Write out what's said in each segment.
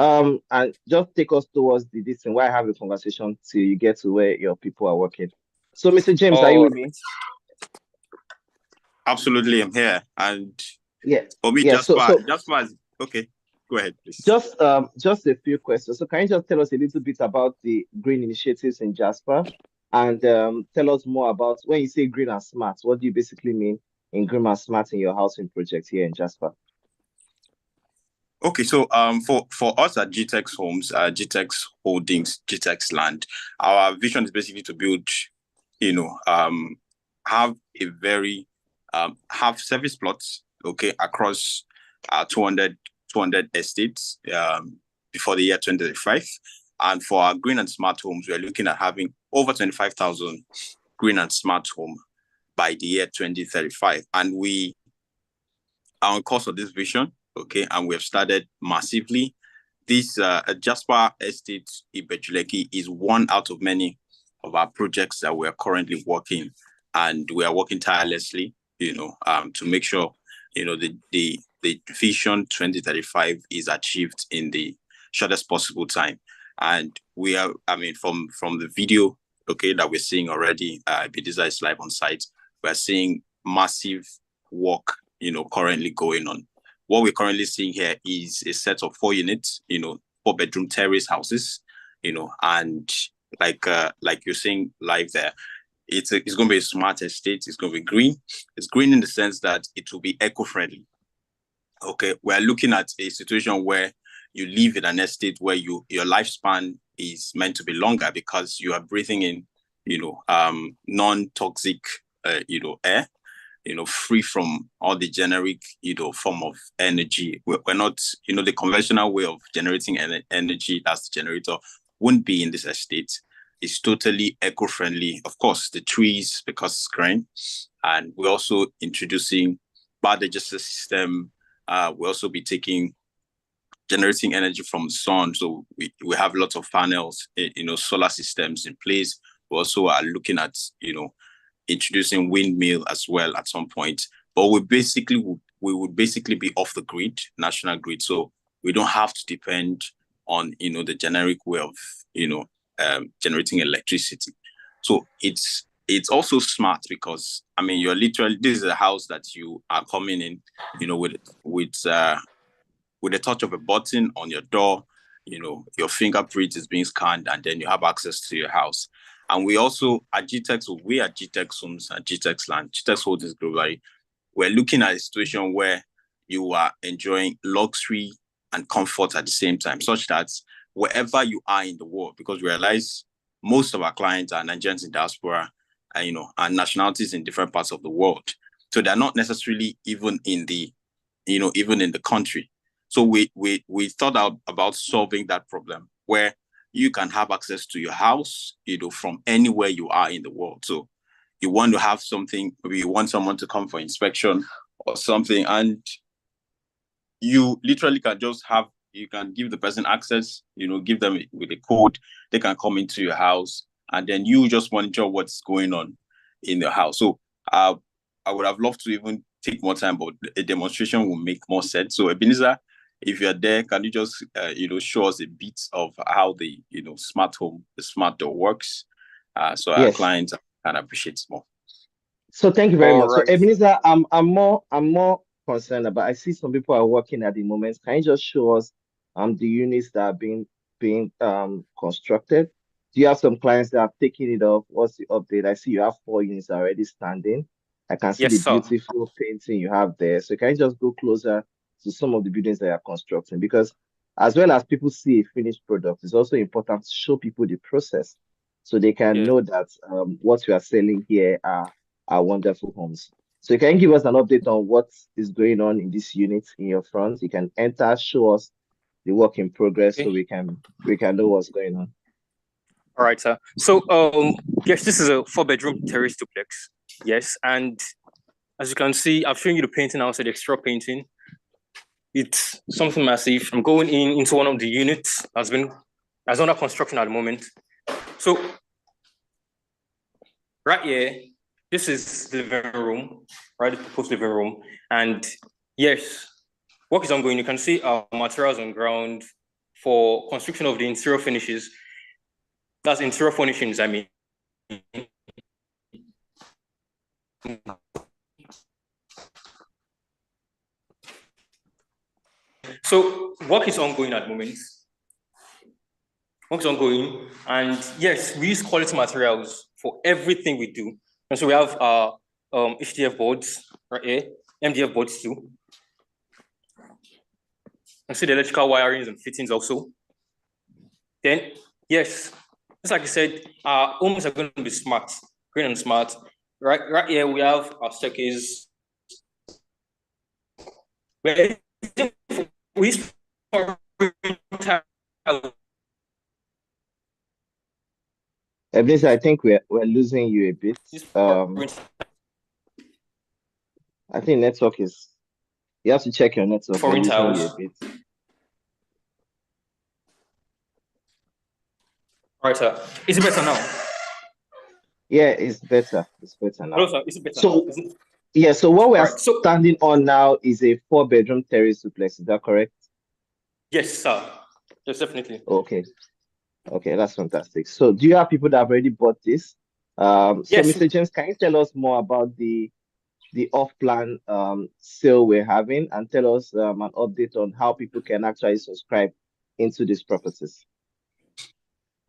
And just take us towards the this thing where I have a conversation till you get to where your people are working. So, Mr. James, are you Oh, with me? absolutely, I'm here. And Yeah. for me, Yeah. So, Jasper, so Jasper is okay. Go ahead, please. just a few questions. So, can you just tell us a little bit about the green initiatives in Jasper, and tell us more about when you say green and smart, what do you basically mean in green and smart in your housing project here in Jasper? Okay, so for us at GTEx Homes, GTEx Holdings, GTEx Land, our vision is basically to build, you know, have a very have service plots, okay, across 200 estates before the year 2035. And for our green and smart homes, we're looking at having over 25,000 green and smart home by the year 2035. And we are on course of this vision, okay, and we have started massively. This Jasper Estate Ibejuleki is one out of many of our projects that we are currently working, and we are working tirelessly, to make sure, the vision 2035 is achieved in the shortest possible time. And we are, I mean, from the video, okay, that we're seeing already, Ibiza is live on site. We're seeing massive work, currently going on. What we're currently seeing here is a set of 4 units, 4-bedroom terrace houses, and like you're seeing live there, it's going to be a smart estate. It's going to be green. It's green in the sense that it will be eco-friendly. Okay, we're looking at a situation where you live in an estate where your lifespan is meant to be longer because you are breathing in, non-toxic, air, free from all the generic, form of energy. We're not, the conventional way of generating energy, that's the generator, wouldn't be in this estate. It's totally eco-friendly. Of course, the trees, because it's green. And we're also introducing biodigestor system. We'll also be generating energy from the sun. So we have lots of panels, solar systems in place. We also are looking at, introducing windmill as well at some point. But we would basically be off the grid, national grid. So we don't have to depend on, the generic way of, generating electricity. So it's also smart because, I mean, this is a house that you are coming in, with a touch of a button on your door, your fingerprint is being scanned, and then you have access to your house. And we also at GTEx, we at GTEx Homes and GTEx Land, GTEx Holdings globally, we're looking at a situation where you are enjoying luxury and comfort at the same time, such that wherever you are in the world, because we realize most of our clients are Nigerians in diaspora, and nationalities in different parts of the world. So they're not necessarily even in the, even in the country. So we thought out about solving that problem where you can have access to your house, from anywhere you are in the world. So you want to have something, maybe you want someone to come for inspection or something, and you literally you can give the person access, give them with a code, they can come into your house, and then you just monitor what's going on in the house. So I would have loved to even take more time, but a demonstration will make more sense. So Ebenezer, if you're there, can you just show us a bit of how the the smart door works, so our Yes. clients can appreciate more. So thank you very All much. So right. Ebenezer, I'm more concerned about. I see some people are working at the moment. Can you just show us the units that are being constructed? Do you have some clients that have taken it off? What's the update? I see you have 4 units already standing. I can see Yes, the sir. beautiful painting you have there. So can you just go closer to some of the buildings that you're constructing? Because as well as people see a finished product, it's also important to show people the process so they can Yeah. know that what you are selling here are wonderful homes. So you can give us an update on what is going on in this unit in your front. You can enter, show us the work in progress so Okay. we can know what's going on. All right, sir. So, yes, this is a 4-bedroom terrace duplex. Yes, and as you can see, I've shown you the painting outside, the extra painting. It's something massive. I'm going into one of the units that's under construction at the moment. So, right here, this is the living room, right? The proposed living room. And yes, work is ongoing. You can see our materials on ground, for construction of the interior finishes. That's interior furnishings, I mean. So work is ongoing at the moment. Work is ongoing, and yes, we use quality materials for everything we do. And so we have HDF boards right here, MDF boards too. And see the electrical wirings and fittings also. Then, yes, just like I said, our homes are going to be smart, green and smart. Right here we have our staircase. We Ebenezer, I think we're losing you a bit. I think network is. You have to check your network. For we're losing tiles. you a bit. All right, sir. Is it better now? Yeah, it's better. It's better now. Hello, sir. Is it better So, now? yeah, so what we're Right, so- standing on now is a 4-bedroom terrace duplex. Is that correct? Yes, sir. Yes, definitely. Okay. Okay, that's fantastic. So do you have people that have already bought this? So Yes. Mr. James, can you tell us more about the off-plan sale we're having, and tell us an update on how people can actually subscribe into these properties?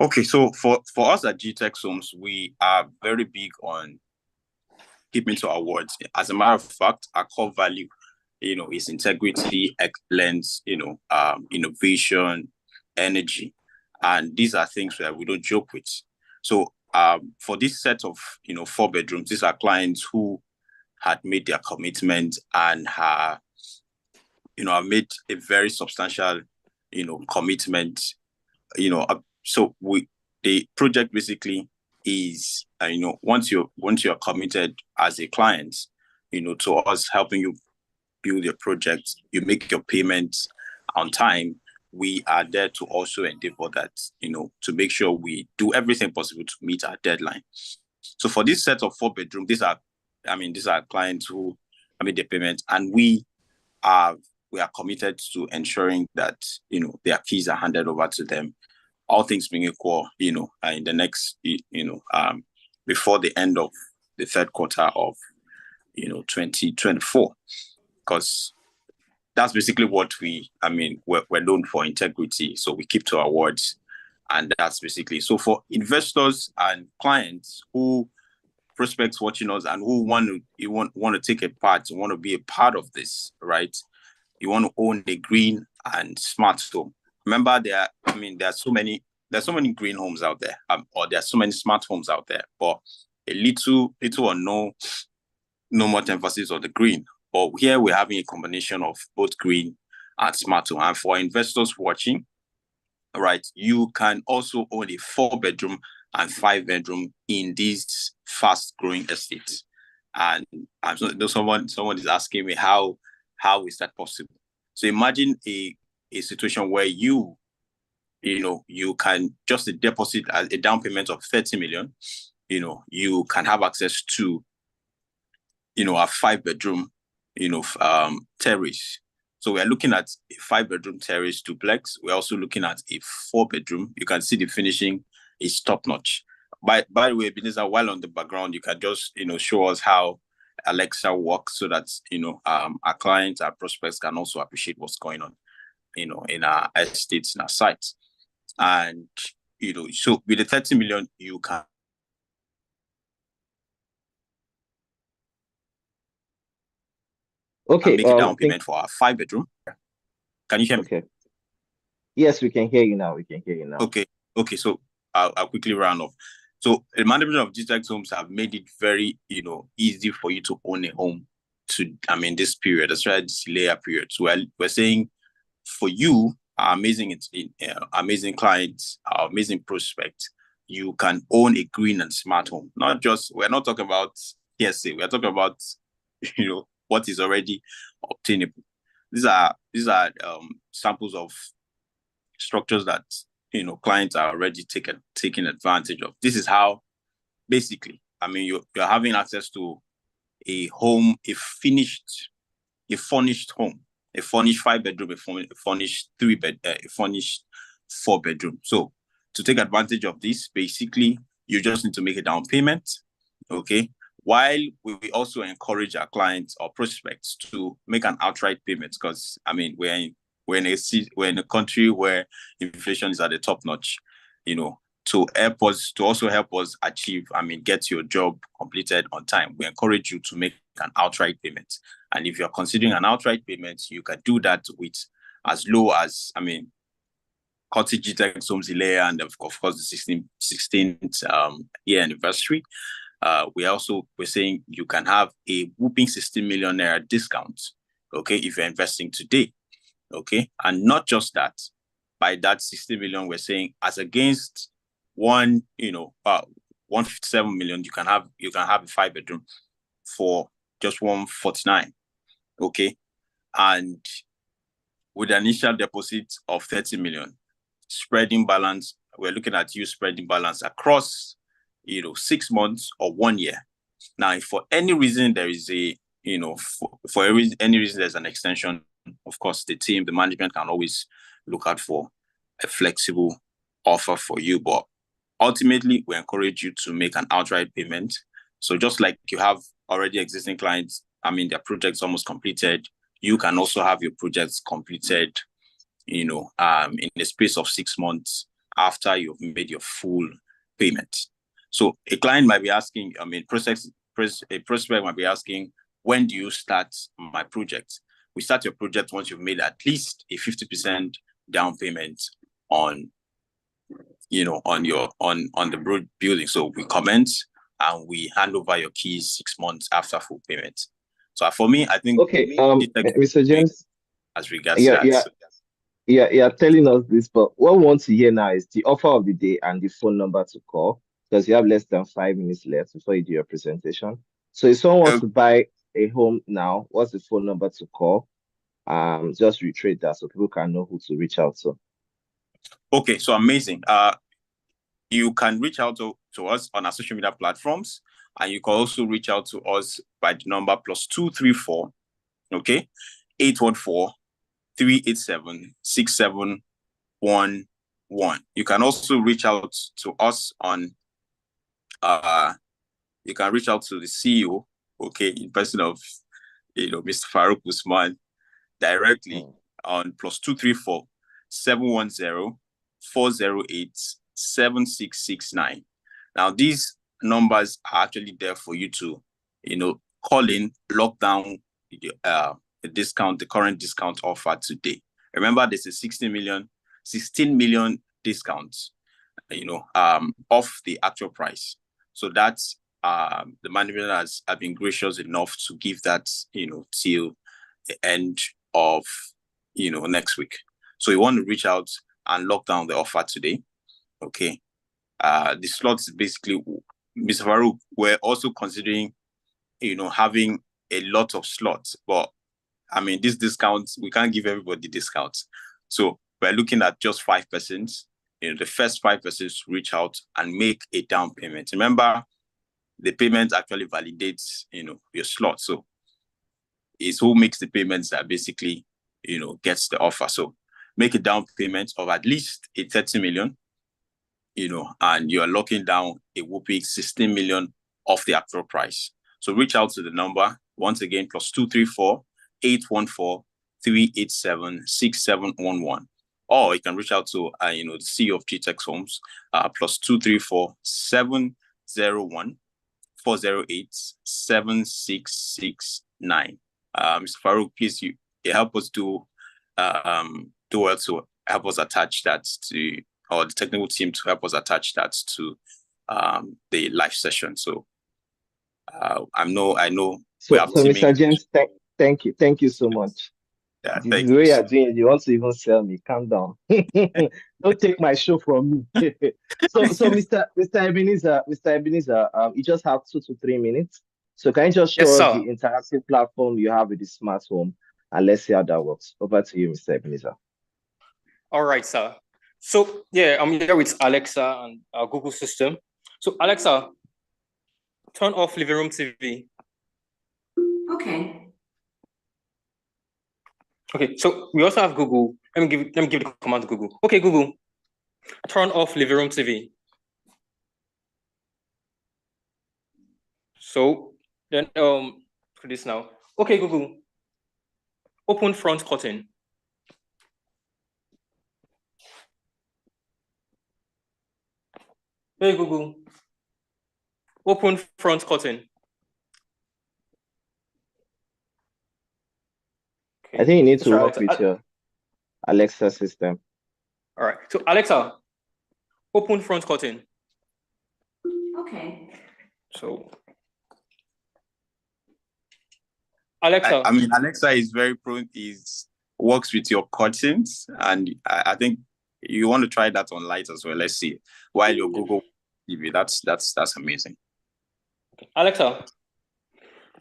Okay, so for us at GTEx Homes, we are very big on keeping to our words. As a matter of fact, our core value, is integrity, excellence, innovation, energy, and these are things that we don't joke with. So for this set of 4 bedrooms, these are clients who had made their commitment and have made a very substantial commitment. So the project basically is once you're committed as a client to us helping you build your project, you make your payments on time, we are there to also endeavor that to make sure we do everything possible to meet our deadline. So for this set of 4 bedroom, these are clients who made the payment, and we are committed to ensuring that their keys are handed over to them, all things being equal, in the next before the end of the third quarter of 2024, because that's basically what we're known for, integrity. So we keep to our words, and that's basically. So for investors and clients who prospects watching us and who want to take a part, want to be a part of this, right? You want to own a green and smart home. Remember, there are so many green homes out there, or there are so many smart homes out there, but a little or no much emphasis on the green. But here we're having a combination of both green and smart home. And for investors watching, right, you can also own a 4-bedroom and 5-bedroom in these fast-growing estates. And someone is asking me how is that possible? So imagine a situation where you can just deposit a down payment of 30 million. You can have access to a 5-bedroom terrace. So we're looking at a 5-bedroom terrace duplex. We're also looking at a 4-bedroom. You can see the finishing is top notch. By the way, Ebenezer, while on the background, you can just show us how Alexa works, so that our clients, our prospects can also appreciate what's going on in our estates, in our sites. And so with the 30 million, you can make a down payment for our 5-bedroom. Can you hear me? Okay. Yes, we can hear you now. Okay. So I'll quickly round off. So the management of GTEx Homes have made it very, easy for you to own a home this period, that's right, this layer period. So we're saying for you, our amazing clients, our amazing prospects, you can own a green and smart home. We're not talking about hearsay. We're talking about, what is already obtainable. These are samples of structures that clients are already taking advantage of. This is how basically you're having access to a home, a furnished home, a furnished 5-bedroom, a furnished 3-bed, a furnished 4-bedroom. So to take advantage of this, basically, you just need to make a down payment, okay? While we also encourage our clients or prospects to make an outright payment, because I mean we're in a country where inflation is at the top notch, you know, to also help us achieve, I mean, get your job completed on time. We encourage you to make an outright payment. And if you're considering an outright payment, you can do that with as low as, I mean, Cottage GTEx Homes Ilea, and of course the 16th year anniversary. We're saying you can have a whooping 16 million naira discount, okay, if you're investing today, okay? And not just that, by that 60 million, we're saying as against 157 million, you can have a 5-bedroom for just 149, okay? And with an initial deposit of 30 million, spreading balance, we're looking at you spreading balance across 6 months or 1 year. Now, if for any reason there is any reason there's an extension, of course, the management can always look out for a flexible offer for you. But ultimately, we encourage you to make an outright payment. So just like you have already existing clients, I mean, their project's almost completed, you can also have your projects completed, in the space of 6 months after you've made your full payment. So a client might be asking, I mean, a prospect might be asking, when do you start my project? We start your project once you've made at least a 50% down payment on the building. So we commence and we hand over your keys 6 months after full payment. So for me, I think Mr. James, as regards that. You're telling us this, but what we want to hear now is the offer of the day and the phone number to call, because you have less than 5 minutes left before you do your presentation. So if someone wants to buy a home now, what's the phone number to call? Just reiterate that so people can know who to reach out to. Okay, so amazing. You can reach out to us on our social media platforms, and you can also reach out to us by the number +234, okay, 814-387-6711. You can also reach out to us on you can reach out to the CEO, okay, in person of Mr. Farouk Usman directly on +234-710-408-7669. Now these numbers are actually there for you to call in, lock down the discount, the current discount offer today. Remember, there's a 16 million discount off the actual price. So that's the management has been gracious enough to give that till the end of next week. So you want to reach out and lock down the offer today. Okay. The slots basically, Mr. Farouk, we're also considering having a lot of slots, but I mean, these discounts, we can't give everybody discounts. So we're looking at just 5%. The first 5% reach out and make a down payment. Remember, the payment actually validates, your slot. So it's who makes the payments that basically, gets the offer. So make a down payment of at least 30 million, and you're locking down a whooping 16 million off the actual price. So reach out to the number once again, +234-814-387-6711. Or you can reach out to the CEO of GTEx Homes, +234-701-408-7669. Mr. Farouk, please you help us do well to help us attach that to, or the technical team to help us attach that to the live session. So I know. So Mr. James, thank you so much. Yeah, the way you're doing it, you want to even sell me. Calm down. Don't take my show from me. so Mr. Ebenezer, you just have 2 to 3 minutes. So can you just show us the interactive platform you have with the smart home, and let's see how that works. Over to you, Mr. Ebenezer. All right, sir. So yeah, I'm here with Alexa and our Google system. So Alexa, turn off living room TV. Okay. Okay, so we also have Google. Let me give the command to Google. Okay, Google, Turn off living room TV. So then for this now. Okay, Google. Open front curtain. Hey Google. Open front curtain. Okay. I think you need to work with your Alexa system. All right. So Alexa, open front curtain. Okay. So Alexa. I mean, Alexa is very prone. Works with your curtains, and I think you want to try that on light as well. Let's see. While your Google TV, that's amazing. Alexa,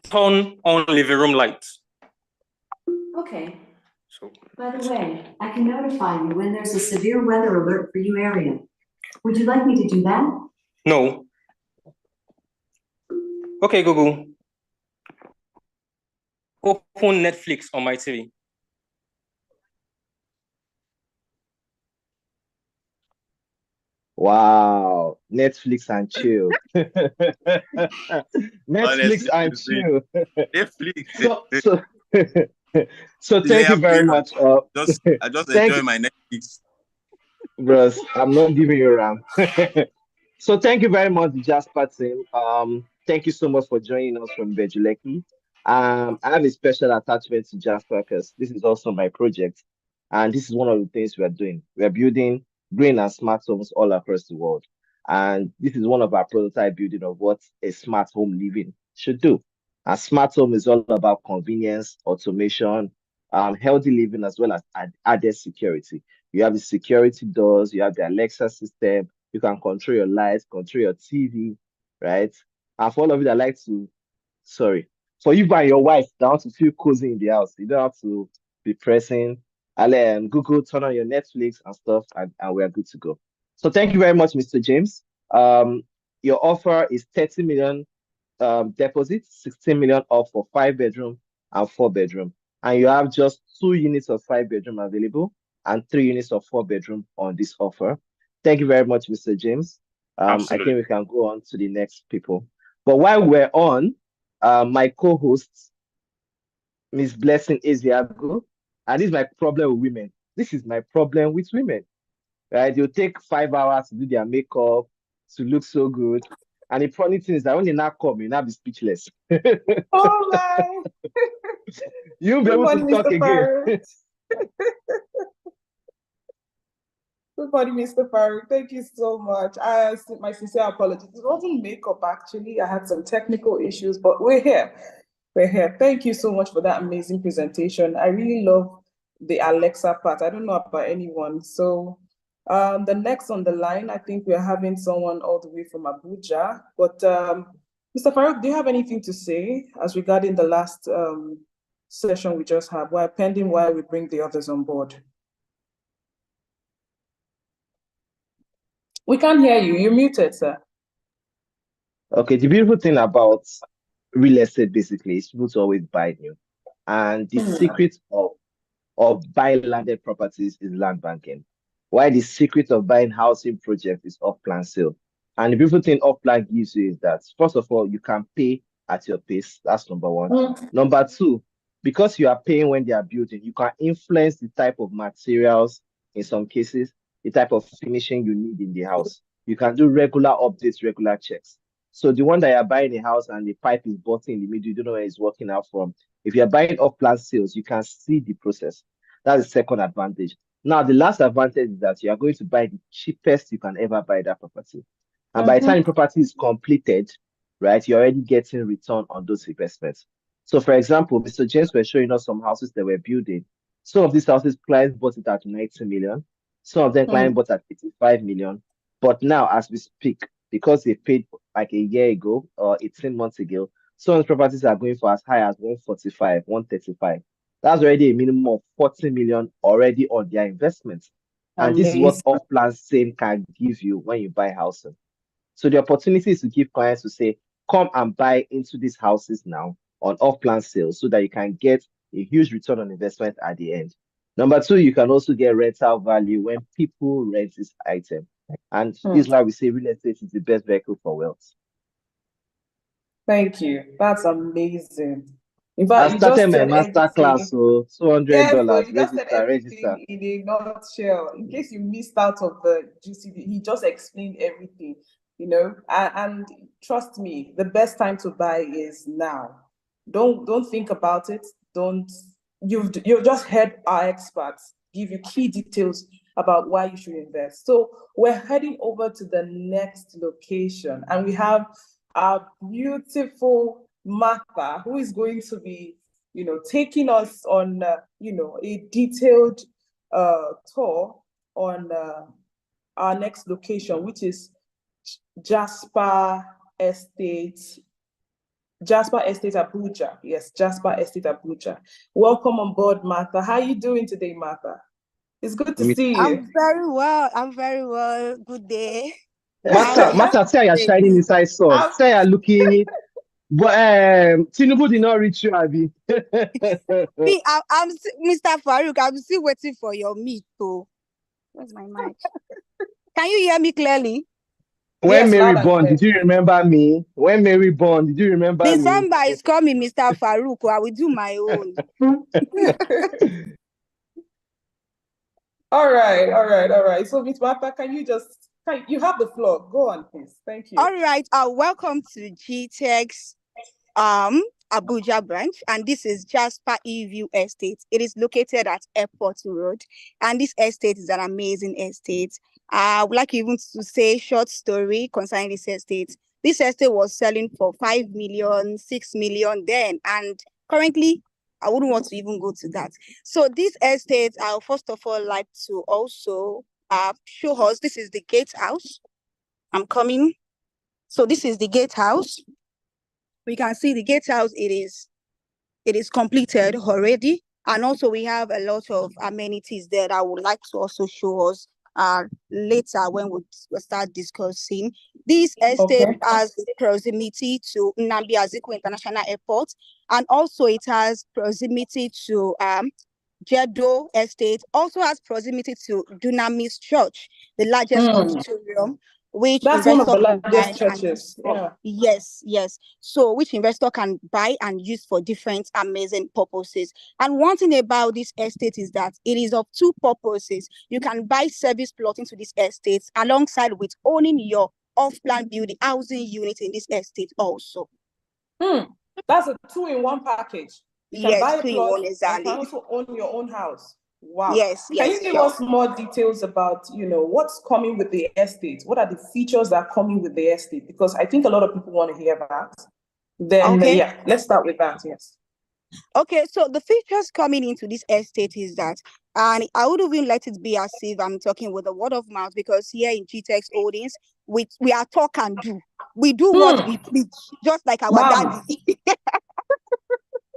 turn on living room lights. Okay. So, by the way, I can notify you when there's a severe weather alert for your area. Would you like me to do that? No. Okay, Google. Open Netflix on my TV. Wow, Netflix and chill. Netflix and chill. Netflix. So thank you very much. I just enjoy my Netflix. Bros, I'm not giving you a ram. So thank you very much, Jasper team. Thank you so much for joining us from Bejuleki. I have a special attachment to Jasper because this is also my project, and this is one of the things we are doing. We are building green and smart homes all across the world, and this is one of our prototype building of what a smart home living should do. A smart home is all about convenience, automation, healthy living, as well as added security. You have the security doors, you have the Alexa system, you can control your lights, control your TV, right? And for all of you that like to, sorry, for you and your wife that want to feel cozy in the house, you don't have to be pressing Google, turn on your Netflix and stuff, and we're good to go. So thank you very much, Mr. James. Your offer is 30 million deposit, 16 million off for 5-bedroom and 4-bedroom. And you have just 2 units of 5-bedroom available and 3 units of 4-bedroom on this offer. Thank you very much, Mr. James. I think we can go on to the next people. But while we're on, my co-host, Miss Blessing Eziago, and this is my problem with women. This is my problem with women, right? They'll take 5 hours to do their makeup, to look so good. And the funny thing is that when they now come, you now be speechless. Oh my! You'll be able to talk again. Good morning, Mr. Farouk. Thank you so much. My sincere apologies. It wasn't makeup, actually. I had some technical issues, but we're here. We're here. Thank you so much for that amazing presentation. I really love the Alexa part. I don't know about anyone. So the next on the line, I think we're having someone all the way from Abuja. But Mr. Farouk, do you have anything to say as regarding the last session we just had, while we bring the others on board? We can't hear you. You're muted, sir. Okay, the beautiful thing about real estate basically is people to always buy new. And the secret of buying landed properties is land banking. Why the secret of buying housing projects is off-plan sale. And the beautiful thing off-plan gives you is that, first of all, you can pay at your pace. That's number one. Number two, because you are paying when they are building, you can influence the type of materials, in some cases, the type of finishing you need in the house. You can do regular updates, regular checks. So the one that you're buying a house and the pipe is busting in the middle, you don't know where it's working out from. If you're buying off-plan sales, you can see the process. That's the second advantage. Now, the last advantage is that you are going to buy the cheapest you can ever buy that property. And by the time the property is completed, right, you're already getting return on those investments. So, for example, Mr. James was showing us some houses that we're building. Some of these houses, clients bought it at 90 million. Some of them, clients bought at 85 million. But now, as we speak, because they paid like a year ago or 18 months ago, some of the properties are going for as high as 145, 135. That's already a minimum of 40 million already on their investments. And this is what off-plan sale can give you when you buy houses. So the opportunity is to give clients to say, come and buy into these houses now on off-plan sales so that you can get a huge return on investment at the end. Number two, you can also get rental value when people rent this item. And this is why we say real estate is the best vehicle for wealth. Thank you. That's amazing. In I fact, you started just my said master class, everything. so $200. Yes, so you just said Register, register. everything in a nutshell. In case you missed out of the GCD, he just explained everything, you know. And trust me, the best time to buy is now. Don't think about it. Don't you've just heard our experts give you key details about why you should invest. So we're heading over to the next location, and we have our beautiful Martha, who is going to be, you know, taking us on, you know, a detailed tour on our next location, which is Jasper Estate. Jasper Estate Abuja. Yes, Jasper Estate Abuja. Welcome on board, Martha. How are you doing today, Martha? It's good to see you. I'm very well. I'm very well. Good day. Martha, say you're shining inside sun. Say you're looking. But Tinubu did not reach you, Abby. Me, Mr. Farouk. I'm still waiting for your meet. So, where's my mic? Can you hear me clearly? When Yes, Mary loud and born, clear. did you remember me? When Mary born, did you remember me? December is coming, Mr. Farouk. I will do my own. All right. So, Ms. Martha, you have the floor. Go on, please. Thank you. All right. Welcome to GTEX Abuja branch, and this is Jasper EView Estate. It is located at Airport Road, and this estate is an amazing estate. I would like even to say a short story concerning this estate. This estate was selling for 5 million, 6 million then, and currently I wouldn't want to even go to that. So this estate, I would first of all like to also show us. This is the gatehouse. I'm coming. So this is the gatehouse. We can see the gatehouse. It is completed already, and also we have a lot of amenities there that I would like to also show us later when we start discussing. This estate has proximity to Nnamdi Azikiwe International Airport, and also it has proximity to Jeddo Estate, also has proximity to Dunamis Church, the largest auditorium, which that's one of the investor can largest buy and churches. use for. Yeah. Yes. So which investor can buy and use for different amazing purposes. And one thing about this estate is that it is of two purposes. You can buy service plot into this estate alongside with owning your off-plan building housing unit in this estate also. That's a 2-in-1 package. You can Yes, buy a 2 in plot 1 and exactly. can also own your own house. Wow. Yes, Can you give us more details about, you know, what's coming with the estate? What are the features that are coming with the estate? Because I think a lot of people want to hear that. Then, yeah, let's start with that. Yes. Okay, so the features coming into this estate is that, and I would even let it be as if I'm talking with a word of mouth, because here in GTEX Holdings, we are talk and do. We do what we preach, just like our daddy.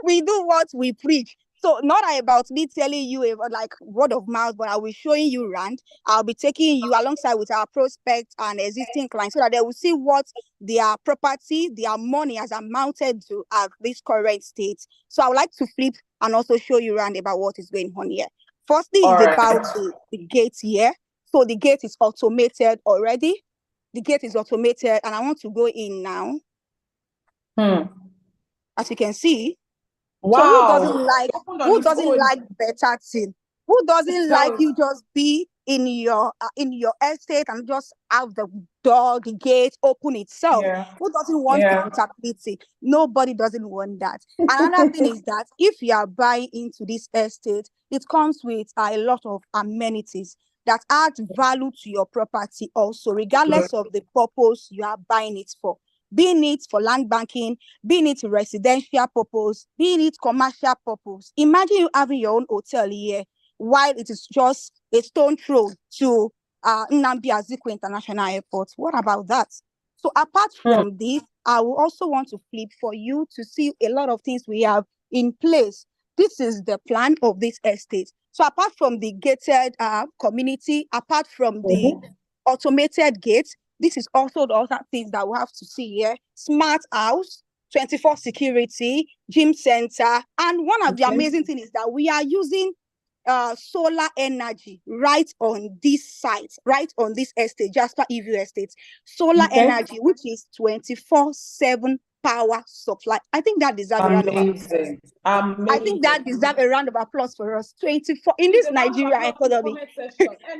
We do what we preach. So not about me telling you like word of mouth, but I will showing you around. I'll be taking you alongside with our prospects and existing clients so that they will see what their property, their money has amounted to at this current state. So I would like to flip and also show you around about what is going on here. Firstly, is about the gate here. So the gate is automated already. The gate is automated, and I want to go in now. As you can see. Wow. So who doesn't like better thing? Who doesn't like you just be in your estate and just have the door, the gate open itself? Yeah. Who doesn't want comfortability? Nobody doesn't want that. Another thing is that if you are buying into this estate, it comes with a lot of amenities that add value to your property also, regardless of the purpose you are buying it for. Being it for land banking, being it residential purpose, being it commercial purpose. Imagine you having your own hotel here, while it is just a stone throw to Nnamdi Azikiwe International Airport. What about that? So apart from this, I will also want to flip for you to see a lot of things we have in place. This is the plan of this estate. So apart from the gated community, apart from the automated gates, this is also the other things that we have to see here. Smart house, 24 security, gym center. And one of the amazing things is that we are using solar energy right on this site, right on this estate, Jasper EView Estate. Solar energy, which is 24/7 power supply. I think that deserves a round of applause. Amazing. I think that deserves a round of applause for us. 24 in this Nigeria economy.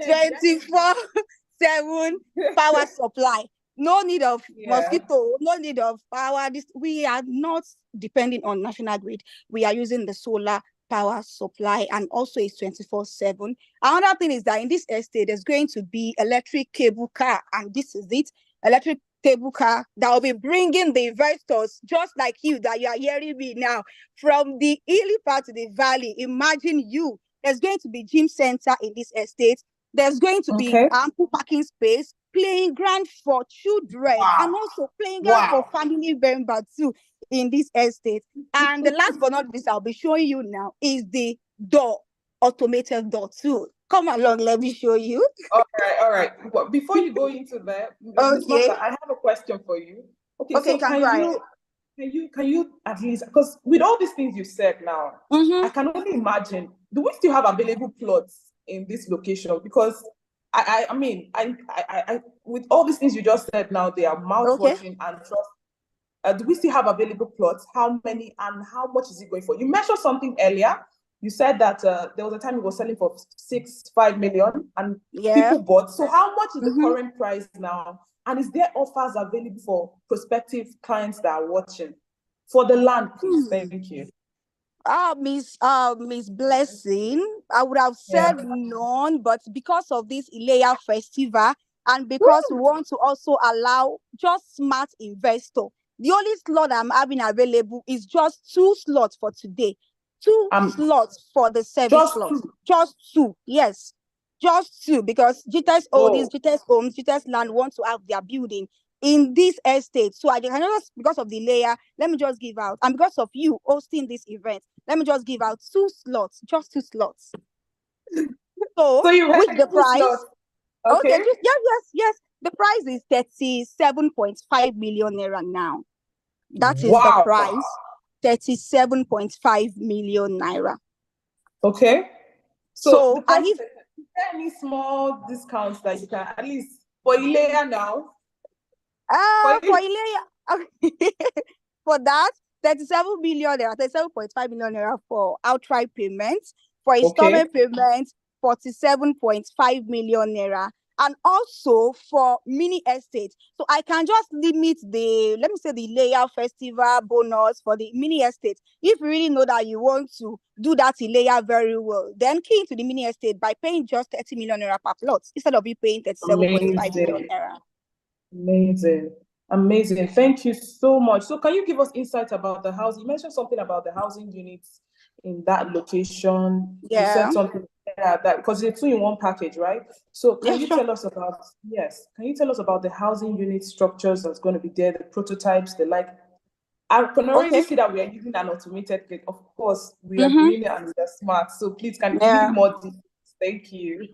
24/7 power supply. No need of mosquito, no need of power. We are not depending on national grid. We are using the solar power supply, and also it's 24/7. Another thing is that in this estate, there's going to be electric cable car, and this is it, electric cable car that will be bringing the investors, just like you, that you are hearing me now, from the hilly part to the valley. Imagine you. There's going to be gym center in this estate. There's going to be ample parking space, playing ground for children, and also playing ground for family members too in this estate. And the last but not least, I'll be showing you now is the door, automated door too. Come along, let me show you. All right. But before you go into that, I have a question for you. Okay, so can you at least, because with all these things you said now, I can only imagine, do we still have available plots in this location? Because I mean, with all these things you just said now, they are mouth-watering and trust. Do we still have available plots? How many and how much is it going for? You mentioned something earlier. You said that there was a time it was selling for 5 million and people bought. So how much is the current price now? And is there offers available for prospective clients that are watching for the land, please? Thank you. Miss Blessing, I would have said none, but because of this Ileya festival, and because we want to also allow just smart investor, the only slot I'm having available is just 2 slots for today. 2 slots for the service slot. Just 2, yes. Just 2, because GTEx Holdings, GTEx Homes, GTEx Land want to have their building in this estate. So I just, because of the layer, let me just give out. And because of you hosting this event, let me just give out 2 slots, just 2 slots. So you with the price, okay, yes. The price is 37.5 million naira now. That is the price, 37.5 million naira. Okay. So and if, is there any small discounts that you can, at least for Ileya now? For Ileya, for that, 37 million naira, 37.5 million naira for outright payments. For installment payments, 47.5 million naira. And also for mini estate. So I can just limit the, let me say, the Ileya festival bonus for the mini estate. If you really know that you want to do that Ileya very well, then key into the mini estate by paying just 30 million naira per plot instead of you paying 37.5 million naira. Amazing. Thank you so much. So can you give us insight about the house? You mentioned something about the housing units in that location. You said something that because it's a 2-in-1 package, right? So can you tell us about can you tell us about the housing unit structures that's going to be there, the prototypes, the like? I can already see that we are using an automated gate. Of course, we are green and we are smart. So please, can you give more details? Thank you.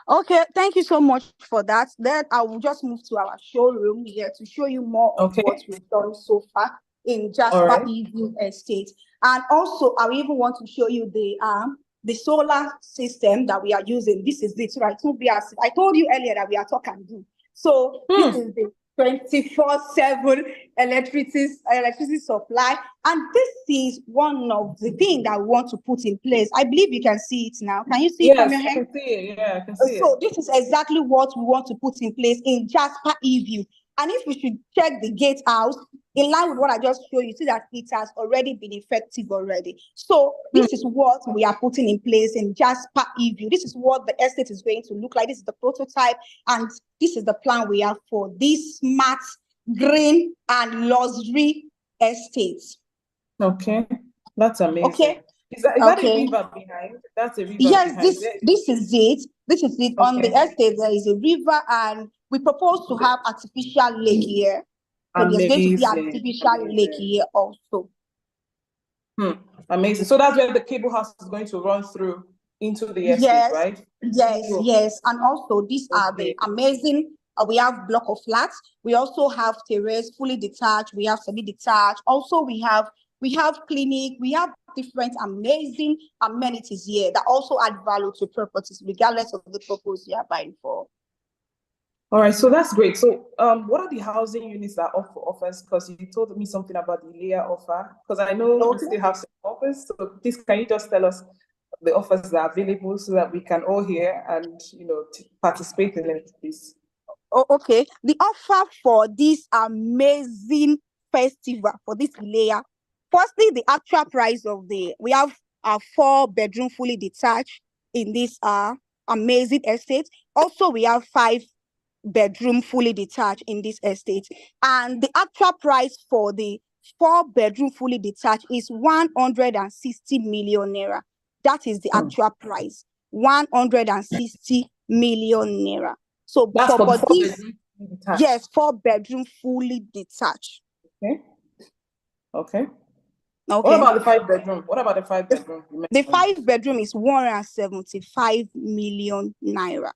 Okay, thank you so much for that. Then I will just move to our showroom here to show you more of what we've done so far in Jasper EView Estate. And also, I even want to show you the solar system that we are using. This is it, right? I told you earlier that we are talk and do. So this is the 24/7 electricity supply, and this is one of the things that we want to put in place. I believe you can see it now. Can you see it from your hand? I can see it. Yeah, I can see it. So this is exactly what we want to put in place in Jasper EView. And if we should check the gatehouse, in line with what I just showed you, see that it has already been effective already. So this is what we are putting in place in Jasper EView. This is what the estate is going to look like. This is the prototype, and this is the plan we have for this smart, green, and luxury estate. Okay, that's amazing. Okay. Is that a river behind? That's a river. Yes, this is it. This is it. On the estate, there is a river, and we propose to have artificial lake here. So there's going to be artificial lake here also. Amazing. So that's where the cable house is going to run through into the estate, right? Yes. And also these are the amazing, we have block of flats. We also have terrace, fully detached. We have semi-detached. Also, we have clinic. We have different amazing amenities here that also add value to properties, regardless of the purpose you are buying for. All right, so that's great. So what are the housing units that offer offers? Because you told me something about the layer offer, because I know we still have some offers. So please, can you just tell us the offers that are available so that we can all hear and, you know, participate in it, please? Oh, okay. The offer for this amazing festival, for this layer, firstly, the actual price of we have a 4-bedroom fully detached in this amazing estate. Also, we have 5-bedroom fully detached in this estate. And the actual price for the 4-bedroom fully detached is 160 million naira. That is the actual price. 160 million naira. So That's for but this, 4-bedroom detached. yes, 4-bedroom fully detached. Okay. Okay. Okay. What about the 5-bedroom? What about the 5-bedroom? The 5-bedroom is 175 million naira.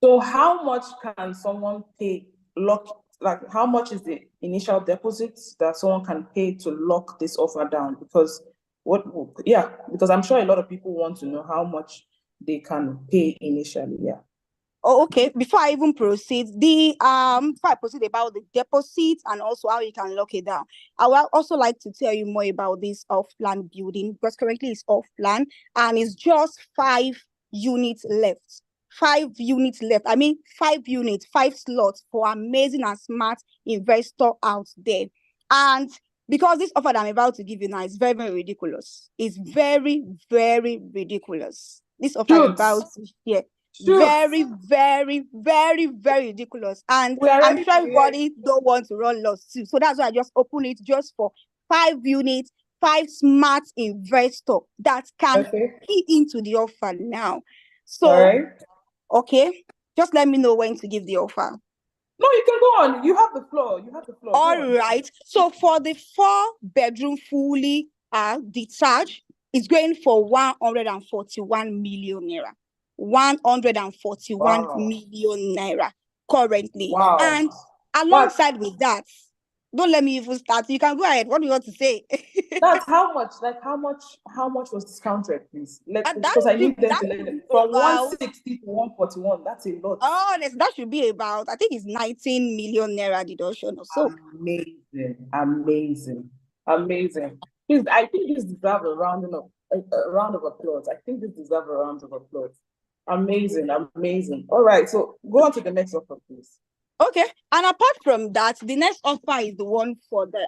So how much can someone pay like how much is the initial deposit that someone can pay to lock this offer down? Because because I'm sure a lot of people want to know how much they can pay initially. Yeah. Oh, okay. Before I even proceed, before I proceed about the deposit and also how you can lock it down, I would also like to tell you more about this off-plan building, because currently it's off-plan and it's just 5 units left. 5 units left. I mean, 5 units, 5 slots for amazing and smart investor out there. And because this offer that I'm about to give you now is very, very ridiculous. It's very, very ridiculous. This offer I'm about to share. Very, very, very, very ridiculous. And I'm sure everybody don't want to run lawsuit. So that's why I just open it just for 5 units, 5 smart investor that can key into the offer now. So, okay, just let me know when to give the offer. No, you can go on. You have the floor. You have the floor. All right. So for the 4-bedroom fully detached, it's going for 141 million naira. 141 million naira currently. Wow. And alongside with that, don't let me even start. You can go ahead. What do you want to say? That's how much? Like how much was discounted, please? Because I need them to let it from 160 to 141. That's a lot. Oh, that should be about, I think it's 19 million naira deduction or so. Amazing. Please, I think this deserves a round of applause. I think this deserves a round of applause. Amazing. All right, so go on to the next offer, please. Okay, and apart from that, the next offer is the one for the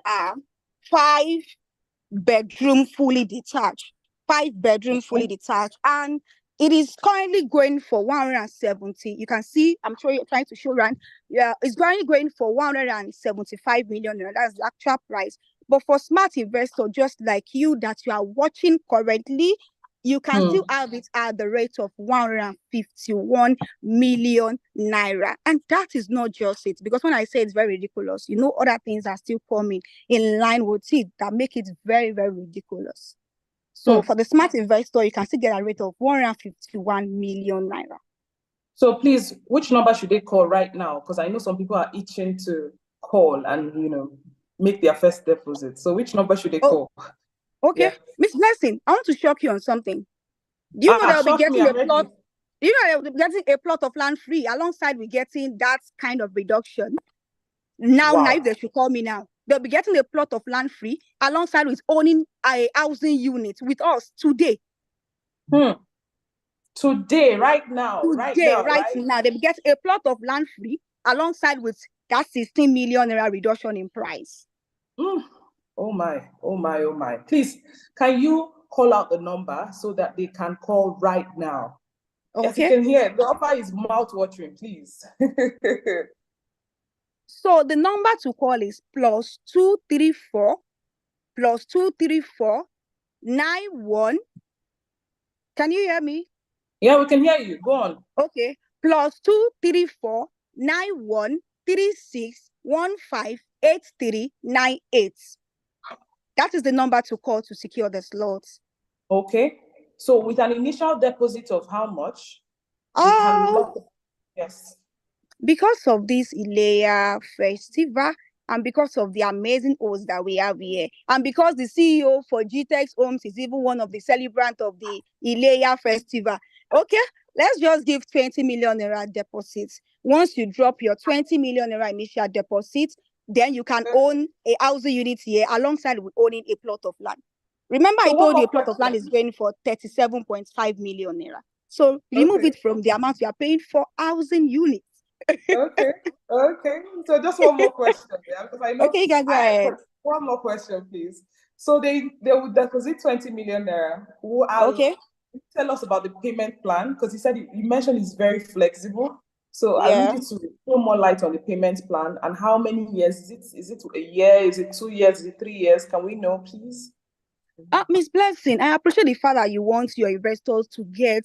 5-bedroom fully detached. 5-bedroom fully detached, and it is currently going for 170. You can see, I'm sure you're trying to show around. Yeah, it's currently going for 175 million. That's the actual price. But for smart investor, just like you that you are watching currently, you can still have it at the rate of 151 million naira. And that is not just it, because when I say it's very ridiculous, you know, other things are still coming in line with it that make it very, very ridiculous. So for the smart investor, you can still get a rate of 151 million naira. So please, which number should they call right now? Because I know some people are itching to call and, you know, make their first deposit. So which number should they call? Okay, Miss Blessing, I want to shock you on something. Do you know they'll be getting a plot? Do you know they'll be getting a plot of land free alongside with getting that kind of reduction? Now if they should call me now, they'll be getting a plot of land free alongside with owning a housing unit with us today. Today, right now, right now, they get a plot of land free alongside with that 16 million naira reduction in price. Oh my. Please, can you call out the number so that they can call right now? Okay. As you can hear, the offer is mouth-watering, please. So the number to call is +234 91. Can you hear me? Yeah, we can hear you. Go on. Okay. +234 91 36 15 8398. That is the number to call to secure the slots. Okay. So with an initial deposit of how much? Yes. Because of this Ilea festival, and because of the amazing hosts that we have here, and because the CEO for GTEx Homes is even one of the celebrants of the Ileya Festival. Okay, let's just give 20 million naira deposits. Once you drop your 20 million naira initial deposit, then you can own a housing unit here alongside with owning a plot of land. Remember, So I one told you more a plot of land is question. going for 37.5 million naira. So remove Okay. it from the amount you are paying for housing units. Okay. Okay. So just one more question, yeah, because I know. Okay, you can go ahead. One more question, please. So they would deposit 20 million naira. Okay. Tell us about the payment plan, because you mentioned it's very flexible. So I Yeah. need you to throw more light on the payment plan and how many years is it? Is it a year? Is it 2 years? Is it 3 years? Can we know, please? Miss Blessing, I appreciate the fact that you want your investors to get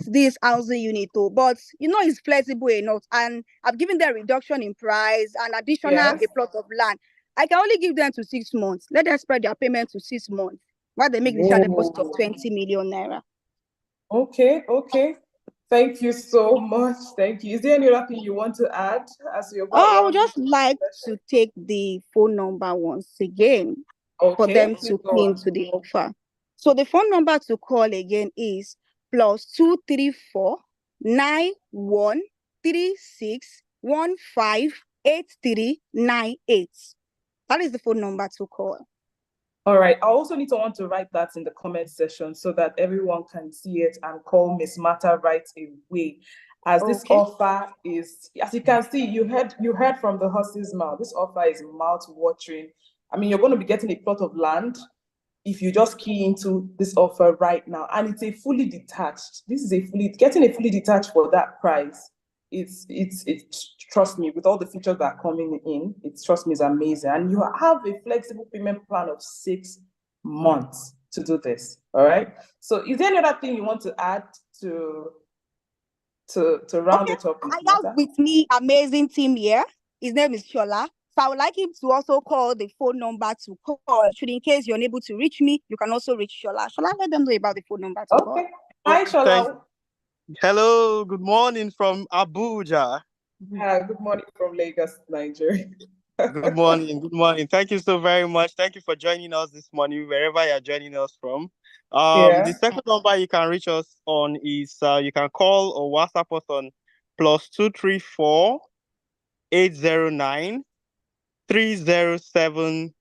this housing unit, but it's flexible enough, and I've given them reduction in price and additional Yes. a plot of land. I can only give them to 6 months. Let them spread their payment to 6 months while they make the deposit of 20 million naira. Okay. Thank you so much. Thank you. Is there any other thing you want to add as you're about I would rounding just like to take the phone number once again for Okay, them please to go key on. into the offer. So the phone number to call again is +234 9136158398. That is the phone number to call. All right. I also need someone to write that in the comment section so that everyone can see it and call Miss Martha right away. As this offer is, as you can see, you heard from the horse's mouth. This offer is mouth-watering. I mean, you're going to be getting a plot of land if you just key into this offer right now, and it's a fully detached. Getting a fully detached for that price. It's trust me, with all the features that are coming in, trust me, it's amazing. And you have a flexible payment plan of 6 months to do this. All right. So is there any other thing you want to add to round it up? I have with me amazing team here. His name is Shola. So I would like him to also call the phone number to call. Should in case you're unable to reach me, you can also reach Shola. Shola, let them know about the phone number to call. Hi, Shola. Hello, good morning from Abuja. Good morning from Lagos, Nigeria. Good morning. Thank you so very much. Thank you for joining us this morning, wherever you're joining us from. The second number you can reach us on is you can call or WhatsApp us on +234 809 307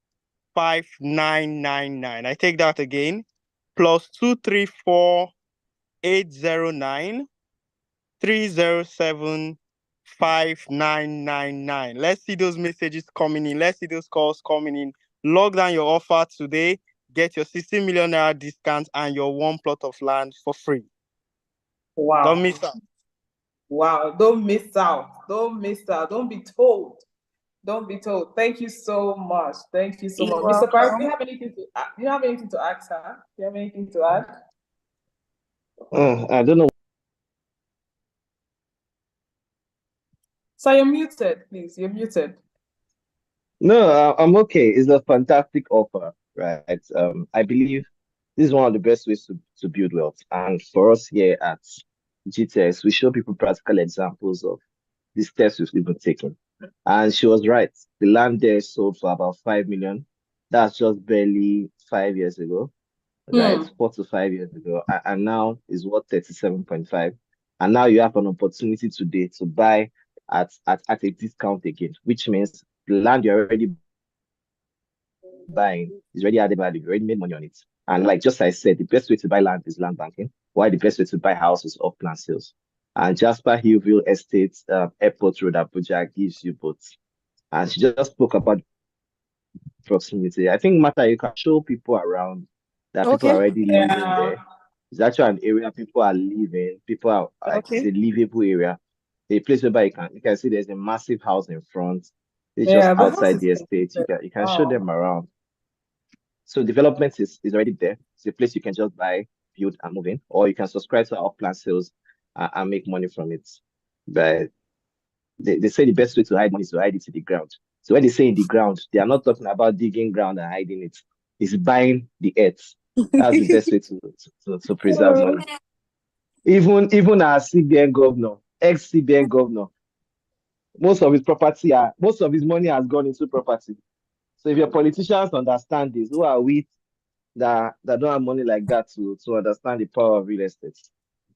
5999. I take that again. +234 809 307 5999. Let's see those messages coming in. Let's see those calls coming in. Log down your offer today. Get your 60 million naira discount and your 1 plot of land for free. Wow. Don't miss out. Wow. Don't miss out. Don't be told. Thank you so much. Mr. Park, do you have anything to ask her? Do you have anything to add? I don't know. So you're muted, please. You're muted. No, I'm okay. It's a fantastic offer, right? I believe this is one of the best ways to build wealth. And for us here at GTEx, we show people practical examples of the steps we've been taking. And she was right. The land there sold for about 5 million. That's just barely 5 years ago, right? 4 to 5 years ago. And now is worth 37.5. And now you have an opportunity today to buy at a discount again, which means the land you're already buying is already added value. You already made money on it. And like just I said, the best way to buy land is land banking, while the best way to buy houses is off-plan sales. And Jasper Hillville Estate, Airport Road, Abuja gives you both. And she just spoke about proximity. I think, Martha, you can show people around that people are already living there. It's actually an area people are living. People are like, it's a livable area. A place where you can see there's a massive house in front. It's just outside the estate. You can show them around. So development is already there. It's a place you can just buy, build, and move in, or you can subscribe to our plan sales and make money from it. But they say the best way to hide money is to hide it in the ground. So when they say in the ground, they are not talking about digging ground and hiding it. It's buying the earth. That's the best way to preserve money. Even our CBN governor, ex-CBN governor, most of his money has gone into property. So if your politicians understand this, who are we that don't have money like that to understand the power of real estate?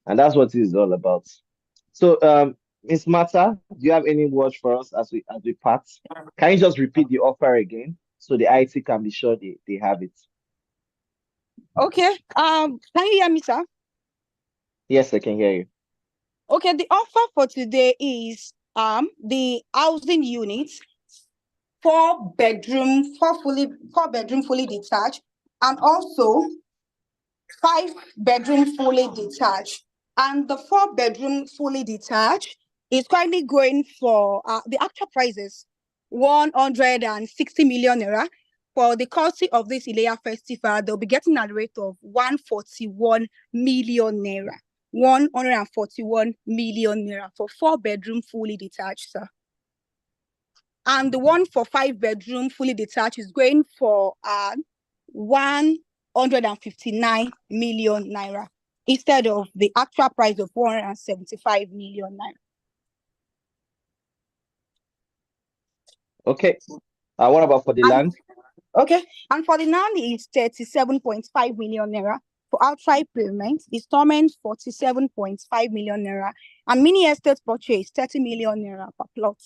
And that's what it is all about. So Ms. Mata, do you have any words for us as we part? Can you just repeat the offer again so the IT can be sure they have it? Okay. Can you hear me, sir? Yes, I can hear you. Okay, the offer for today is the housing units, 4-bedroom fully detached, and also 5-bedroom fully detached. And the 4-bedroom fully detached is currently going for the actual prices 160 million naira. For the courtesy of this Ileya festival, they'll be getting a rate of 141 million naira. 141 million naira for 4-bedroom fully detached, sir. And the one for 5-bedroom fully detached is going for 159 million naira instead of the actual price of 175 million naira. Okay. What about for the land? Okay. And for the land is 37.5 million naira. For outright payment, installment 47.5 million naira. And mini estate purchase 30 million naira per plot.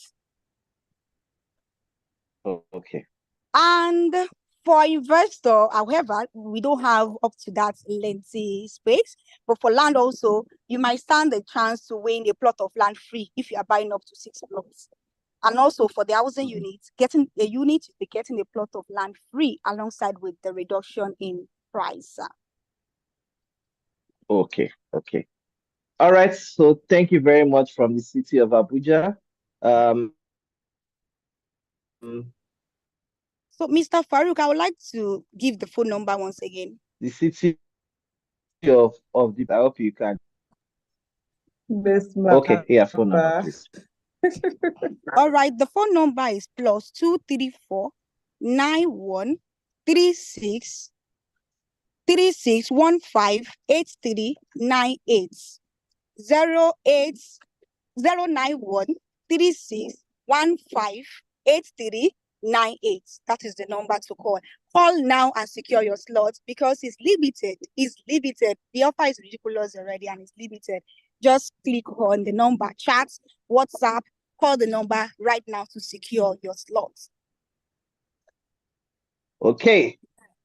Oh, okay. And for investor, however, we don't have up to that lengthy space. But for land also, you might stand a chance to win a plot of land free if you are buying up to 6 plots. And also for the housing unit, getting a unit, you'll be getting a plot of land free alongside with the reduction in price. Okay, okay. All right, so thank you very much from the city of Abuja. So, Mr. Farouk, I would like to give the phone number once again. The city of the, I hope you can. Okay, yeah, phone number, please. All right, the phone number is +234 91 36 3615 8398 08 091 3615 8398. That is the number to call. Call now and secure your slot because it's limited. It's limited. The offer is ridiculous already and it's limited. Just click on the number, chat, WhatsApp, call the number right now to secure your slots. Okay.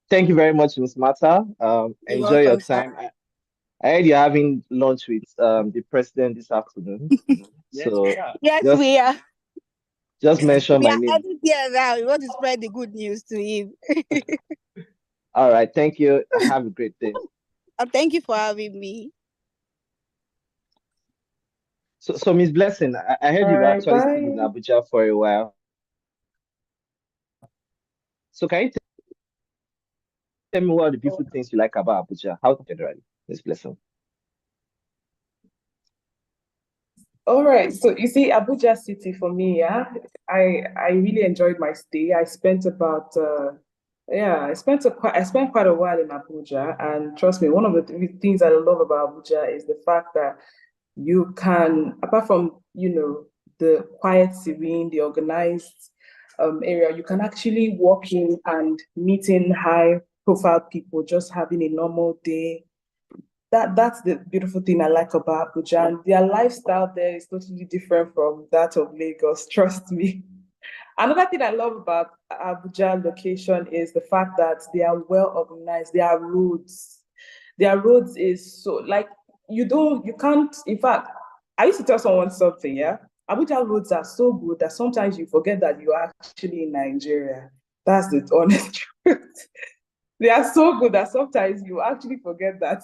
Thank you very much, Ms. Mata. Enjoy your time. I heard you're having lunch with the president this afternoon. So yes, we are. Just mention my name. Now. We want to spread the good news to him. All right. Thank you. Have a great day. Thank you for having me. So Ms. Blessing, I heard you've actually stayed in Abuja for a while. So can you tell me what are the beautiful things you like about Abuja? How generally, Ms. Blessing? All right. So you see, Abuja City for me, yeah, I really enjoyed my stay. I spent about I spent quite a while in Abuja, and trust me, one of the things I love about Abuja is the fact that you can, apart from the quiet, serene, the organized area, you can actually walk in and meet in high-profile people, just having a normal day. That's the beautiful thing I like about Abuja. And their lifestyle there is totally different from that of Lagos, trust me. Another thing I love about Abuja location is the fact that they are well organized. Their roads is so, like, you can't, in fact, I used to tell someone something, yeah? Abuja roads are so good that sometimes you forget that you are actually in Nigeria. That's the honest truth. They are so good that sometimes you actually forget that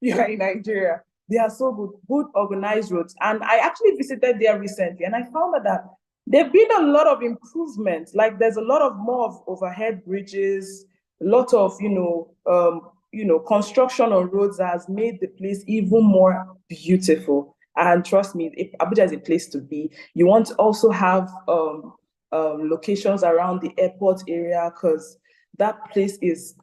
you are in Nigeria. They are so good organized roads. And I actually visited there recently and I found out that there've been a lot of improvement. Like there's a lot of more of overhead bridges, a lot of, construction on roads that has made the place even more beautiful. And trust me, Abuja is a place to be. You want to also have locations around the airport area because that place is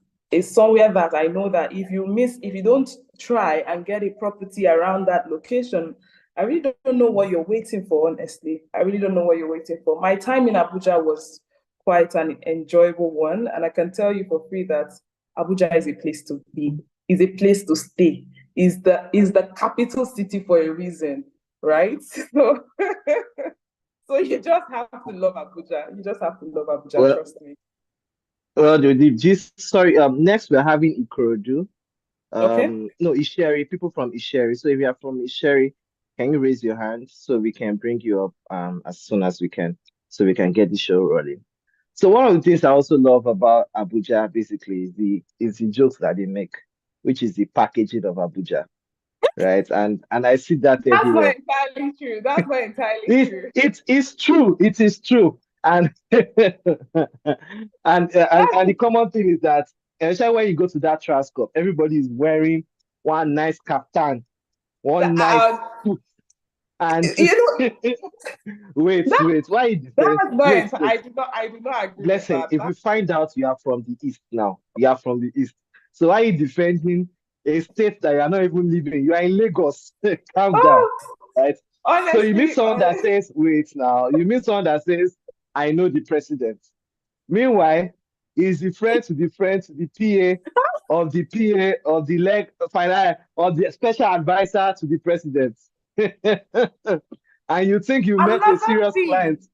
somewhere that I know that if you don't try and get a property around that location, I really don't know what you're waiting for, honestly. I really don't know what you're waiting for. My time in Abuja was quite an enjoyable one, and I can tell you for free that Abuja is a place to be, is a place to stay, is the capital city for a reason, right? So, so you just have to love Abuja. You just have to love Abuja, Well, trust me. well, sorry. Next we're having Ikorodu. Okay. No, Isheri. People from Isheri. So if you are from Isheri, can you raise your hand so we can bring you up as soon as we can, so we can get the show rolling. So one of the things I also love about Abuja basically is the jokes that they make, which is the packaging of Abuja, right? And I see that That's not everywhere. entirely true. That's not entirely true. It is true. It is true. And and the common thing is that especially when you go to that Transcorp, everybody is wearing one nice kaftan, one nice suit, and You know, wait, that, why you that's defend? not Wait, I do not agree with Blessing, that. if we find out you are from the east now, you are from the east. So why are you defending a state that you are not even living? You are in Lagos. Calm down, right? Honestly, So you meet someone that says, wait now, you meet someone that says, I know the president. Meanwhile, he's the friend to the friend to the PA of the PA of the leg final of the special advisor to the president. And you think you met a serious client.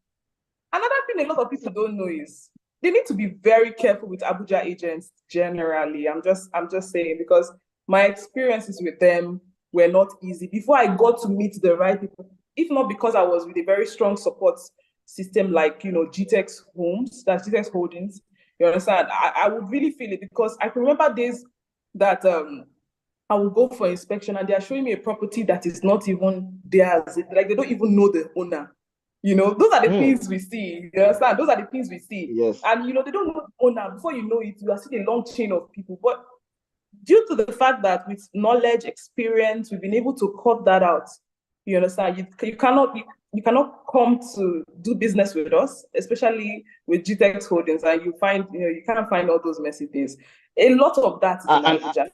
Another thing a lot of people don't know is they need to be very careful with Abuja agents generally. I'm just saying, because my experiences with them were not easy. Before I got to meet the right people, if not because I was with a very strong support system like, you know, GTEx Homes, that's GTEx Holdings, you understand? I would really feel it, because I can remember days that I will go for inspection and they are showing me a property that is not even theirs. Like they don't even know the owner. You know, those are the things we see. You understand? Those are the things we see. Yes. And you know, they don't know the owner. Before you know it, you are seeing a long chain of people. But due to the fact that with knowledge, experience, we've been able to cut that out. You understand? You cannot come to do business with us, especially with GTEx Holdings, and you can't find all those messy things. A lot of that is in Abuja.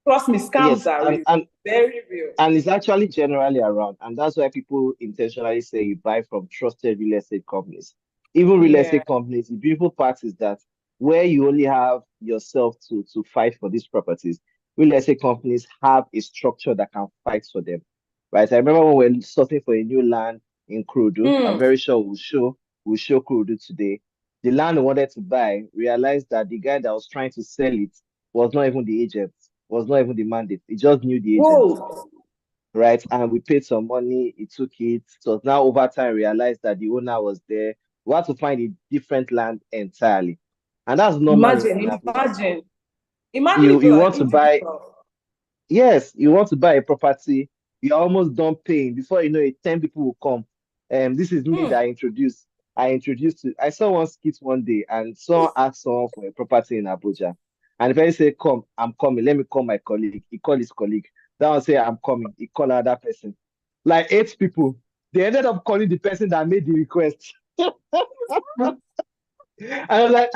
Trust me, scams are real, very real. And it's actually generally around. And that's why people intentionally say you buy from trusted real estate companies. Even real estate companies, the beautiful part is that where you only have yourself to fight for these properties, real estate companies have a structure that can fight for them. Right. I remember when we were sourcing for a new land in Kurudu. I'm very sure we'll show Kurudu today. The land we wanted to buy, realized that the guy that was trying to sell it was not even the agent, was not even the mandate. He just knew the agent. Whoa. Right? And we paid some money, he took it. So now over time realized that the owner was there. We had to find a different land entirely. And that's normal. Imagine you want to buy, yes, you want to buy a property, you're almost done paying. Before you know it, 10 people will come. This is me that I saw one skit one day, and someone asked someone for a property in Abuja. And the person said, come, I'm coming. Let me call my colleague. He called his colleague. That one say, I'm coming. He called another person. Like 8 people. They ended up calling the person that made the request. I was like,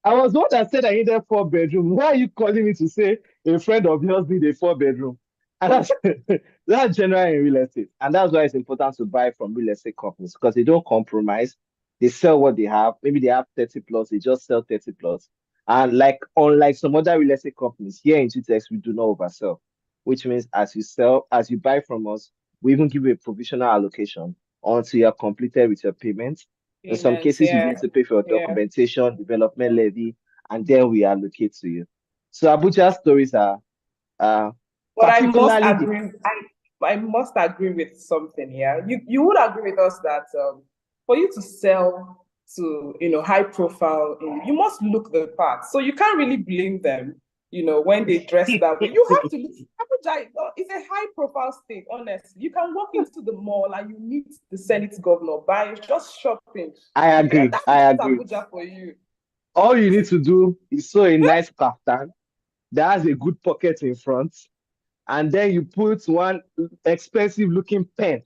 I was the one that said I needed 4 bedroom. Why are you calling me to say a friend of yours need a 4 bedroom? And that's general in real estate. And that's why it's important to buy from real estate companies, because they don't compromise. They sell what they have. Maybe they have 30 plus, they just sell 30 plus. And unlike some other real estate companies, here in GTEx, we do not oversell, which means as you buy from us, we even give you a provisional allocation until you are completed with your payments. In some cases, you need to pay for your documentation, development levy, and then we allocate to you. So Abuja stories are but I must agree with something here. You would agree with us that for you to sell to high profile, you must look the part. So you can't really blame them, when they dress that way. You have to look. Abuja is a high profile state, honestly. You can walk into the mall and you meet the Senate governor by just shopping. I agree. That's Abuja for you. All you need to do is sew a nice kaftan that has a good pocket in front, and then you put one expensive looking pen,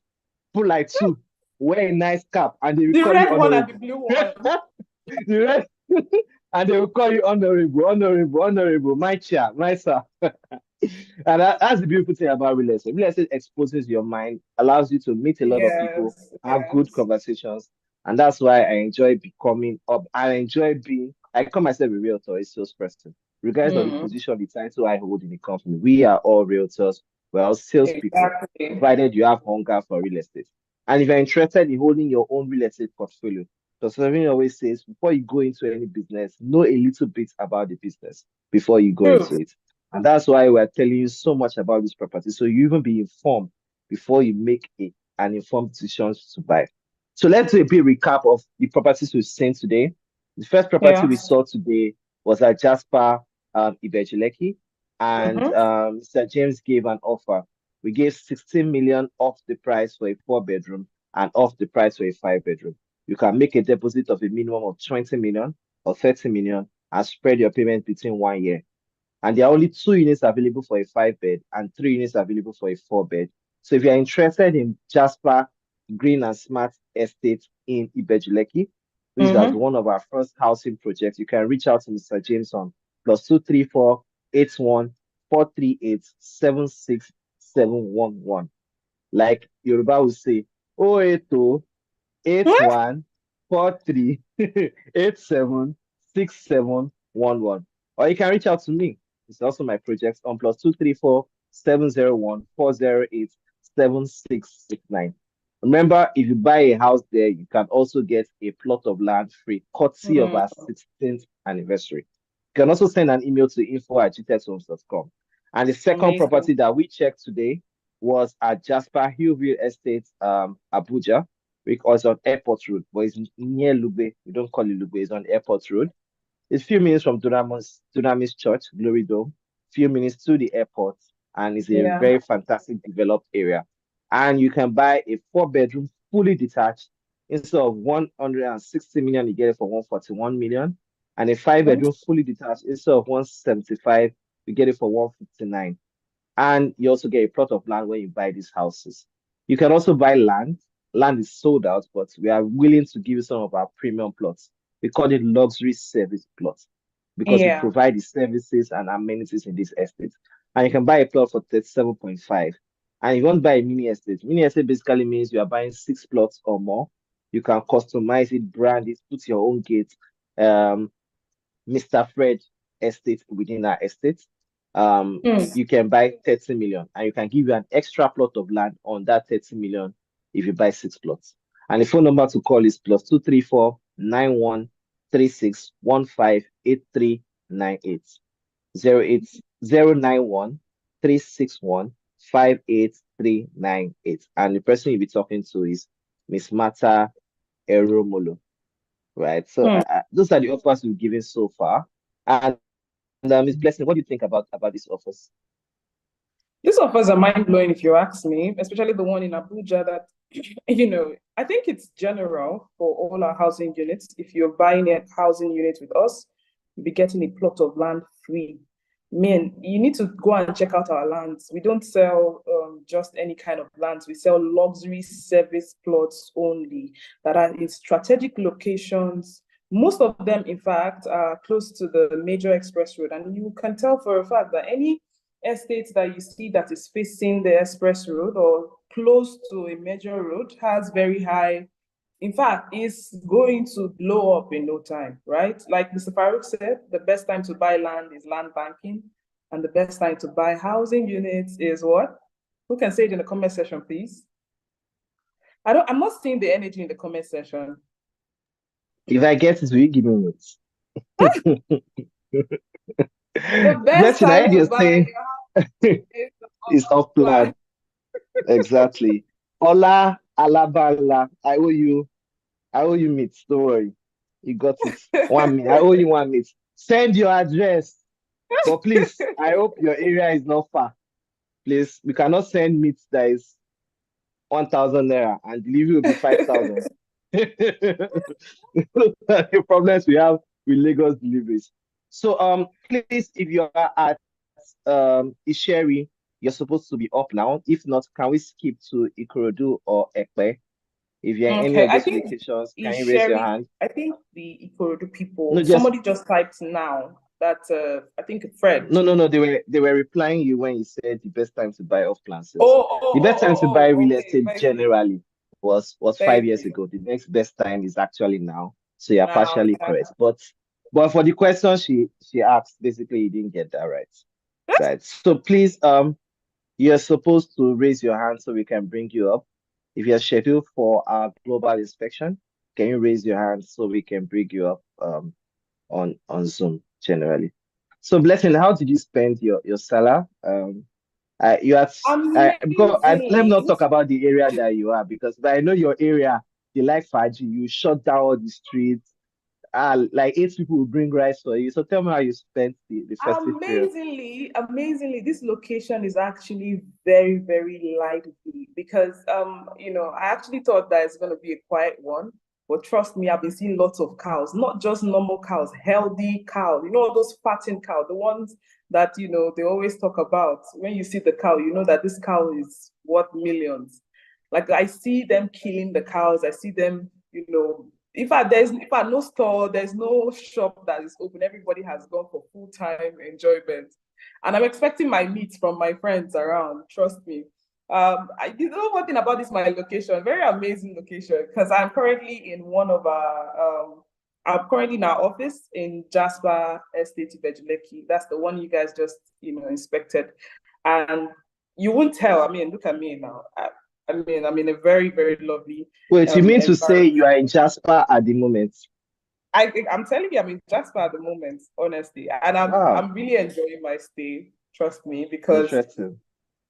put like 2, wear a nice cap, and they will the call red you one and the blue one. The red, and they will call you honorable, my chair, my sir. And that's the beautiful thing about real estate. Real estate exposes your mind, allows you to meet a lot of people, Yes, have good yes. conversations. And that's why I enjoy becoming up. I enjoy being, I call myself a realtor, a salesperson. Regardless of the position, the title I hold in the company, we are all realtors. We're all salespeople, Exactly. provided you have hunger for real estate. And if you're interested in holding your own real estate portfolio, because Savini always says, before you go into any business, know a little bit about the business before you go True. into it. And that's why we're telling you so much about this property. So you even be informed before you make an informed decision to buy. So let's do a bit recap of the properties we've seen today. The first property Yeah. we saw today was at Jasper Ibejuleki, and Mr. James gave an offer. We gave 16 million off the price for a 4-bedroom and off the price for a 5-bedroom. You can make a deposit of a minimum of 20 million or 30 million and spread your payment between 1 year. And there are only 2 units available for a 5-bed and 3 units available for a 4-bed. So if you're interested in Jasper Green and Smart Estate in Ibejuleki, which is as one of our first housing projects, you can reach out to Mr. James on +234 81 438 76711. Like Yoruba will say, 082 81 43 87 6711. Or you can reach out to me. It's also my project on +234 701 408 7669. Remember, if you buy a house there, you can also get a plot of land free, courtesy of our 16th anniversary. You can also send an email to info@gtexhomes.com. And the second property that we checked today was at Jasper Hillview Estate, Abuja, because on Airport Road, but it's near Lugbe. We don't call it Lugbe, it's on Airport Road. It's a few minutes from Dunamis Church, Glory Dome, few minutes to the airport, and it's a very fantastic developed area. And you can buy a 4-bedroom, fully detached, instead of 160 million, you get it for 141 million. And a 5-bedroom, fully detached, instead of 175, you get it for 159. And you also get a plot of land when you buy these houses. You can also buy land. Land is sold out, but we are willing to give you some of our premium plots. We call it luxury service plots because we provide the services and amenities in this estate. And you can buy a plot for 37.5. And if you want to buy a mini estate basically means you are buying 6 plots or more. You can customize it, brand it, put your own gate. Mr. Fred estate within our estate. You can buy 30 million and you can give you an extra plot of land on that 30 million if you buy 6 plots. And the phone number to call is +234 91 36 15 8398 08 091 361 58398. And the person you'll be talking to is Miss Mata Eromolo. Right. So those are the offers we've given so far. And Ms. Blessing, what do you think about these offers? These offers are mind-blowing if you ask me, especially the one in Abuja that, I think it's general for all our housing units. If you're buying a housing unit with us, you'll be getting a plot of land free. You need to go and check out our lands. We don't sell just any kind of lands. We sell luxury service plots only that are in strategic locations. Most of them, in fact, are close to the major express road. And you can tell for a fact that any estate that you see that is facing the express road or close to a major road has very high, in fact, is going to blow up in no time, right? Like Mr. Farouk said, the best time to buy land is land banking, and the best time to buy housing units is what? Who can say it in the comment section, please? I'm not seeing the energy in the comment section. If I get it, will you give me it? The best time to buy is off plan. Exactly. Ola Alabala, I owe you meat. Don't worry. You got it. 1 minute. I owe you 1 minute. Send your address. But please, I hope your area is not far. Please, we cannot send meat that is 1,000 naira and delivery will be 5,000. The problems we have with Lagos deliveries. So please, if you are at Isheri, you're supposed to be up now. If not, can we skip to Ikorodu or Ekpe? If you're in any of those locations, can you raise your hand? I think the Ikorodu people, somebody just typed now. I think Fred. No. They were replying you when you said the best time to buy off plan sales. The best time to buy real estate generally was 5 years ago. The next best time is actually now. So you're partially correct. But for the question she asked, basically you didn't get that right. Right. So please, you're supposed to raise your hand so we can bring you up. If you're scheduled for our global inspection, can you raise your hand so we can bring you up on Zoom generally? So Blessing, how did you spend your Salah? You are let me not talk about the area that you are, because I know your area, you like Faji, you shut down all the streets. Like 8 people will bring rice for you. So tell me how you spent the festive period. Amazingly, this location is actually very, very lively because I actually thought that it's gonna be a quiet one. But trust me, I've been seeing lots of cows, not just normal cows, healthy cows. You know, those fattened cows, the ones that, they always talk about. When you see the cow, you know that this cow is worth millions. Like I see them killing the cows. I see them, if there's no store, there's no shop that is open. Everybody has gone for full-time enjoyment. And I'm expecting my meat from my friends around, trust me. You know one thing about my location, very amazing location, because I'm currently in I'm currently in our office in Jasper Estate, Vejuleki. That's the one you guys just, inspected. And you won't tell, look at me now. I'm in a very, very lovely. Wait, you mean to say you are in Jasper at the moment? I'm telling you, I'm in Jasper at the moment, honestly. And I'm really enjoying my stay, trust me, because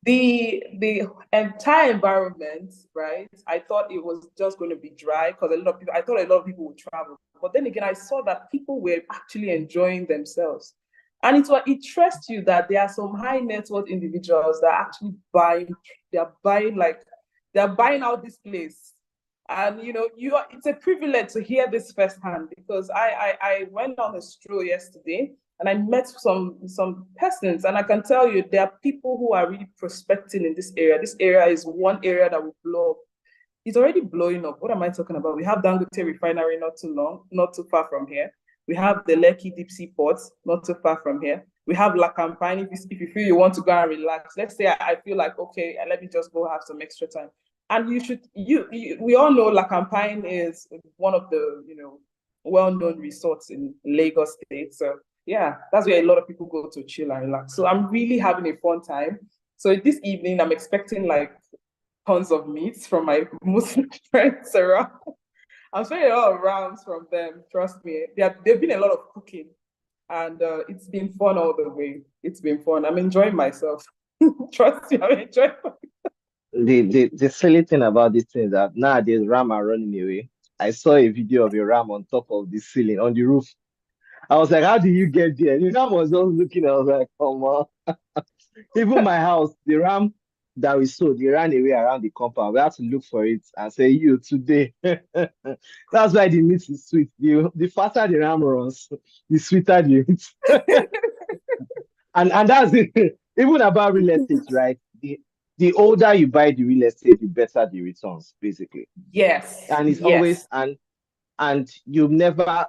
the entire environment, right? I thought it was just going to be dry because I thought a lot of people would travel. But then again, I saw that people were actually enjoying themselves. And it trusts you that there are some high net worth individuals that are actually they're buying out this place. And it's a privilege to hear this firsthand, because I went on a stroll yesterday and I met some persons, and I can tell you there are people who are really prospecting in this area. This area is one area that will blow up. It's already blowing up. What am I talking about? We have Dangote Refinery not too far from here. We have the Lekki Deep Sea Ports not too far from here. We have La Campagne. If you feel you want to go and relax, let's say I feel like, okay, let me just go have some extra time. And we all know La Campagne is one of the, well-known resorts in Lagos State. So yeah, that's where a lot of people go to chill and relax. So I'm really having a fun time. So this evening, I'm expecting like tons of meats from my Muslim friends around. I'm spending a lot of rounds from them, trust me. There've been a lot of cooking, and it's been fun all the way. It's been fun. I'm enjoying myself. Trust me, I'm enjoying myself. The silly thing about this thing is that nowadays ram are running away. I saw a video of a ram on top of the ceiling, on the roof. I was like, how do you get there? The ram was just looking. I was like, come on. Even my house, the ram that we saw, they ran away around the compound. We had to look for it and say, you today. That's why the meat is sweet. The faster the ram runs, the sweeter the meat. and that's it. Even about real estate, right? The older you buy the real estate, the better the returns, basically. Yes. And it's always and you never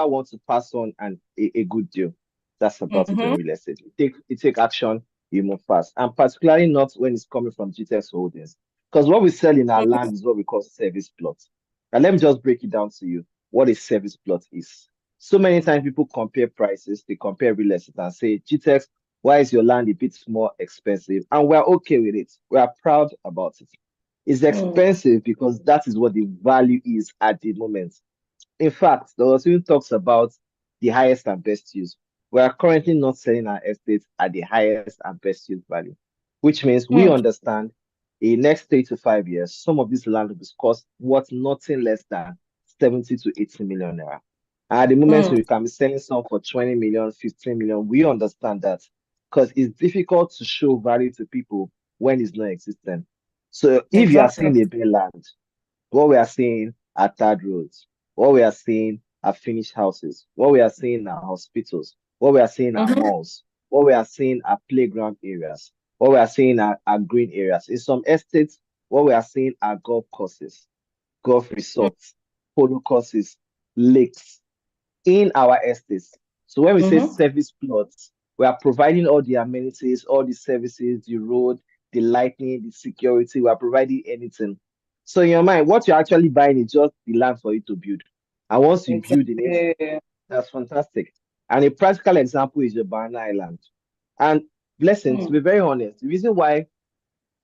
want to pass on a good deal. That's about it in real estate. You take action, you move fast. And particularly not when it's coming from GTEx Holdings. Because what we sell in our land is what we call service plots. And let me just break it down to you what a service plot is. So many times people compare prices, they compare real estate and say, GTEx, why is your land a bit more expensive? And we're okay with it. We are proud about it. It's expensive because that is what the value is at the moment. In fact, the Osun talks about the highest and best use. We are currently not selling our estates at the highest and best use value, which means we understand in the next 3 to 5 years, some of this land will cost worth nothing less than 70 to 80 million naira. At the moment, we can be selling some for 20 million, 15 million. We understand that because it's difficult to show value to people when it's not existent. So if you are seeing a bare land, what we are seeing are third roads, what we are seeing are finished houses, what we are seeing are hospitals, what we are seeing are malls, what we are seeing are playground areas, what we are seeing are green areas. In some estates, what we are seeing are golf courses, golf resorts, polo courses, lakes. In our estates, So when we say service plots, we are providing all the amenities, all the services, the road, the lighting, the security. We are providing anything. So in your mind, what you're actually buying is just the land for you to build. And once you build in it, that's fantastic. And a practical example is the Banana Island. And Blessing, to be very honest, the reason why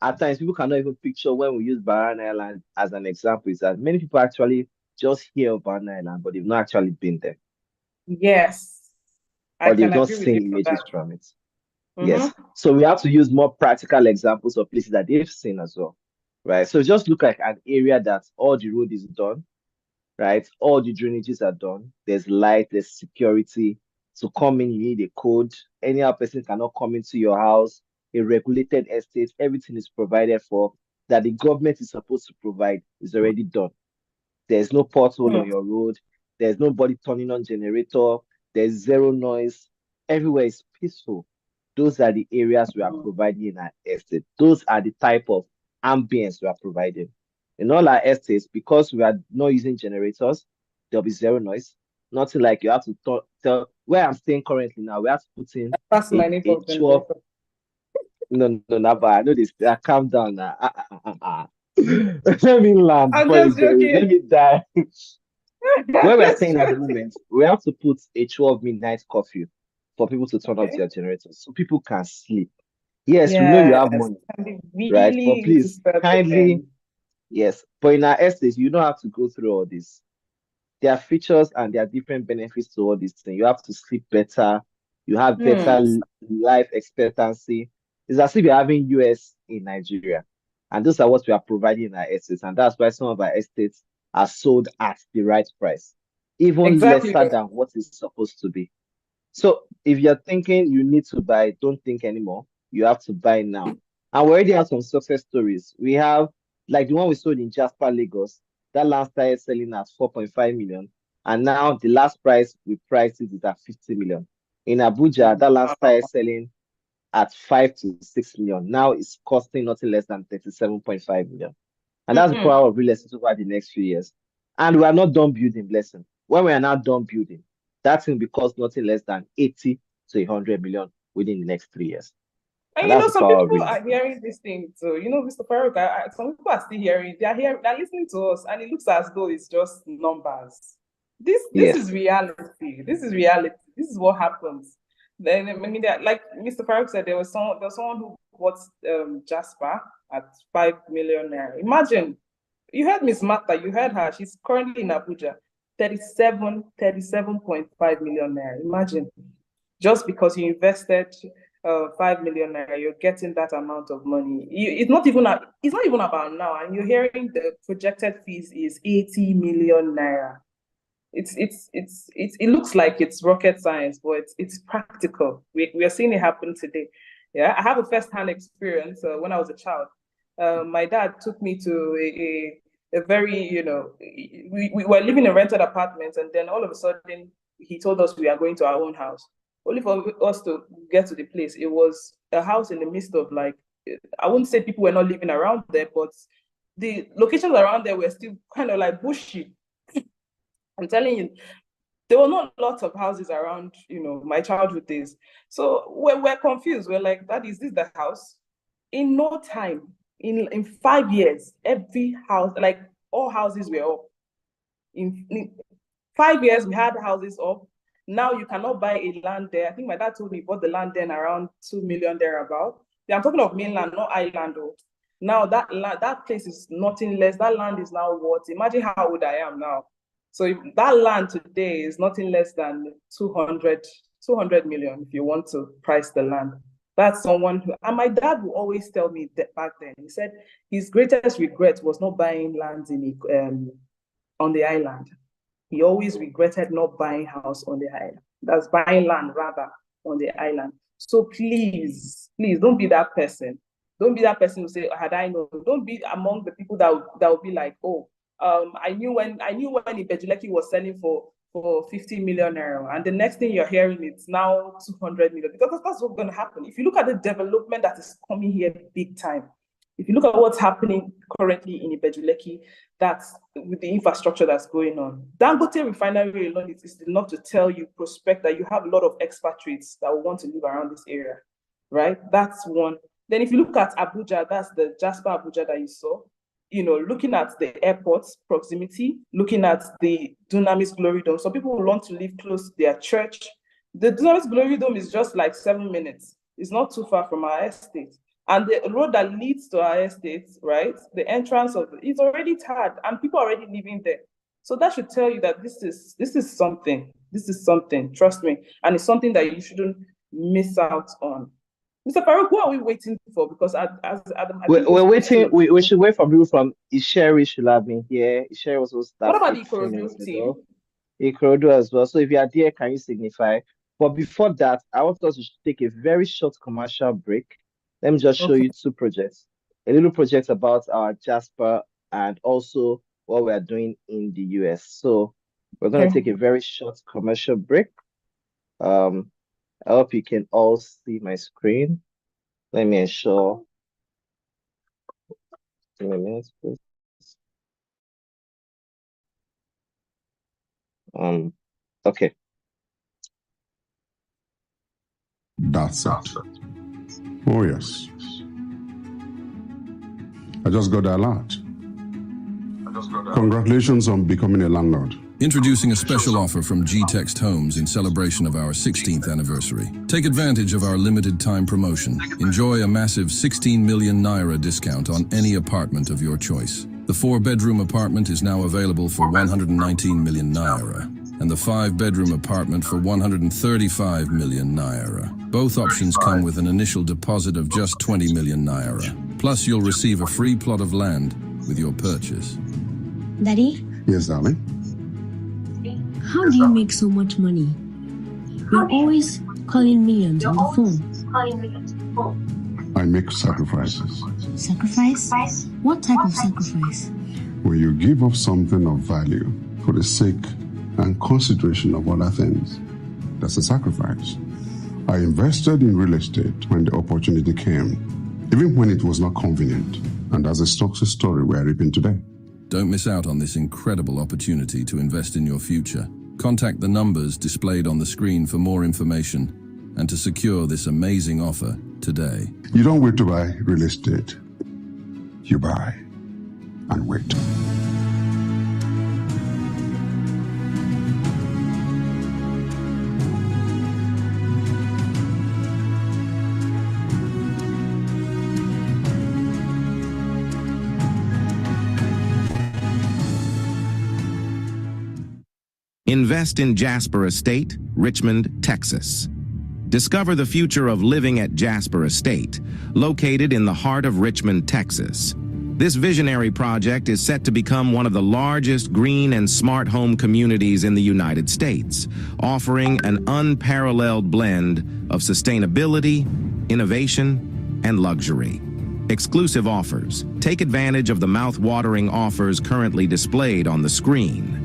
at times people cannot even picture when we use Banana Island as an example is that many people actually just hear of Banana Island, but they've not actually been there. Yes. Or they've not seen images from it. Yes. So we have to use more practical examples of places that they've seen as well. Right. So just look like an area that all the road is done, right? All the drainages are done. There's light, there's security. To come in, you need a code. Any other person cannot come into your house. A regulated estate, everything is provided for that the government is supposed to provide is already done. There's no pothole on your road. There's nobody turning on generator. There's zero noise. Everywhere is peaceful. Those are the areas we are providing in our estate. Those are the type of ambience we are providing. In all our estates, because we are not using generators, there'll be zero noise. Nothing like you have to tell where I'm staying currently now. We have to put in a 12. No, but I know this. Calm down now. Let me land. I'm just joking. Let me die. Where we're staying at the moment, we have to put a 12 midnight curfew for people to turn off their generators so people can sleep. Yes, we know you have money, right? But please, kindly, yes. But in our estates, you don't have to go through all this. There are features and there are different benefits to all these things. You have to sleep better. You have better life expectancy. It's as if you're having US in Nigeria. And those are what we are providing in our estates. And that's why some of our estates are sold at the right price, even lesser than what it's supposed to be. So if you're thinking you need to buy, don't think anymore. You have to buy now. And we already have some success stories. We have, like the one we sold in Jasper, Lagos. That land started selling at 4.5 million. And now the last price we priced it is at 50 million. In Abuja, that land started selling at 5 to 6 million. Now it's costing nothing less than 37.5 million. And that's the power of real estate over the next few years. And we are not done building, Blessing. When we are not done building, that will cost nothing less than 80 to 100 million within the next 3 years. And you know, some people are hearing this thing too. You know, Mr. Farouk, some people are still hearing, they're listening to us, and it looks as though it's just numbers. This is reality. This is reality. This is what happens. Then I mean, like Mr. Farouk said, there was someone who bought Jasper at 5 million naira. Imagine, you heard Miss Martha, you heard her. She's currently in Abuja, 37.5 million naira. Imagine, just because you invested 5 million naira, you're getting that amount of money. It's not even about now, and you're hearing the projected fees is 80 million naira. It looks like it's rocket science, but it's practical. We are seeing it happen today. Yeah, I have a first-hand experience. When I was a child, my dad took me to a very, we were living in rented apartments, and then all of a sudden he told us we are going to our own house. Only for us to get to the place, it was a house in the midst of, like, I wouldn't say people were not living around there, but the locations around there were still kind of like bushy. I'm telling you, there were not lots of houses around, my childhood days. So we're confused. We're like, is this the house? In no time, in 5 years, every house, like all houses were up. In 5 years, we had houses up. Now you cannot buy a land there. I think my dad told me he bought the land then around 2 million thereabout. Yeah, I'm talking of mainland, not island though. Now that place is nothing less. That land is now what? Imagine how old I am now. So if that land today is nothing less than 200 million if you want to price the land. That's someone who, and my dad would always tell me that back then, he said his greatest regret was not buying lands on the island. He always regretted not buying house on the island. That's buying land rather on the island. So please don't be that person. Don't be that person who say, had I known. Don't be among the people that will be like, oh, I knew when Ibejuleki was selling for 50 million naira, and the next thing you're hearing it's now 200 million, because that's what's going to happen. If you look at the development that is coming here big time, If you look at what's happening currently in Ibejuleki, that's with the infrastructure that's going on. Dangote Refinery alone is enough to tell you, prospect, that you have a lot of expatriates that will want to live around this area, right? That's one. Then if you look at Abuja, that's the Jasper Abuja that you saw, looking at the airport's proximity, looking at the Dunamis Glory Dome. Some people will want to live close to their church. The Dunamis Glory Dome is just like 7 minutes. It's not too far from our estate. And the road that leads to our estate, right, the entrance of it is already tarred and people are already living there. So that should tell you that this is something. This is something, trust me. And it's something that you shouldn't miss out on. Mr. Farouk, what are we waiting for? Because we're waiting. We should wait for people from Isheri should have been here. Isheri was supposed to start. What about the Ikorodu team? Ikorodu as well. So if you are there, can you signify? But before that, I want us to take a very short commercial break. Let me just show you two projects. A little project about our Jasper and also what we are doing in the US. So we're going to take a very short commercial break. I hope you can all see my screen. Let me ensure. Give me a minute, please. Okay. That's it. Oh, yes. I just got the alert. Congratulations on becoming a landlord. Introducing a special offer from G-Text Homes in celebration of our 16th anniversary. Take advantage of our limited time promotion. Enjoy a massive 16 million Naira discount on any apartment of your choice. The 4-bedroom apartment is now available for 119 million Naira, and the 5-bedroom apartment for 135 million Naira. Both options come with an initial deposit of just 20 million Naira. Plus, you'll receive a free plot of land with your purchase. Daddy? Yes, darling? How do you make so much money? You're always calling millions on the phone. I make sacrifices. Sacrifice? What type of sacrifice? When you give up something of value for the sake and consideration of other things, that's a sacrifice. I invested in real estate when the opportunity came, even when it was not convenient. And that's a success story we're reaping today. Don't miss out on this incredible opportunity to invest in your future. Contact the numbers displayed on the screen for more information and to secure this amazing offer today. You don't wait to buy real estate. You buy and wait. Invest in Jasper Estate, Richmond, Texas. Discover the future of living at Jasper Estate, located in the heart of Richmond, Texas. This visionary project is set to become one of the largest green and smart home communities in the United States, offering an unparalleled blend of sustainability, innovation, and luxury. Exclusive offers. Take advantage of the mouth-watering offers currently displayed on the screen.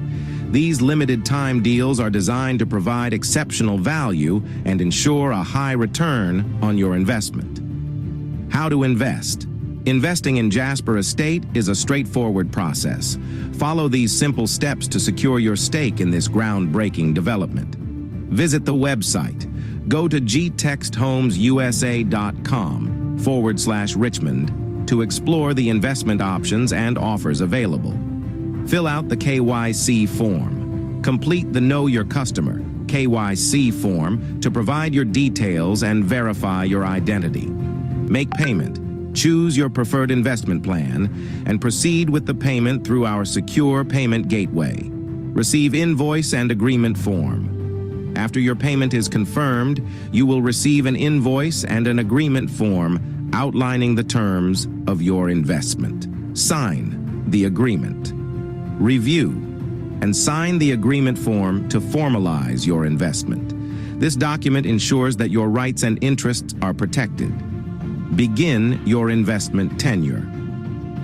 These limited time deals are designed to provide exceptional value and ensure a high return on your investment. How to invest? Investing in Jasper Estate is a straightforward process. Follow these simple steps to secure your stake in this groundbreaking development. Visit the website. Go to gtexthomesusa.com/Richmond to explore the investment options and offers available. Fill out the KYC form. Complete the Know Your Customer KYC form to provide your details and verify your identity. Make payment. Choose your preferred investment plan and proceed with the payment through our secure payment gateway. Receive invoice and agreement form. After your payment is confirmed, you will receive an invoice and an agreement form outlining the terms of your investment. Sign the agreement. Review and sign the agreement form to formalize your investment. This document ensures that your rights and interests are protected. Begin your investment tenure.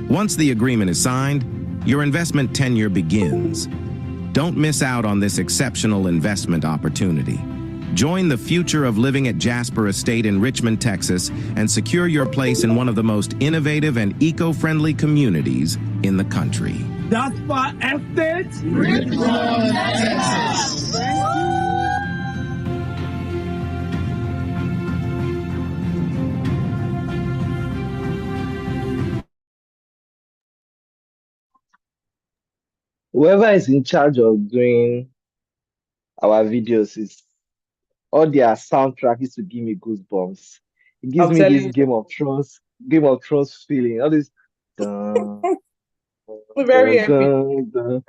Once the agreement is signed, your investment tenure begins. Don't miss out on this exceptional investment opportunity. Join the future of living at Jasper Estate in Richmond, Texas, and secure your place in one of the most innovative and eco-friendly communities in the country. Jasper Estate, Richmond, Texas. Whoever is in charge of doing our videos is all their soundtrack is to give me goosebumps. It gives me this Game of Thrones feeling. All this very epic.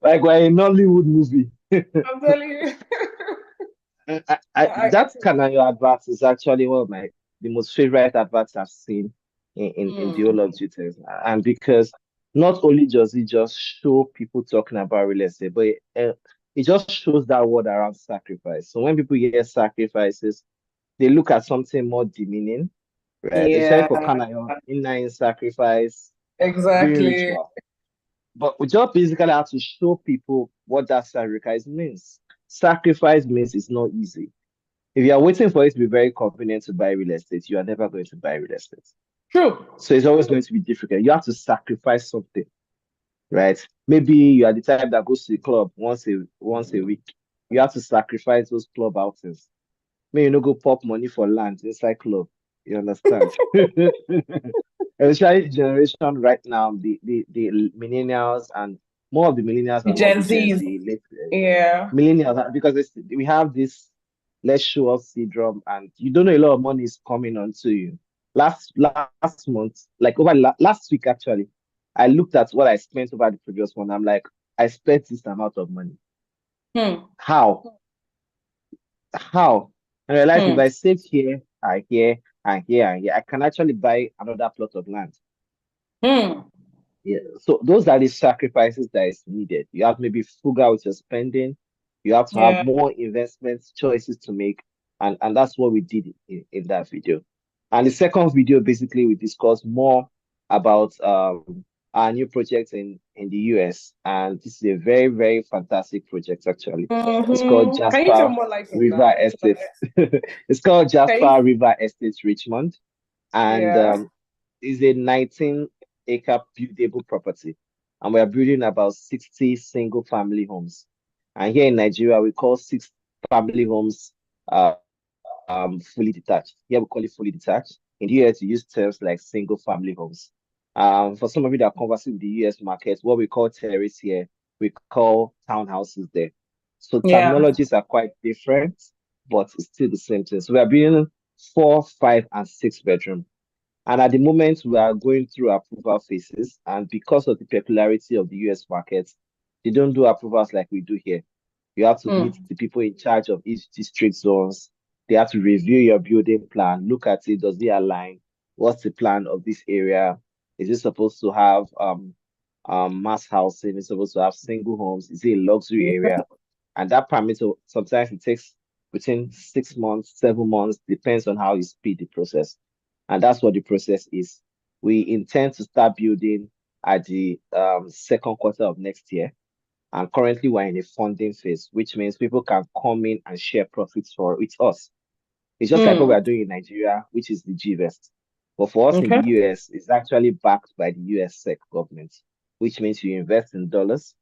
Like we're in a Nollywood movie. I'm telling you. That Kanayo advert is actually one of the most favorite adverts I've seen in the whole of GTEx. And because not only does it just show people talking about real estate, but it just shows that word around sacrifice. So when people hear sacrifices, they look at something more demeaning, right? Yeah. For Kanayo, in sacrifice. Exactly. But we just basically have to show people what that sacrifice means. Sacrifice means it's not easy. If you are waiting for it to be very convenient to buy real estate, you are never going to buy real estate. True. So it's always going to be difficult. You have to sacrifice something, right? Maybe you are the type that goes to the club once a week. You have to sacrifice those club outings. Maybe you don't go pop money for land inside club. You understand? Especially generation right now, the millennials and more of the millennials and Gen Zs. Yeah. Millennials, because we have this let's show off syndrome, and you don't know a lot of money is coming onto you. Last month, like over last week actually, I looked at what I spent over the previous one. I'm like, I spent this amount of money. How? And I realized if I save here and here and here and here, I can actually buy another plot of land. Yeah. So those are the sacrifices that is needed. You have to maybe frugal with your spending. You have to have more investment choices to make. And that's what we did in that video. And the second video, basically, we discussed more about our new project in the US. And this is a very, very fantastic project, actually. It's called Jasper River Estate. It's called Jasper River Estate Richmond. And it's a 19-acre buildable property. And we are building about 60 single-family homes. And here in Nigeria, we call 6 family homes fully detached. Here we call it fully detached. In the US, we use terms like single family homes. For some of you that are conversing with the US market, what we call terrace here, we call townhouses there. So terminologies are quite different, but it's still the same thing. So we are building 4, 5, and 6 bedroom. And at the moment, we are going through approval phases. And because of the peculiarity of the US market, they don't do approvals like we do here. You have to meet the people in charge of each district zones. They have to review your building plan, look at it, does it align? What's the plan of this area? Is it supposed to have mass housing? Is it supposed to have single homes? Is it a luxury area? And that parameter, sometimes it takes between 6 months, 7 months, depends on how you speed the process. And that's what the process is. We intend to start building at the second quarter of next year. And currently we're in a funding phase, which means people can come in and share profits with us. It's just like what we're doing in Nigeria, which is the GVest. But for us in the US, it's actually backed by the US SEC government, which means you invest in dollars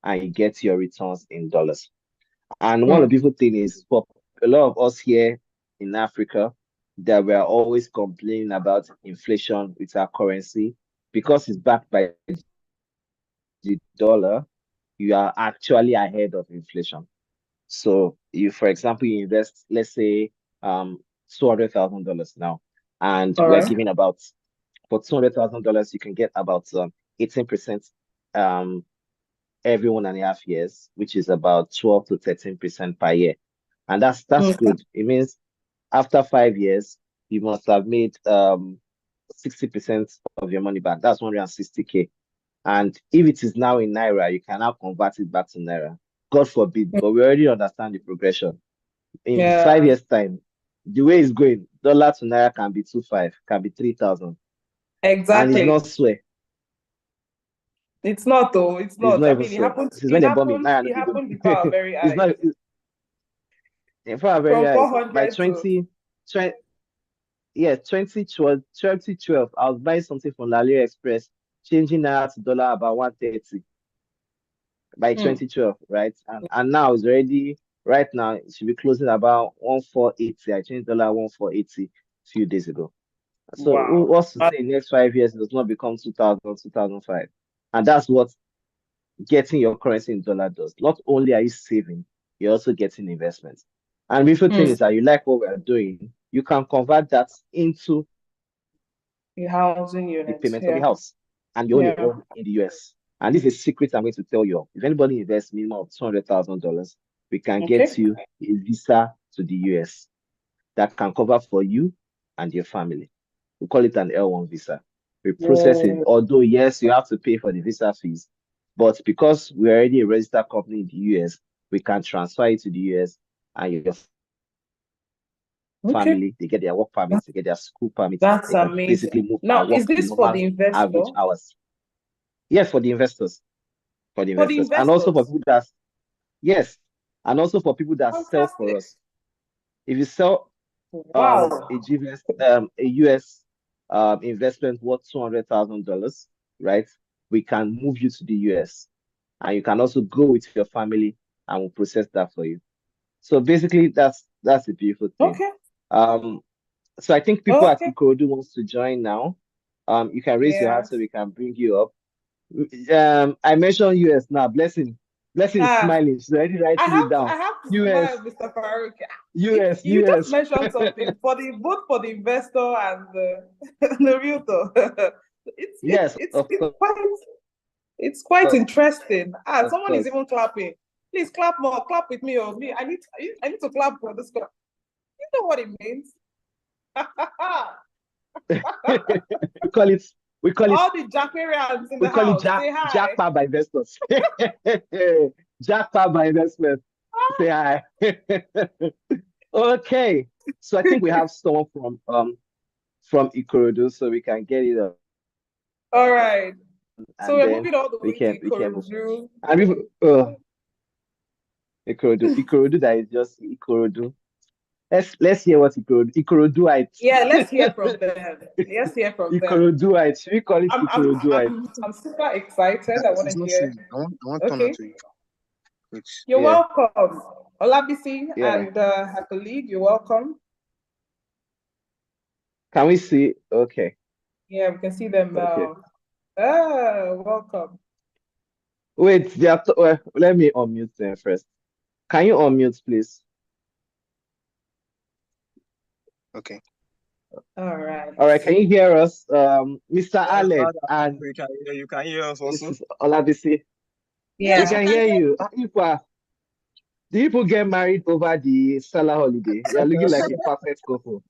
and you get your returns in dollars. And one of the beautiful things is for a lot of us here in Africa, that we're always complaining about inflation with our currency, because it's backed by the dollar, you are actually ahead of inflation. So you, for example, you invest, let's say, $200,000 now, and we're giving about, for $200,000, you can get about 18% every 1.5 years, which is about 12 to 13% per year. And that's good. It means after 5 years, you must have made 60% of your money back. That's 160K. And if it is now in Naira, you can now convert it back to Naira. God forbid, but we already understand the progression. In 5 years' time, the way it's going, dollar to Naira can be 2.5, can be 3,000. Exactly. And it's not swear. It's not though. It's not. I mean, it happened. It happened with our very eyes. In fact, very From high. By 400 to 2012, I was buying something from Lalio Express, changing that to dollar about 130 by 2012, right? And now it's already right now it should be closing about 1480. I changed dollar 1480 a few days ago. So wow. what's to say in the next 5 years it does not become 2000, 2005? And that's what getting your currency in dollar does. Not only are you saving, you're also getting investments. And the beautiful thing is that you like what we're doing, you can convert that into the housing unit. The payment of the house. And you only own in the US. And this is a secret I'm going to tell you. If anybody invests minimum of $200,000, we can get you a visa to the US that can cover for you and your family. We call it an L1 visa. We process it, although yes, you have to pay for the visa fees, but because we're already a registered company in the US, we can transfer it to the US and your family, they get their work permits, they get their school permits. That's amazing. Basically move now, is this for the investor? Average hours. Yes, for the investors. For the investors. And also for people that, yes, and also for people that sell for us. If you sell a US investment worth $200,000, right? We can move you to the US, and you can also go with your family, and we'll process that for you. So basically, that's a beautiful thing. Okay. So I think people at Ikorodu wants to join now. You can raise your hand so we can bring you up. I mentioned US now. Blessing is smiling. She's already writing it down. I have to US, smile, Mr. Farouk. You just mentioned something for both for the investor and the realtor. It's quite interesting. Someone is even clapping. Please clap more. Clap with me or me. I need to clap for this. You know what it means? We call it all the Jackerians in the house. Say hi. Jackpot by investors. Jackpot by investment. Say hi. Okay. So I think we have someone from Ikorodu, so we can get it up. All right. So we're moving all the way to Ikorodu. And Ikorodu, that is just Ikorodu. Let's hear what Ikoroduites. Yeah, let's hear from them. Ikoroduites. Should we call it Ikoroduites? I'm super excited. I want to hear. I want to turn to you. You're welcome. Olabisi and her colleague, you're welcome. Can we see? Okay. Yeah, we can see them now. Welcome. Wait, let me unmute them first. Can you unmute, please? Okay. All right. Can you hear us, Mr. Allen? And you can hear us also. Olabisi. Yeah, we can hear you. Do people get married over the Salah holiday? You're looking like a perfect couple.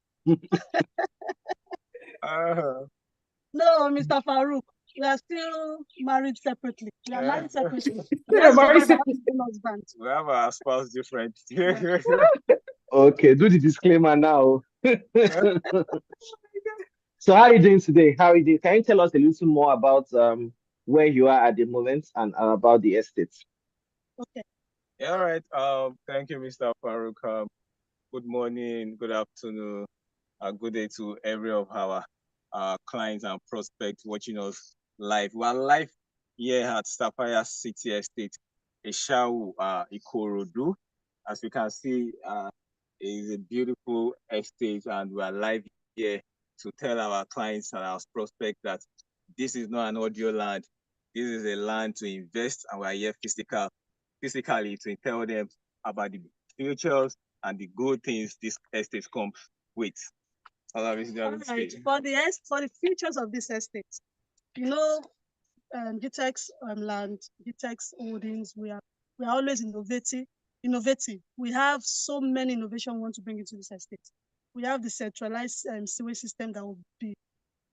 No, Mr. Farouk, we are still married separately. We are married separately. We have our spouse different. Okay, do the disclaimer now. So how are you doing today? How are you doing? Can you tell us a little more about where you are at the moment and about the estates? Okay. All right. Thank you, Mr. Farouk. Good morning, good afternoon, good day to every of our clients and prospects watching us live. We're live here at Sapphire City Estate, Eshau, Ikorodu. As you can see, it is a beautiful estate, and we are live here to tell our clients and our prospects that this is not an audio land. This is a land to invest, and we are here physically to tell them about the futures and the good things this estate comes with. All right. For the futures of this estate, you know, GTEx land, GTEX Holdings, we are always innovative. We have so many innovations we want to bring into this estate. We have the centralized sewage system that will be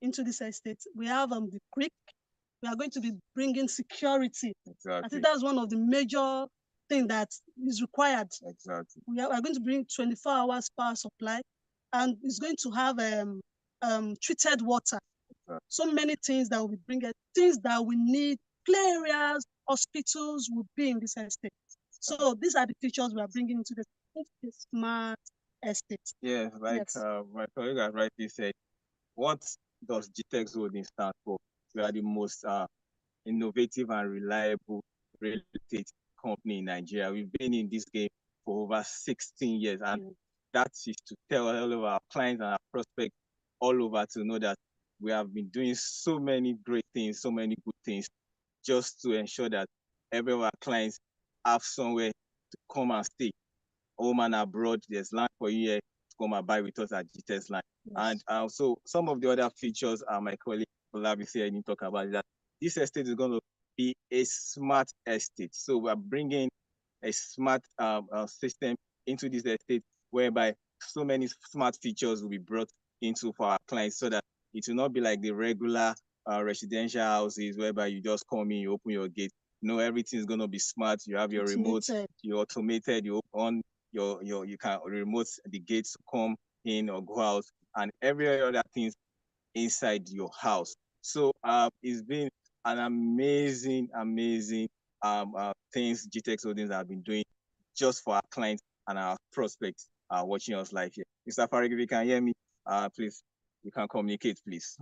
into this estate. We have the creek. We are going to be bringing security. Exactly. I think that's one of the major things that is required. Exactly. We are going to bring 24 hours power supply, and it's going to have treated water. Exactly. So many things that will be bringing, things that we need, play areas, hospitals will be in this estate. So these are the features we are bringing into the smart estate. Yeah, like Yes. my colleague has rightly said, what does GTEX Holdings stand for? We are the most innovative and reliable real estate company in Nigeria. We've been in this game for over 16 years, and that is to tell all of our clients and our prospects all over to know that we have been doing so many great things, so many good things, just to ensure that every of our clients have somewhere to come and stay. Home and abroad, there's land for you here to come and buy with us at GTEX Land. Yes. And so some of the other features my colleague Olabisi didn't talk about is that this estate is going to be a smart estate. So we're bringing a smart system into this estate whereby so many smart features will be brought into for our clients so that it will not be like the regular residential houses whereby you just come in, you open your gate. No, everything is going to be smart. You have your remote, you automated, you open you can remote the gates to come in or go out, and every other things inside your house. So it's been an amazing things GTEX Holdings have been doing just for our clients and our prospects watching us live here. Mr. Farid, if you can hear me, please, you can communicate, please.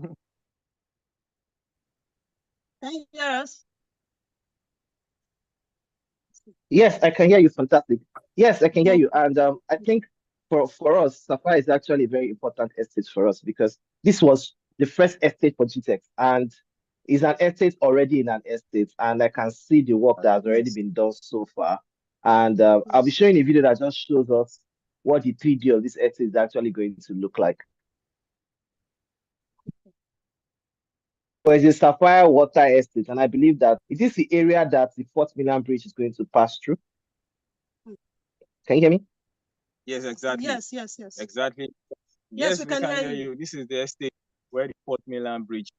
Can you hear us? Yes, I can hear you. Fantastic. Yes, I can hear you. And I think for us, Sapphire is actually a very important estate for us because this was the first estate for GTEX, and is an estate already in an estate, and I can see the work that has already been done so far. And I'll be showing a video that just shows us what the 3D of this estate is actually going to look like. So it's a Sapphire Water Estate, and I believe that it is the area that the Fort Milan Bridge is going to pass through. Can you hear me? Yes, exactly. Yes. Exactly. Yes, we can hear you. This is the estate where the Fort Milan Bridge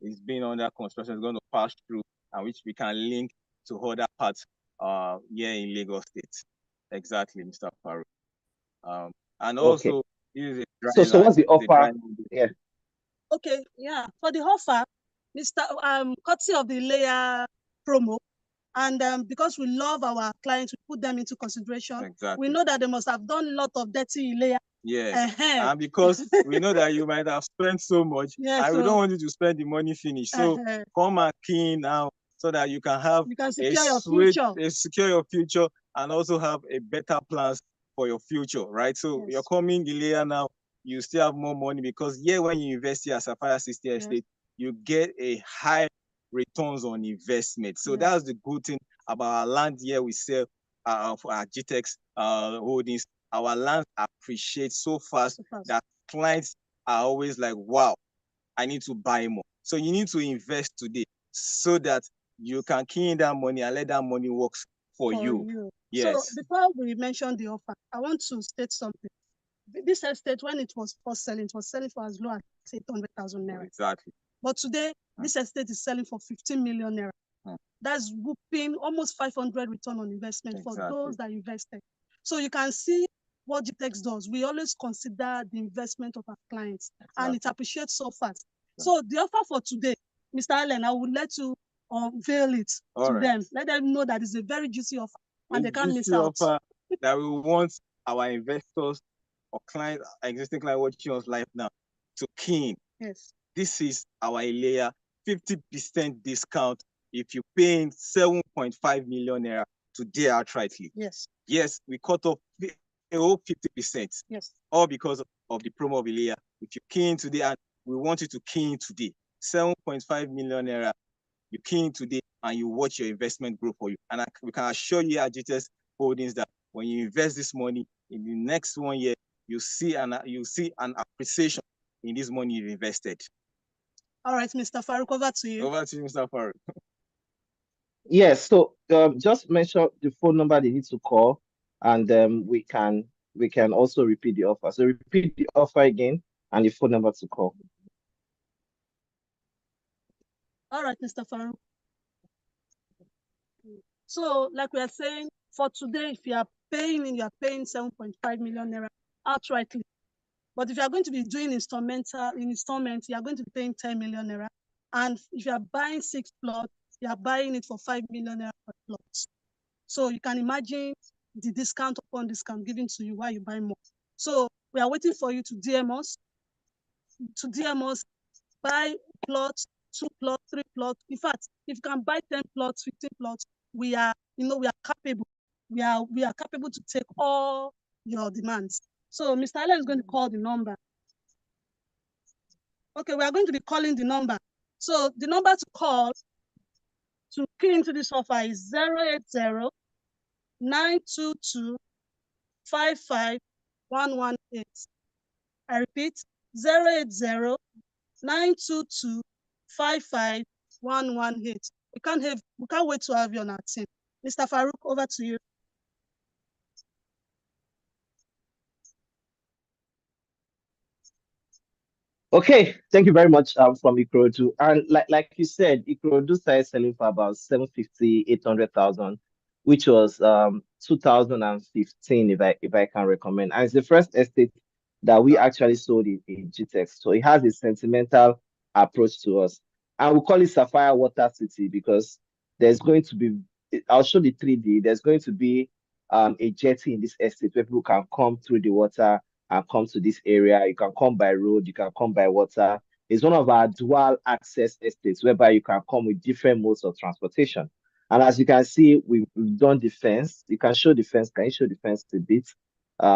is being under construction. It's going to pass through, and which we can link to other parts here in Lagos State. Exactly, Mr. Farouk. And also, this is a dry so what's the offer? Yeah. Okay, yeah. For the offer, Mr. Courtesy of the layer promo, and because we love our clients, we put them into consideration. Exactly. We know that they must have done a lot of dirty layer. Yes, and because we know that you might have spent so much, and we don't want you to spend the money finish. So come and key now so that you can have secure your future and also have a better plans for your future, right? So you're coming the layer now, you still have more money because when you invest here at Sapphire 60 Estate, you get a high returns on investment. So that's the good thing about our land here we sell for our GTEX Holdings. Our land appreciates so fast that clients are always like, wow, I need to buy more. So you need to invest today so that you can key in that money and let that money work for you. Yes. So before we mention the offer, I want to state something. This estate, when it was first selling, it was selling for as low as 800,000 naira. Exactly. But today, this estate is selling for 15 million naira. That's whooping almost 500 return on investment for those that invested. So you can see what GTEX does. We always consider the investment of our clients, and it appreciates so fast. So the offer for today, Mr. Allen, I would let you unveil it to them. Let them know that it's a very juicy offer, and they can't miss out. Offer that we want our investors or clients, existing clients watching us live now, to key in. Yes. This is our layer 50% discount if you pay 7.5 million naira today outrightly. Yes. Yes, we cut off the whole 50%. Yes. All because of the promo of layer. If you key in today, and we want you to key in today, 7.5 million naira, you key in today and you watch your investment grow for you. And we can assure you at GTEX Holdings that when you invest this money in the next 1 year, you see an appreciation in this money you've invested. All right, Mr. Farouk, over to you. Over to you, Mr. Farouk. Yes, so just mention the phone number they need to call, and we can also repeat the offer. So repeat the offer again and the phone number to call. All right, Mr. Farouk. So, like we are saying, for today, if you are paying 7.5 million naira outrightly. But if you are going to be doing installments, you are going to be paying 10 million naira. And if you are buying 6 plots, you are buying it for 5 million naira per plot. So you can imagine the discount upon discount given to you while you buy more. So we are waiting for you to DM us, buy plots, 2 plots, 3 plots. In fact, if you can buy 10 plots, 15 plots, we are capable. We are capable to take all your demands. So Mr. Allen is going to call the number. Okay, we are going to be calling the number. So the number to call to key into this offer is 080 922 55118. I repeat, 080 922 55118. We can't wait to have you on our team. Mr. Farouk, over to you. Okay, thank you very much from Ikorodu. And like you said, Ikorodu started selling for about 750, 800,000, which was 2015, if I can recommend. And it's the first estate that we actually sold in GTEx. So it has a sentimental approach to us. And we call it Sapphire Water City because there's going to be, I'll show the 3D, there's going to be a jetty in this estate where people can come through the water and come to this area. You can come by road, you can come by water. It's one of our dual access estates whereby you can come with different modes of transportation. And as you can see, we've done the fence. You can show the fence. Can you show the fence a bit?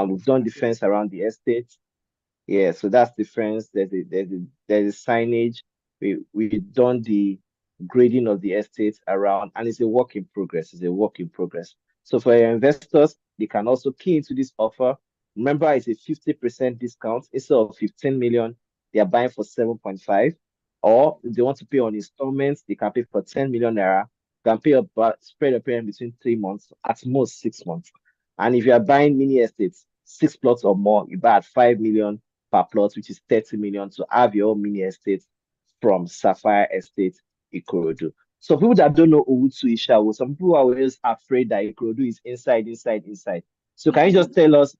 We've done the fence around the estate. Yeah, so that's the fence. There's a signage. We've done the grading of the estate around, and it's a work in progress. It's a work in progress. So for your investors, they can also key into this offer. Remember, it's a 50% discount. Instead of 15 million, they are buying for 7.5. Or if they want to pay on installments, they can pay for 10 million naira. They can pay about spread a payment between 3 months, at most 6 months. And if you are buying mini estates, 6 plots or more, you buy at 5 million per plot, which is 30 million to have your own mini estate from Sapphire Estate Ikorodu. So people that don't know Owutu Ishawo, some people are always afraid that Ikorodu is inside. So can you just tell us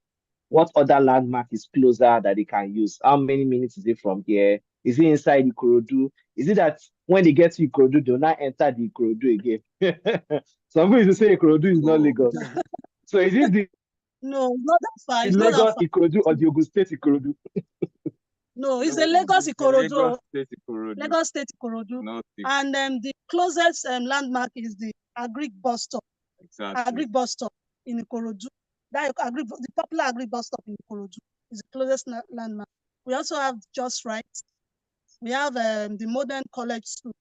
what other landmark is closer that they can use? How many minutes is it from here? Is it inside Ikorodu? Is it that when they get to Ikorodu, they'll not enter the Ikorodu again? Some people say Ikorodu is not Lagos. So is it the No, not that far. It's Lagos not that far. Ikorodu or the Ogun State Ikorodu? No, it's the Lagos Ikorodu. Lagos State Ikorodu. Not the- And the closest landmark is the Agric bus stop. Exactly. Agric bus stop in Ikorodu. The popular Agric bus stop in Ikorodu is the closest landmark. We also have Just Right. We have the Modern College School.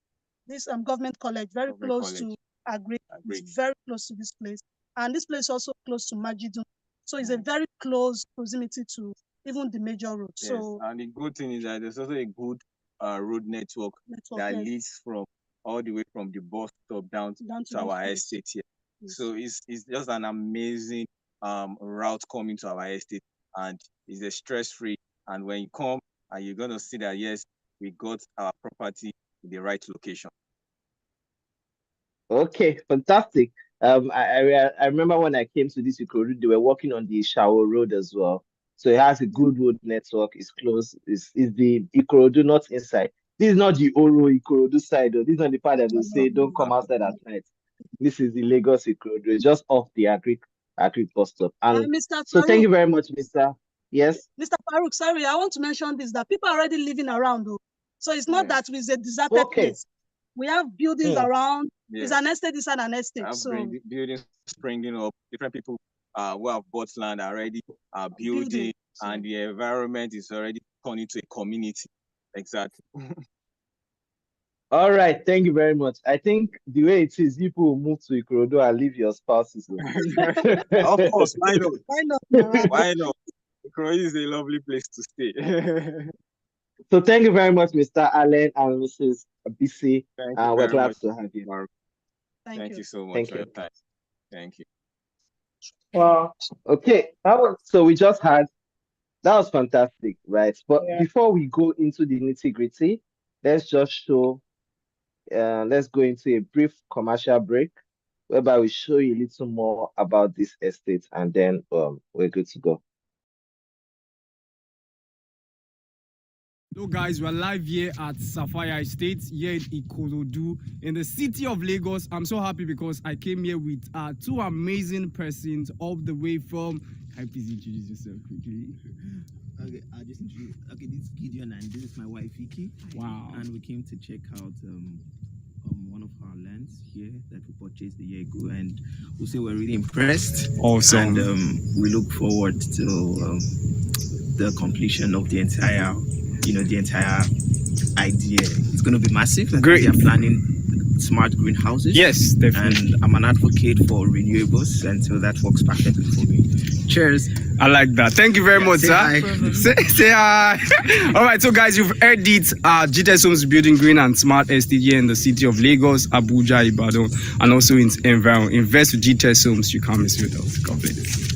This government college, very close to Agric. It's very close to this place. And this place is also close to Majidun. So it's a very close proximity to even the major road. Yes, So and the good thing is that there's also a good road network that yes. leads from all the way from the bus stop down to our this estate here. Yes. So it's just an amazing route coming to our estate, and it's a stress-free. And when you come, and you're gonna see that yes, we got our property in the right location. Okay, fantastic. I remember when I came to this Ikorodu, they were working on the Shawo Road as well. So it has a good road network. It's close. It's the Ikorodu, not inside. This is not the Oro Ikorodu side, though. This is not the part that will say don't come outside at night. This is the Lagos Ikorodu. It's just off the Agric bus stop. And Mr. so thank you Farouk, very much, Mr. Yes. Mr. Farouk, sorry, I want to mention this, that people are already living around though. So it's not that it's a deserted place. We have buildings around. Yes. It's an estate, it's an estate. We have So buildings springing up. Different people who have bought land are already building, and the environment is already turning to a community. Exactly. All right, thank you very much. I think the way it is, people will move to Ikorodu and leave your spouses. Of course, why not? Why not? Why not? Ikorodu is a lovely place to stay. So thank you very much, Mr. Allen and Mrs. BC. We're glad to have you. Thank you so much Thank for you. your time. Thank you. Wow. Okay. So we just had, that was fantastic, right? But before we go into the nitty-gritty, let's just show, let's go into a brief commercial break whereby we show you a little more about this estate, and then we're good to go. Hello guys, we're live here at Sapphire Estate here in Ikorodu in the city of Lagos. I'm so happy because I came here with two amazing persons all the way from. Can you please introduce yourself quickly? Okay, I'll just introduce. Okay, this is Gideon and this is my wife Vicky. Wow. And we came to check out one of our lands here that we purchased a year ago, and we'll say we're really impressed. Awesome. And we look forward to the completion of the entire idea. It's going to be massive. Great. We are planning smart greenhouses. Yes, definitely. And I'm an advocate for renewables, and so that works perfectly for me. Cheers. I like that. Thank you very much, say sir. hi. Say hi. All right, so guys, you've heard it. GTEX Homes building green and smart estate here in the city of Lagos, Abuja, Ibadan, and also in environment. Invest with GTEX Homes. You can't miss with us. God bless.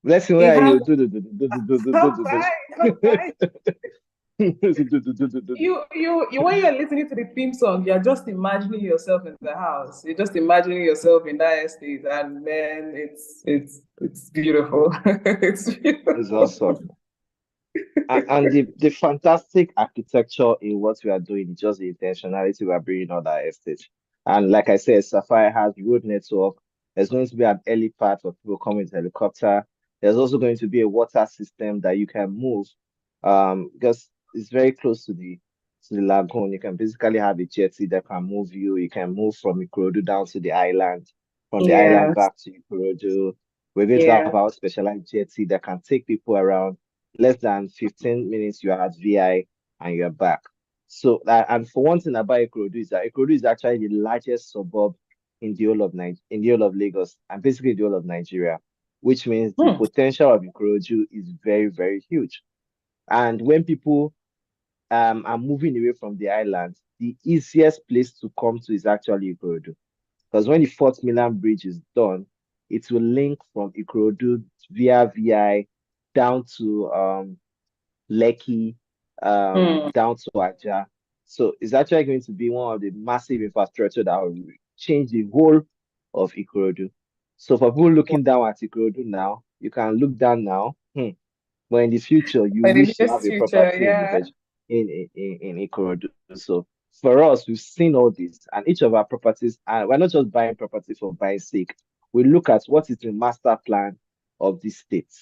Blessing, where are you? You when you're listening to the theme song, you're just imagining yourself in the house. You're just imagining yourself in that estate, and man, it's beautiful. It's beautiful. It's awesome. And the fantastic architecture in what we are doing is just the intentionality we are bringing on that estate. And like I said, Sapphire has road network. There's going to be an helipad for people coming with helicopter. There's also going to be a water system that you can move, because it's very close to the lagoon. You can basically have a jetty that can move you. You can move from Ikorodu down to the island, from the island back to Ikorodu. We're going to have our specialized jetty that can take people around. Less than 15 minutes, you are at VI and you're back. So, and for one thing about Ikorodu is that Ikorodu is actually the largest suburb in the whole of Lagos, and basically the whole of Nigeria, which means the potential of Ikorodu is very, very huge. And when people are moving away from the island, the easiest place to come to is actually Ikorodu. Because when the Fort Milan Bridge is done, it will link from Ikorodu via VI down to Lekki, down to Aja. So it's actually going to be one of the massive infrastructure that will change the whole of Ikorodu. So for people looking down at Ikorodu now, you can look down now. But in the future, you wish to have a property in Ikorodu. So for us, we've seen all this, and each of our properties, and we're not just buying property for buying sake. We look at what is the master plan of this state.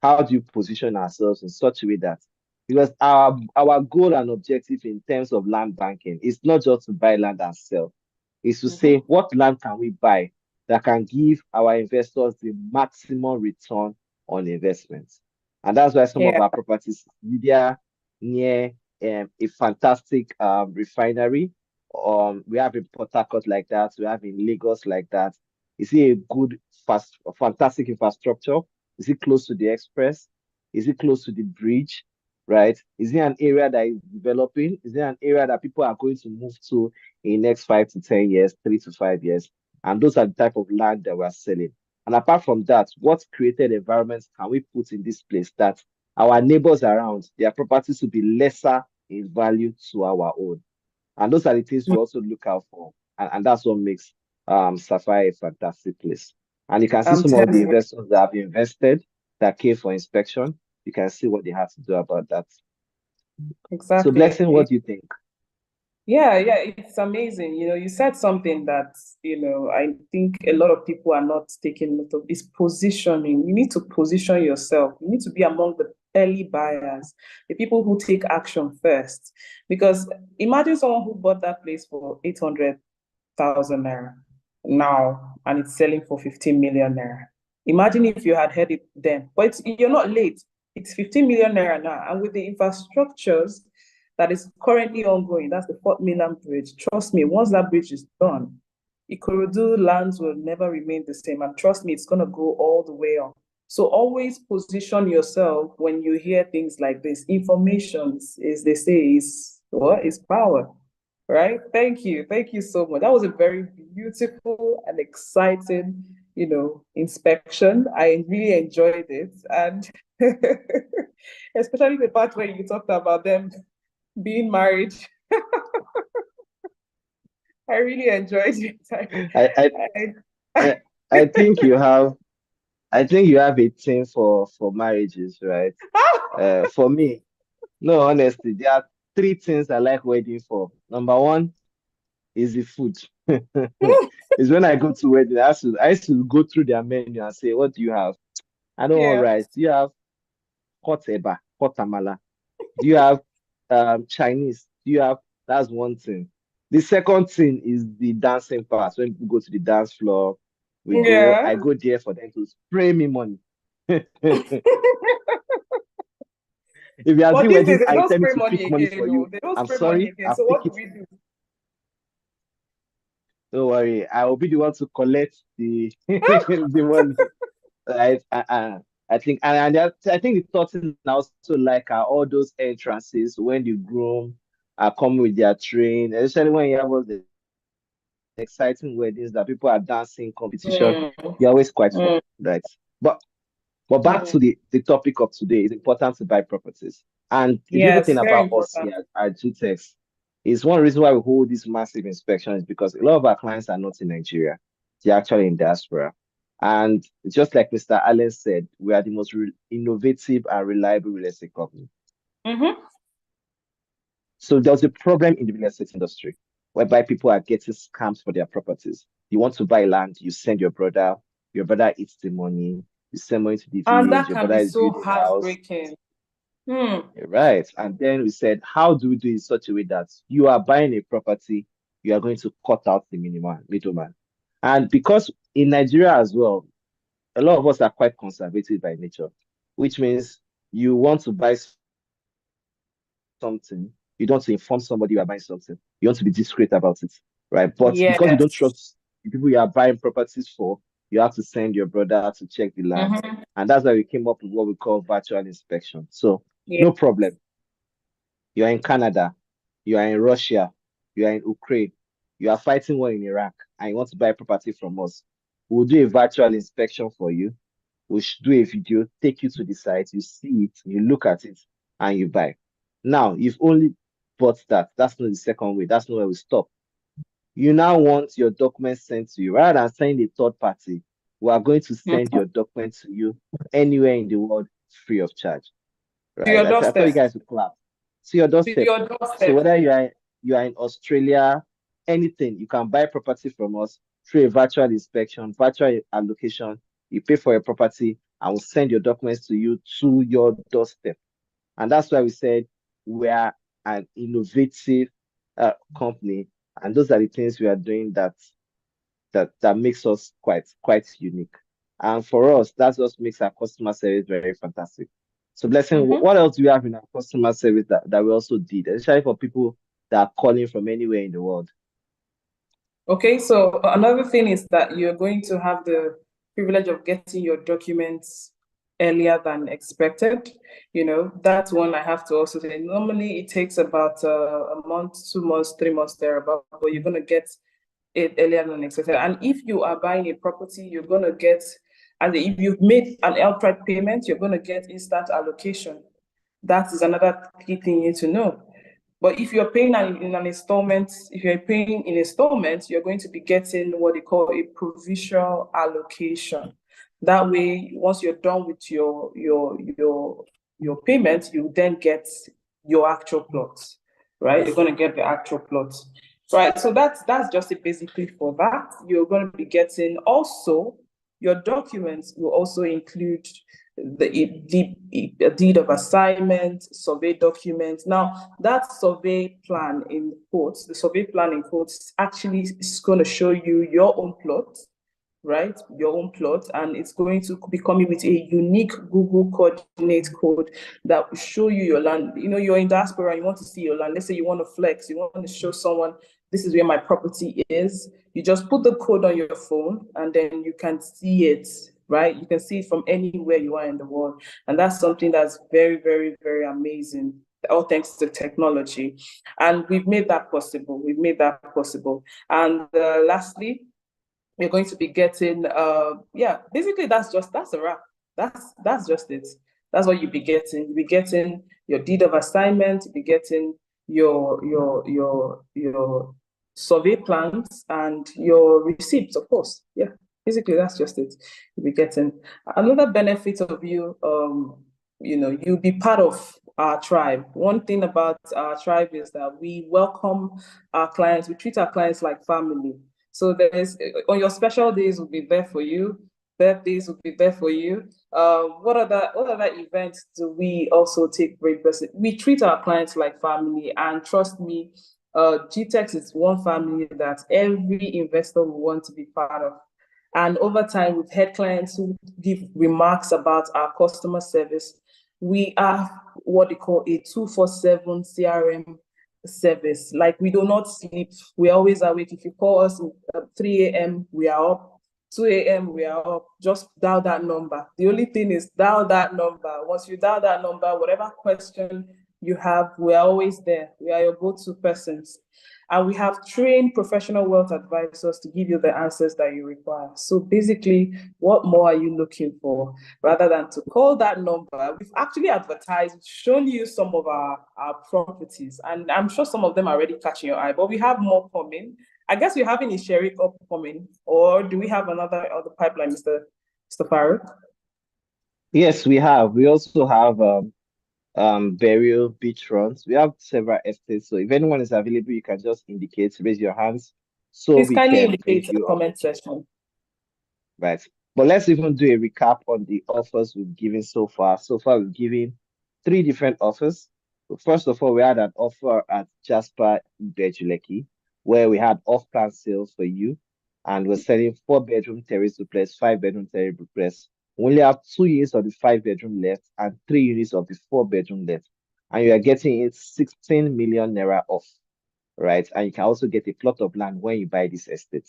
How do you position ourselves in such a way that, because our goal and objective in terms of land banking is not just to buy land and sell, is to say what land can we buy that can give our investors the maximum return on investments. And that's why some of our properties either near a fantastic refinery. We have in Port Harcourt like that. We have in Lagos like that. Is it a good, fantastic infrastructure? Is it close to the express? Is it close to the bridge? Right? Is it an area that is developing? Is it an area that people are going to move to in the next 5 to 10 years, 3 to 5 years? And those are the type of land that we're selling. And apart from that, what created environments can we put in this place that our neighbors around, their properties will be lesser in value to our own? And those are the things we also look out for. And that's what makes Sapphire a fantastic place. And you can see some of the investors that have invested that came for inspection. You can see what they have to do about that. Exactly. So, Blessing, what do you think? Yeah, it's amazing. You said something that, I think a lot of people are not taking note of, is positioning. You need to position yourself. You need to be among the early buyers, the people who take action first. Because imagine someone who bought that place for 800,000 naira now, and it's selling for 15 million naira. Imagine if you had heard it then. But you're not late. It's 15 million naira now. And with the infrastructures that is currently ongoing, that's the Fort Milan Bridge. Trust me, once that bridge is done, Ikorodu lands will never remain the same. And trust me, it's going to go all the way up. So always position yourself when you hear things like this. Information, as they say, is power, right? Thank you so much. That was a very beautiful and exciting, inspection. I really enjoyed it, and especially the part where you talked about them being married. I really enjoyed it. I think you have a thing for marriages, right? For me, no, honestly, there are 3 things I like wedding for. Number 1 is the food. It's when I go to wedding, I used to go through their menu and say, what do you have? I don't want rice. Do you have hot eba, hot amala? Do you have Chinese? Do you have? That's one thing. The second thing is the dancing part. When people go to the dance floor, I go there for them to spray me money. If you are doing wedding, I tell me to pick money for you. I'm sorry. So what do we do? Don't worry, I will be the one to collect the the money. Right? I think, and I think the thought is also like all those entrances when the groom are coming with their train, especially when you have all the exciting weddings that people are dancing competition. You're always quite fun, right? But back to the topic of today, it's important to buy properties. And the beautiful thing about us here at GTEx is one reason why we hold this massive inspection is because a lot of our clients are not in Nigeria. They're actually in diaspora. And just like Mr. Allen said, we are the most innovative and reliable real estate company. So there's a problem in the real estate industry whereby people are getting scammed for their properties. You want to buy land, you send your brother eats the money, you send money to the village, that your can brother be is so building a house. heartbreaking. Right. And then we said, how do we do it in such a way that you are buying a property, you are going to cut out the middleman? And because in Nigeria as well, a lot of us are quite conservative by nature, which means you want to buy something, you don't want to inform somebody you are buying something. You want to be discreet about it, right? But because you don't trust the people you are buying properties for, you have to send your brother to check the land. And that's why we came up with what we call virtual inspection. So no problem. You are in Canada, you are in Russia, you are in Ukraine, you are fighting war in Iraq, and you want to buy property from us. We'll do a virtual inspection for you. We'll do a video, take you to the site, you see it, you look at it, and you buy. Now, you've only bought that. That's not the second way. That's not where we stop. You now want your documents sent to you. Rather than sending a third party, we are going to send your documents to you anywhere in the world free of charge. Right? I thought you guys would clap. To your doorstep. So whether you are in Australia, anything, you can buy property from us through a virtual inspection, virtual allocation. You pay for your property, and we'll send your documents to you to your doorstep. And that's why we said we are an innovative company, and those are the things we are doing that makes us quite unique. And for us, that just makes our customer service very fantastic. So, Blessing, what else do we have in our customer service that we also did, especially for people that are calling from anywhere in the world? Okay, so another thing is that you're going to have the privilege of getting your documents earlier than expected. You know, that's one I have to also say. Normally, it takes about a month, 2 months, 3 months thereabout, but you're going to get it earlier than expected. And if you are buying a property, you're going to get, and if you've made an outright payment, you're going to get instant allocation. That is another key thing you need to know. But if you're paying in an installment, if you're paying in installments, you're going to be getting what they call a provisional allocation. That way, once you're done with your payment, you then get your actual plot, right? You're going to get the actual plot, right? So that's just it basically for that. You're going to be getting also your documents will also include the deed of assignment, survey documents. Now, that survey plan in quotes, the survey plan in quotes actually is going to show you your own plot, right? Your own plot, and it's going to be coming with a unique Google coordinate code that will show you your land. You know, you're in diaspora, you want to see your land. Let's say you want to flex, you want to show someone this is where my property is. You just put the code on your phone and then you can see it, right? You can see it from anywhere you are in the world. And that's something that's very, very, very amazing, all thanks to technology. And we've made that possible. We've made that possible. And lastly, we're going to be getting, basically that's a wrap. That's just it. That's what you'll be getting. You'll be getting your deed of assignment, you'll be getting your survey plans and your receipts, of course. Yeah, basically that's just it. You'll be getting another benefit of you, you'll be part of our tribe. One thing about our tribe is that we welcome our clients, we treat our clients like family. So there's, on your special days, will be there for you. Birthdays will be there for you. What other events do we also take great person? We treat our clients like family, and trust me, GTEx is one family that every investor will want to be part of. And over time, we've had clients who give remarks about our customer service. We are what they call a 24/7 CRM service. Like, we do not sleep. We're always awake. If you call us at 3 a.m., we are up. 2 a.m., we are up. Just dial that number. The only thing is dial that number. Once you dial that number, whatever question you have, we're always there. We are your go-to persons. And we have trained professional wealth advisors to give you the answers that you require. So basically, what more are you looking for? Rather than to call that number, we've actually advertised, shown you some of our properties, and I'm sure some of them are already catching your eye, but we have more coming. I guess we're having a Sherik upcoming, or do we have another on the pipeline, Mr. Farouk? Yes, we have. We also have burial beachfronts. We have several estates. So if anyone is available, you can just indicate, raise your hands. So Please we kindly can indicate in the comment section. Right. But let's even do a recap on the offers we've given so far. So far, we've given 3 different offers. So first of all, we had an offer at Jasper Ibejuleki, where we had off-plan sales for you, and we're selling 4-bedroom terrace duplex, 5-bedroom terrace duplex. We only have 2 units of the 5-bedroom left and 3 units of the 4-bedroom left, and you are getting it 16 million naira off, right? And you can also get a plot of land when you buy this estate.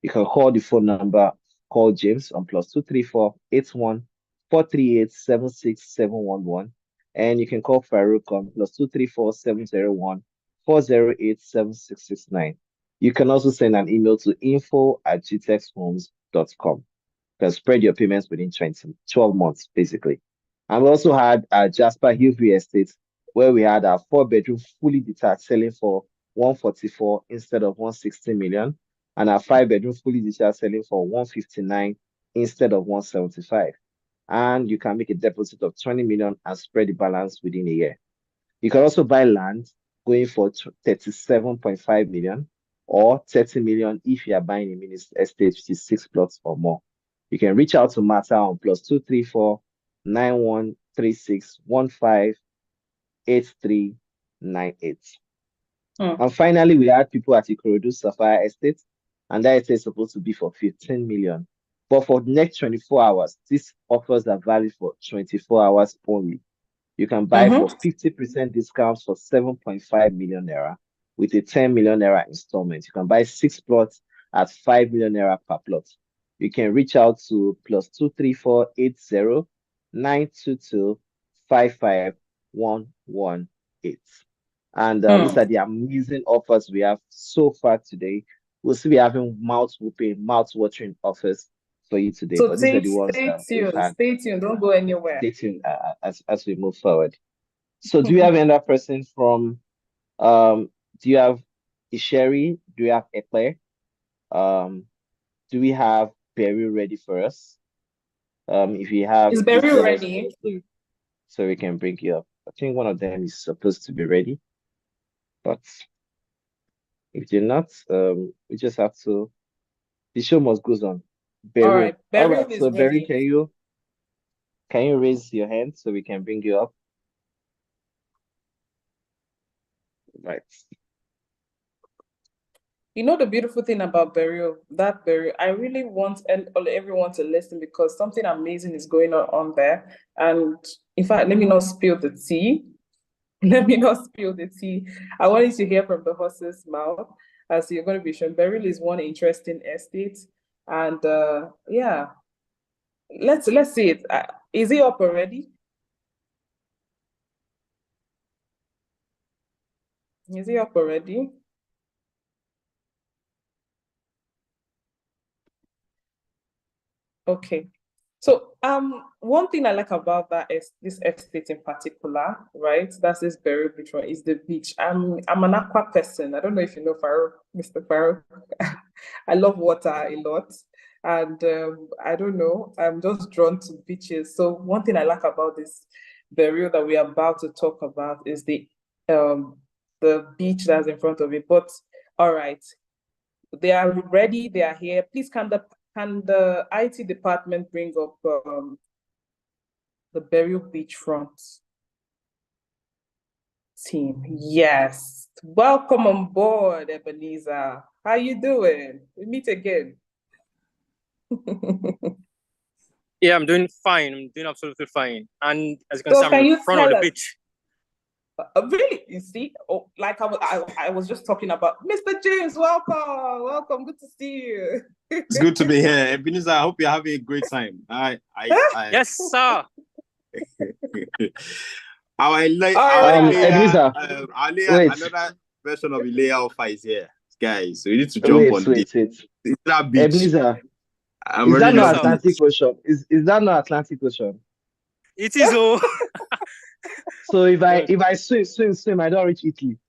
You can call the phone number. Call James on +234 81 438 76711, and you can call Farouk on +234 701 408 7669. You can also send an email to info@gtexhomes.com. You can spread your payments within 12 months, basically. And we also had Jasper Hillview Estate, where we had a 4-bedroom fully detached selling for 144 instead of 160 million. And our 5-bedroom fully detached selling for 159 instead of 175. And you can make a deposit of 20 million and spread the balance within a year. You can also buy land going for 37.5 million or 30 million if you are buying a mini estate, which is 6 plots or more. You can reach out to Martha on +234 9136 158398. And finally, we had people at Ikorodu Sapphire Estate, and that estate is supposed to be for 15 million. But for the next 24 hours, these offers are valid for 24 hours only. You can buy for 50% discounts for 7.5 million naira with a 10 million naira installment. You can buy 6 plots at 5 million naira per plot. You can reach out to +23480 922 55118. And these are the amazing offers we have so far today. We'll still be having mouth-watering offers for you today. So but these are the ones stay that we've tuned. had. Stay tuned. Don't go anywhere. Stay tuned as we move forward. So do you have another person from do you have Isheri? Do you have Ekle? Do we have Beryl ready for us? If you have, is Beryl ready? So we can bring you up. I think one of them is supposed to be ready, but if they're not, we just have to. The show must go on. Beryl. All right, Beryl is so ready. Beryl, can you raise your hand so we can bring you up? Right. You know the beautiful thing about Beryl, I really want everyone to listen because something amazing is going on there. And in fact, let me not spill the tea. Let me not spill the tea. I want you to hear from the horse's mouth as you're going to be shown. Beryl is one interesting estate. And yeah, let's see it. Is it up already? Is it up already? Okay. So one thing I like about this estate in particular, right? That's this Beryl Beach one, is the beach. I'm an aqua person. I don't know if you know Farouk, Mr. Farouk. I love water a lot. And I don't know, I'm just drawn to beaches. So one thing I like about this Beryl that we are about to talk about is the beach that's in front of it. But all right, they are ready, they are here. Please can the IT department bring up the Beryl Beachfront team? Yes. Welcome on board, Ebenezer. How you doing? We meet again. Yeah, I'm doing fine. I'm doing absolutely fine. And as you can see, I'm in front of the beach. Really? You see? Oh, like I was just talking about Mr. James. Welcome. Good to see you. It's good to be here. Ebenezer, I hope you're having a great time. Yes, sir. Ebenezer, another version of Ilea Alpha is here. Guys, so you need to jump on this. That beach. Ebenezer, is that not Atlantic Ocean? Is that not Atlantic Ocean? It is. Oh. So if I swim, I don't reach Italy.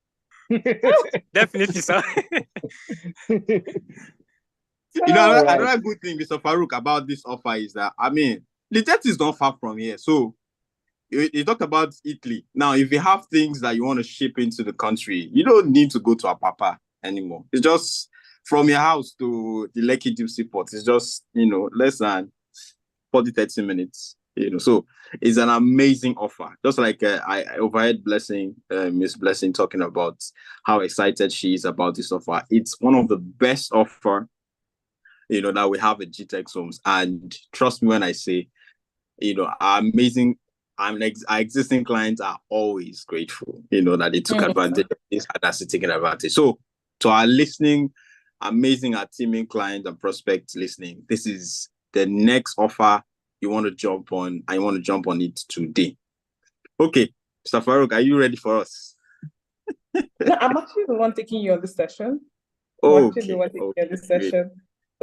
Definitely, sir. You know, another good thing, Mr. Farouk, about this offer is that, I mean, the jet is not far from here. So you talked about Italy. Now, if you have things that you want to ship into the country, you don't need to go to Apapa anymore. It's just from your house to the Lekki Deep Seaport. It's just, less than 40-30 minutes. So it's an amazing offer. Just like I overheard Miss Blessing talking about how excited she is about this offer. It's one of the best offer, that we have at GTEx Homes. And trust me when I say, our existing clients are always grateful, that they took advantage of this and that's taking advantage. So to our our teaming clients and prospects listening, this is the next offer you want to jump on, and you want to jump on it today. Okay, Mr. Farouk, are you ready for us? No, I'm actually the one taking you on this session. Session.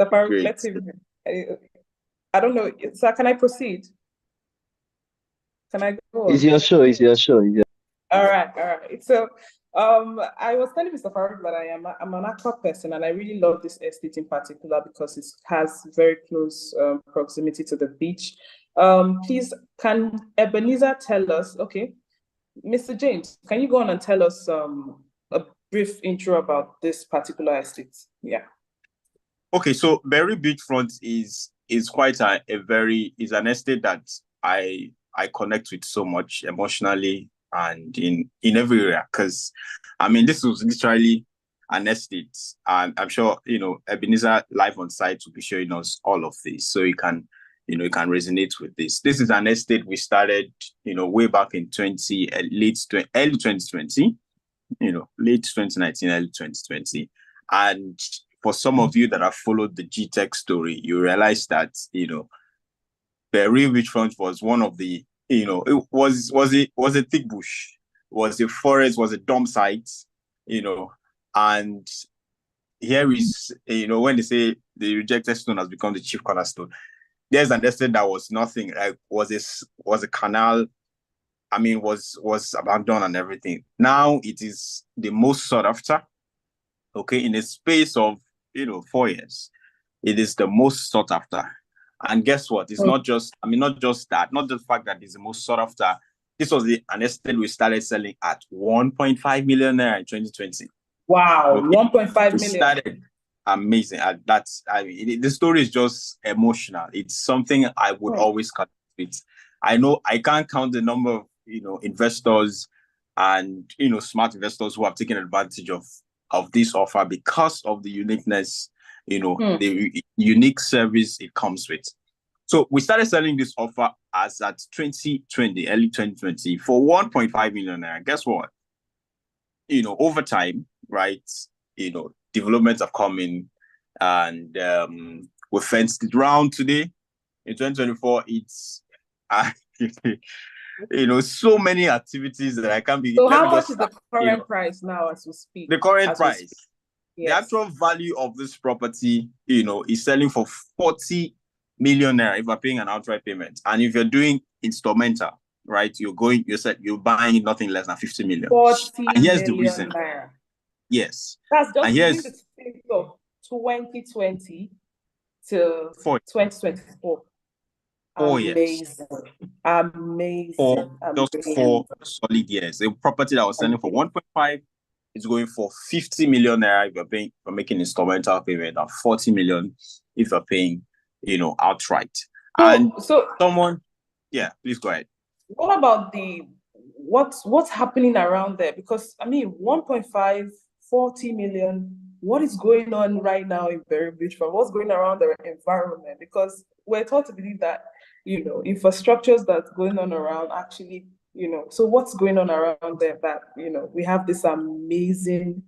So Farouk, let's see. I don't know. Sir, can I proceed? Can I go? It's your show. All right. So I was telling Mr. Farouk that I'm an aqua person, and I really love this estate in particular because it has very close proximity to the beach. Please, can Ebenezer tell us, okay, Mr. James, can you go on and tell us a brief intro about this particular estate? Yeah. Okay, so Beryl Beachfront is quite is an estate that I connect with so much emotionally and in every area, because I mean this was literally an estate, and I'm sure Ebenezer live on site will be showing us all of this, so you can resonate with this. This is an estate we started way back in early 2020, late 2019, early 2020, and for some of you that have followed the GTEC story, you realize that, the real beachfront was one of the, it was a thick bush, was a forest, was a dump site, and here is, when they say the rejected stone has become the chief cornerstone, there's an estate that was nothing, like was a canal, was abandoned and everything. Now it is the most sought after, okay, in a space of, 4 years, it is the most sought after. And guess what? It's not just that, not the fact that it's the most sought after. This was an estate we started selling at 1.5 million naira in 2020. Wow, okay. 1.5 million. Started amazing. The story is just emotional. It's something I would always connect with. I know I can't count the number of investors and smart investors who have taken advantage of this offer because of the uniqueness, the unique service it comes with. So we started selling this offer as at 2020, early 2020, for 1.5 million naira. Guess what? Over time, right? Developments have come in, and we fenced it round today. In 2024, it's so many activities that I can't be. So how much is the current price now as we speak? The current price. Yes. The actual value of this property, is selling for 40 million naira if you're paying an outright payment. And if you're doing instrumental, right, you're buying nothing less than 50 million. 40 and here's million the reason. naira. Yes. That's just and here's the space of 2020 to 2024. Amazing. Yes. Amazing. Just 4 solid years. A property that was selling for 1.5 is going for 50 million naira if you're making instrumental payment, and 40 million if you're paying, outright. So someone, please go ahead. What about what's happening around there? Because 1.5, 40 million. What is going on right now in Berry Beachfront? What's going around the environment? Because we're taught to believe that, infrastructures that's going on around actually, so what's going on around there that, we have this amazing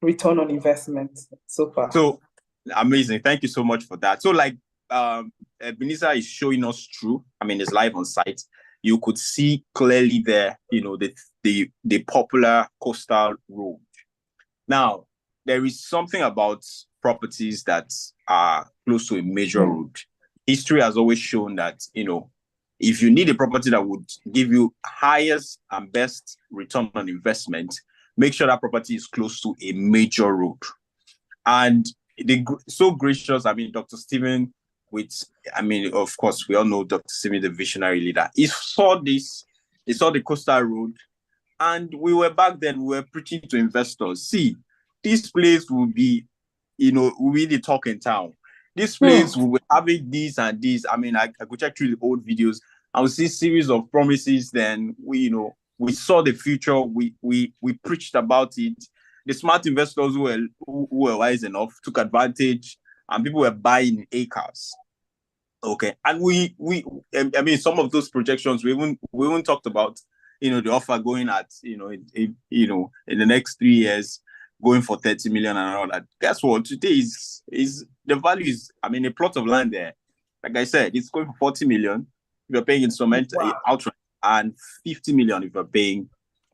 return on investment so far? So amazing. Thank you so much for that. So Ebenezer is showing us through, it's live on site. You could see clearly there, the popular coastal road. Now, there is something about properties that are close to a major road. History has always shown that, if you need a property that would give you highest and best return on investment, make sure that property is close to a major road. And so gracious, Dr. Stephen, of course, we all know Dr. Stephen, the visionary leader. He saw the coastal road, and we were preaching to investors. See, this place will be, will be the talk in town. This place will be having this and this. I could check through the old videos. I would see series of promises. Then we saw the future. We preached about it. The smart investors who were wise enough took advantage, and people were buying acres. Okay, and some of those projections we even talked about. The offer going at in the next 3 years, going for 30 million and all that. Guess what? Today is the value is, a plot of land there. Like I said, it's going for 40 million if you're paying instrumental outright, and 50 million if you're paying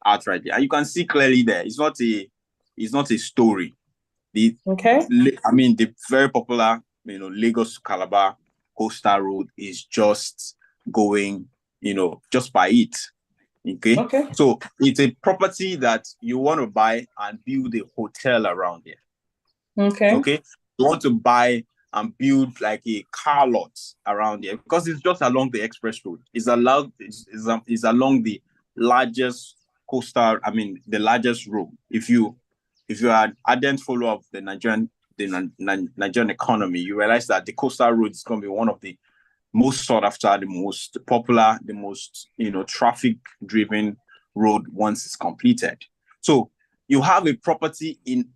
outright. And you can see clearly there, it's not a story. The very popular, Lagos to Calabar coastal road is just going, just by it. Okay. So it's a property that you want to buy and build a hotel around here. Okay. You want to buy and build like a car lot around here because it's just along the express road. It's along the largest coastal, the largest road. If you are an ardent follower of the Nigerian economy, you realize that the coastal road is going to be one of the most sought after, the most popular, the most traffic-driven road once it's completed. So you have a property in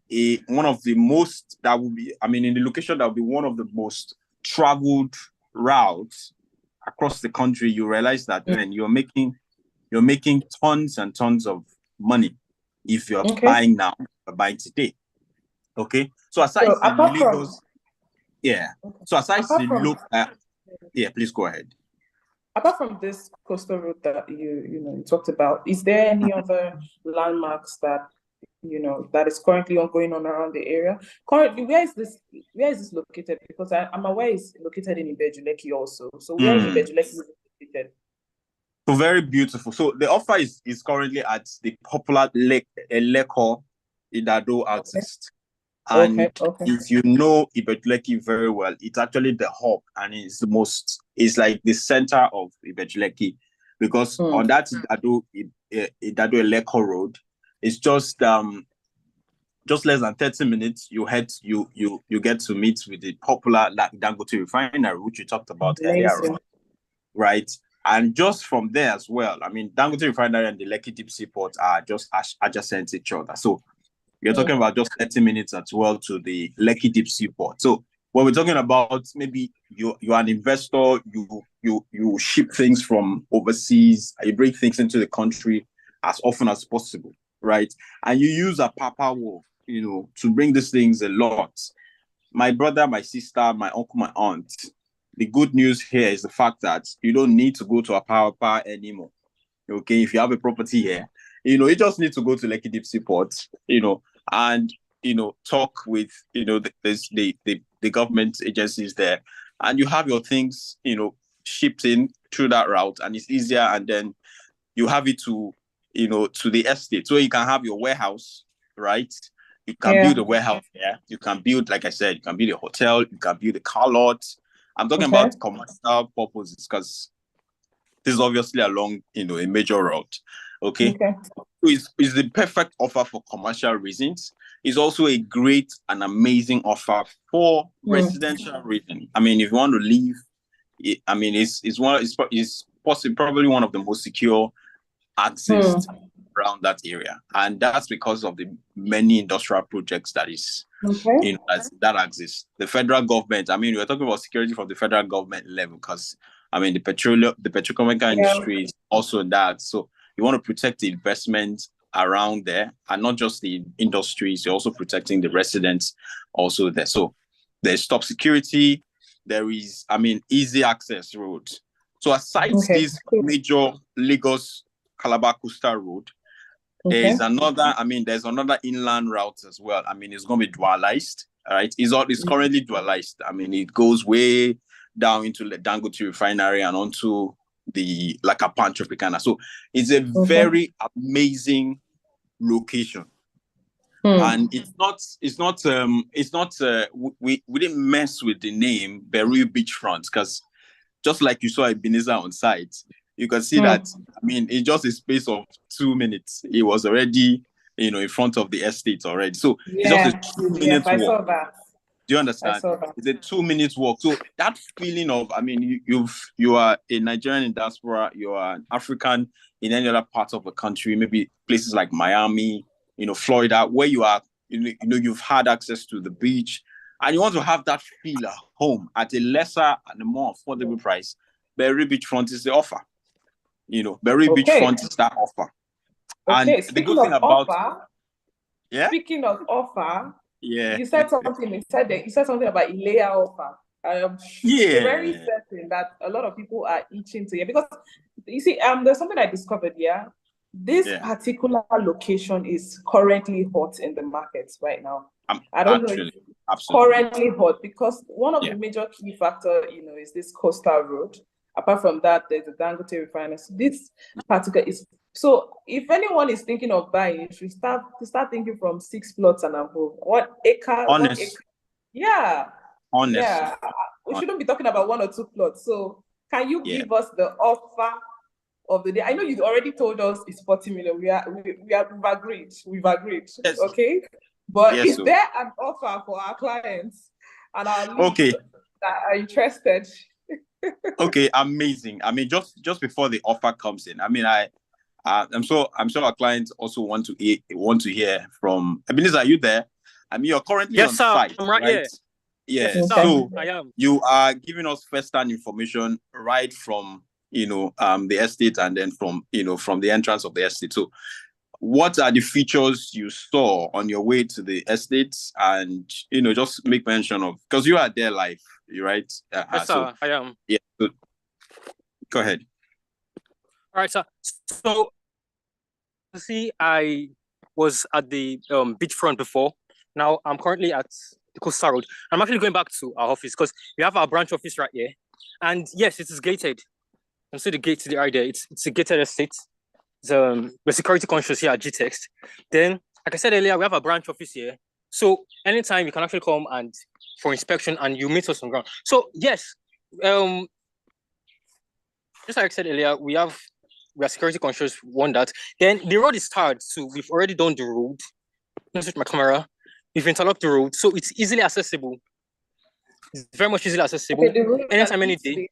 one of the most that will be, in the location that will be one of the most traveled routes across the country. You realize that then you're making tons and tons of money if you're buying now or buying today. Okay, so aside So the apart from Lagos, yeah. So aside apart the from look, yeah, please go ahead. apart from this coastal route that you talked about, is there any other landmarks that that is currently ongoing on around the area? Currently, where is this located? Because I'm aware it's located in Ibeju-Lekki also. So where in Ibeju-Lekki is it located? So very beautiful. So the offer is currently at the popular Lekko Idado artist. And if you know Ibeju-Lekki very well, it's actually the hub, and it's like the center of Ibeju-Lekki, because on that Idado Lekko road, it's just less than 30 minutes. You get to meet with the popular Dangote refinery, which you talked about earlier on, right? And just from there as well, I mean, Dangote refinery and the Lekki Deep Sea Port are just adjacent to each other. So you're talking about just 30 minutes as well to the Lekki Deep Sea Port. So when we're talking about maybe you're an investor, you ship things from overseas, you bring things into the country as often as possible, right? And you use a Apapa Wharf, to bring these things a lot. My brother, my sister, my uncle, my aunt, the good news here is the fact that you don't need to go to Apapa anymore. Okay, if you have a property here, you just need to go to Lekki Deep Sea Port, and talk with the government agencies there, and you have your things shipped in through that route, and it's easier, and then you have it to the estate, so you can have your warehouse, right? You can build a warehouse there. You can build, like I said, you can build a hotel, you can build a car lot. I'm talking about commercial purposes, because this is obviously along a major route. Okay. So it's the perfect offer for commercial reasons. It's also a great and amazing offer for residential reasons. I mean, if you want to live, I mean, it's probably one of the most secure access around that area, and that's because of the many industrial projects that that exist. The federal government, I mean, we're talking about security from the federal government level, because I mean, the petrochemical industry is also that. So you want to protect the investment around there, and not just the industries, you're also protecting the residents also there. So there's top security, there is, I mean, easy access roads. So aside this major Lagos Calabar Coastal Road, there's another inland route as well. I mean, it's going to be dualized, right? It's currently dualized. I mean, it goes way down into the Dangote refinery and onto the Lakapan Tropicana. So it's a very amazing location. And we didn't mess with the name Beru Beachfront, because just like you saw Ebenezer on site, you can see that, I mean, in just a space of 2 minutes, it was already, in front of the estate already. So it's just a 2 minute walk. I saw that. Do you understand? It's a 2 minute walk. So that feeling of, I mean, you are a Nigerian in diaspora, you are an African in any other part of the country, maybe places like Miami, Florida, where you are, you've had access to the beach, and you want to have that feel at home at a lesser and a more affordable price. Beru Beachfront is the offer. Beru Beachfront is that offer. And the good thing about offer, speaking of offer, you said something. You said something about Ilea offer. I am very certain that a lot of people are itching to hear, because you see, there's something I discovered here. This particular location is currently hot in the market right now. I don't know if it's currently hot, because one of the major key factors, is this coastal road. Apart from that, there's the Dangote refinery. So this particular is, so if anyone is thinking of buying, you should start thinking from 6 plots and above. What acre? Honest. Yeah. Honest. Yeah. We shouldn't be talking about 1 or 2 plots. So can you give us the offer of the day? I know you already told us it's 40 million. We've agreed. Yes. Okay. But is there an offer for our clients and our leads that are interested? Okay, amazing. I mean, just before the offer comes in, I mean, I'm sure our clients also want to hear from Ebenezer. Are you there? I mean, you're currently on site, I'm right here. Yeah, yes, so I am. You are giving us first-hand information right from the estate, and then from the entrance of the estate. So what are the features you saw on your way to the estates, and just make mention of, because you are there live, right? Yes, sir, I am. Yeah, so go ahead. All right, sir. So, see, I was at the beachfront before. Now I'm currently at the Coastal Road. I'm actually going back to our office because we have our branch office right here, and yes, it is gated. You can see the gate to the right there. It's a gated estate. We're security conscious here at GTEX. Then, like I said earlier, we have a branch office here. So anytime you can actually come and for inspection, and you meet us on ground. So yes, just like I said earlier, we are security conscious. One that. Then the road is tarred, so we've already done the road. Let's switch my camera. We've interlocked the road, so it's easily accessible. It's very much easily accessible. Okay, anytime, any day.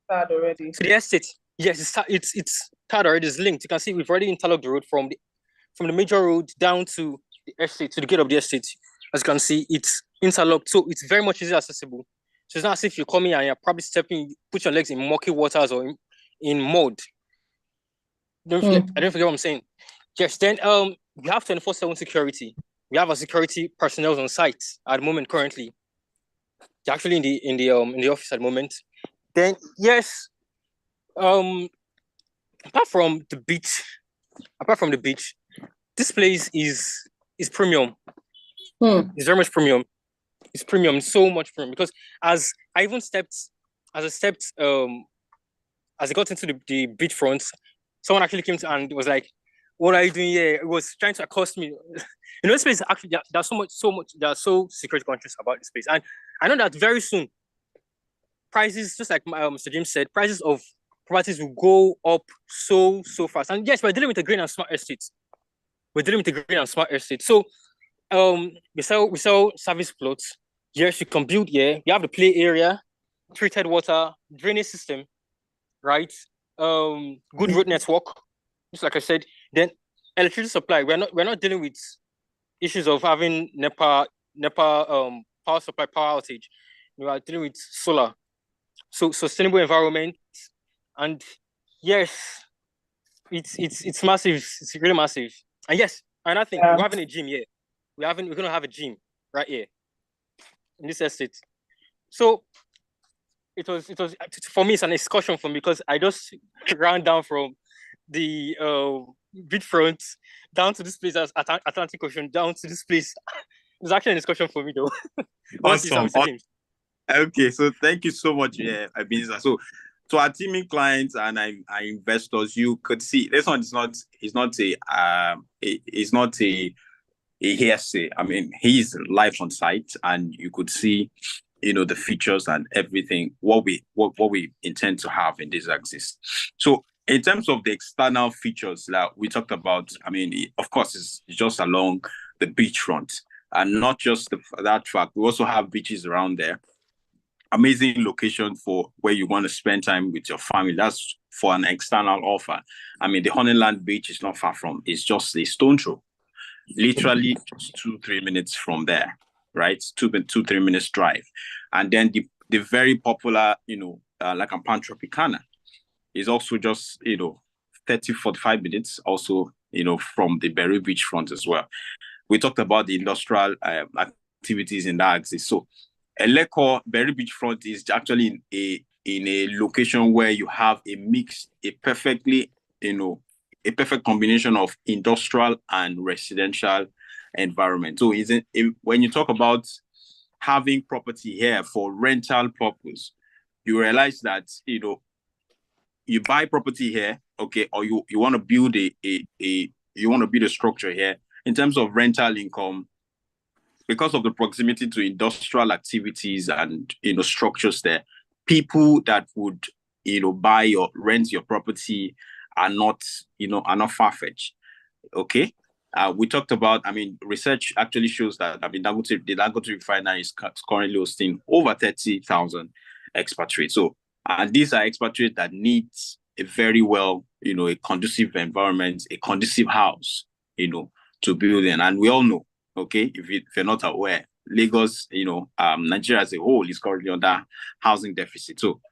Already. So the estate, yes, it's tarred already. It's linked. You can see we've already interlocked the road from the major road down to the estate, to the gate of the estate. As you can see, it's interlocked, so it's very much easily accessible. So it's not as if you're coming and you're probably put your legs in murky waters or in mud. I don't forget what I'm saying. Yes, then we have 24/7 security. We have our security personnel on site at the moment currently. They're actually in the office at the moment. Then yes, apart from the beach, this place is premium. It's very much premium. It's premium, so much premium, because as I got into the beachfront, someone actually came to and was like, "What are you doing here?" It was trying to accost me. This place actually, there's so much. They are so security conscious about this place, and I know that very soon, prices, just like Mr. James said, prices of properties will go up so fast. And yes, we're dealing with a green and smart estate. So, we sell service plots. Yes, you can build here. You have the play area, treated water, drainage system, right? Good road network, just like I said. Then electricity supply. We're not dealing with issues of having NEPA power supply, power outage. We are dealing with solar. So sustainable environment, and yes, it's massive. It's really massive. And yes, another thing, we're having a gym here. We're gonna have a gym right here in this estate. So it was for me, it's an excursion for me, because I just ran down from the beachfront down to this place as Atlantic Ocean, down to this place. It was actually an excursion for me though. Awesome. Okay, so thank you so much, Ebenezer. So to our teaming clients and our investors, you could see this one is not a hearsay. I mean, he's live on site, and you could see, the features and everything, what we intend to have in this axis. So in terms of the external features that we talked about, I mean, of course, it's just along the beachfront, and not just that fact. We also have beaches around there. Amazing location for where you want to spend time with your family. That's for an external offer. I mean, the Honeyland Beach is not far from. It's just a stone throw, literally just 2-3 minutes from there, right? 2-3 minutes drive, and then the very popular, Lakapan Tropicana is also just 30-45 minutes also, from the Berry Beach front as well. We talked about the industrial activities in that axis. So Eleko Berry Beach front is actually in a location where you have a perfect combination of industrial and residential environment. So when you talk about having property here for rental purpose, you realize that you buy property here, okay, or you want to build a structure here in terms of rental income. Because of the proximity to industrial activities and structures there, people that would buy or rent your property are not far-fetched. Okay, we talked about. I mean, research actually shows that the Dangote refinery is currently hosting over 30,000 expatriates. So, and these are expatriates that need a very well, a conducive environment, a conducive house, to build in. And we all know. Okay, if you're not aware, Lagos, Nigeria as a whole is currently under housing deficit. So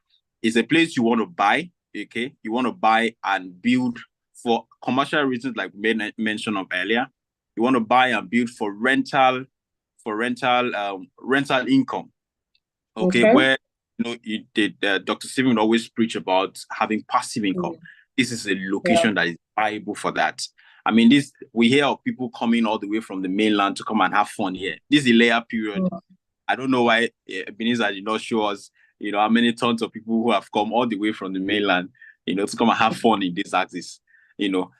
it's a place you want to buy, okay? You want to buy and build for commercial reasons, like we made mention of earlier. You want to buy and build for rental income. Okay. Where Dr. Stephen would always preach about having passive income. This is a location that is viable for that. I mean, we hear of people coming all the way from the mainland to come and have fun here. This is a layer period. I don't know why Ebenezer did not show us, how many tons of people who have come all the way from the mainland, to come and have fun in this axis.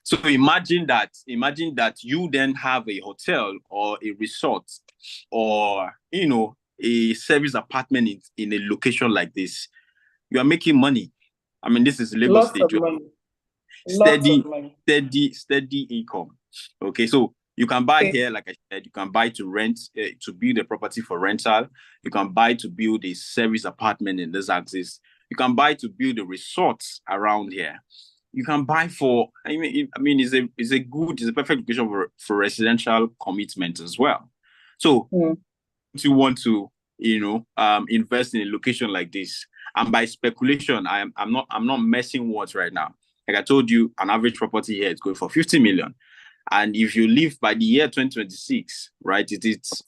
So imagine that you then have a hotel or a resort or, a service apartment in a location like this. You are making money. I mean, this is Lagos State. Steady income. Okay, so you can buy here, like I said, you can buy to rent, to build a property for rental. You can buy to build a service apartment in this axis. You can buy to build a resort around here. You can buy for, it's a perfect location for residential commitment as well. So if you want to, invest in a location like this, and by speculation, I'm not messing words right now. Like I told you, an average property here is going for 50 million. And if you live by the year 2026, right, it is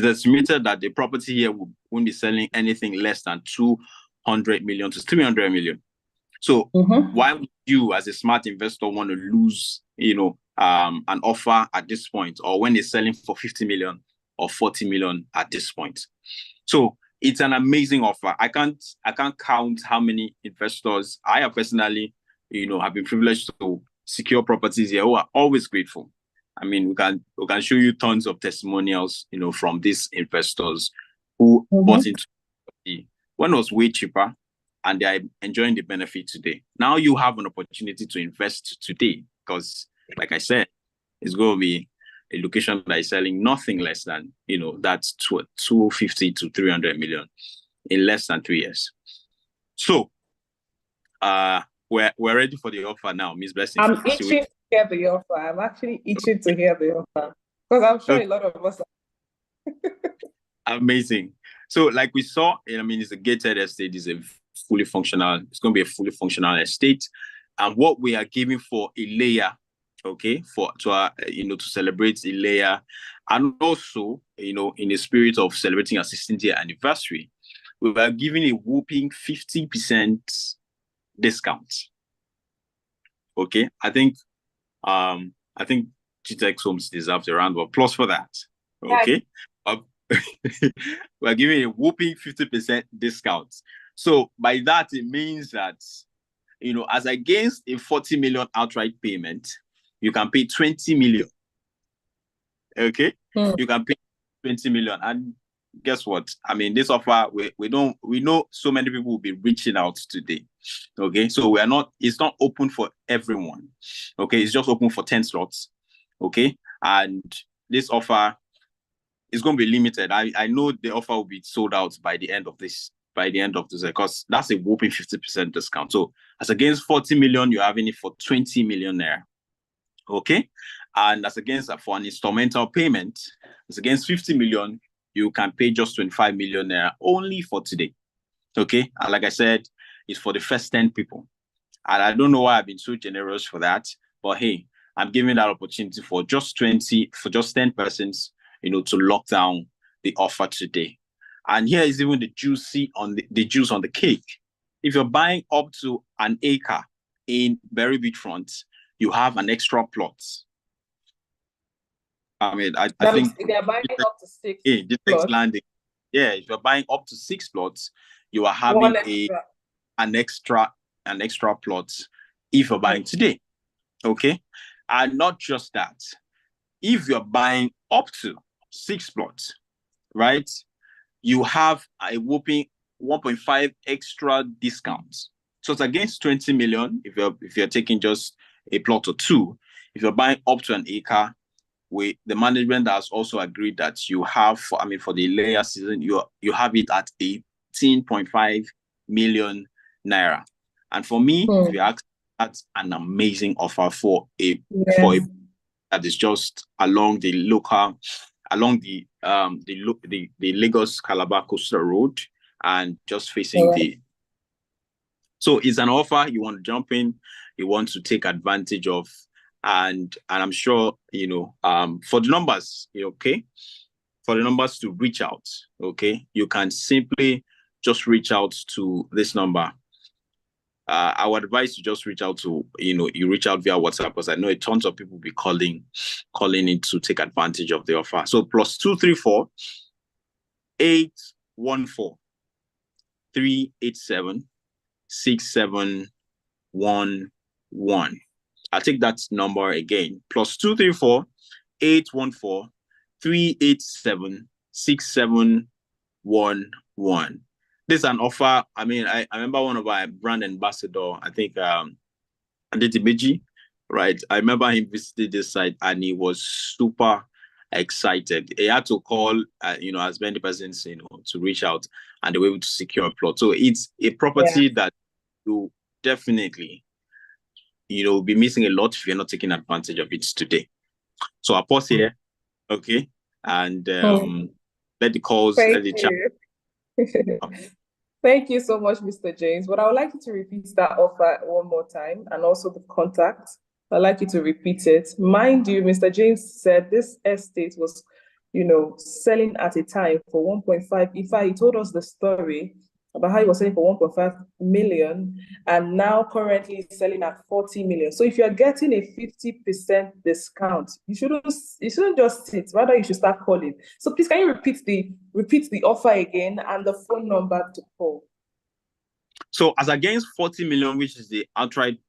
estimated that the property here won't be selling anything less than 200 million to 300 million. So why would you, as a smart investor, want to lose, an offer at this point, or when it's selling for 50 million or 40 million at this point? So it's an amazing offer. I can't count how many investors I have personally, have been privileged to secure properties here who are always grateful. I mean, we can show you tons of testimonials, from these investors who bought into property when it was way cheaper, and they are enjoying the benefit today. Now you have an opportunity to invest today because, like I said, it's going to be a location that is selling nothing less than, that's 250 to 300 million in less than 2 years. So, we're ready for the offer now, Miss Blessing. I'm itching to hear the offer. I'm actually itching to hear the offer because I'm sure a lot of us are. Amazing. So, like we saw, it's a gated estate. It's going to be a fully functional estate. And what we are giving for Ilea, okay, to celebrate Ilea, and also, in the spirit of celebrating our 16th year anniversary, we are giving a whopping 50% discount. Okay, I think GTEx Homes deserves a round of applause for that. Okay, we're giving a whopping 50% discount. So by that, it means that, as against a 40 million outright payment, you can pay 20 million. Okay, you can pay 20 million, and guess what? I mean, this offer, we know so many people will be reaching out today. Okay, so it's not open for everyone. Okay, it's just open for 10 slots. Okay, and this offer is going to be limited. I know the offer will be sold out by the end of this, because that's a whopping 50% discount. So as against 40 million, you're having it for 20 million naira. Okay, and as against for an instrumental payment, as against 50 million, you can pay just 25 million naira only for today. Okay, and like I said, it's for the first 10 people. And I don't know why I've been so generous for that, but hey, I'm giving that opportunity for just 10 persons, to lock down the offer today. And here is even the juice on the cake. If you're buying up to an acre in Berry Beachfront, you have an extra plot. I mean, I think they're buying up to 6 plots. Landing. Yeah, if you're buying up to 6 plots, you are having an extra plot if you're buying today. Okay, and not just that. If you're buying up to 6 plots, right, you have a whopping 1.5 extra discounts. So it's against 20 million if you're taking just a plot or 2. If you're buying up to an acre, the management has also agreed that you have, for the layer season, you have it at 18.5 million naira. And for me, if you ask, that's an amazing offer for a that is just along the Lagos Calabar Coastal Road and just facing the. So it's an offer you want to jump in. you want to take advantage of. And I'm sure, for the numbers, okay, for the numbers to reach out, okay, you can simply just reach out to this number. I would advise you just reach out to, you reach out via WhatsApp, because I know a tons of people will be calling in to take advantage of the offer. So +234 814 387 6711. I'll take that number again. +234 814 387 6711. This is an offer. I mean, I remember one of our brand ambassador, I think Adetimeji, right? I remember him visited this site and he was super excited. He had to call, as many persons, to reach out, and they were able to secure a plot. So it's a property that you definitely, be missing a lot if you're not taking advantage of it today. So I'll pause here, okay? And let the calls, let the chat. Thank you so much, Mr. James. But I would like you to repeat that offer one more time, and also the contact. I'd like you to repeat it. Mind you, Mr. James said this estate was, selling at a time for 1.5. In fact, he told us the story about how he was selling for 1.5 million, and now currently selling at 40 million. So if you're getting a 50% discount, you shouldn't just sit, rather you should start calling. So please, can you repeat the offer again and the phone number to call? So as against 40 million, which is the outright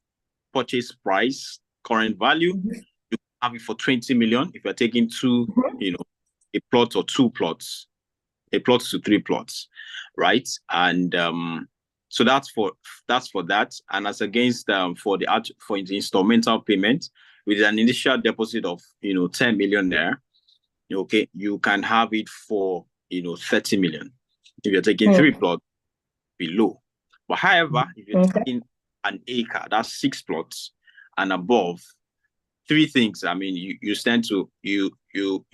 purchase price, current value, you have it for 20 million if you're taking two, a plot or two plots. A plot to 3 plots, right? And so that's for that. And as against for the instrumental payment with an initial deposit of 10 million there, okay, you can have it for 30 million if you're taking 3 plots below. But however, if you're taking an acre, that's 6 plots and above, 3 things. I mean, you stand to you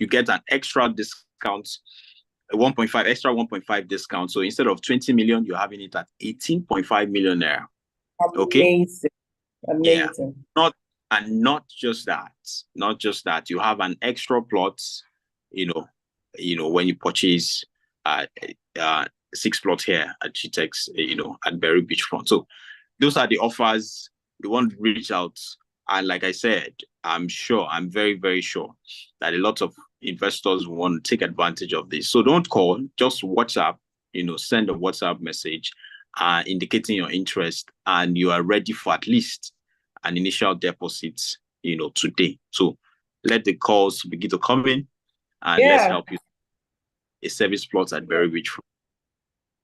get an extra discount. A 1.5 discount. So instead of 20 million, you're having it at 18.5 million naira. Okay. Amazing. Yeah. Not just that. You have an extra plot, when you purchase 6 plots here at GTEx, at Berry Beachfront. So those are the offers. You want to reach out. And like I said, I'm very, very sure that a lot of investors want to take advantage of this. So don't call, just WhatsApp, send a WhatsApp message indicating your interest, and you are ready for at least an initial deposit, today. So let the calls begin to come in, and let's help you a service plot at Berry Beachfront.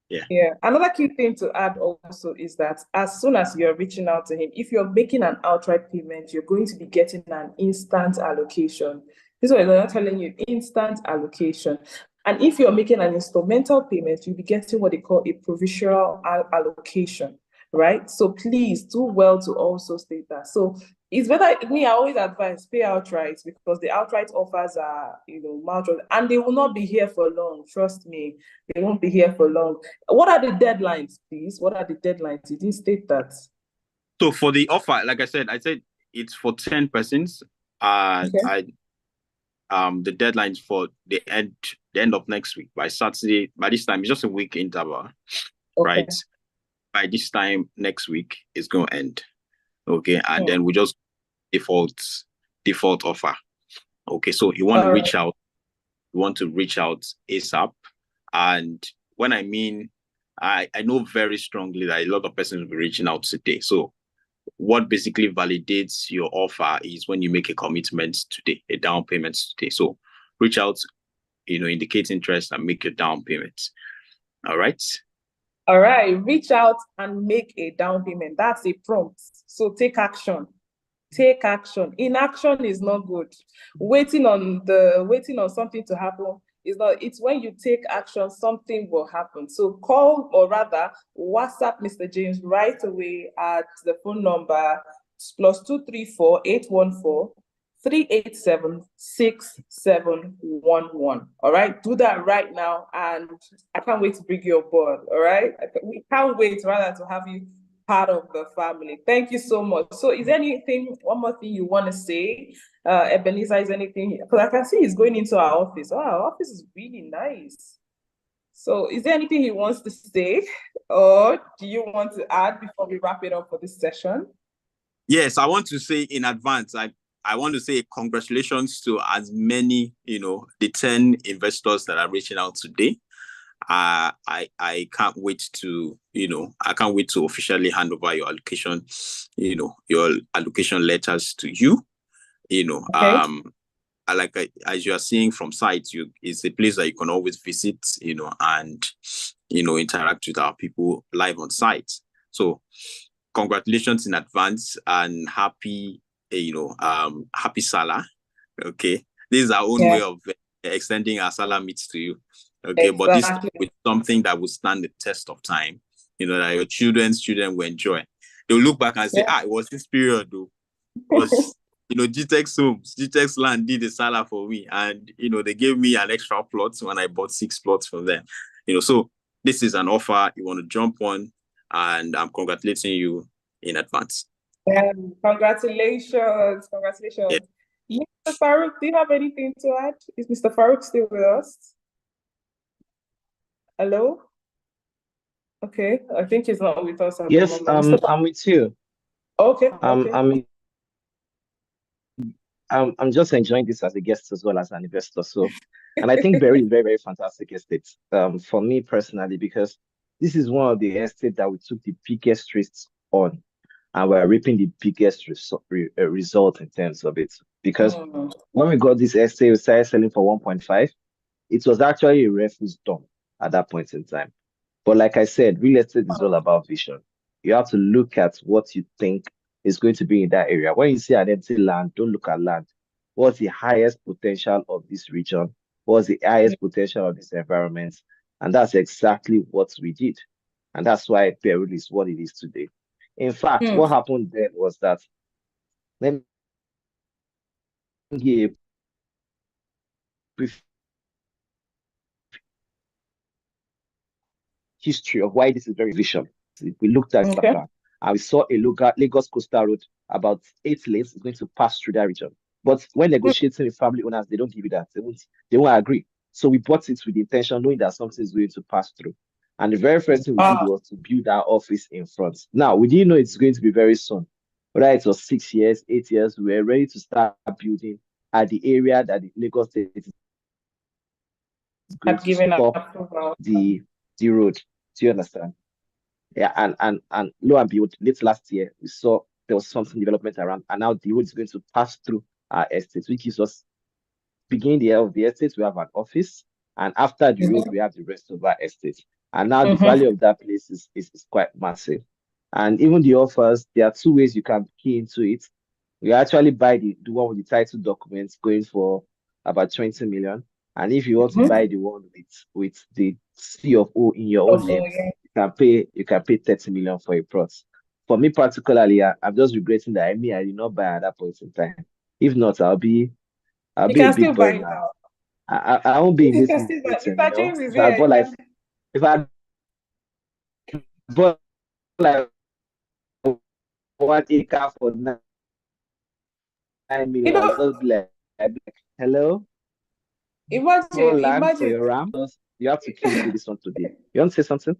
Yeah. Another key thing to add also is that as soon as you're reaching out to him, if you're making an outright payment, you're going to be getting an instant allocation. This is what they're telling you, instant allocation. And if you're making an instrumental payment, you'll be getting what they call a provisional allocation, right? So please do well to also state that. So it's better, I always advise pay outright, because the outright offers are, and they will not be here for long. Trust me, they won't be here for long. What are the deadlines, please? What are the deadlines? You didn't state that. So for the offer, like I said it's for 10 persons. The deadlines for the end of next week, by Saturday. By this time, it's just a week interval, right? By this time next week, it's going to end. Okay, and then we just default offer. Okay, so you want to reach out. You want to reach out ASAP. And when I mean, I know very strongly that a lot of persons will be reaching out today. So what basically validates your offer is when you make a commitment today, a down payment today. So reach out, indicate interest and make your down payment. All right. All right. Reach out and make a down payment. That's a prompt. So take action. Take action. Inaction is not good. Waiting on something to happen is not. It's when you take action, something will happen. So call, or rather WhatsApp Mr. James right away at the phone number +234 814 387 6711. All right, do that right now, and I can't wait to bring you on board. All right, we can't wait rather to have you part of the family. Thank you so much. So is there one more thing you want to say? Ebenezer, is anything? Because I can see he's going into our office. Oh, our office is really nice. So is there anything he wants to say, or do you want to add before we wrap it up for this session? Yes, I want to say in advance, I want to say congratulations to as many, the 10 investors that are reaching out today. I can't wait to, I can't wait to officially hand over your allocation, your allocation letters to you. Okay. As you are seeing from site, it's a place that you can always visit, and interact with our people live on site. So congratulations in advance and happy Salah. Okay, this is our own way of extending our Salah meets to you. Okay, exactly. But this with something that will stand the test of time, that your children will enjoy. They'll look back and say, it was this period though. It was GTEx Homes, GTEx Land did a Salah for me, and they gave me an extra plot when I bought 6 plots from them. So this is an offer you want to jump on, and I'm congratulating you in advance. Congratulations. Yeah. Mr. Farouk, do you have anything to add? Is Mr. Farouk still with us? Hello? Okay, I think he's not with us. Yes, I'm with you. Okay. I'm just enjoying this as a guest as well as an investor. So, and I think Berry is very, very fantastic estate. For me personally, because this is one of the estates that we took the biggest risks on, and we're reaping the biggest result in terms of it. Because when we got this estate, we started selling for 1.5. It was actually a refuse dump at that point in time. But like I said, real estate is all about vision. You have to look at what you think is going to be in that area. When you see an empty land, don't look at land. What's the highest potential of this region? What's the highest potential of this environment? And that's exactly what we did. And that's why Peru is what it is today. In fact, what happened then was that, let me give brief history of why this is very vision. We looked at that and we saw a Lagos Coastal Road, about 8 lanes, is going to pass through that region. But when negotiating with family owners, they don't give you that. They won't agree. So we bought it with the intention, knowing that something is going to pass through. And the very first thing we did was to build our office in front. Now, we didn't know it's going to be very soon. Whether it was 6 years, 8 years, we were ready to start building at the area that the Lagos State is going to stop the road. Do you understand? Yeah, and lo and behold, late last year, we saw there was something development around, and now the road is going to pass through our estate, which gives us, beginning the of the estate, we have an office, and after the road, we have the rest of our estate. And now the value of that place is quite massive. And even the offers, there are 2 ways you can key into it. We actually buy the one with the title documents going for about 20 million. And if you want to buy the one with the C of O in your own name, you can pay 30 million for a plot. For me particularly, I'm just regretting that I did not buy at that point in time. If not, I'll be a big boy now. I won't be in this meeting, if I bought like 1 acre for 9 million, I'll just be like, hello? Imagine for your RAM. You have to keep this one today. You want to say something?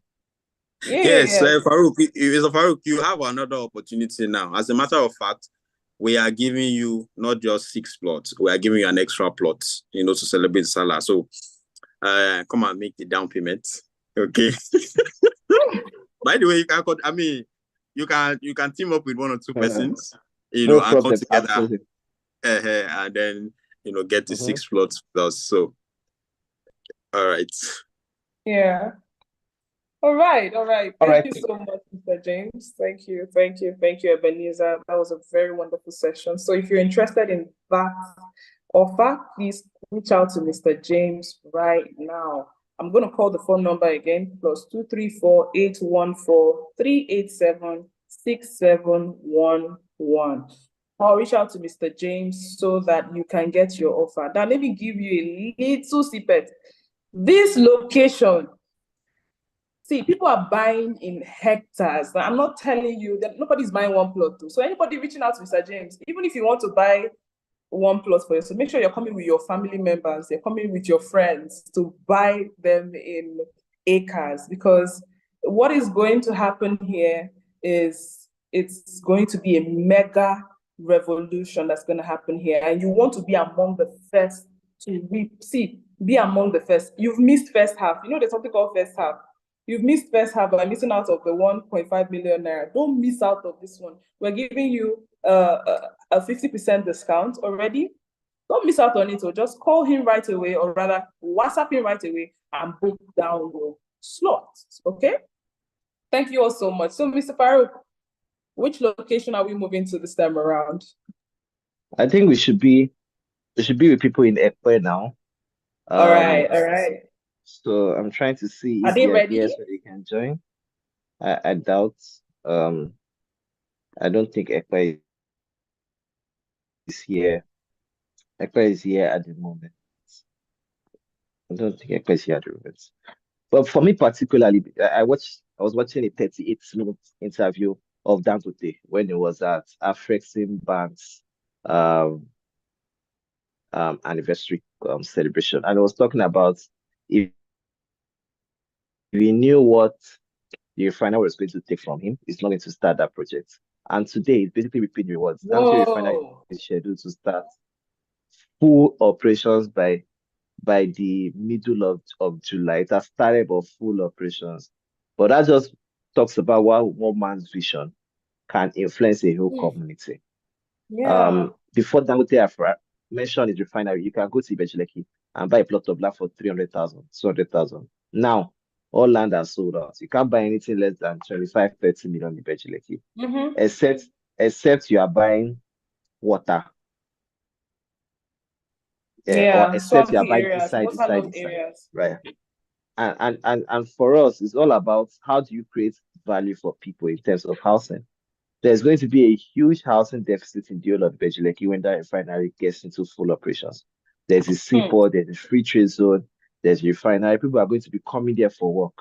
Yes, Farouk, you have another opportunity now. As a matter of fact, we are giving you not just 6 plots, we are giving you an extra plot, to celebrate Salah. So come and make the down payment. Okay. By the way, you can team up with 1 or 2 persons, no and come together. Absolutely. And then get the 6 plots with us. So all right. Yeah. All right. Thank you so much, Mr. James. Thank you, Ebenezer. That was a very wonderful session. So if you're interested in that offer, please reach out to Mr. James right now. I'm going to call the phone number again, +234 814 387 6711. I'll reach out to Mr. James so that you can get your offer. Now, let me give you a little snippet. This location See, people are buying in hectares. I'm not telling you that nobody's buying one plot too. So anybody reaching out to Mr. James, even if you want to buy one plot for you, so make sure you're coming with your family members, you're coming with your friends to buy them in acres, because what is going to happen here is it's going to be a mega revolution that's going to happen here. And you want to be among the first to reap. See, be among the first. You've missed first half. You know, there's something called first half. You've missed first half by missing out of the 1.5 million naira. Don't miss out of this one. We're giving you a 50% discount already. Don't miss out on it. So just call him right away, or rather WhatsApp him right away and book down your slot. Okay? Thank you all so much. So, Mr. Farouk, which location are we moving to this time around? I think we should be with people in Ekpe now. All right. So I'm trying to see if they ready? Yes, so they can join. I doubt. I don't think Ekpe is here. Ekpe is here at the moment. I don't think Ekpe is here at the moment. But for me particularly, I was watching a 38-minute interview of Dangote when it was at Afrexim Bank's anniversary celebration, and I was talking about if we knew what the refiner was going to take from him, he's not going to start that project. And today, it's basically reaping rewards. Dangote Refinery is scheduled to start full operations by the middle of July. It has started of full operations, but that just talks about what one man's vision can influence a whole community. Yeah. Before Dangote mentioned his refinery, you can go to Ibejileki and buy a plot of land for 300,000, 200,000. Now, all land are sold out. You can't buy anything less than 25, 30 million in Ibejileki, except you are buying water. Or except you are buying inside areas. Right. And for us, it's all about how do you create value for people in terms of housing. There's going to be a huge housing deficit in the whole of Ibejileki when that refinery gets into full operations. There's a seaport, there's a free trade zone, there's a refinery. People are going to be coming there for work,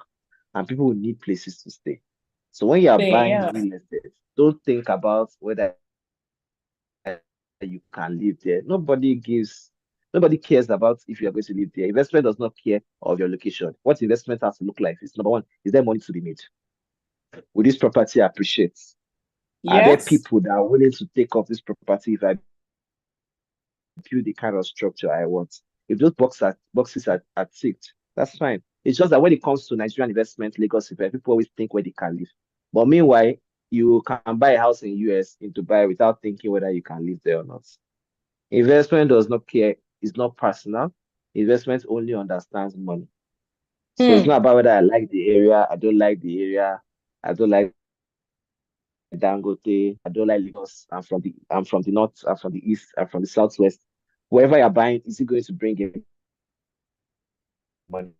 and people will need places to stay. So when you are buying real estate, don't think about whether you can live there. Nobody cares about if you are going to live there. Investment does not care of your location. What investment has to look like is, number one, is there money to be made? Will this property appreciate? Are there people that are willing to take off this property if I build the kind of structure I want? If those boxes are ticked, that's fine. It's just that when it comes to Nigerian investment, Lagos, people always think where they can live. But meanwhile, you can buy a house in US, in Dubai, without thinking whether you can live there or not. Investment does not care. It's not personal. Investment only understands money. So it's not about whether I like the area, I don't like the area, I don't like Dangote, I don't like Lagos. I'm from the north, I'm from the east, I'm from the southwest. Wherever you're buying, is it going to bring in money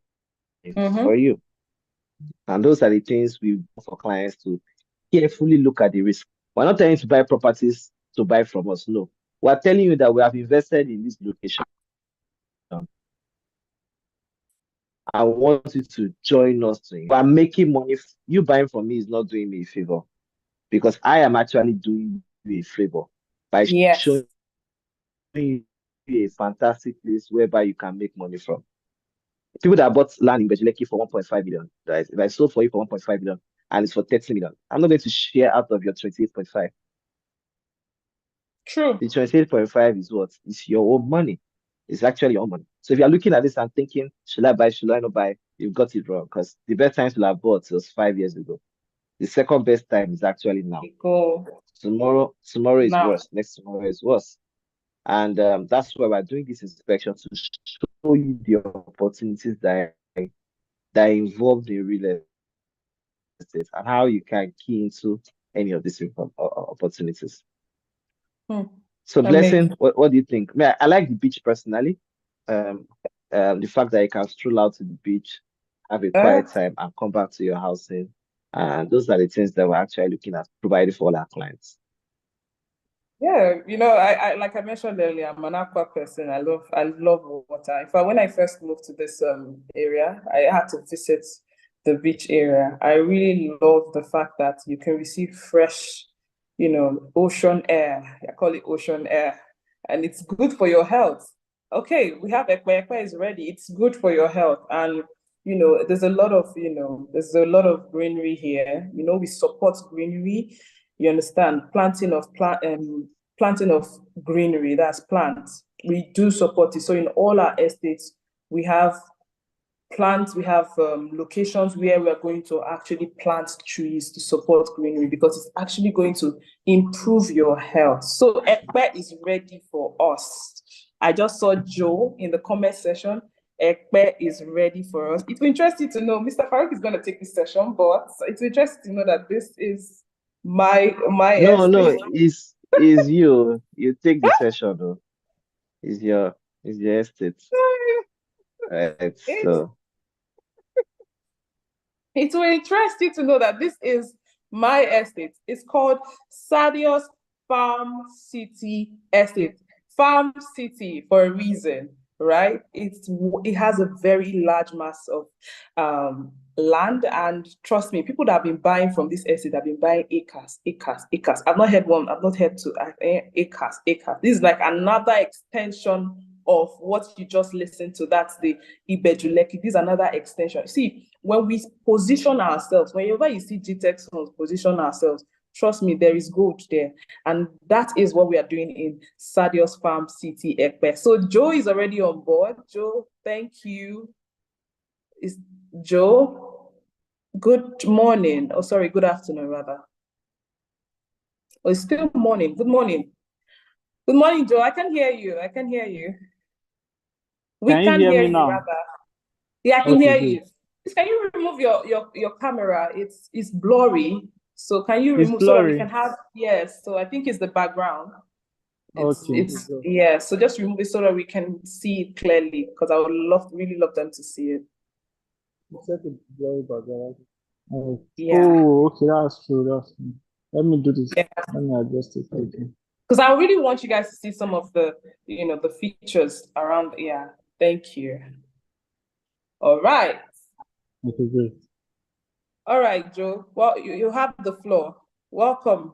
for you? And those are the things we want for clients to carefully look at the risk. We're not telling you to buy properties to buy from us. No, we're telling you that we have invested in this location. I want you to join us to it. We're making money. You buying from me is not doing me a favor, because I am actually doing you a favor by showing you a fantastic place whereby you can make money from. People that bought land in Ibejileki for 1.5 million, right? If I sold for you for 1.5 million and it's for 30 million, I'm not going to share out of your 28.5. True. The 28.5 is what? It's your own money. It's actually your own money. So if you're looking at this and thinking, should I buy, should I not buy? You've got it wrong, because the best time to have bought was 5 years ago. The second best time is actually now. Tomorrow is worse. Next tomorrow is worse. And that's why we're doing this inspection, to show you the opportunities that are involved in real estate and how you can key into any of these opportunities. So, Blessing, what do you think? I like the beach personally. The fact that you can stroll out to the beach, have a quiet time, and come back to your housing. And those are the things that we're actually looking at providing for all our clients. Yeah, I like I mentioned earlier, I'm an aqua person. I love water. In fact, when I first moved to this area, I had to visit the beach area. I really love the fact that you can receive fresh, ocean air. I call it ocean air, and it's good for your health. Okay, we have Ekpe. Ekpe is ready. It's good for your health, and there's a lot of greenery here. We support greenery. You understand? Planting of greenery, that's plants. We do support it. So in all our estates, we have plants, we have locations where we're going to actually plant trees to support greenery, because it's actually going to improve your health. So Ekpe is ready for us. I just saw Joe in the comment section. Ekpe is ready for us. It will interest you to know, Mr. Farouk is going to take this session, but it's interesting to know that this is my no, it's you. You take the session though. It's your estate. Right. So it will interest you to know that this is my estate. It's called Sadios Farm City Estate. Farm City for a reason, right? It has a very large mass of land, and trust me, people that have been buying from this estate have been buying acres. I've not heard one, I've not heard two, acres. This is like another extension of what you just listened to. That's the Ibejuleki. This is another extension. See, when we position ourselves, whenever you see GTEx Homes position ourselves, trust me, there is gold there. And that is what we are doing in Sadios Farm City, Ekpe. So Joe is already on board. Joe, thank you. Is Joe? Good morning. Oh, sorry, good afternoon, rather. Oh, it's still morning. Good morning. Good morning, Joe. I can hear you. We can hear you, rather. Yeah, I can hear you. Can you remove your camera? It's blurry. So can you remove so that we can have, yes, so I think it's the background. Yeah, so just remove it so that we can see it clearly, because I would really love them to see it. Yeah. Oh, okay, that's true. Let me do this. Yeah. Let me adjust it. Okay. Because I really want you guys to see some of the, the features around. Yeah, thank you. All right. Okay, great. All right, Joe. Well, you have the floor. Welcome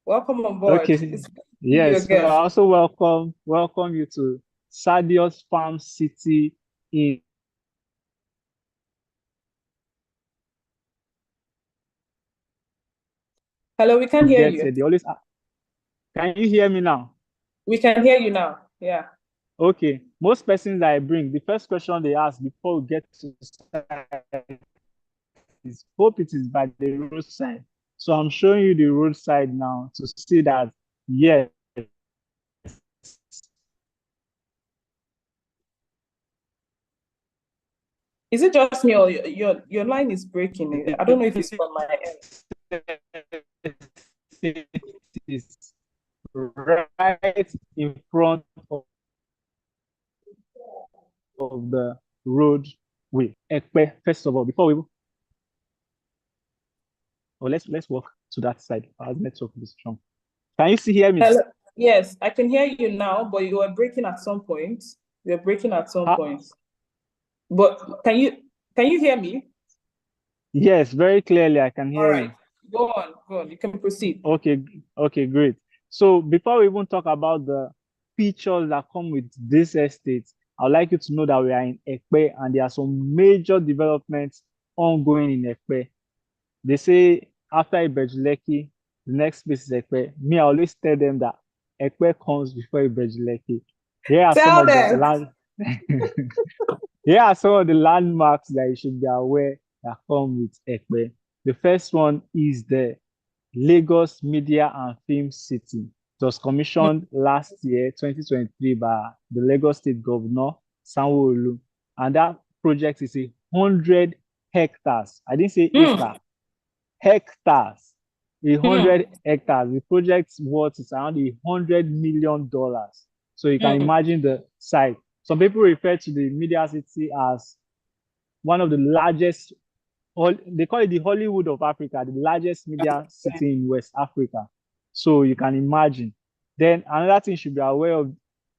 on board. Okay. Yes. I also welcome you to Sadios Farm City in. Hello, we can hear you. Can you hear me now? We can hear you now. Yeah. Okay. Most persons that I bring, the first question they ask before we get to is, hope it is by the roadside. So I'm showing you the roadside now to see that, yes. Is it just me, or your line is breaking? I don't know if it's from my end. It is right in front of the roadway. Ekpe, first of all, before we let's walk to that side. Our network is strong. Can you hear me? Hello? Yes, I can hear you now, but you were breaking at some point. You're breaking at some point. But can you hear me? Yes, very clearly I can hear you. Go on. You can proceed. Okay, great. So before we even talk about the features that come with this estate, I'd like you to know that we are in Ekpe, and there are some major developments ongoing in Ekpe. They say after Ibejuleki, the next place is Ekpe. Me, I always tell them that Ekpe comes before Ibejuleki. Here are some of the landmarks that you should be aware that come with Ekpe. The first one is the Lagos Media and Film City. It was commissioned last year, 2023, by the Lagos State Governor, Sanwo-Olu. And that project is 100 hectares. I didn't say acre. Hectares. 100 hectares. The project's worth is around $100 million. So you can imagine the site. Some people refer to the Media City as one of the largest, they call it the Hollywood of Africa, the largest media city in West Africa. So you can imagine. Then another thing you should be aware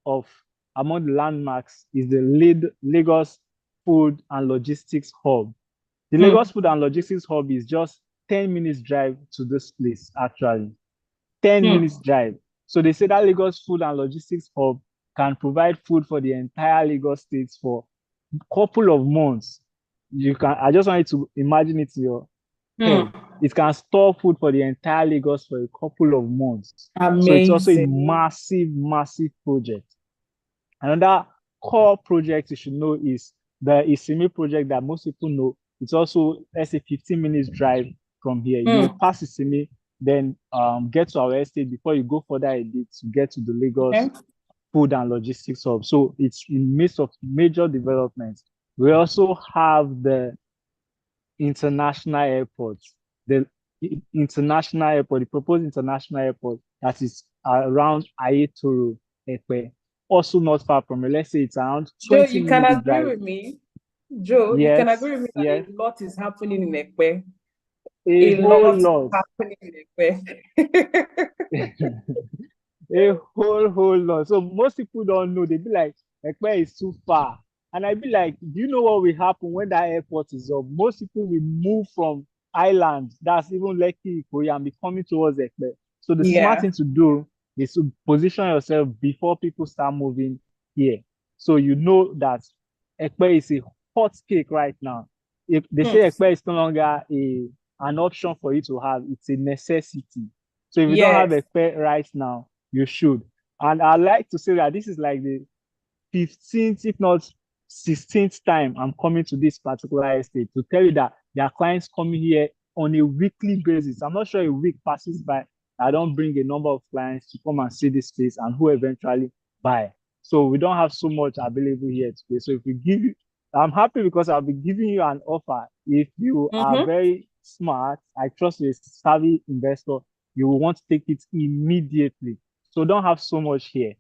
of among the landmarks is the Lagos Food and Logistics Hub. The Lagos Food and Logistics Hub is just 10 minutes drive to this place, actually. 10 minutes drive. So they say that Lagos Food and Logistics Hub can provide food for the entire Lagos state for a couple of months. I just want you to imagine it in your head. It can store food for the entire Lagos for a couple of months. Amazing. So it's also a massive, massive project. Another core project you should know is the Isimi project that most people know. It's also, let's say, 15 minutes drive from here. You pass Isimi, then get to our estate before you go further a bit to get to the Lagos Food and Logistics Hub. So it's in midst of major developments. We also have the international airport, the proposed international airport that is around Ayetoro, Ekpe, also not far from it. Let's say it's around 20 Joe, you can minutes agree drive. with me. Joe, you can agree with me that a lot is happening in Ekpe. A whole lot. Happening in Ekpe. A whole lot. So most people don't know. They be like, Ekpe is too far. And I be like, do you know what will happen when that airport is up? Most people will move from island, that's even Lekki, Korea, and be coming towards Ekpe. So the smart thing to do is to position yourself before people start moving here. So you know that Ekpe is a hot cake right now. If they say Ekpe is no longer an option for you to have, it's a necessity. So if you don't have Ekpe right now, you should. And I like to say that this is like the 15th, if not 16th time I'm coming to this particular estate to tell you that there are clients coming here on a weekly basis. I'm not sure a week passes by I don't bring a number of clients to come and see this space and who eventually buy. So we don't have so much available here today. So if we give you, I'm happy because I'll be giving you an offer. If you are very smart, I trust you're a savvy investor, you will want to take it immediately. So don't have so much here.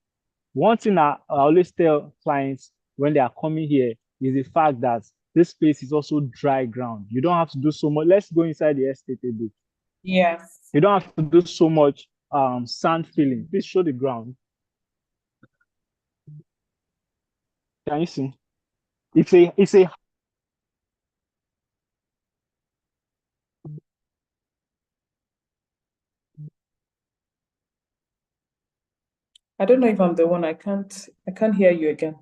One thing I always tell clients when they are coming here is the fact that this space is also dry ground. You don't have to do so much. Let's go inside the estate a bit. Yes. You don't have to do so much sand filling. Please show the ground. Can you see? It's a I don't know if I'm the one. I can't hear you again.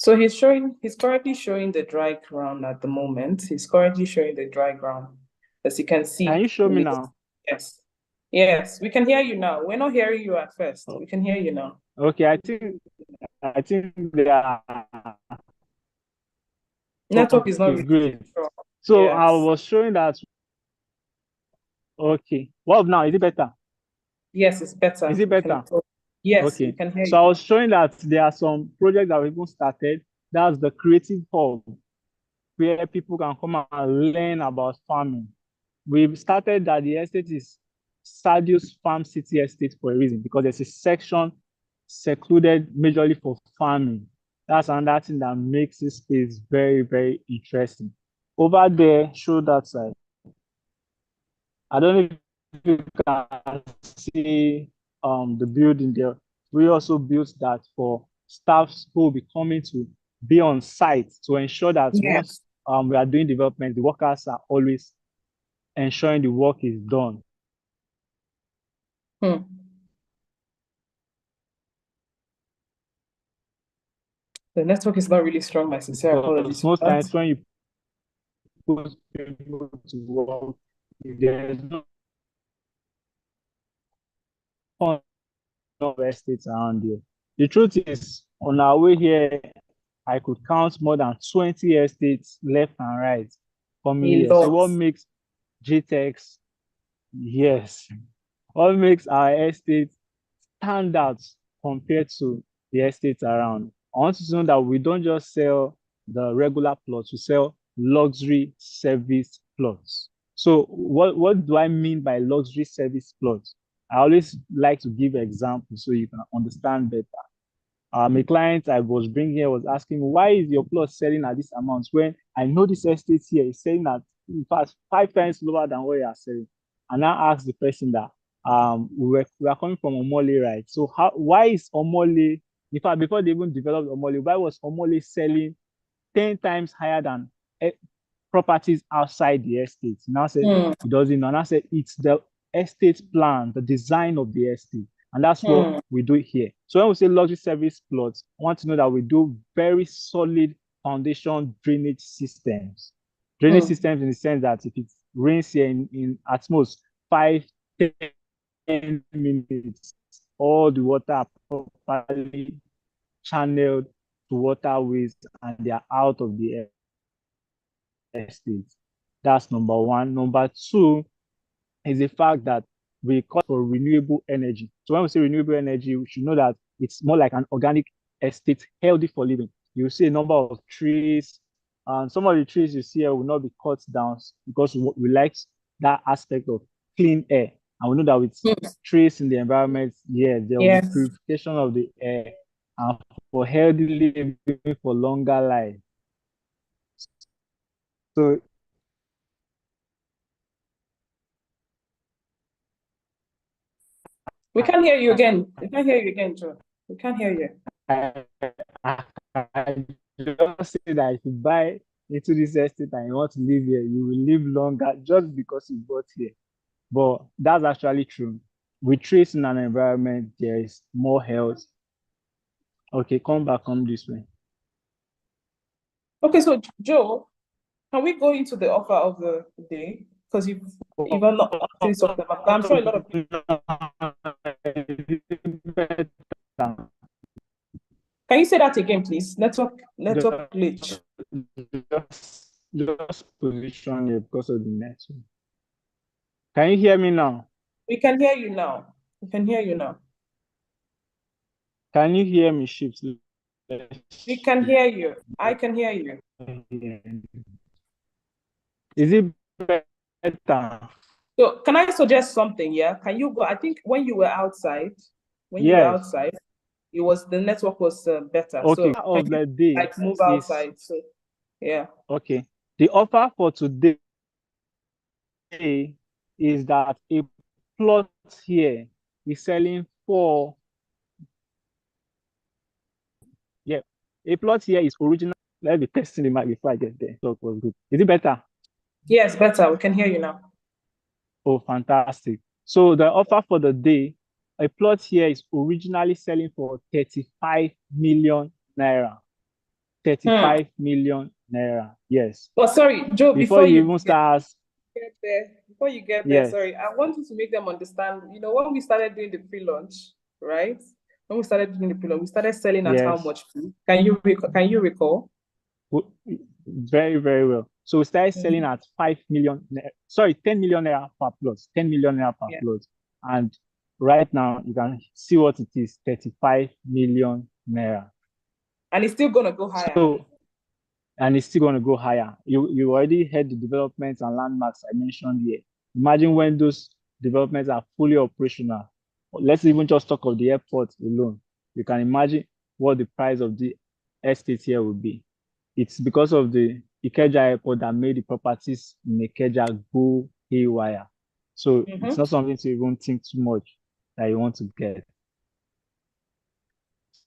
So he's currently showing the dry ground at the moment. He's currently showing the dry ground. As you can see. Can you show me now? Yes. Yes, we can hear you now. We're not hearing you at first. We can hear you now. Okay, I think the network is not really great. strong. So yes. I was showing that. Okay. Well, now is it better? Yes, it's better. Is it better? Yes, okay. We can hear you. So I was showing that there are some projects that we even started. That's the Creative Hub, where people can come and learn about farming. We've started that the estate is Sadius Farm City Estate for a reason, because there's a section secluded majorly for farming. That's another thing that makes this space very, very interesting. Over there, show that side. I don't know if you can see the building there. We also built that for staffs who will be coming to be on site to ensure that once we are doing development, the workers are always ensuring the work is done. The network is not really strong, my sincere apologies. Most times when you put people to work, there's no estates around here. The truth is, on our way here, I could count more than 20 estates left and right coming here. So what makes GTEx, what makes our estate stand out compared to the estates around? I want you to know that we don't just sell the regular plots, we sell luxury service plots. So what do I mean by luxury service plots? I always like to give examples so you can understand better. A client I was bringing here was asking, why is your plot selling at this amount when I know this estate here is selling at in fact 5 times lower than what you are selling. And I asked the person that we are coming from Omole, right? So why is Omole, in fact, before they even developed Omole, why was Omole selling 10 times higher than properties outside the estate? Now said he doesn't know. And I said it's the estate plan, the design of the estate. And that's what we do here. So when we say luxury service plots, I want to know that we do very solid foundation drainage systems. Drainage systems in the sense that if it rains here in at most 5-10 minutes, all the water are properly channeled to waterways and they are out of the estate. That's number one. Number two is the fact that we call for renewable energy. So when we say renewable energy, we should know that it's more like an organic estate, healthy for living. You see a number of trees, and some of the trees you see here will not be cut down because we like that aspect of clean air. And we know that with trees in the environment, there will be purification of the air and for healthy living for longer life. So we can't hear you again. We can't hear you again, Joe. We can't hear you. I just say that if you buy into this estate and you want to live here, you will live longer just because you bought here. But that's actually true. With trees in an environment, there is more health. Okay, come this way. Okay, so Joe, can we go into the offer of the day? Because you've not actually talked about, I'm sure a lot of people. Can you say that again, please? Network glitch. Just position here because of the network. Can you hear me now? We can hear you now. We can hear you now. Can you hear me, Ships? We can hear you. I can hear you. Is it better? So can I suggest something? Yeah. Can you go? I think when you were outside, it was the network was better. Okay. So of the day, like move outside. So yeah. Okay. The offer for today is that a plot here is selling for. Yeah, a plot here is original. Let me testing the mic before I get there. Talk was good. Is it better? Yes, better. We can hear you now. Oh, fantastic. So the offer for the day, a plot here is originally selling for 35 million naira. 35 million naira. Yes. Oh, sorry, Joe, before you even start. Before you get there, sorry, I want you to make them understand, when we started doing the pre-launch, right? When we started doing the pre-launch, we started selling at how much? Can you recall? Very, very well. So we started selling at 10 million naira per plot, 10 million naira per plot. And right now you can see what it is, 35 million naira. And it's still gonna go higher. And it's still gonna go higher. You already heard the developments and landmarks I mentioned here. Imagine when those developments are fully operational. Let's even just talk of the airport alone. You can imagine what the price of the estate here will be. It's because of the Ikeja airport that made the properties in Ikeja go haywire. So it's not something to even think too much that you want to get.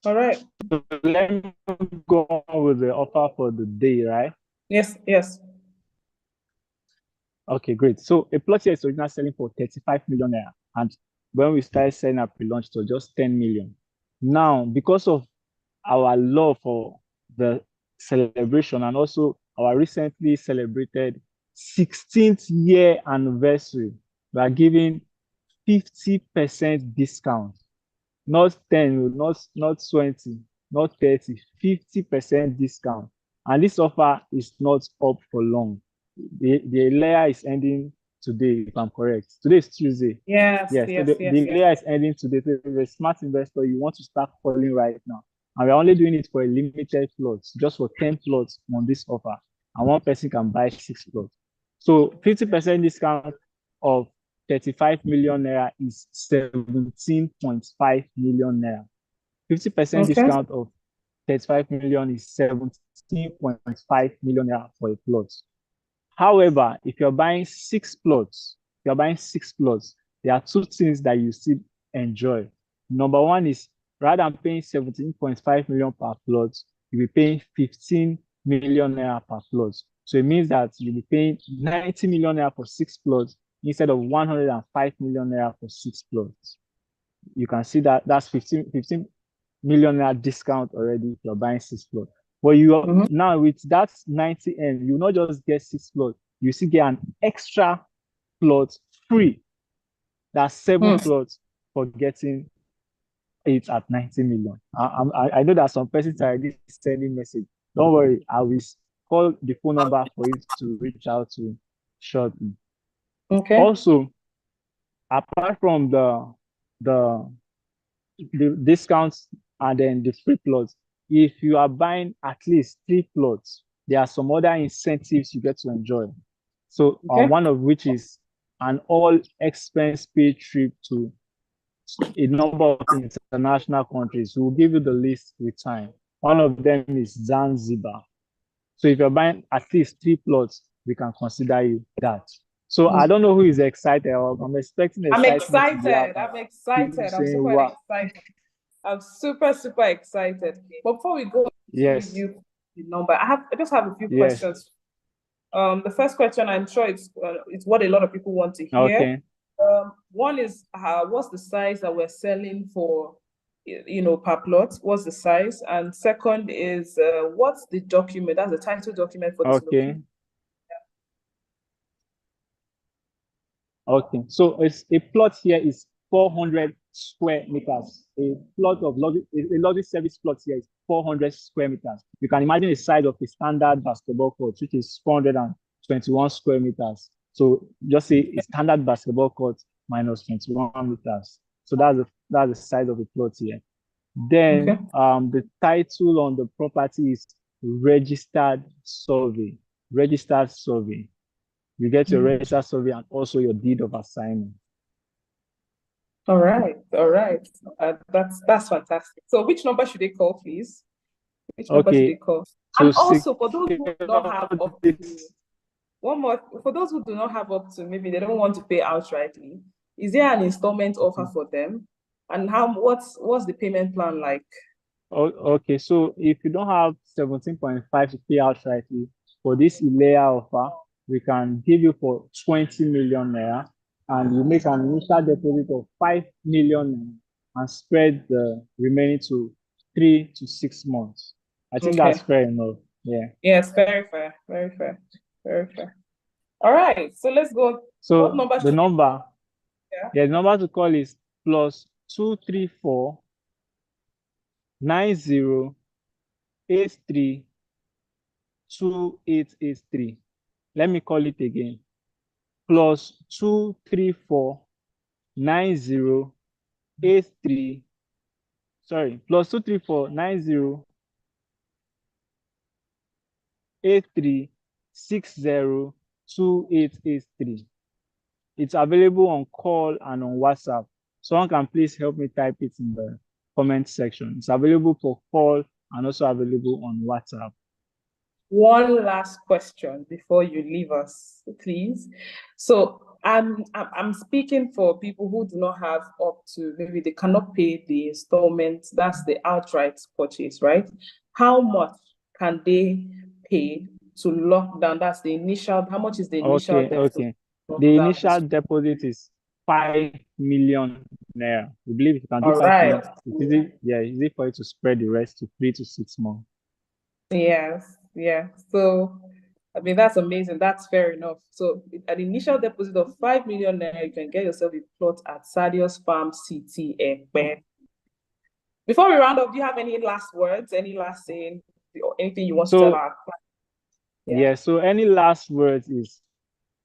All right. So let me go on with the offer for the day, right? Yes. Okay, great. So a plot here is originally selling for 35 million naira. And when we started selling at pre-launch, it was just 10 million. Now, because of our love for the celebration and also our recently celebrated 16th year anniversary, we are giving 50% discount. Not 10, not 20, not 30, 50% discount. And this offer is not up for long. The layer is ending today, if I'm correct. Today is Tuesday. Yes. The layer is ending today. So if you're a smart investor, you want to start calling right now. And we're only doing it for a limited plots, just for 10 plots on this offer. And one person can buy 6 plots. So 50% discount of 35 million naira is 17.5 million naira. 50% discount of 35 million is 17.5 million naira for a plot. However, if you're buying 6 plots, there are 2 things that you still enjoy. Number one is, rather than paying 17.5 million per plot, you'll be paying 15 million naira per plot. So it means that you'll be paying 90 million naira for 6 plots instead of 105 million naira for 6 plots. You can see that that's 15 million naira discount already if you're buying 6 plots. But you are now with that 90M, you not just get 6 plots, you still get an extra plot free. That's 7 plots for getting it at 90 million. I know that some persons are already sending message. Don't worry, I will call the phone number for you to reach out to shortly. Okay. Also, apart from the discounts and then the free plots, if you are buying at least 3 plots, there are some other incentives you get to enjoy. So one of which is an all expense paid trip to a number of international countries. We'll give you the list with time. One of them is Zanzibar. So if you're buying at least 3 plots, we can consider you that. So I don't know who is excited. I'm expecting excitement. I'm excited. I'm super, super excited. But before we go with you the number, I just have a few questions. The first question, I'm sure it's what a lot of people want to hear. Okay. One is what's the size that we're selling for, per plot? What's the size? And second is what's the document? That's the title document for this location. Okay, so it's a plot here is 400 square meters. A plot of logic service plot here is 400 square meters. You can imagine the size of a standard basketball court, which is 421 square meters. So just say a standard basketball court minus 21 meters. So that's the size of the plot here. Then the title on the property is registered survey. Registered survey. You get your registered survey and also your deed of assignment. All right. That's fantastic. So which number should they call, please? Which number should they call? So and also for those who do not have up to for those who do not have up to, maybe they don't want to pay outrightly, is there an installment offer for them? And what's the payment plan like? Okay, so if you don't have 17.5 to pay outrightly for this ILEA offer, we can give you for 20 million naira, and you make an initial deposit of 5 million naira and spread the remaining to 3 to 6 months. I think that's fair enough. Yeah. Yes, very fair. All right, so let's go. So the number to call is +234 90 83 2883. Let me call it again. +234 90 83. Sorry, +234 90 83 60 2883. It's available on call and on WhatsApp. Someone can please help me type it in the comment section. It's available for call and also available on WhatsApp. One last question before you leave us, please. So I'm speaking for people who do not have up to, maybe they cannot pay the installment. That's the outright purchase, right? How much can they pay to lock down? That's the initial. How much is the initial deposit? Okay. The initial deposit is 5 million naira. We believe if you can do 5 million, it's easy for you to spread the rest to 3 to 6 months. Yes. Yeah. So, I mean, that's amazing. That's fair enough. So, an initial deposit of 5 million naira, you can get yourself a plot at Sadios Farm City, Ekpe. Before we round up, do you have any last words, any last saying, or anything you want to tell our clients? So any last words is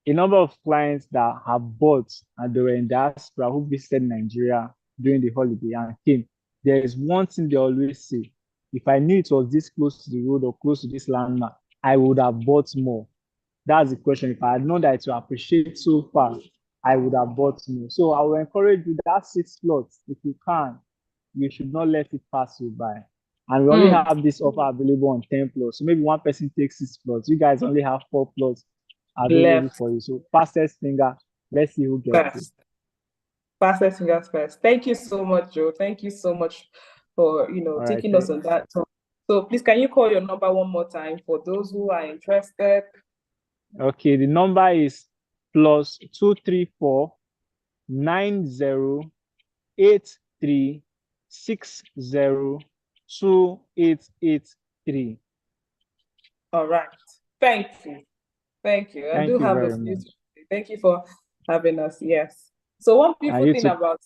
a number of clients that have bought and they were in diaspora who visited Nigeria during the holiday and came. There is one thing they always say: if I knew it was this close to the road or close to this landmark, I would have bought more. That's the question. If I had known that it will appreciate so far, I would have bought more. So I will encourage you, that 6 plots, if you can, you should not let it pass you by. And we only have this offer available on 10 plots. So maybe one person takes 6 plots. You guys only have 4 plots available Left. for you. So fastest finger, let's see who gets it. First. Fastest fingers first. Thank you so much, Joe. Thank you so much for taking us on that talk. So please, can you call your number one more time for those who are interested? Okay, the number is +234 9083 60 2883. All right. Thank you. Thank you. Thank you very much. Thank you for having us. Yes. So one beautiful thing too. about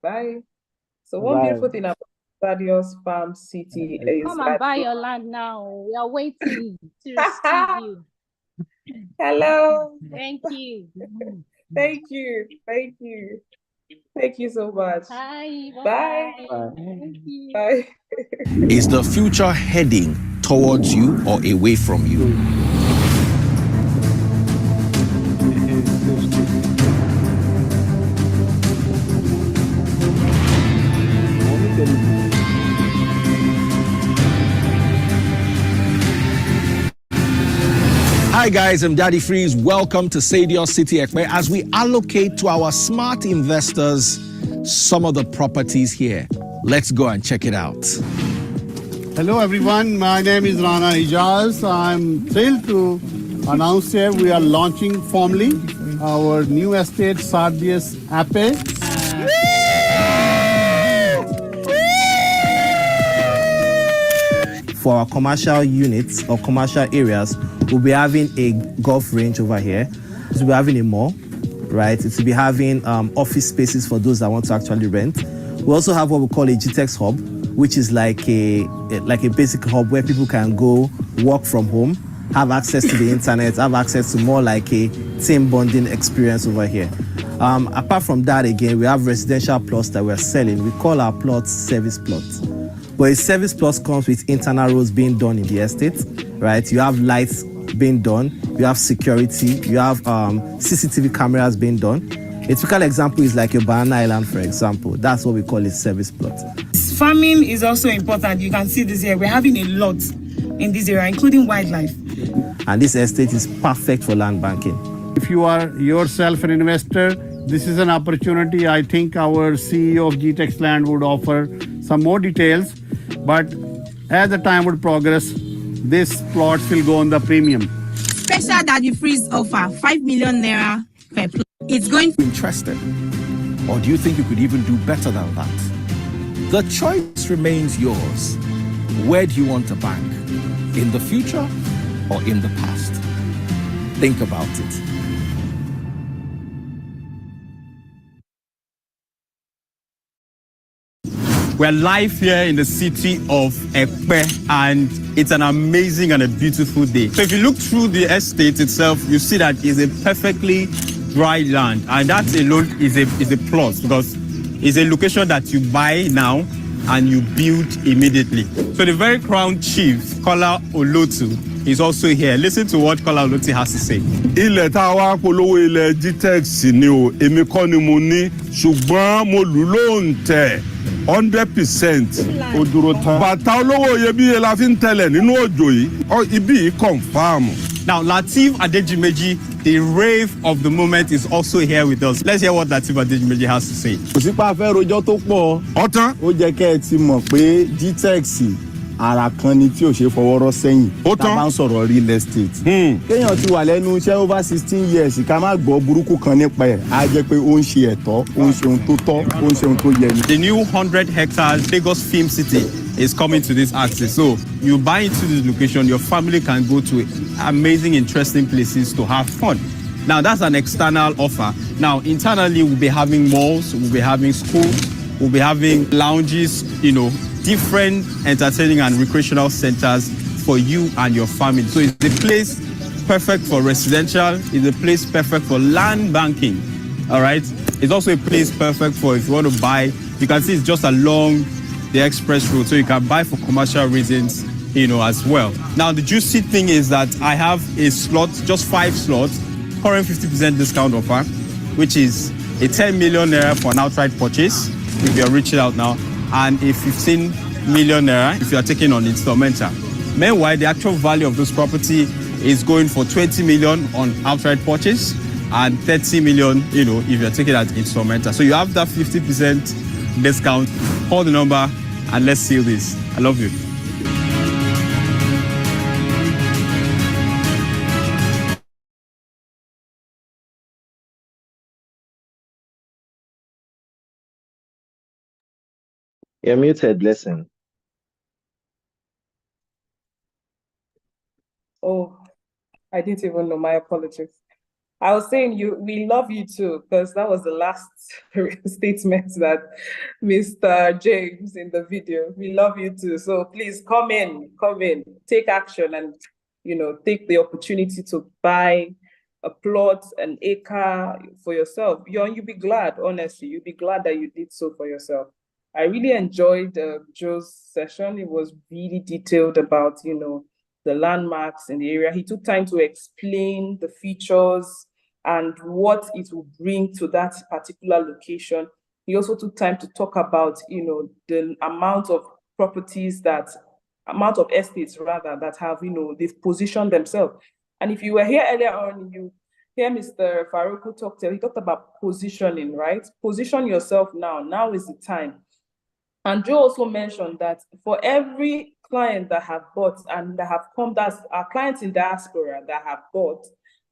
bye. So one beautiful thing about Stadios Farm City is come and buy your land now. We are waiting to receive you. Hello. Thank you. Thank you. Thank you. Thank you so much. Bye. Bye. Thank you. Bye. Is the future heading towards you or away from you? Hi guys, I'm Daddy Freeze. Welcome to Stadios City Ekpe as we allocate to our smart investors some of the properties here. Let's go and check it out. Hello everyone, my name is Rana Ijaz. I'm thrilled to announce here we are launching formally our new estate Sardius Ape. For our commercial units or commercial areas, we'll be having a golf range over here. We'll be having a mall, right? It will be having office spaces for those that want to actually rent. We also have what we call a GTEX hub, which is like a basic hub where people can go work from home, have access to the internet, have access to more like a team bonding experience over here. Apart from that, again, we have residential plots that we're selling. We call our plots service plots. But a service plot comes with internal roads being done in the estate, right? You have lights being done, you have security, you have CCTV cameras being done. A typical example is like a Banana Island, for example. That's what we call a service plot. Farming is also important. You can see this here. We're having a lot in this area, including wildlife. And this estate is perfect for land banking. If you are yourself an investor, this is an opportunity. I think our CEO of GTEX Land would offer some more details. But as the time would progress, this plots will go on the premium. Special Daddy Freeze offer 5 million naira per plot. It's going to be interested. Or do you think you could even do better than that? The choice remains yours. Where do you want to bank? In the future or in the past? Think about it. We're live here in the city of Ekpe, and it's an amazing and a beautiful day. So if you look through the estate itself, you see that it's a perfectly dry land, and that alone is a plus because it's a location that you buy now and you build immediately. So the very crown chief, Kola Olotu, is also here. Listen to what Kola Olotu has to say. Ilẹ̀ tá a wá polówó ilẹ̀ GTEX ni o, èmi kọ́ ni mo ní, ṣùgbọ́n mo lù lóǹtẹ̀ 100%. Ó dúró tán. Bàtà olówó iyebíye la fi ń tẹ̀lẹ̀ nínú òjò yìí, ibi yìí confirm. Now, Lateef Adejimeji, the rave of the moment, is also here with us. Let's hear what Lateef Adejimeji has to say. Kò sí pa fẹ́ rojọ́ tó pọ̀. Ọ̀tán. Ó jẹ́ kẹ́ ẹ ti mọ̀ pé GTEX ara kan ni tí ò ṣe fọwọ́rọ́ sẹ́yìn. Ó tán. Tá bá ń sọ̀rọ̀ real estate. Kéèyàn ti wà lẹ́nu iṣẹ́ over 16 years ká má gbọ́ burúkú kan nípa ẹ̀. Á jẹ́ pé ó ń ṣe ẹ̀tọ́, ó ń ṣe ohun tó tọ́, ó ń ṣe ohun tó yẹ ni. The new 100 hectares Lagos Film City is coming to this axis. So you buy into this location, your family can go to amazing, interesting places to have fun. Now that's an external offer. Now internally, we'll be having malls, we'll be having schools, we'll be having lounges, different entertaining and recreational centers for you and your family. So it's a place perfect for residential, it's a place perfect for land banking. All right. It's also a place perfect for if you want to buy. You can see it's just along the express road, so you can buy for commercial reasons, as well. Now the juicy thing is that I have a slot, just 5 slots, current 50% discount offer, which is a 10 million naira for an outright purchase if you're reaching out now, and a 15 million naira if you are taking on installmental. Meanwhile, the actual value of this property is going for 20 million on outright purchase and 30 million, if you're taking that instrumental. So you have that 50% discount. Call the number and let's seal this. I love you. You're muted, Blessing. Oh, I didn't even know. My apologies. I was saying we love you too, because that was the last statement that Mr. James in the video. We love you too. So please come in, take action, and take the opportunity to buy a plot, an acre for yourself. You'll be glad, honestly. You'll be glad that you did so for yourself. I really enjoyed Joe's session. It was really detailed about, the landmarks in the area. He took time to explain the features and what it will bring to that particular location. He also took time to talk about, the amount of estates rather, that have, they've positioned themselves. And if you were here earlier on, you hear Mr. Farouk he talked about positioning, right? Position yourself now. Now is the time. And Joe also mentioned that for every client that have bought and that have come, that's our clients in diaspora that have bought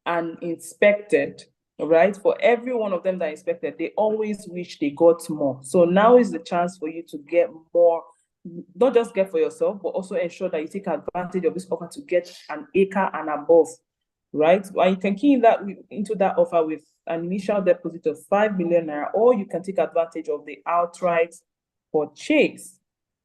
and inspected, right? For every one of them that inspected, they always wish they got more. So now is the chance for you to get more, not just get for yourself, but also ensure that you take advantage of this offer to get an acre and above, right? And you can key into that offer with an initial deposit of 5 million naira, or you can take advantage of the outright purchase.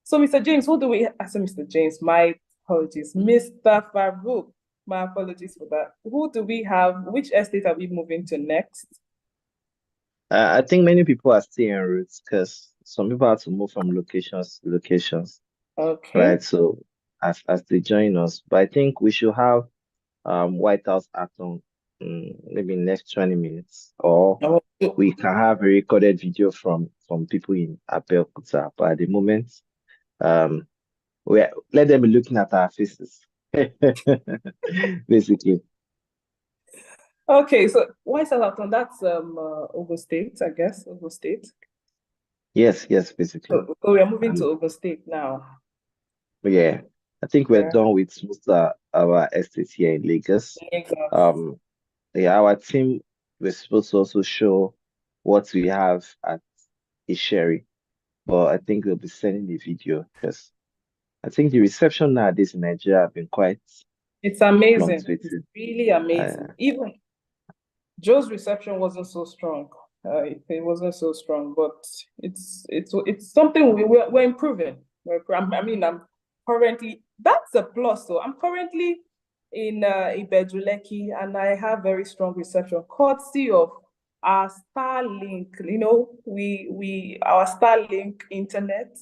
So, Mr. James, Mr. James, my apologies. Mr. Farouk, my apologies for that. Who do we have? Which estate are we moving to next? I think many people are still en route because some people have to move from locations to locations. Okay. Right. So as they join us, but I think we should have White House Act on maybe next 20 minutes, or we can have a recorded video from people in Abeokuta. But at the moment, let them be looking at our faces, basically. Okay, so White House Act on, that's Ogun State, I guess. Ogun State. Yes, basically. So we are moving to Ogun State now. Yeah, I think we're done with most of our estates here in Lagos. Our team was supposed to also show what we have at Isheri, but I think we'll be sending the video because I think the reception nowadays in Nigeria have been quite. It's amazing. It's really amazing. Even Joe's reception wasn't so strong. It wasn't so strong, but it's something we're improving. I'm currently, that's a plus. So I'm currently in Ibejuleki, and I have very strong reception, courtesy of our Starlink. Our Starlink internet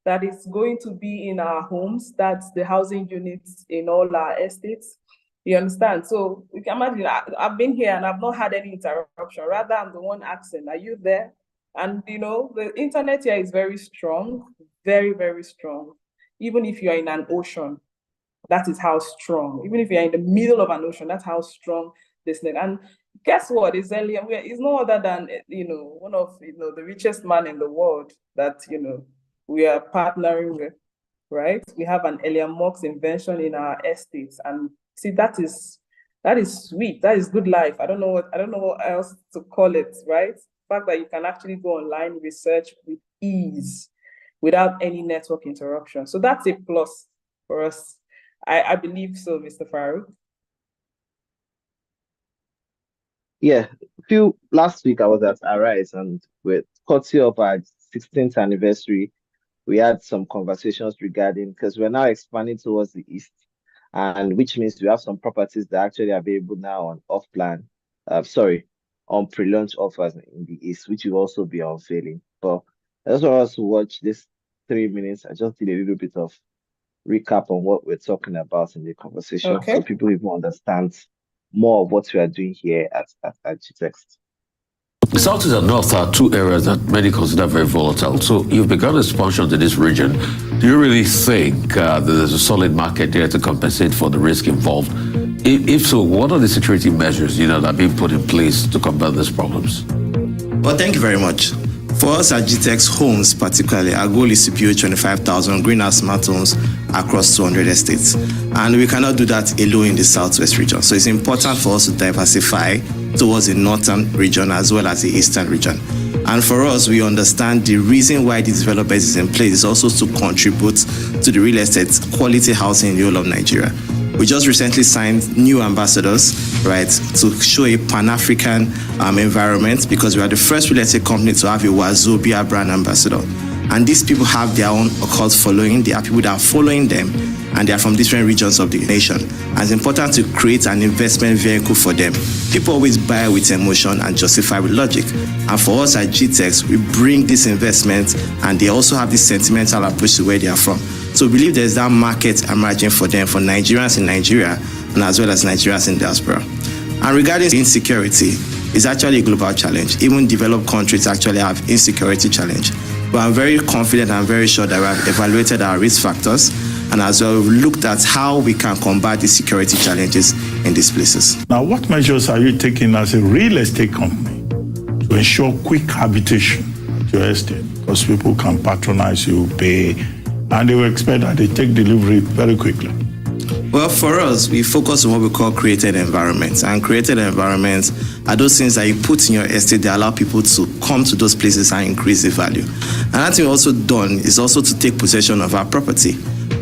that is going to be in our homes. That's the housing units in all our estates. You understand? So you can imagine, I've been here and I've not had any interruption. Rather, I'm the one asking, are you there? And the internet here is very strong, very, very strong. Even if you're in an ocean, that is how strong. Even if you're in the middle of an ocean, that's how strong this net. And guess what? It's no other than one of the richest man in the world that we are partnering with, right? We have an Elian Mox invention in our estates, and see, that is sweet. That is good life. I don't know what else to call it, right? The fact that you can actually go online, research with ease without any network interruption. So that's a plus for us. I believe so, Mr. Farouk. Yeah, last week I was at Arise, and with courtesy of our 16th anniversary, we had some conversations regarding, because we're now expanding towards the east, and which means we have some properties that are actually available now on off-plan, on pre-launch offers in the east, which will also be unveiling. But I just want us to watch this 3 minutes. I just did a little bit of recap on what we're talking about in the conversation, so people even understand more of what we are doing here at GTEX. The South and North are two areas that many consider very volatile. So you've begun expansion to this region. Do you really think that there's a solid market there to compensate for the risk involved If so, what are the security measures, that are being put in place to combat these problems? Well, thank you very much. For us at GTEx Homes particularly, our goal is to build 25,000 greenhouse smart homes across 200 estates. And we cannot do that alone in the Southwest region. So it's important for us to diversify towards the Northern region as well as the Eastern region. And for us, we understand the reason why this development is in place is also to contribute to the real estate quality housing in the whole of Nigeria. We just recently signed new ambassadors, right, to show a Pan-African environment, because we are the first real estate company to have a Wazobia brand ambassador. And these people have their own occult following. They are people that are following them, and they are from different regions of the nation. And it's important to create an investment vehicle for them. People always buy with emotion and justify with logic. And for us at GTEx, we bring this investment, and they also have this sentimental approach to where they are from. So we believe there's that market emerging for them, for Nigerians in Nigeria, and as well as Nigerians in diaspora. And regarding insecurity, it's actually a global challenge. Even developed countries actually have insecurity challenge. But I'm very confident and very sure that we have evaluated our risk factors, and as well we've looked at how we can combat the security challenges in these places. Now, what measures are you taking as a real estate company to ensure quick habitation to your estate? Because people can patronize you, pay, and they will expect that they take delivery very quickly. Well, for us, we focus on what we call created environments. And created environments are those things that you put in your estate that allow people to come to those places and increase the value. And that thing we've also done is also to take possession of our property.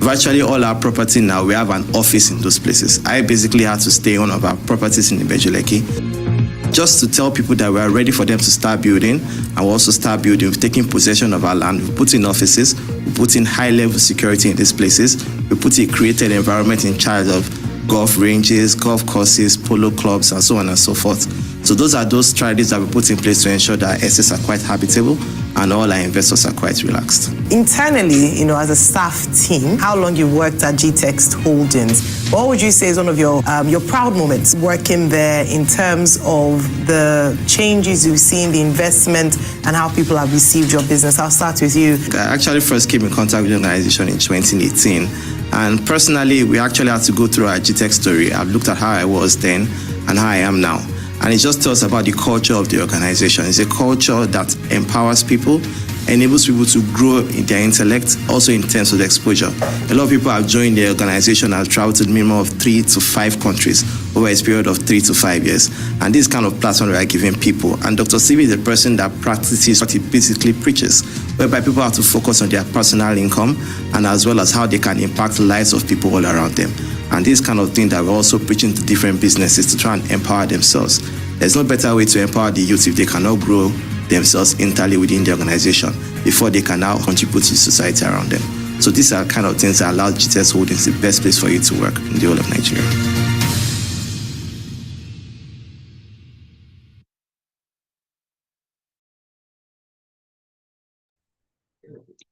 Virtually all our property now, we have an office in those places. I basically had to stay on one of our properties in Ibeju-Lekki, just to tell people that we are ready for them to start building, and we'll also start building. We've taken possession of our land, we put in offices, we put in high-level security in these places, we put a created environment in charge of golf ranges, golf courses, polo clubs, and so on and so forth. So those are those strategies that we put in place to ensure that our assets are quite habitable and all our investors are quite relaxed. Internally, as a staff team, how long you've worked at GTEx Holdings, what would you say is one of your proud moments working there in terms of the changes you've seen, the investment, and how people have received your business? I'll start with you. I actually first came in contact with the organization in 2018. And personally, we actually had to go through our GTEx story. I've looked at how I was then and how I am now. And it just tells about the culture of the organization. It's a culture that empowers people, enables people to grow in their intellect, also in terms of the exposure. A lot of people have joined the organization and have traveled to the minimum of 3 to 5 countries over a period of 3 to 5 years. And this kind of platform we are giving people. And Dr. Stevie is the person that practices what he basically preaches, whereby people have to focus on their personal income and as well as how they can impact the lives of people all around them. And this kind of thing that we're also preaching to different businesses to try and empower themselves. There's no better way to empower the youth if they cannot grow themselves internally within the organization before they can now contribute to the society around them. So these are kind of things that allow GTEx Holdings the best place for you to work in the whole of Nigeria.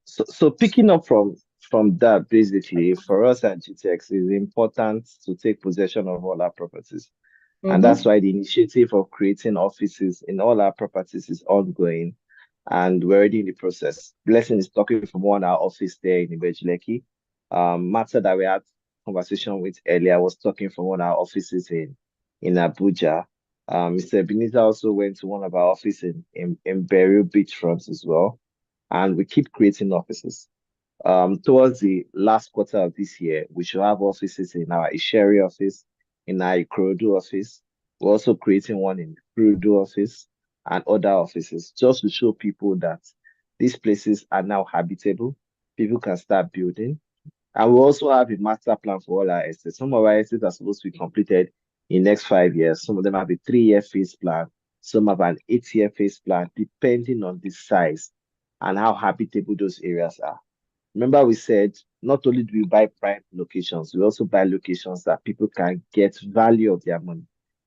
So picking up from that, basically, for us at GTEx, it's important to take possession of all our properties. And that's why the initiative of creating offices in all our properties is ongoing. And we're already in the process. Blessing is talking from one of our office there in Ibeju-Lekki. Matter that we had conversation with earlier was talking from one of our offices in Abuja. Mr. Ebenezer also went to one of our offices in Beru Beachfront as well. And we keep creating offices. Towards the last quarter of this year, we should have offices in our Isheri office, in our Ikorodu office. We're also creating one in Ikorodu office and other offices, just to show people that these places are now habitable. People can start building. And we also have a master plan for all our estates. Some of our estates are supposed to be completed in the next 5 years. Some of them have a 3-year phase plan. Some have an 8-year phase plan, depending on the size and how habitable those areas are. Remember, we said not only do we buy prime locations, we also buy locations that people can get value of their money.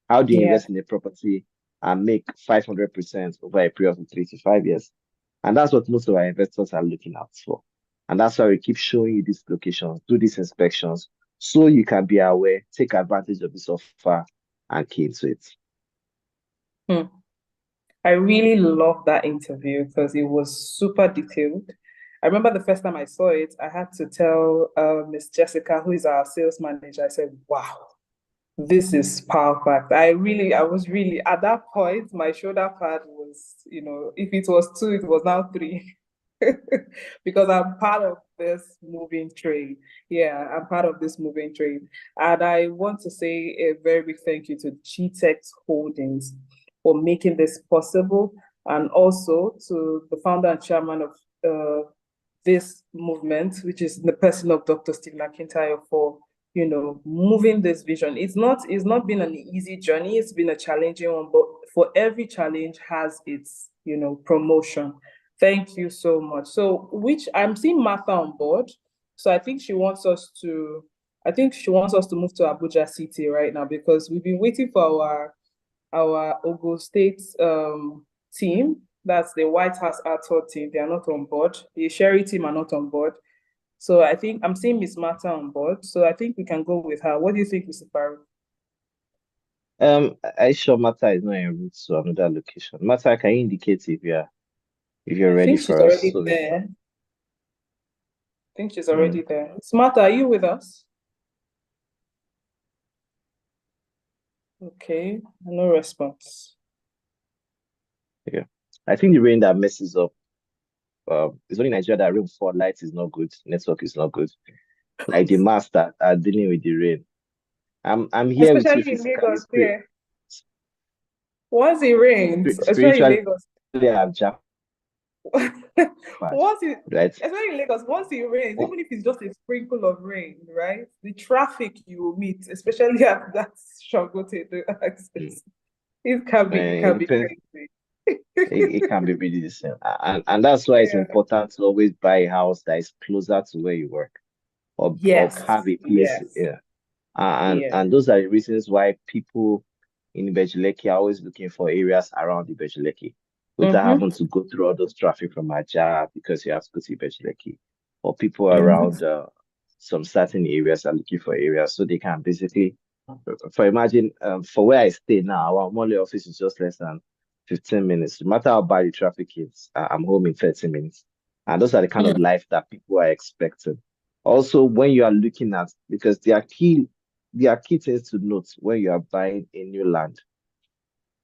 How do you invest in a property and make 500% over a period of 3 to 5 years? And that's what most of our investors are looking out for. And that's why we keep showing you these locations, do these inspections, so you can be aware, take advantage of this offer, and key into it. I really loved that interview because it was super detailed. I remember the first time I saw it, I had to tell Miss Jessica, who is our sales manager, I said, wow, this is power packed. I was really at that point, my shoulder pad was, if it was 2, it was now 3. Because I'm part of this moving train. Yeah, I'm part of this moving train. And I want to say a very big thank you to GTEx Holdings for making this possible, and also to the founder and chairman of this movement, which is the person of Dr. Stephen Akintayo, for moving this vision. It's not been an easy journey. It's been a challenging one, but for every challenge has its promotion. Thank you so much. So, I'm seeing Martha on board. So I think she wants us to move to Abuja City right now, because we've been waiting for our Ogun State team. That's the White House Arthur team. They are not on board. The Sherry team are not on board. So I think I'm seeing Miss Martha on board. So I think we can go with her. What do you think, Mr. Farouk? I sure Martha is not en route to another location. Martha, can you indicate if you're ready for us? I think she's already there. Miss Martha, are you with us? Okay, no response. Yeah, I think the rain that messes up. It's only Nigeria that rain for light is not good, network is not good. Like the master are dealing with the rain. I'm here especially with you. In Lagos, here. Once it rains, especially in Lagos. Especially in Lagos, once it rains, even if it's just a sprinkle of rain, right? The traffic you will meet, especially at that Shangote access, it can be crazy. It can be really the same, and that's why it's important to always buy a house that is closer to where you work, or have a place. And those are the reasons why people in Ibejuleki are always looking for areas around Ibejuleki, without having to go through all those traffic from Aja, because you have to go to Ibejuleki, or people around some certain areas are looking for areas so they can basically, for where I stay now, our Mole office is just less than 15 minutes. No matter how bad the traffic is, I'm home in 30 minutes. And those are the kind of life that people are expecting. Also, when you are looking at, because there are key things to note when you are buying a new land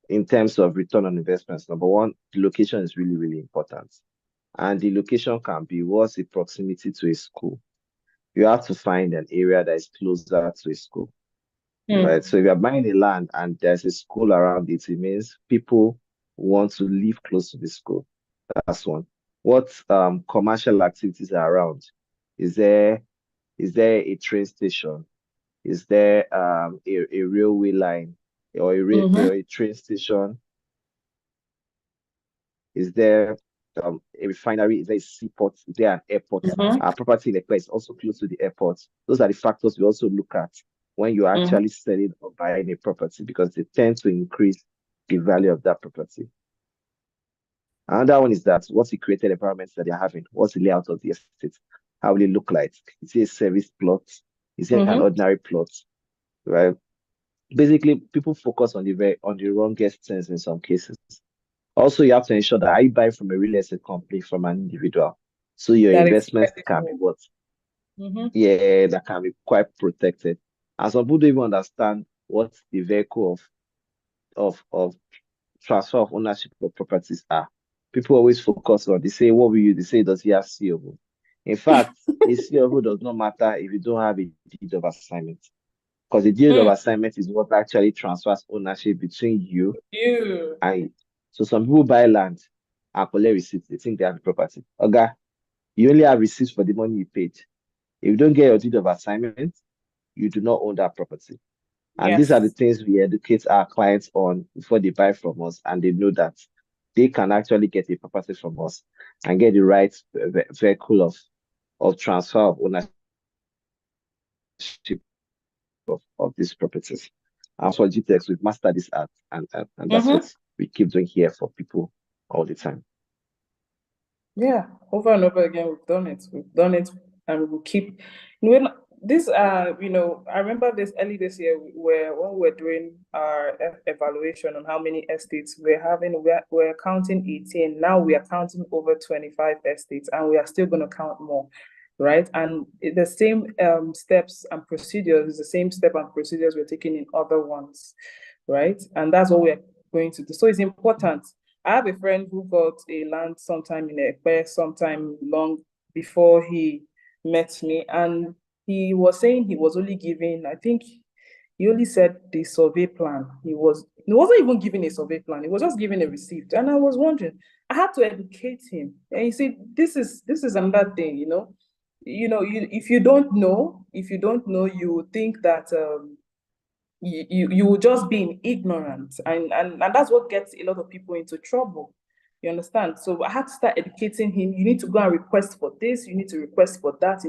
in terms of return on investments. Number one, the location is really, really important. And the location can be, what's the proximity to a school? You have to find an area that is closer to a school. Right? So if you're buying a land and there's a school around it, it means people want to live close to the school. That's one. What commercial activities are around? Is there a train station? Is there a railway line or a train station? Is there a refinery? Is there a seaport? Is there an airport? Our property in Ekpe is also close to the airport. Those are the factors we also look at when you're actually selling or buying a property, because they tend to increase the value of that property. Another one is that what's the created environment that they're having? What's the layout of the estate? How will it look like? Is it a service plot? Is it an ordinary plot? Right? Basically, people focus on the wrongest things in some cases. Also, you have to ensure that I buy from a real estate company, from an individual, so your investments can be what? Yeah, that can be quite protected. And some people don't even understand what the vehicle of transfer of ownership of properties are. People always focus on, they say, what will you? They say, does he have COO? In fact, a COO does not matter if you don't have a deed of assignment, because the deed of assignment is what actually transfers ownership between you and. So some people buy land and collect receipts. They think they have the property. Okay, you only have receipts for the money you paid. If you don't get your deed of assignment, you do not own that property. And these are the things we educate our clients on before they buy from us, and they know that they can actually get a property from us and get the right vehicle of transfer of ownership of these properties. And for GTEx, we've mastered this art, and that's what we keep doing here for people all the time. Yeah, over and over again, we've done it, and we will keep. When this, I remember this early this year, when we're doing our evaluation on how many estates we're counting 18. Now we are counting over 25 estates, and we are still going to count more. right? And the same steps and procedures, the same step and procedures we're taking in other ones, right? And that's what we're going to do. So it's important. I have a friend who got a land sometime in Ekpe, sometime long before he met me, and he was saying he was only giving, I think he only said the survey plan. He wasn't even giving a survey plan. He was just giving a receipt. And I was wondering, I had to educate him. And you see, this is another thing, if you don't know, you would think that you will just be in ignorance. And that's what gets a lot of people into trouble. You understand? So I had to start educating him. You need to go and request for this. You need to request for that.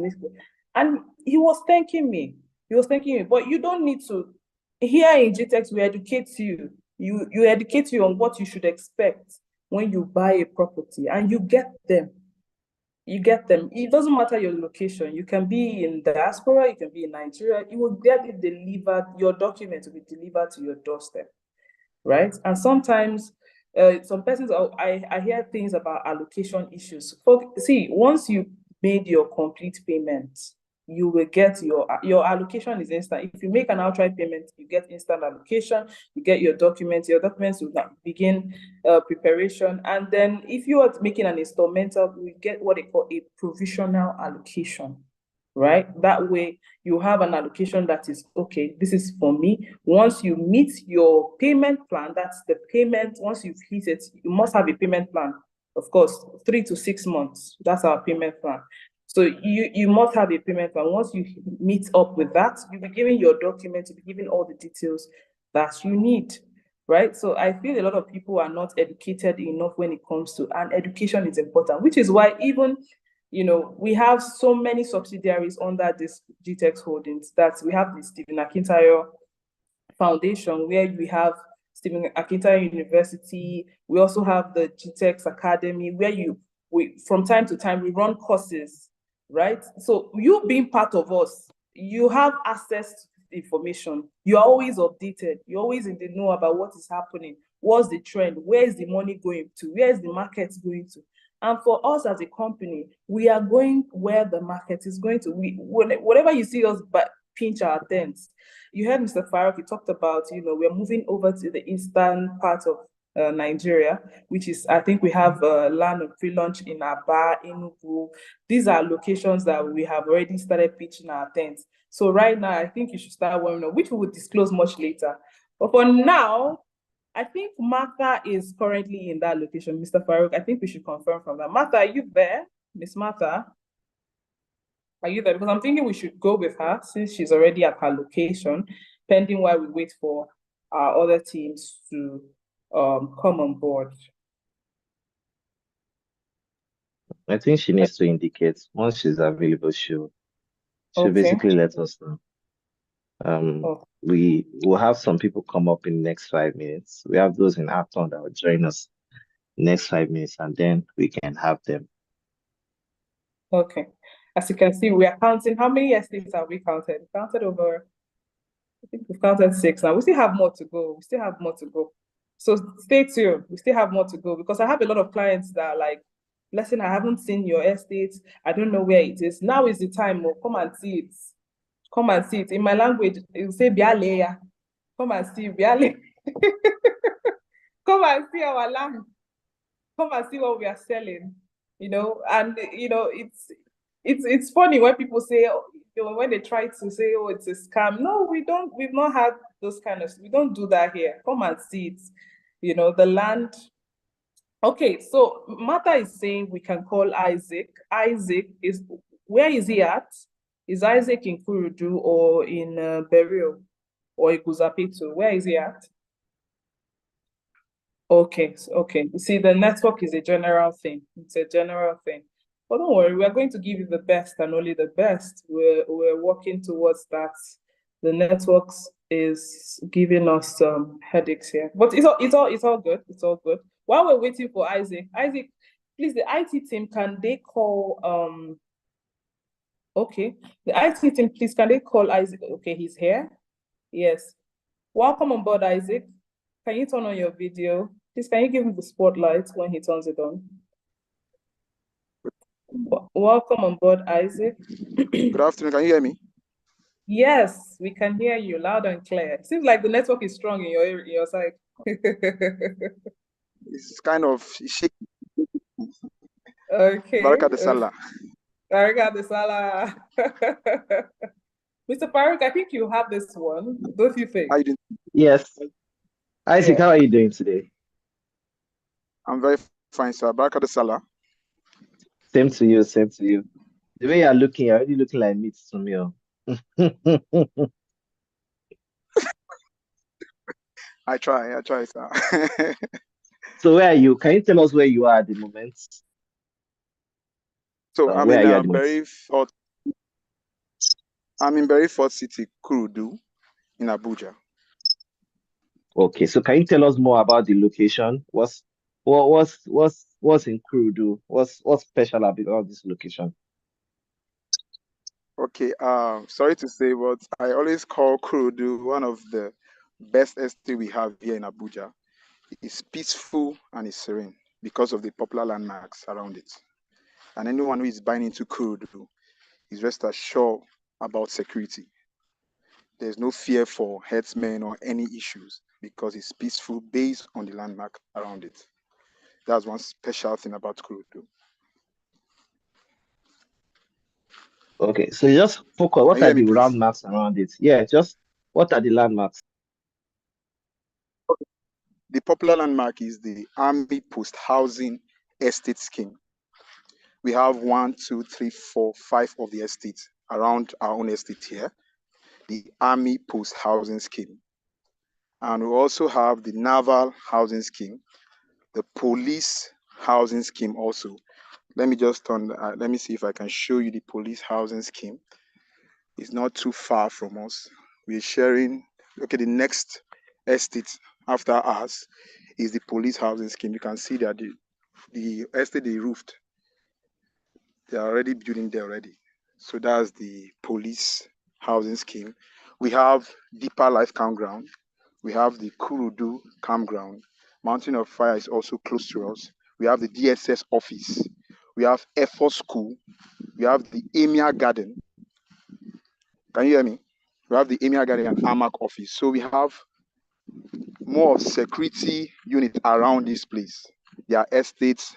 And he was thanking me. But you don't need to. Here in GTEx, we educate you. You educate you on what you should expect when you buy a property, and you get them. It doesn't matter your location. You can be in diaspora, you can be in Nigeria. You will get it delivered. Your documents will be delivered to your doorstep, right? And sometimes some persons, I hear things about allocation issues. See, once you made your complete payment, you will get your allocation is instant. If you make an outright payment, you get instant allocation, you get your documents will begin preparation. And then if you are making an installmental, we get what they call a provisional allocation, right? That way you have an allocation that is, okay, this is for me. Once you meet your payment plan, that's the payment. Once you've hit it, you must have a payment plan. Of course, 3 to 6 months, that's our payment plan. So you must have a payment plan. Once you meet up with that, you'll be giving your documents, you'll be giving all the details that you need, right? So I feel a lot of people are not educated enough when it comes to, and education is important, which is why even, we have so many subsidiaries under this GTEx Holdings, that we have the Stephen Akintayo Foundation, where we have Stephen Akintayo University. We also have the GTEx Academy, where from time to time, we run courses, right? So you being part of us, you have access to information. You're always updated. You're always in the know about what is happening. What's the trend? Where is the money going to? Where is the market going to? And for us as a company, we are going where the market is going to. Whatever you see us pinch our tents. You heard Mr. Farouk, he talked about, we're moving over to the eastern part of Nigeria, which is, I think we have land of pre-launch in Aba, Enugu. These are locations that we have already started pitching our tents. So right now, I think you should start warming up, which we will disclose much later. But for now, I think Martha is currently in that location. Mr. Farouk, I think we should confirm from that. Martha, are you there? Miss Martha? Are you there? Because I'm thinking we should go with her since she's already at her location, pending while we wait for our other teams to come on board. I think she needs to indicate once she's available. She'll basically let us know. We will have some people come up in the next 5 minutes. We have those in Acton that will join us next 5 minutes, and then we can have them. Okay. As you can see, we are counting. How many estates have we counted? We counted over, I think we've counted 6 now. We still have more to go. So stay tuned. We still have more to go, because I have a lot of clients that are like, listen, I haven't seen your estate. I don't know where it is. Now is the time. Come and see it. Come and see it. In my language, it will say Bialeya. Come and see Biale. Come and see our land. Come and see what we are selling. And it's funny when people say, when they try to say, oh, it's a scam. No, we don't. We've not had those kind of. We don't do that here. Come and see it. The land. Okay, so Martha is saying we can call Isaac. Isaac where is he at? Is Isaac in Kurudu or in Berio or Iguzapitu? Where is he at? Okay. You see, the network is a general thing. It's a general thing. But don't worry, we are going to give you the best and only the best. We're working towards that. The networks is giving us some headaches here, but it's all good. It's all good. While we're waiting for Isaac, please, the IT team, can they call? Okay, the IT team, please, can they call Isaac? Okay, he's here. Yes. Welcome on board, Isaac. Can you turn on your video? Please, can you give him the spotlight when he turns it on? Welcome on board, Isaac. Good afternoon. Can you hear me? Yes, we can hear you loud and clear. Seems like the network is strong in your side. It's kind of shaky. Okay. Baraka de Salah. Baraka de Salah. Mr. Farouk, I think you have this one. Don't you think? How you doing? Yes. Isaac, how are you doing today? I'm very fine, sir. Baraka de Salah. Same to you, same to you. The way you're looking, you're already looking like meat to me. I try, sir. So where are you? Can you tell us where you are at the moment? So I'm in Berryford City, Kurudu, in Abuja. Okay, so can you tell us more about the location? What's in Kurudu? What's special about this location? Okay, sorry to say, but I always call Kurudu one of the best estates we have here in Abuja. It's peaceful and it's serene because of the popular landmarks around it. And anyone who is buying into Kurudu is rest assured about security. There's no fear for herdsmen or any issues because it's peaceful based on the landmark around it. That's one special thing about Kurudu. Okay, so just focus. What are the landmarks around it? Yeah, just what are the landmarks? The popular landmark is the Army Post Housing Estate Scheme. We have 1, 2, 3, 4, 5 of the estates around our own estate here. The Army Post Housing Scheme. And we also have the Naval Housing Scheme, the Police Housing Scheme also. Let me just let me see if I can show you the Police Housing Scheme. It's not too far from us. We're sharing, okay, the next estate after us is the Police Housing Scheme. You can see that the estate they roofed, they're already building there already. So that's the Police Housing Scheme. We have Deeper Life Campground. We have the Kurudu Campground. Mountain of Fire is also close to us. We have the DSS office. We have Air Force School. We have the Emir Garden. Can you hear me? We have the Emir Garden and AMAC office. So we have more security units around this place. There are estates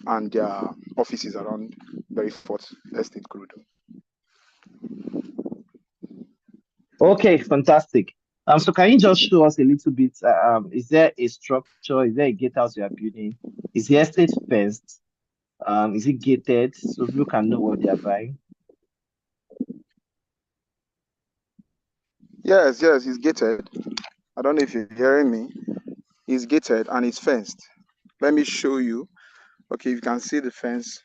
and there are offices around Berryford Estate, Kurudu. Okay, fantastic. So can you just show us a little bit? Is there a structure? Is there a gatehouse you are building? Is the estate fenced? Is it gated so people can know what they are buying? Yes, it's gated. I don't know if you're hearing me. It's gated and it's fenced. Let me show you. Okay, you can see the fence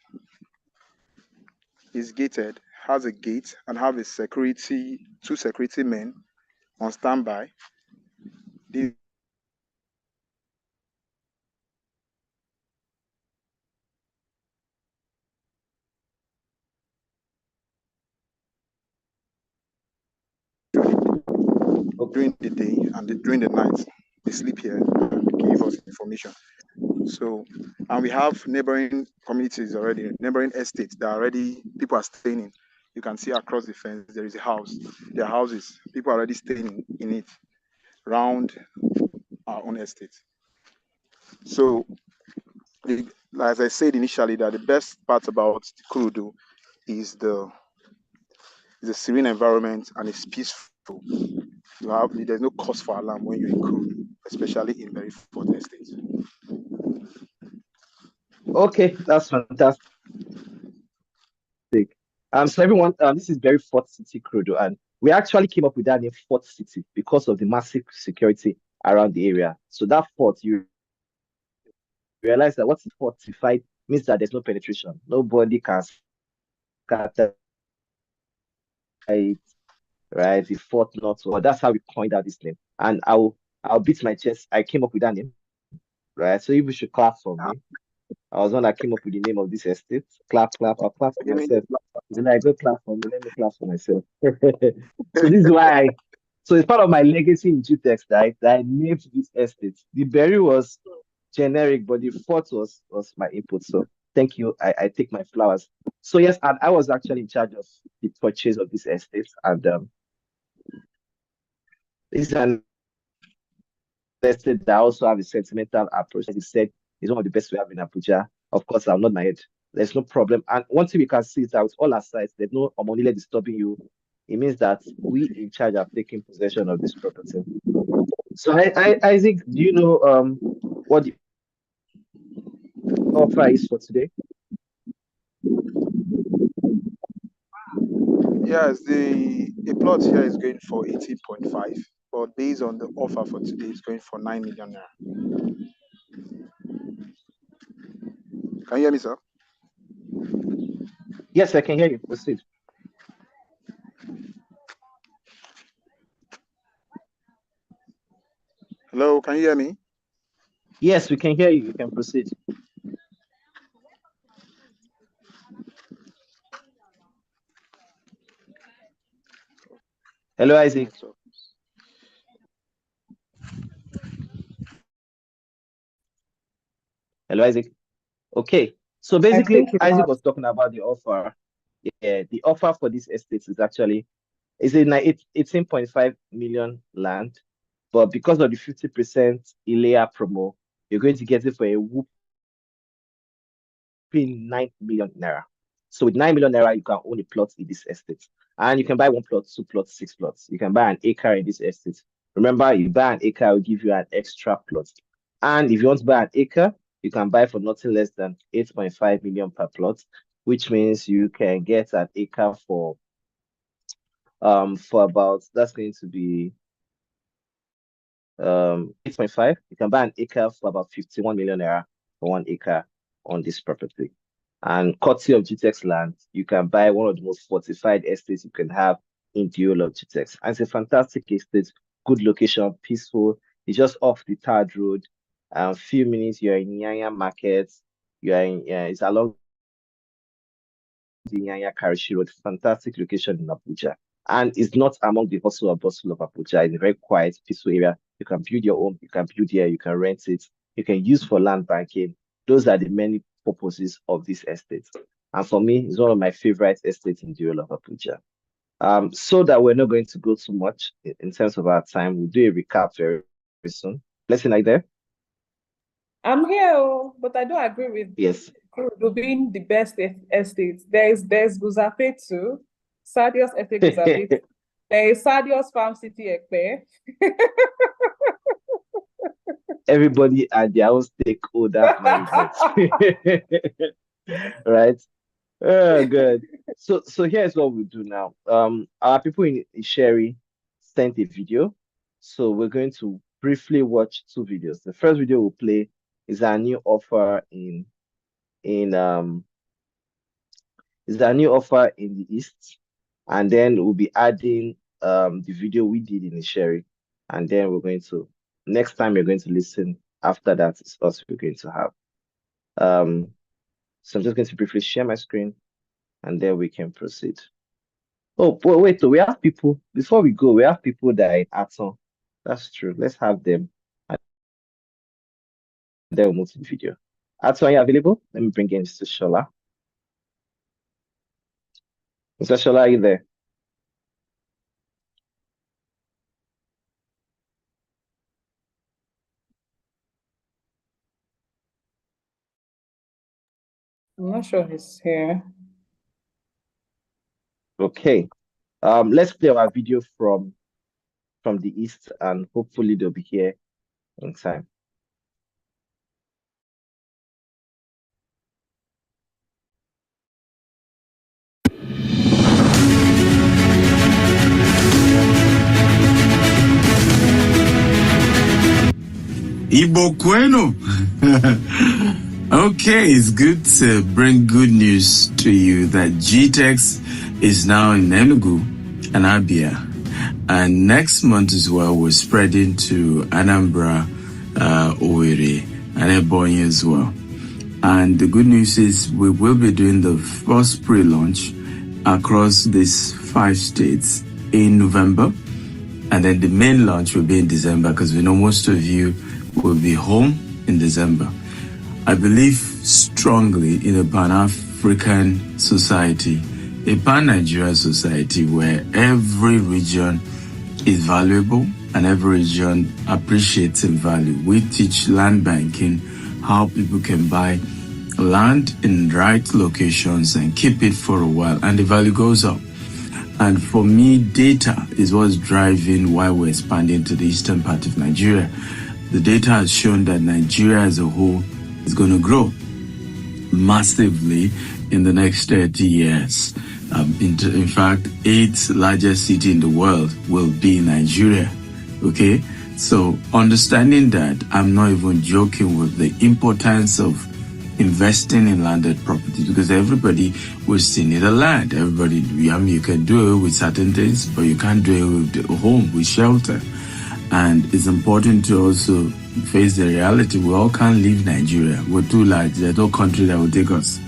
is gated, has a gate, and have a two security men on standby. During the day and during the night, they sleep here and give us information. So, and we have neighboring communities already, neighboring estates that already people are staying in. You can see across the fence there is a house. There are houses. People are already staying in it, around our own estate. So, as I said initially, that the best part about Kurudu is the serene environment and it's peaceful. There's no cause for alarm when you're in Kurudu, especially in Berryford Estate. Okay, that's fantastic. So everyone, this is Berryford City, Kurudu, and we actually came up with that name Fort City because of the massive security around the area. So that fort, you realize that what's fortified means that there's no penetration. Nobody can scatter it, right? The fort not so. That's how we coined out this name. And I'll beat my chest. I came up with that name, right? So if you should clap for me. I was one that came up with the name of this estate. Clap. I'll clap for myself. Then I go clap for me. Let me clap for myself. So this is why. So it's part of my legacy in GTEx, right? That I named this estate. The berry was generic, but the fort was my input. So Thank you. I take my flowers. So yes, and I was actually in charge of the purchase of this estate, and this is an estate that also have a sentimental approach. As you said, is one of the best we have in Abuja. Of course, I'll nod my head. There's no problem. And one thing we can see is that with all our sites, there's no Omonile disturbing you. It means that we in charge are taking possession of this property. So Isaac, do you know what the offer is for today? Yes, the plot here is going for 18.5, but based on the offer for today, it's going for 9 million naira. Can you hear me, sir? Yes, I can hear you. Proceed. Hello, can you hear me? Yes, we can hear you. You can proceed. Hello, Isaac. Hello, Isaac. Okay, so basically, Isaac was talking about the offer. Yeah, the offer for this estate is actually a 18.5 million land, but because of the 50% ILEA promo, you're going to get it for a whooping 9 million naira. So with 9 million naira, you can own a plot in this estate. And you can buy 1 plot, 2 plots, 6 plots. You can buy an acre in this estate. Remember, you buy an acre, will give you an extra plot. And if you want to buy an acre, you can buy for nothing less than 8.5 million per plot, which means you can get an acre for about, that's going to be 8.5. You can buy an acre for about 51 million naira for 1 acre on this property. And courtesy of GTEx land, you can buy one of the most fortified estates you can have in the whole of GTEx. And it's a fantastic estate, good location, peaceful. It's just off the Third Road. Few minutes, you're in Nyanya Market. You are in, it's along the Nyanya Karishi Road. Fantastic location in Abuja. And it's not among the hustle or bustle of Abuja. It's a very quiet, peaceful area. You can build your own, you can build here, you can rent it, you can use for land banking. Those are the many purposes of this estate. And for me, it's one of my favorite estates in the whole of Abuja. So that we're not going to go too much in terms of our time, we'll do a recap very, very soon. Blessing, are you there? I'm here, but I don't agree with being the best estate. There's Guzape too, Sadios Estate Guzape. There is Sadios Farm City Ekpe. Everybody at their own stakeholder management. Right? Oh, good. So here's what we do now. Our people in Sherry sent a video. So we're going to briefly watch 2 videos. The first video we'll play is our new offer in the East. And then we'll be adding the video we did in the Sherry. And then we're going to, next time you're going to listen, after that is us we're going to have. So I'm just going to briefly share my screen and then we can proceed. Oh, but wait, we have people, before we go, we have people that are in Aton. That's true. Let's have them. And then we'll move to the video. Aton, are you available? Let me bring in Mr. Shola. Mr. Shola, are you there? I'm not sure he's here. Okay. Let's play our video from the East and hopefully they'll be here in time. Ibo Bueno. Okay, it's good to bring good news to you that GTEx is now in Enugu and Abia. And next month as well, we're spreading to Anambra, Owerri, and Ebonyi as well. And the good news is we will be doing the first pre-launch across these 5 states in November. And then the main launch will be in December because we know most of you will be home in December. I believe strongly in a Pan-African society, a Pan-Nigerian society where every region is valuable and every region appreciates in value. We teach land banking, how people can buy land in right locations and keep it for a while, and the value goes up. And for me, data is what's driving why we're expanding to the eastern part of Nigeria. The data has shown that Nigeria as a whole is going to grow massively in the next 30 years. In fact, 8th largest city in the world will be Nigeria. Okay? So understanding that, I'm not even joking with the importance of investing in landed property, because everybody will still need a land. Everybody, you can do it with certain things, but you can't do it with a home, with shelter. And it's important to also face the reality we all can't leave Nigeria. We're too large. There's no country that will take us.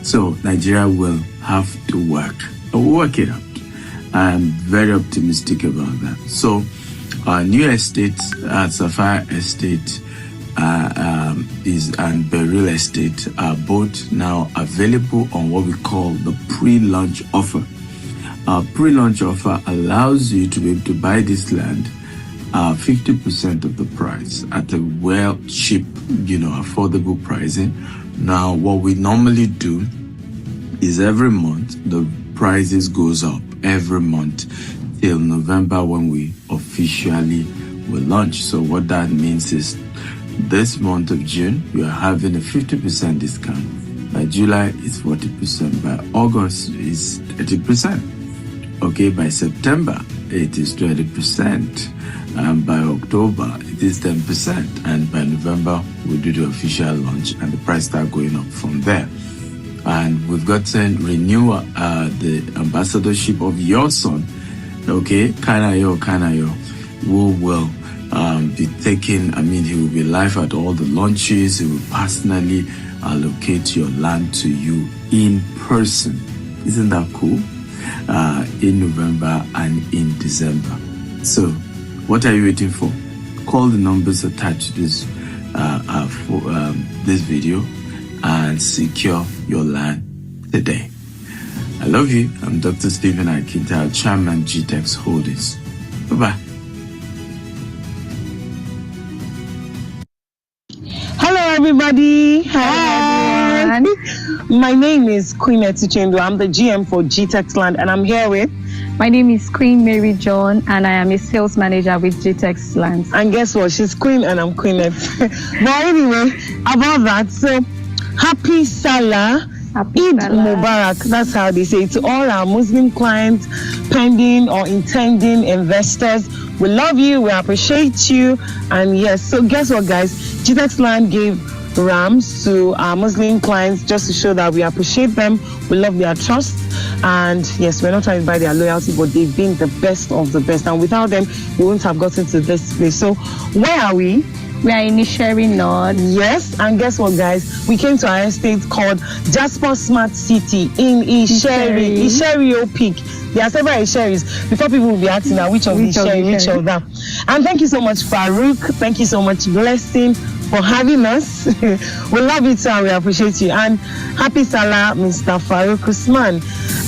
So Nigeria will have to work. We'll work it out. I'm very optimistic about that. So our new estate, Sapphire Estate, and Beryl Estate are both now available on what we call the pre-launch offer. Our pre-launch offer allows you to be able to buy this land 50% of the price at a cheap, affordable pricing. Now, what we normally do is every month the prices goes up every month till November when we officially will launch. So what that means is this month of June, you are having a 50% discount. By July, it's 40%. By August, it's 30%. Okay, by September, it is 20%. And by October, it is 10%. And by November, we do the official launch and the price start going up from there. And we've gotten renew the ambassadorship of your son, okay, Kanayo, who will be taking, he will be live at all the launches. He will personally allocate your land to you in person. Isn't that cool? In November and in December. So, what are you waiting for? Call the numbers attached to this this video and secure your land today. I love you. I'm Dr. Stephen Akinta, Chairman GTEx Holdings. Bye-bye. Hello, everybody. Hi. My name is Queen Etuchendu. I'm the GM for GTEx Land, and I'm here with... My name is Queen Mary John, and I am a sales manager with GTEx Land. And guess what? She's Queen, and I'm Queenette. But anyway, about that, so happy Salah. Eid Mubarak, that's how they say it. To all our Muslim clients, pending or intending investors, we love you, we appreciate you. And yes, so guess what, guys? GTEx Land gave rams to our Muslim clients just to show that we appreciate them, we love their trust. And yes, we're not trying to buy their loyalty, but they've been the best of the best. And without them, we wouldn't have gotten to this place. So where are we? We are in Isheri North. Yes, and guess what, guys? We came to our estate called Jasper Smart City in Isheri Peak. There are several Isheris. Before people will be asking now which of the Isheri, which of them. And thank you so much, Farouk. Thank you so much, Blessing, for having us. We love it, and we appreciate you. And happy Salah, Mr. Farouk Usman.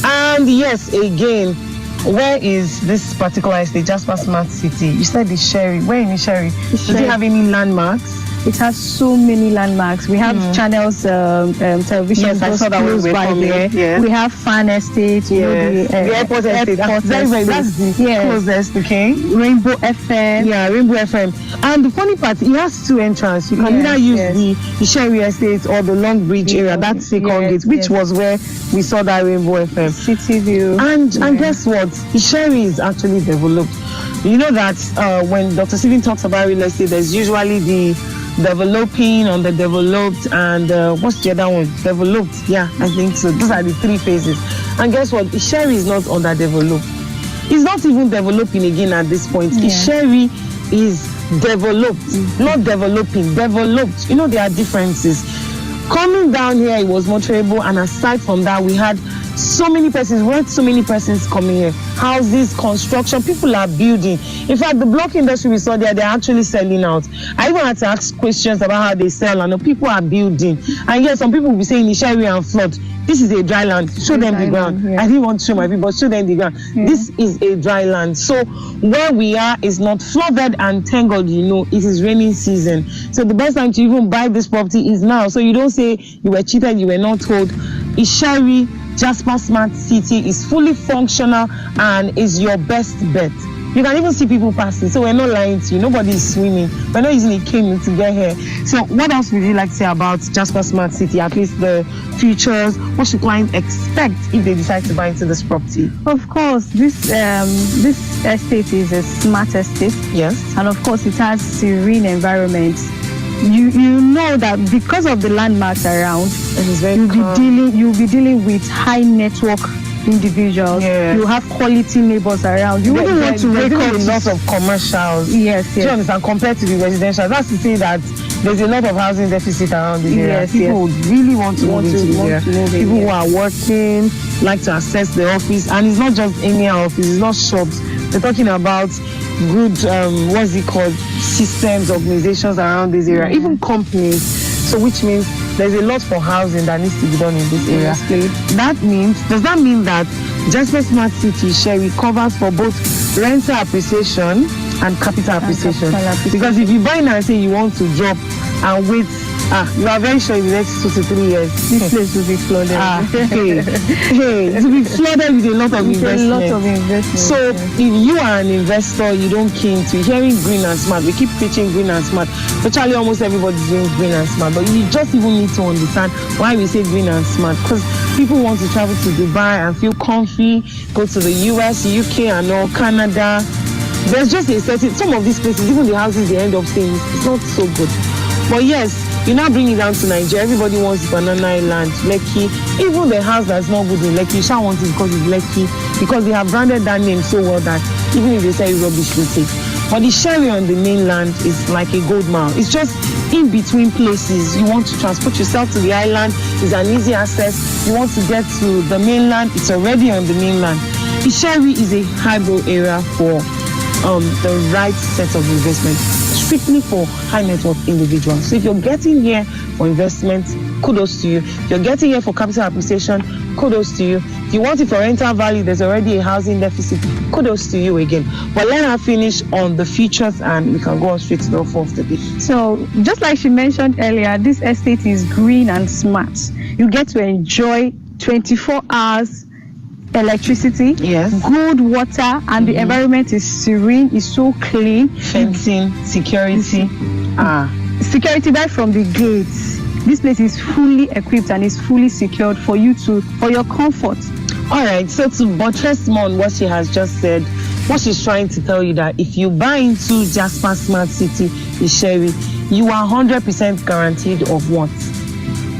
And yes, again, where is this particular estate, Jasper Smart City? You said Isheri. Where in Isheri? Does it have any landmarks? It has so many landmarks. We have channels, television. Yes, I saw that when we were coming. Yes. We have Fan Estate. Yes. The airport estate. That's the closest, okay? Rainbow FM. Yeah, Rainbow FM. And the funny part, it has two entrances. You can either use the Isheri Estate or the Long Bridge area. That's Second Gate, which was where we saw that Rainbow FM. City View. And guess what? Isheri is actually developed. You know that when Dr. Stephen talks about real estate, there's usually the developing, underdeveloped, and what's the other one? Developed. Yeah, I think so. Those are the three phases. And guess what? Isheri is not underdeveloped. It's not even developing again at this point. Isheri is developed, not developing, developed. You know, there are differences. Coming down here, it was motorable, and aside from that, we had So many persons coming here. Houses, construction, people are building. In fact, the block industry we saw there, they're actually selling out. I even had to ask questions about how they sell, and people are building. And yes, some people will be saying Ishari and flood. This is a dry land. Show them the ground. Yeah. I didn't want to show my people, but show them the ground. Yeah. This is a dry land. So where we are is not flooded, and thank God, it is raining season. So the best time to even buy this property is now. So you don't say you were cheated, you were not told. Ishari Jasper Smart City is fully functional and is your best bet. You can even see people passing, so we're not lying to you. Nobody is swimming. We're not using a canoe to get here. So what else would you like to say about Jasper Smart City, at least the features? What should clients expect if they decide to buy into this property? Of course, this estate is a smart estate. Yes. And of course, it has serene environment. You know that because of the landmarks around, you'll be dealing with high network individuals. Yes. You have quality neighbors around. You wouldn't want to wake up a lot of commercials. Yes. Do you understand? Compared to the residential, that's to say that there's a lot of housing deficit around the area. Yes, people would really want to move into the area. People who are working, like to access the office, and it's not just any office. It's not shops. We're talking about good, systems, organizations around this area, even companies. So which means there's a lot for housing that needs to be done in this area. Does that mean that Jasper Smart City Sherry covers for both rental appreciation and capital appreciation? Because if you buy now and say you want to drop and wait, you are very sure in the next 2 to 3 years this place will be flooded. It will be flooded with a lot of investment. So if you are an investor, you don't keen to hearing green and smart. We keep preaching green and smart. Virtually almost everybody's doing green and smart. But you just even need to understand why we say green and smart. Because people want to travel to Dubai and feel comfy, go to the US, UK and all, Canada. There's just a certain, some of these places, even the houses they end up staying, it's not so good. But yes, you now bring it down to Nigeria. Everybody wants Banana Island, Lekki. Even the house that's not good in Lekki, you shall want it because it's Lekki. Because they have branded that name so well that even if they say rubbish, we take. But the Sherry on the mainland is like a gold mine. It's just in between places. You want to transport yourself to the island, it's an easy access. You want to get to the mainland, it's already on the mainland. The Sherry is a hybrid area for the right set of investment, strictly for high net worth individuals. So if you're getting here for investment, kudos to you. If you're getting here for capital appreciation, kudos to you. If you want it for rental value, there's already a housing deficit, kudos to you again. But let her finish on the features and we can go on straight to the offer of the day. So just like she mentioned earlier, this estate is green and smart. You get to enjoy 24 hours electricity, good water, and the environment is serene, is so clean. Fencing, security. Security right from the gates. This place is fully equipped and is fully secured for your comfort. All right, so to buttress more on what she has just said, what she's trying to tell you that if you buy into Jasper Smart City Isheri, you are 100% guaranteed of what?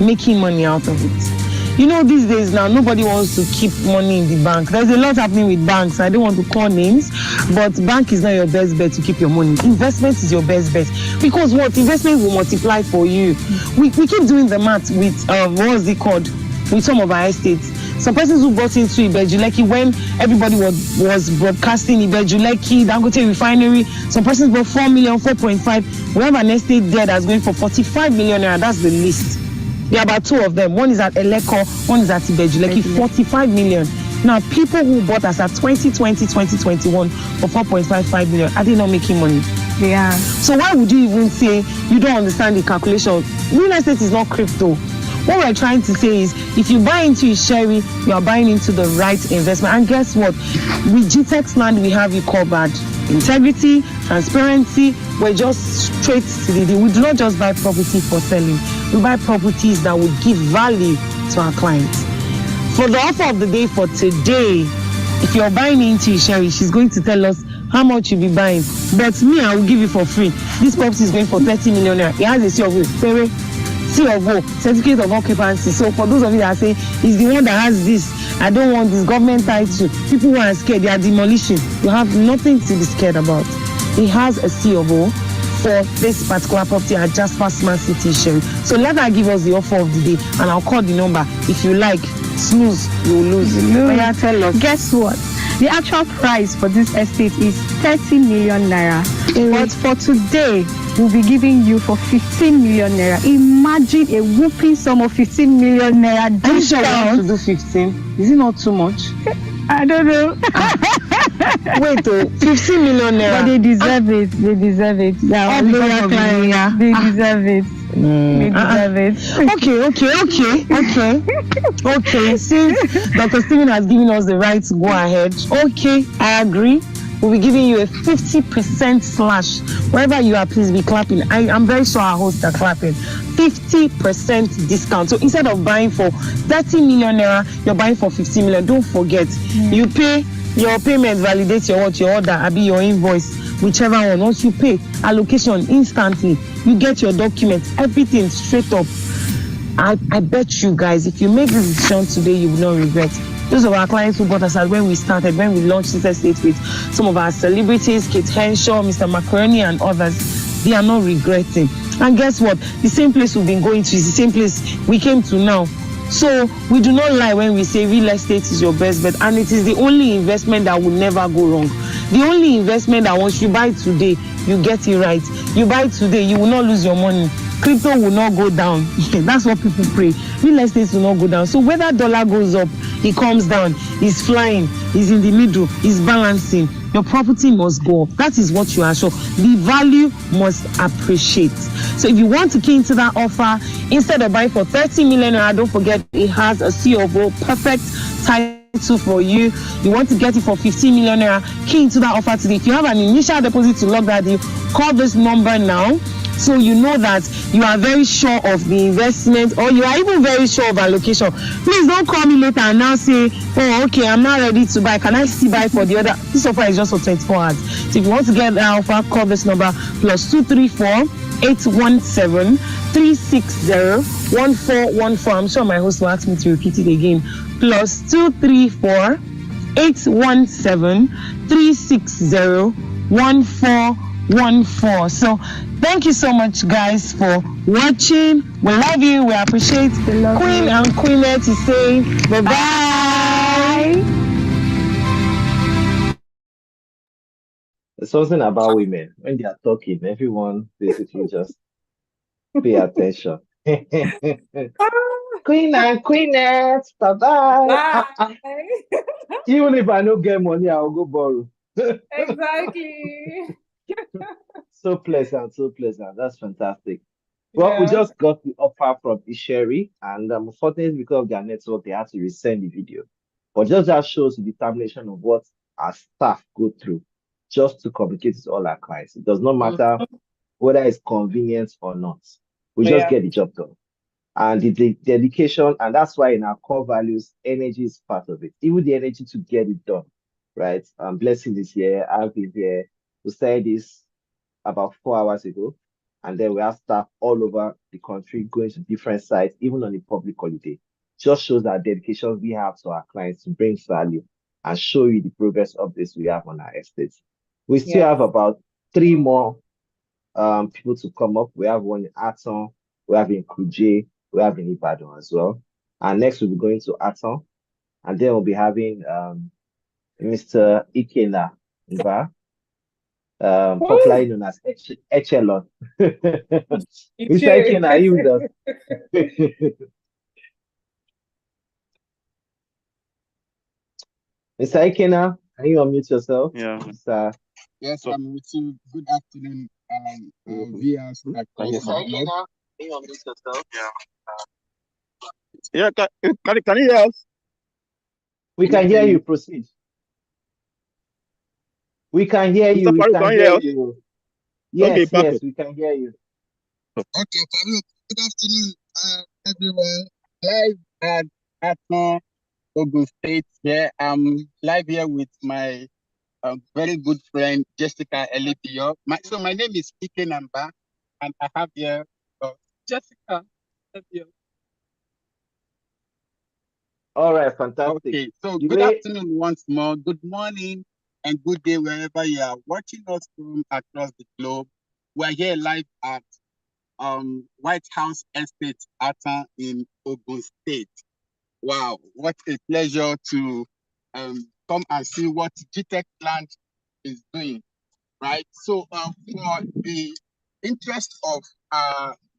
Making money out of it. You know, these days now, nobody wants to keep money in the bank. There's a lot happening with banks. I don't want to call names, but bank is not your best bet to keep your money. Investment is your best bet. Because what? Investment will multiply for you. We keep doing the math with, what's it called? With some of our estates. Some persons who bought into Ibejuleki when everybody was broadcasting Ibejuleki, Dangote refinery. Some persons bought 4 million, 4.5. We have an estate there that's going for 45 million naira. That's the list. There are about 2 of them. One is at Eleko, one is at Ibejuleki, 45 million. Now, people who bought us at 2020, 2021 for 4.55 million, are they not making money? Yeah. So why would you even say you don't understand the calculation? Real estate is not crypto. What we're trying to say is, if you buy into Isheri, you are buying into the right investment. And guess what? With GTEX Land, we have you covered. Integrity, transparency, we're just straight to the deal. We do not just buy property for selling. We buy properties that would give value to our clients. For the offer of the day for today, if you're buying into Isheri, she's going to tell us how much you'll be buying. But me, I will give you for free. This property is going for 30 million naira. It has a C of O, certificate of occupancy. So for those of you that say it's the one that has this, I don't want this government title, people who are scared, they are demolishing. You have nothing to be scared about. It has a C of O for this particular property at Jasper Smart City Isheri. So let her give us the offer of the day and I'll call the number if you like. snooze, you lose. Yeah, tell us. Guess what? The actual price for this estate is 30 million naira. But for today, we'll be giving you for 15 million naira. Imagine a whooping sum of 15 million naira Are you sure you want to discount. do 15? Is it not too much? I don't know. Wait, 15 million naira. But they deserve it. They deserve it. They are All because loyal of you. clients. They deserve it. They deserve it. Okay. Since Dr. Stephen has given us the right to go ahead, okay, I agree. We'll be giving you a 50% slash. Wherever you are, please be clapping. I'm very sure our hosts are clapping. 50% discount. So instead of buying for 30 million naira, you're buying for 15 million. Don't forget, you pay your payment, validates your order, your invoice, whichever one. Once you pay, allocation instantly, you get your documents, everything straight up. I bet you guys, if you make this decision today, you will not regret. Those of our clients who bought us out when we started, when we launched this estate with some of our celebrities, Kate Henshaw, Mr. Macaroni, and others, they are not regretting. And guess what? The same place we've been going to is the same place we came to now. So we do not lie when we say real estate is your best bet, and it is the only investment that will never go wrong. The only investment that once you buy today, you get it right. You buy today, you will not lose your money. Crypto will not go down. That's what people pray. Real estate will not go down. So whether dollar goes up, it comes down, it's flying, it's in the middle, it's balancing, your property must go up. That is what you are sure. The value must appreciate. So if you want to key into that offer, instead of buying for 30 million, don't forget it has a CFO perfect title for you. You want to get it for 15 million naira, key into that offer today. If you have an initial deposit to lock that deal, call this number now. So you know that you are very sure of the investment, or you are even very sure of allocation. Please don't call me later and now say, oh, okay, I'm not ready to buy. Can I still buy for the other? This offer is just for 24 hours. So if you want to get that offer, call this number +234 817 360 1414. I'm sure my host will ask me to repeat it again. +234 817 360 1414. So thank you so much, guys, for watching. We love you. We appreciate Queen and Queenette to say bye-bye. There's something about women. When they are talking, everyone basically just pay attention. Queen and Queenette, bye-bye. Bye. Even if I don't get money, I'll go borrow. Exactly. So pleasant. That's fantastic. Well, we just got the offer from Isheri, and unfortunately, because of their network, they had to resend the video. But just that shows the determination of what our staff go through just to communicate with all our clients. It does not matter whether it's convenient or not. We just get the job done. And the dedication, and that's why in our core values, energy is part of it. Even the energy to get it done, right? Blessing is here. I've been here. We started this about 4 hours ago, and then we have staff all over the country going to different sites, even on a public holiday. Just shows our dedication we have to our clients to bring value and show you the progress of this we have on our estates. We still have about 3 more people to come up. We have one in Aton, we have in Kuje, we have in Ibadan as well. And next we'll be going to Aton, and then we'll be having Mr. Ikena Mba, popularly known as Echelon. Mr. Ikena, are you with us? Mr. Ikena, can you unmute yourself? Yeah. Yes, I'm with you. Good afternoon, viewers. Mr. Ikena, can you unmute yourself? Yeah, can you hear us? We can hear you. Proceed. We can hear you. We can hear you. Yes, yes, we can hear you. Okay, good afternoon, everyone. Live at Aton, Ogun State. Here, I'm live here with my very good friend Jessica Elibio. So my name is Ike Namba, and I have here Jessica Elibio. All right, fantastic. Okay, so good afternoon once more. Good morning and good day wherever you are watching us from across the globe. We're here live at White House Estate Aton in Ogun State. Wow, what a pleasure to come and see what GTEx Land is doing, right? So for the interest of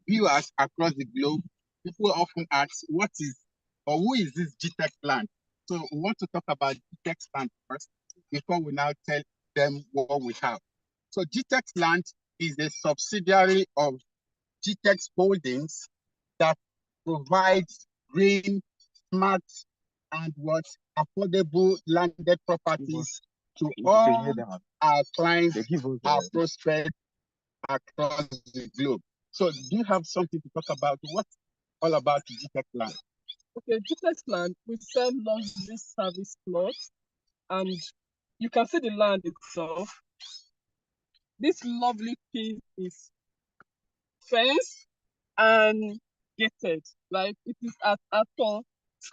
viewers across the globe, people often ask, what is or who is this GTEx Land? So we want to talk about GTEx Land first before we now tell them what we have. So GTEx Land is a subsidiary of GTEx Holdings that provides green, smart, and what affordable landed properties to all our clients, our prospects across the globe. So do you have something to talk about? What all about GTEx Land? Okay, GTEx Land, we sell luxury service plots, and you can see the land itself. This lovely piece is fenced and gated, like it is at all.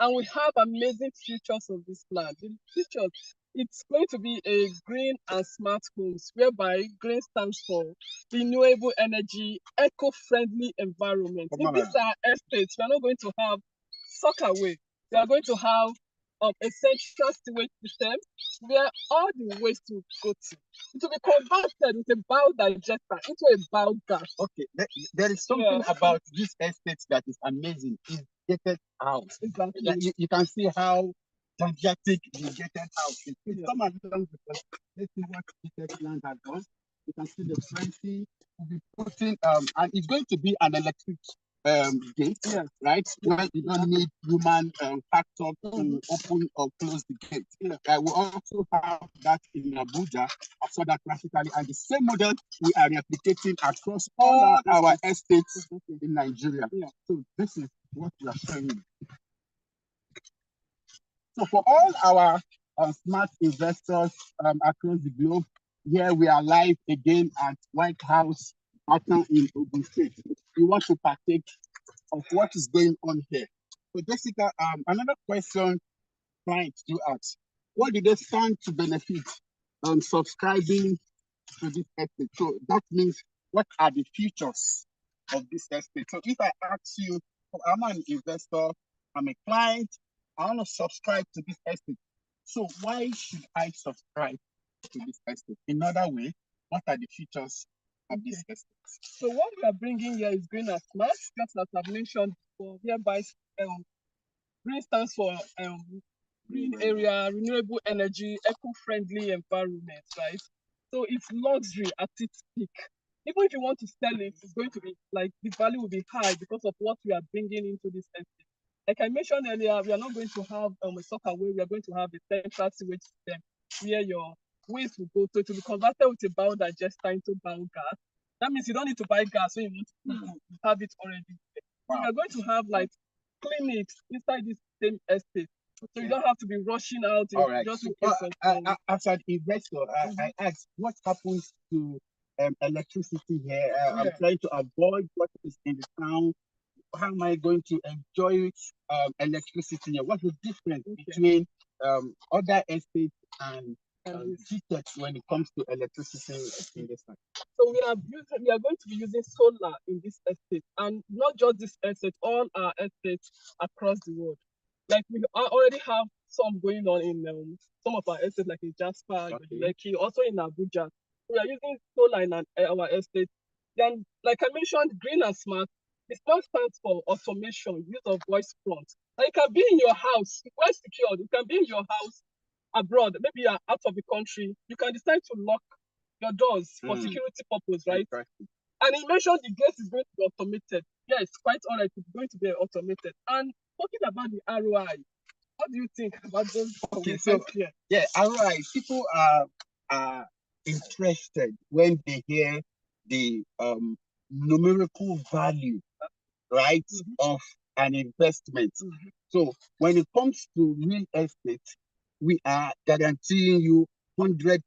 And we have amazing features of this land. The features, it's going to be a green and smart homes, whereby green stands for renewable energy, eco-friendly environment. In these are estates, we are not going to have soccer way. We are going to have a central sewage system where all the waste will go to. It will be converted with a biodigester into a biogas. Okay, there is something about this estate that is amazing. It's gated house. Exactly. You can see how gigantic the gated house is. Come along because let's see what GTEx Land has done. You can see the fencing. We'll be putting and it's going to be an electric gate, right? Where you don't need human factor to open or close the gate. We also have that in Abuja. I saw that practically, and the same model we are replicating across all our estates in Nigeria. So this is what we are showing you. So for all our smart investors across the globe, here we are live again at White House Pattern in Ogun State. We want to partake of what is going on here. So Jessica, another question clients do ask, what do they stand to benefit subscribing to this estate? So that means what are the features of this estate? So if I ask you, I'm an investor, I'm a client, I want to subscribe to this estate. So why should I subscribe to this estate? In other way, what are the features of this estate? So what we are bringing here is green and smart, just as I've mentioned before, whereby green stands for green area, renewable energy, eco-friendly environment, right? So it's luxury at its peak. Even if you want to sell it, it's going to be like the value will be high because of what we are bringing into this estate. Like I mentioned earlier, we are not going to have a soccer way, we are going to have a central sewage system where your waste will go. So it will be converted with a biodigester into biogas. That means you don't need to buy gas when you want to you have it already. Wow. We are going to have like clinics inside this same estate. So you don't have to be rushing out. All right. Just as an investor, I ask, what happens to electricity here? I'm trying to avoid what is in the town. How am I going to enjoy electricity here? What's the difference between other estates and GTEx when it comes to electricity in this time? So we are going to be using solar in this estate, and not just this estate, all our estates across the world. Like we already have some going on in some of our estates, like in Jasper, Lekki, also in Abuja. We are using solar in our estate. Then, like I mentioned, green and smart. The smart stands for automation, use of voice prompts. Now you can be in your house, well secured. You can be in your house abroad, maybe you're out of the country. You can decide to lock your doors for security purpose, right? And you mentioned the gate is going to be automated. Yeah, it's quite all right. It's going to be automated. And talking about the ROI, what do you think about those? Okay, so ROI, people are interested when they hear the numerical value, right, of an investment. So when it comes to real estate, we are guaranteeing you 100%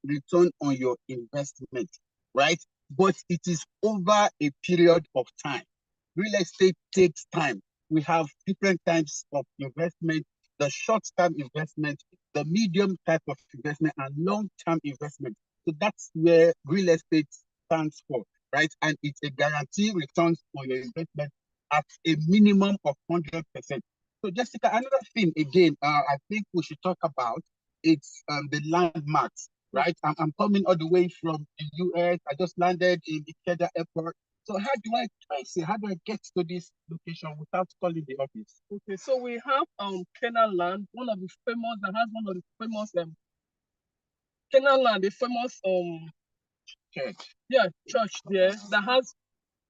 return on your investment, right? But it is over a period of time. Real estate takes time. We have different types of investment, the short-term investment, the medium type of investment, and long-term investment. So that's where real estate stands for, right? And it's a guarantee returns on your investment at a minimum of 100%. So Jessica, another thing again, I think we should talk about, it's the landmarks, right? I'm coming all the way from the US. I just landed in Ikeja Airport. So how do I get to this location without calling the office? Okay, so we have Canaan Land, one of the famous Canaan Land, the famous church. Yeah, church there that has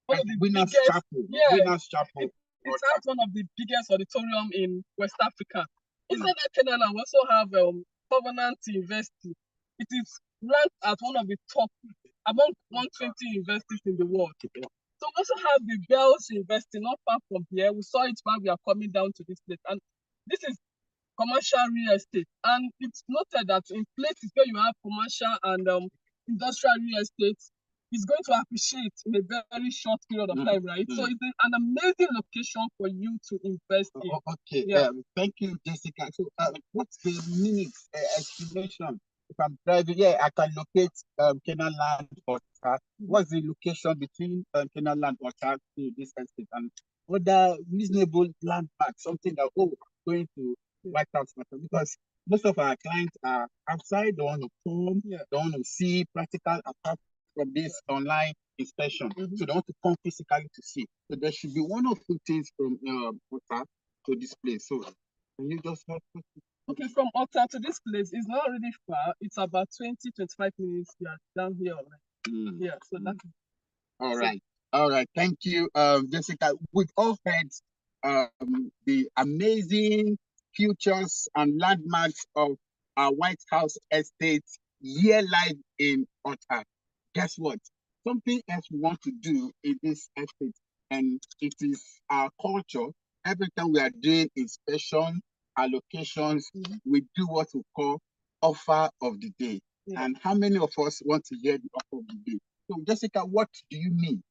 one of the Winners biggest Chapel. yeah, Winners Chapel. it has one of the biggest auditorium in West Africa. Inside that Canaan Land, we also have Covenant University. It is ranked as one of the top among 120 universities in the world. So we also have the Bells University not far from here. We saw it while we are coming down to this place. And this is commercial real estate. And it's noted that in places where you have commercial and industrial real estate, it's going to appreciate in a very short period of time, right? So it's an amazing location for you to invest in. Okay, Yeah. Thank you, Jessica. So what's the minutes estimation? If I'm driving, I can locate Canaan Land or what's the location between Canaan Land or to this estate and other reasonable landmarks, something that going to White House matter, because most of our clients are outside, they want to come, they want to see practical apart from this online inspection. So they want to come physically to see. So there should be one or two things from Otta to this place. So can you just help us? Okay, from Otta to this place is not really far. It's about 20-25 minutes. Yeah, down here already. Yeah, so that's all right. All right. Thank you, Jessica. We've all heard the amazing features and landmarks of our White House estate here live in Otta. Guess what? Something else we want to do in this estate, and it is our culture. Every time we are doing inspection, allocations, we do what we call offer of the day. And how many of us want to hear the offer of the day? So, Jessica, what do you mean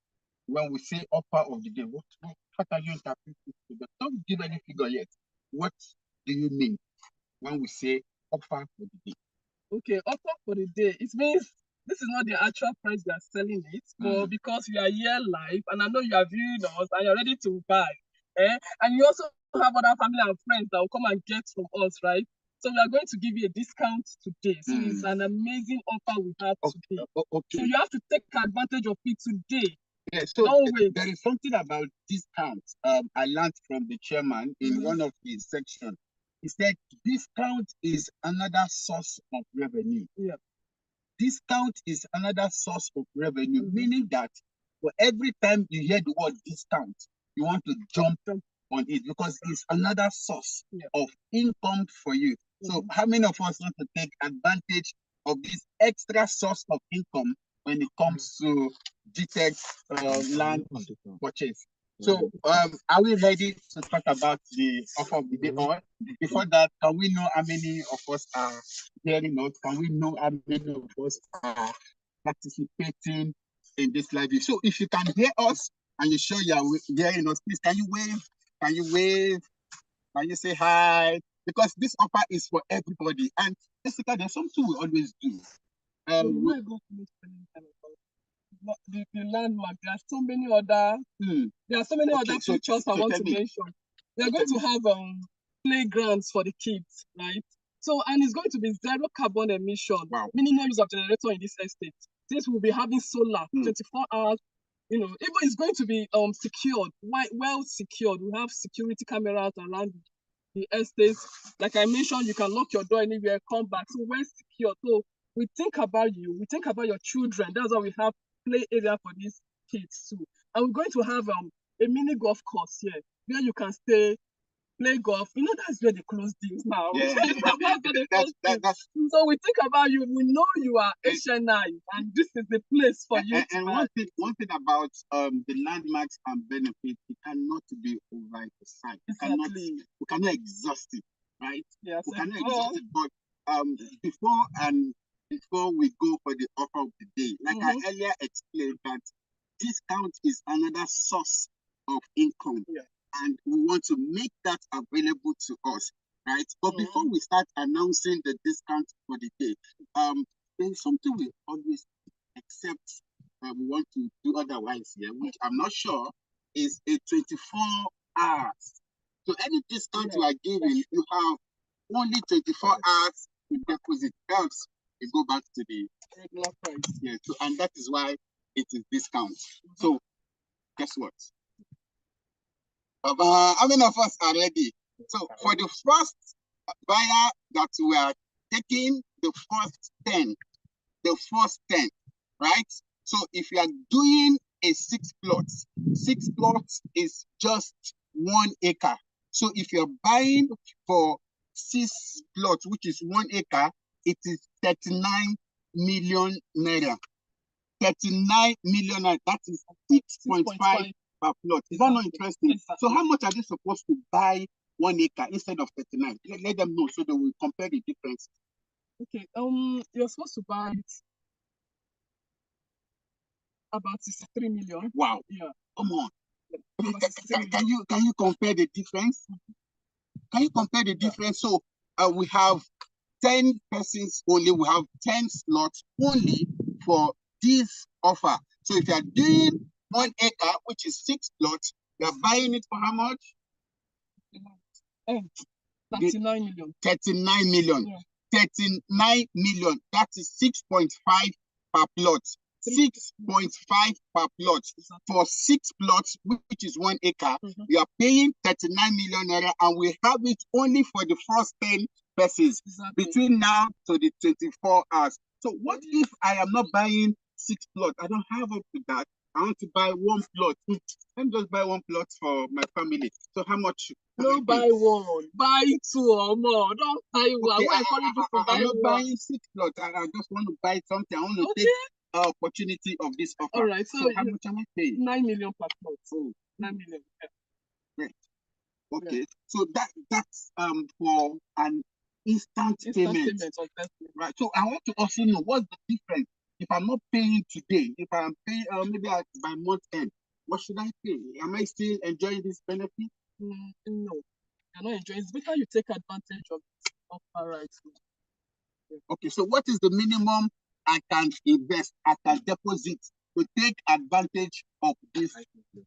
when we say offer of the day? How can you interpret this? Don't give any figure yet. What do you mean when we say offer for the day? Okay, offer for the day. It means this is not the actual price we are selling it, but because we are here live, and I know you are viewing us and you're ready to buy, and you also have other family and friends that will come and get from us, right? So we are going to give you a discount today. So it's an amazing offer we have today. So you have to take advantage of it today. Yeah, so there is something about discount. I learned from the chairman in one of his sections. He said discount is another source of revenue. Yeah. Discount is another source of revenue, meaning that for every time you hear the word discount, you want to jump on it because it's another source of income for you. So how many of us want to take advantage of this extra source of income when it comes to GTEX land purchase? So are we ready to talk about the offer of the day? Or before that, can we know how many of us are hearing us? Can we know how many of us are participating in this live view? So if you can hear us and you show you are hearing us, please can you wave? Can you wave? Can you say hi? Because this offer is for everybody. And Jessica, there's something we always do. The landmark. There are so many other features I want to mention. We are going to have playgrounds for the kids, right? So and it's going to be zero carbon emission, minimum use of generator in this estate. Since we'll be having solar 24 hours, even it's going to be secured, well secured. We have security cameras around the estate. Like I mentioned, you can lock your door anywhere, come back. So well secured. So we think about you, we think about your children. That's why we have play area for these kids too. And we're going to have a mini golf course here where you can stay, play golf. That's where they close things now. Yeah. So we think about you. We know you are HNI, and this is the place for you. And one thing about the landmarks and benefits, it cannot be overemphasized. Exactly. We cannot exhaust it, right? Yes. We cannot exhaust it. But before we go for the offer of the day, like I earlier explained, that discount is another source of income. Yeah. And we want to make that available to us, right? But before we start announcing the discount for the day, there's something we always accept we want to do otherwise here, which I'm not sure is a 24 hours So any discount you are giving, you have only 24 hours to deposit. Else, you go back to the regular price. Yeah, so, and that is why it is discount. So, guess what? How many of us are ready? So, for the first buyer that we are taking, the first 10, right? So, if you are doing a 6 plots is just 1 acre. So, if you're buying for 6 plots, which is 1 acre, it is 39 million naira. 39 million naira. That is 6.5 per plot. Is that not interesting? Exactly. So how much are they supposed to buy 1 acre instead of 39? Let them know so they will compare the difference. Okay. You're supposed to buy it about 63 million. Wow. Yeah. Come on. Can you compare the difference? Can you compare the difference? So we have 10 persons only. We have 10 slots only for this offer. So if you are doing 1 acre, which is 6 plots, you are buying it for how much? 39 million. 39 million. Yeah. 39 million. That is 6.5 per plot. 6.5 per plot. For 6 plots, which is 1 acre, you are paying 39 million naira, and we have it only for the first 10 persons between now to the 24 hours. So what if I am not buying 6 plots? I don't have up to that. I want to buy 1 plot. Let me just buy 1 plot for my family. So how much? Don't buy 1. Buy 2 or more. Don't buy 1. Okay, I'm not buying 6 plots. I just want to buy something. I want to take opportunity of this offer. All right. So how much am I paying? 9 million per plot. Oh. 9 million. Yeah. Great. Okay. Yeah. So that's for an instant payment. Right. So I want to also know what's the difference. If I'm not paying today, if I'm paying maybe by month end, what should I pay? Am I still enjoying this benefit? No, you're not enjoying. It's better you take advantage of this offer right now. Yeah. Okay, so what is the minimum I can invest, I can deposit to take advantage of this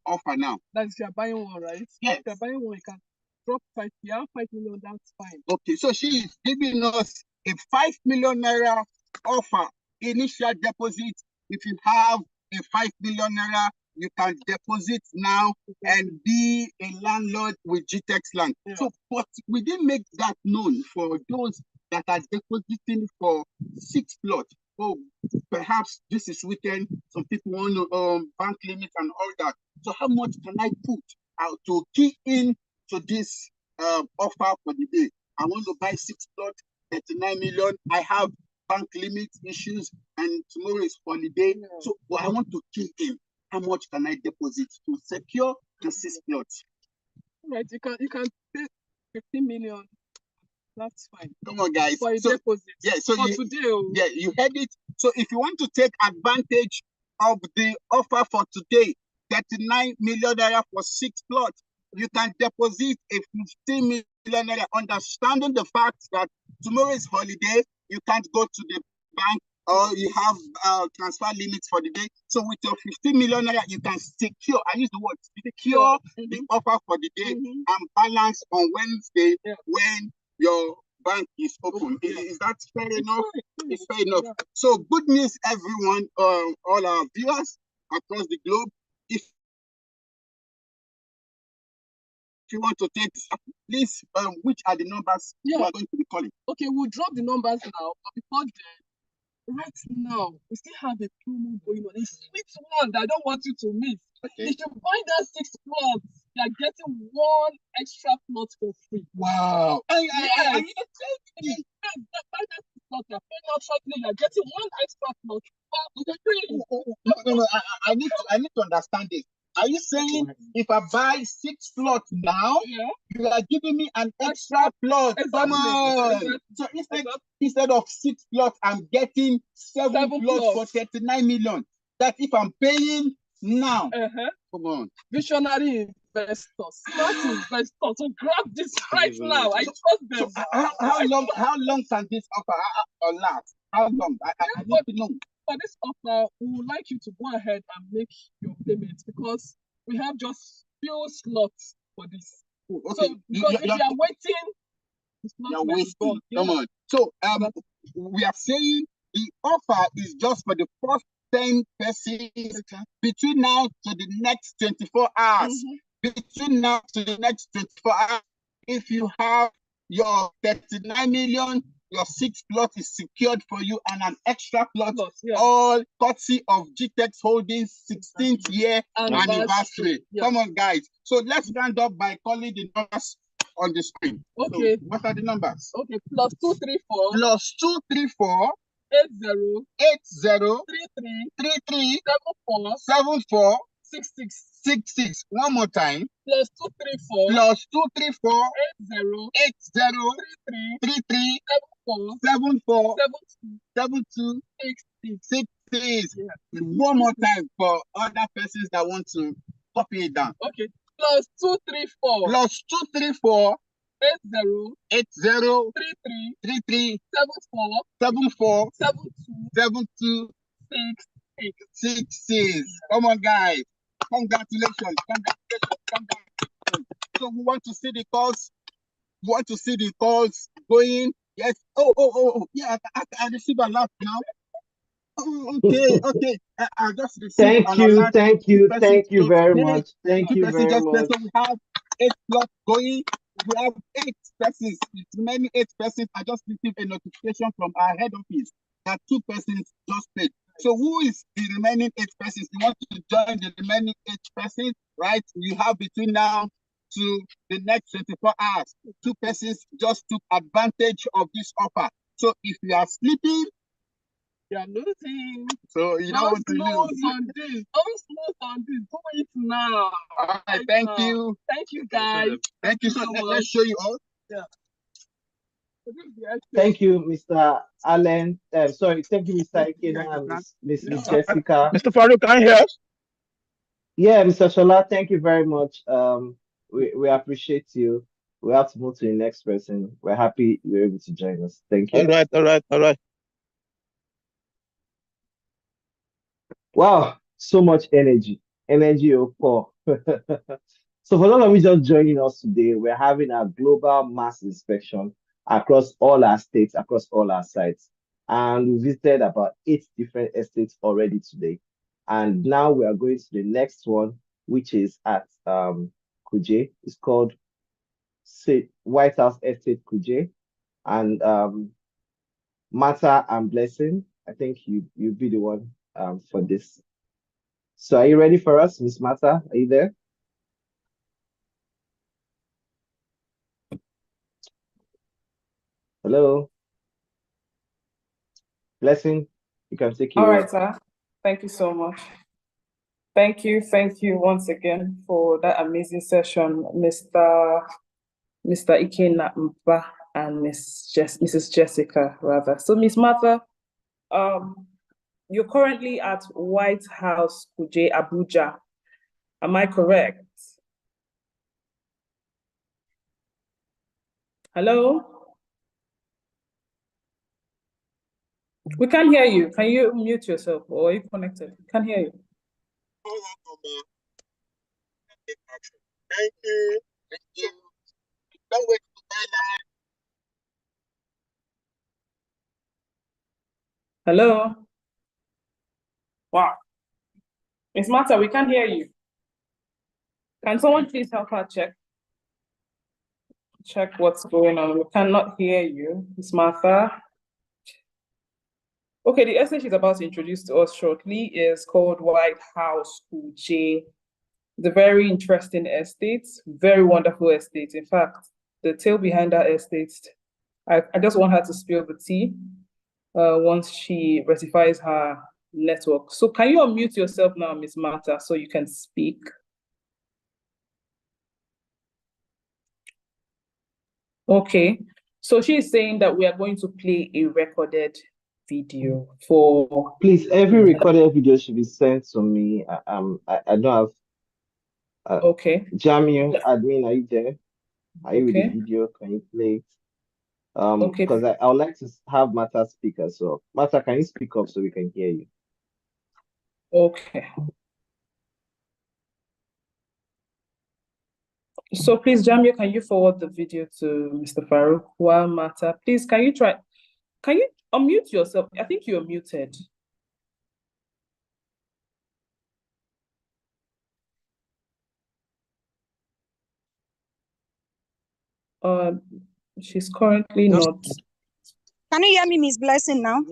offer now? That's if you're buying 1, right? Yes. If you're buying 1, you can drop 5. You have 5 million, that's fine. Okay, so she is giving us a 5 million naira offer. Initial deposit. If you have a 5 million naira, you can deposit now and be a landlord with GTEX land. Yeah. So, but we didn't make that known for those that are depositing for 6 plots. Oh, perhaps this is weekend. Some people want to bank limit and all that. So, how much can I put out to key in to this offer for the day? I want to buy 6 plots, 39 million. I have bank limit issues, and tomorrow is holiday. Yeah. So I want to key in. How much can I deposit to secure the 6 plots? Right, you can pay 15 million. That's fine. Come on, guys. For a deposit. Yeah, so you heard it. So if you want to take advantage of the offer for today, 39 million naira for 6 plots, you can deposit a 15 million naira, understanding the fact that tomorrow is holiday. You can't go to the bank, or you have transfer limits for the day. So with your 15 million naira, you can secure, I use the word secure the offer for the day and balance on Wednesday when your bank is open. Is that fair enough? It's fair enough. Yeah. So good news, everyone, all our viewers across the globe. If you want to take, please, which are the numbers you are going to be calling? Okay, we'll drop the numbers now, but before then, right now, we still have a promo going on. A sweet one that I don't want you to miss. Okay. If you buy that 6 plots, you are getting 1 extra plot for free. Wow. Buy that 6 plots, you're paying out shortly, you're getting 1 extra plot for free. No, I need to understand this. Are you saying if I buy 6 plots now, you are giving me an extra plot? Exactly. Come on. Exactly. So instead of 6 plots, I'm getting 7 plots for 39 million. That if I'm paying now. Come on. Visionary investors, smart investors, so grab this right now. I trust them. So how long can this offer last? How long? I need to know. For this offer, we would like you to go ahead and make your payments because we have just few slots for this. Okay, So because if you are waiting, it's not you're my wasting. fault. Come on. So we are saying the offer is just for the first 10 persons between now to the next 24 hours. Between now to the next 24 hours, if you have your 39 million, your 6th plot is secured for you and an extra plot, all courtesy of GTEX Holdings 16th year anniversary. Yeah. Come on, guys. So let's round up by calling the numbers on the screen. Okay. So what are the numbers? Okay, plus 234. Plus 234 80 33 33 74 66 66. One more time. plus 234 Plus 234 80 80 33 74 74 72 66. 66. One more time for other persons that want to copy it down. Okay, plus 234 Plus 234 80 80 33 33 74 74 72 66. 66. Come on, guys. Congratulations. So we want to see the calls. We want to see the calls going. Yes. Oh. Yeah, I receive a lot now. Oh, okay. I just received Thank you very much. Thank you very much. So we have 8 plots going. We have 8 persons. The remaining 8 persons, I just received a notification from our head office that 2 persons just paid. So who is the remaining 8 persons? You want to join the remaining 8 persons, right? You have between now to the next 24 hours. 2 persons just took advantage of this offer. So if you are sleeping, You are losing. so you don't want to lose. Don't smooth on this. Do it now. All right, thank you. Thank you, guys. Thank you. So let's show you all. Yeah. Thank you, Mr. Allen. Sorry, thank you, Mr. Ikena and Mrs. Jessica. Mr. Farouk, can you hear us? Yeah, Mr. Shola, thank you very much. We appreciate you. We have to move to the next person. We're happy you're able to join us. Thank you. All right. Wow, so much energy. Energy of four. So for those of you just joining us today, we're having a global mass inspection across all our states, across all our sites. And we visited about 8 different estates already today. And now we are going to the next one, which is at Kuje. It's called White House Estate Kuje. And Martha and Blessing, I think you'll be the one for this. So are you ready for us, Miss Martha? Are you there? Hello? Blessing, you can take it. All right, sir. Thank you so much. Thank you once again for that amazing session, Mr. Ikena Mba and Mrs. Jessica, rather. So, Miss Martha, you're currently at White House Kuje, Abuja. Am I correct? Hello? We can't hear you. Can you mute yourself or are you connected? Can't hear you. Thank you. Don't wait to buy that. Hello? Wow. Miss Martha, we can't hear you. Can someone please help her check what's going on? We cannot hear you, Miss Martha. Okay, the estate she's about to introduce to us shortly is called White House Kuje. It's a very interesting estate, very wonderful estate. In fact, the tale behind that estate, I just want her to spill the tea once she rectifies her network. So can you unmute yourself now, Miss Martha, so you can speak? Okay, so she's saying that we are going to play a recorded video for... Please, every recorded video should be sent to me. I don't have... okay. Jamil, admin, are you there? Are you with Okay. the video? Can you play it? Okay. Because I would like to have Martha speak as well. Martha, can you speak up so we can hear you? Okay. So please, Jamia, can you forward the video to Mr. Farouk while Mata? Please, can you unmute yourself? I think you're muted. She's currently not. Can you hear me, Miss Blessing, now?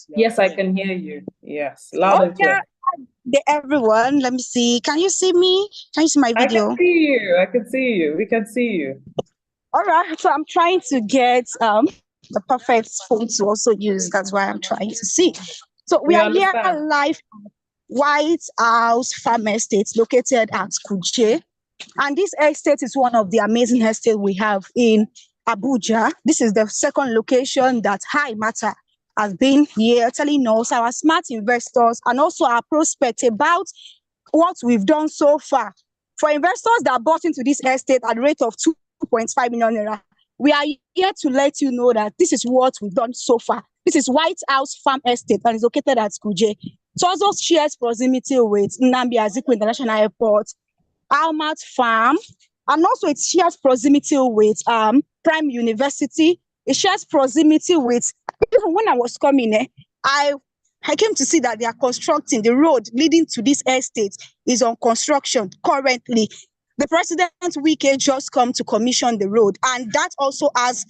Yes, I can hear you. Yes, loud and clear. Everyone, let me see. Can you see me? Can you see my video? I can see you. I can see you. We can see you. All right. So I'm trying to get the perfect phone to also use. That's why I'm trying to see. So we are here live at White House Farm Estate located at Kuje. And this estate is one of the amazing estates we have in Abuja. This is the second location that Hi Mata has been here telling us, our smart investors, and also our prospects about what we've done so far. For investors that bought into this estate at the rate of 2.5 million naira, we are here to let you know that this is what we've done so far. This is White House Farm Estate and is located at Kuje. It also shares proximity with Nnamdi Azikiwe International Airport, Almat Farm, and also it shares proximity with Prime University. It shares proximity with, even when I was coming, I came to see that they are constructing the road leading to this estate is on construction currently. The President Wike just come to commission the road, and that also has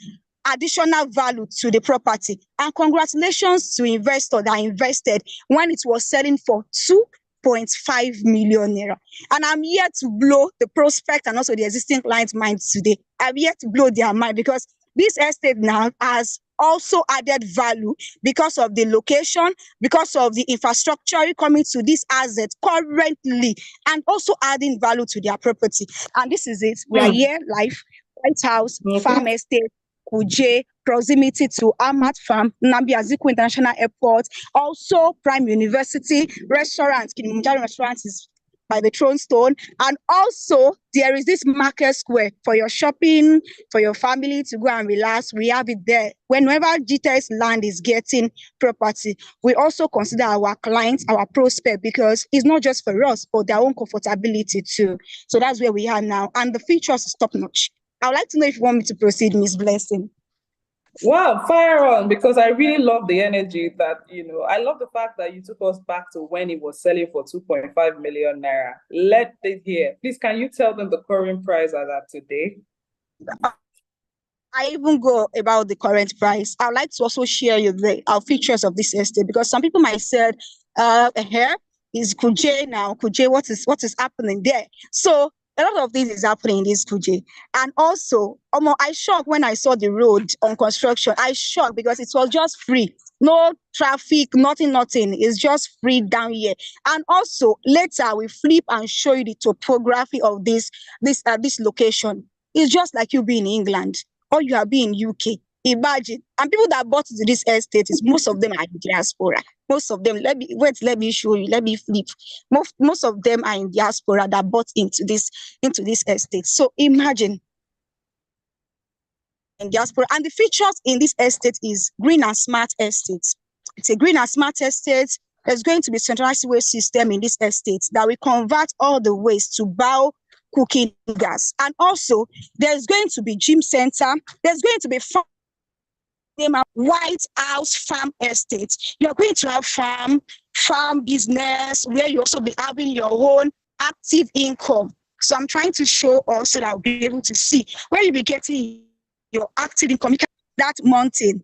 additional value to the property. And congratulations to investors that invested when it was selling for 2.5 million naira. And I'm here to blow the prospect and also the existing clients' minds today. I'm here to blow their mind because this estate now has also added value because of the location, because of the infrastructure coming to this asset currently, and also adding value to their property. And this is it. We are here live, White House, Farm Estate, Kuje, proximity to Ahmad Farm, Nnamdi Azikiwe International Airport, also Prime University, restaurants, Kilimanjaro restaurants is by the Throne Stone, and also there is this market square for your shopping, for your family to go and relax. We have it there. Whenever GTEX land is getting property, we also consider our clients, our prospect, because it's not just for us, but their own comfortability too. So that's where we are now, and the features is top notch. I would like to know if you want me to proceed, Miss Blessing. Wow, fire on, because I really love the energy that, I love the fact that you took us back to when it was selling for 2.5 million naira. Let it hear. Please, can you tell them the current price as at today? I even go about the current price. I'd like to also share you our features of this estate, because some people might say, here is Kuje now. Kuje, what is happening there? So a lot of this is happening in this Kuje. And also, I shocked when I saw the road on construction. I shocked because it was just free. No traffic, nothing. It's just free down here. And also, later we flip and show you the topography of this location. It's just like you being in England or you are being in UK. Imagine. And people that bought into this estate, most of them are in diaspora. Most of them, let me show you, let me flip. Most of them are in diaspora that bought into this estate. So imagine in diaspora. And the features in this estate is green and smart estates. It's a green and smart estate. There's going to be centralized waste system in this estate that will convert all the waste to bio cooking gas. And also there's going to be gym center. There's going to be White House Farm Estate. You're going to have farm business where you also be having your own active income. So I'm trying to show also that I'll be able to see where you'll be getting your active income. That mountain.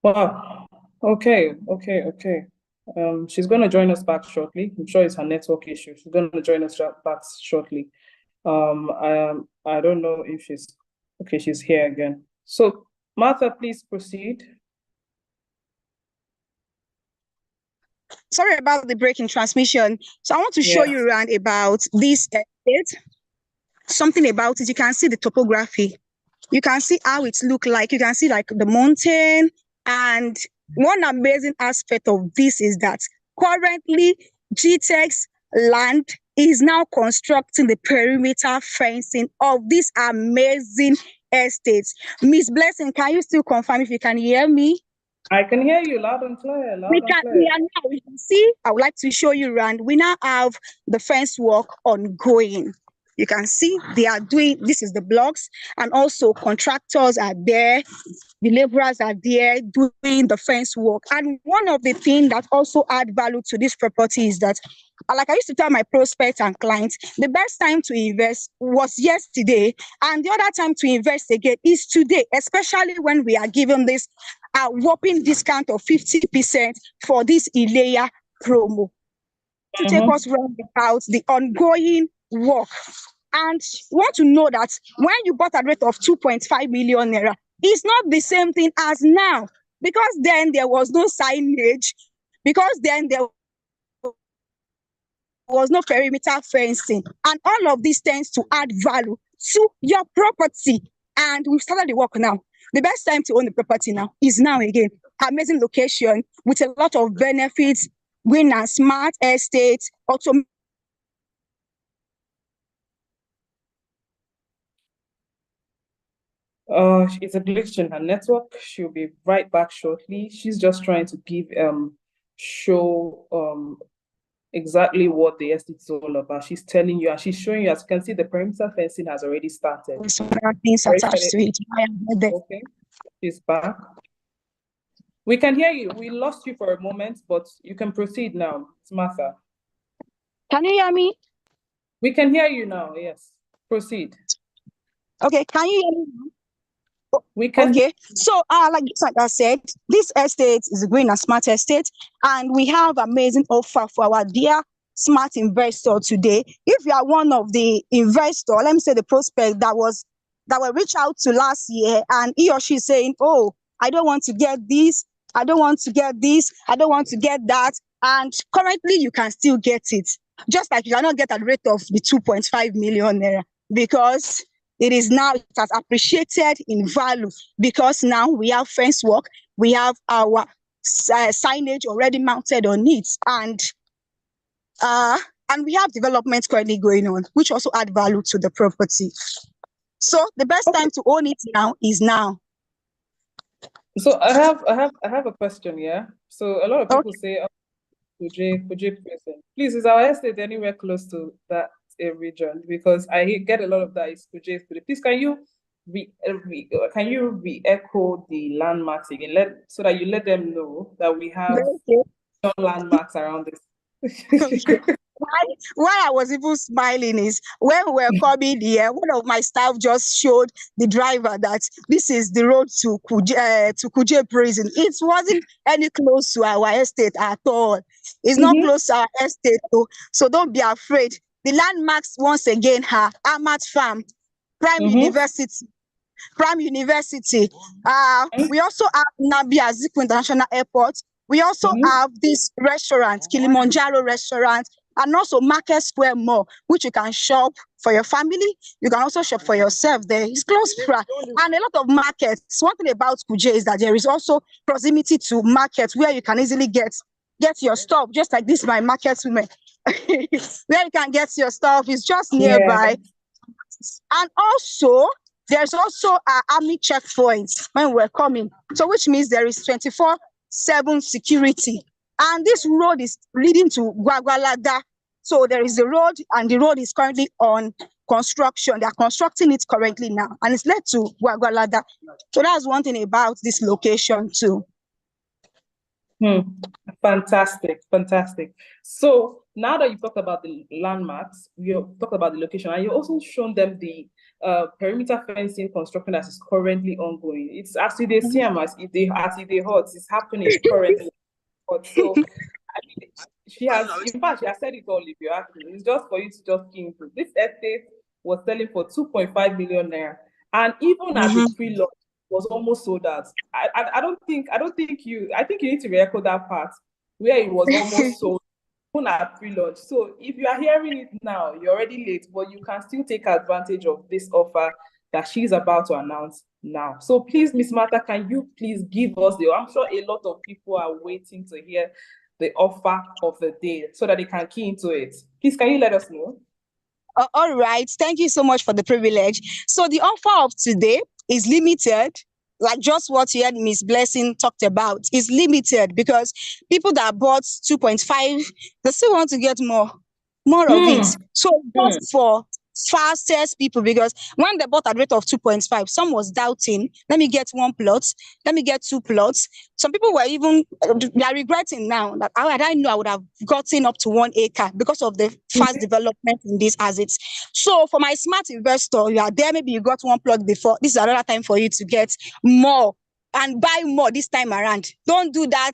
Wow. Okay. She's going to join us back shortly. I'm sure it's her network issue. She's going to join us back shortly. I don't know if she's okay. She's here again. So Martha, please proceed. Sorry about the break in transmission. So I want to show you around about this estate. Something about it. You can see the topography. You can see how it looks like. You can see like the mountain. And one amazing aspect of this is that currently GTEX land is now constructing the perimeter fencing of this amazing estate. Miss Blessing, can you still confirm if you can hear me? I can hear you loud and clear. We can see. I would like to show you around. We now have the fence work ongoing. You can see they are doing, this is the blocks, and also contractors are there, the laborers are there doing the fence work. And one of the things that also add value to this property is that, like I used to tell my prospects and clients, the best time to invest was yesterday, and the other time to invest again is today, especially when we are given this whopping discount of 50% for this Ilea promo. To take us round about the ongoing work. And want to know that when you bought at a rate of 2.5 million naira, it's not the same thing as now, because then there was no signage, because then there was no perimeter fencing, and all of these tends to add value to your property. And we've started the work now. The best time to own the property now is now again. Amazing location with a lot of benefits, green and smart estate, it's a glitch in her network. She'll be right back shortly. She's just trying to give show exactly what the estate is all about. She's telling you and she's showing you, as you can see, the perimeter fencing has already started. Okay, she's back. We can hear you. We lost you for a moment, but you can proceed now. It's Martha. Can you hear me? We can hear you now. Yes, proceed. Okay, can you hear me now? We can. Okay, so like I said, this estate is a green and smart estate, and we have amazing offer for our dear smart investor today. If you are one of the investor, let me say the prospect that were reached out to last year, and he or she saying, "Oh, I don't want to get this, I don't want to get this, I don't want to get that," and currently you can still get it, just like you cannot get a rate of the 2.5 million naira, because it is now, it has appreciated in value, because now we have fence work, we have our signage already mounted on it, and we have developments currently going on, which also add value to the property. So the best time to own it now is now. So I have a question, yeah. So a lot of people say, Kuje prison. Please, is our estate anywhere close to that region? Because I get a lot of that is Kuje. Please, can you re-echo the landmarks again, so that you let them know that we have landmarks around this. Why I was even smiling is when we were coming here, one of my staff just showed the driver that this is the road to Kuje prison. It wasn't any close to our estate at all. It's not close to our estate, so don't be afraid. The landmarks once again are Amat Farm, Prime University. We also have Nnamdi Azikiwe International Airport. We also have this restaurant, Kilimanjaro restaurant, and also Market Square Mall, which you can shop for your family. You can also shop for yourself there. It's close by. And a lot of markets. One thing about Kuje is that there is also proximity to markets where you can easily get your stuff, just like this, my market women. Where you can get your stuff is just nearby. And also, there's also army checkpoints when we're coming. So which means there is 24/7 security. And this road is leading to Gwagwalada. So there is a road, and the road is currently on construction. They are constructing it currently now, and it's led to Gwagwalada. So that's one thing about this location too. Fantastic. So now that you talked about the landmarks, you talked about the location, and you also shown them the perimeter fencing construction that is currently ongoing. It's actually they see them as if they hot. It's happening currently. So I mean, she has said it all. If you ask me, it's just for you to just key into. This estate was selling for 2.5 million naira, and even at the pre-launch was almost sold out. I think you need to re-echo that part where it was almost sold even at pre-launch. So if you are hearing it now, you're already late, but you can still take advantage of this offer that she's about to announce now. So please, Miss Martha, can you please give us I'm sure a lot of people are waiting to hear the offer of the day so that they can key into it. Please, can you let us know? All right. Thank you so much for the privilege. So the offer of today is limited like just what you had Miss Blessing talked about, is limited because people that bought 2.5, they still want to get more of it. So just for fastest people, because when they bought at rate of 2.5, some was doubting, let me get 1 plot, let me get 2 plots. Some people were even, they are regretting now that had I know I would have gotten up to 1 acre because of the fast development in these assets. So for my smart investor, you are there, maybe you got 1 plot before, this is another time for you to get more and buy more this time around. Don't do that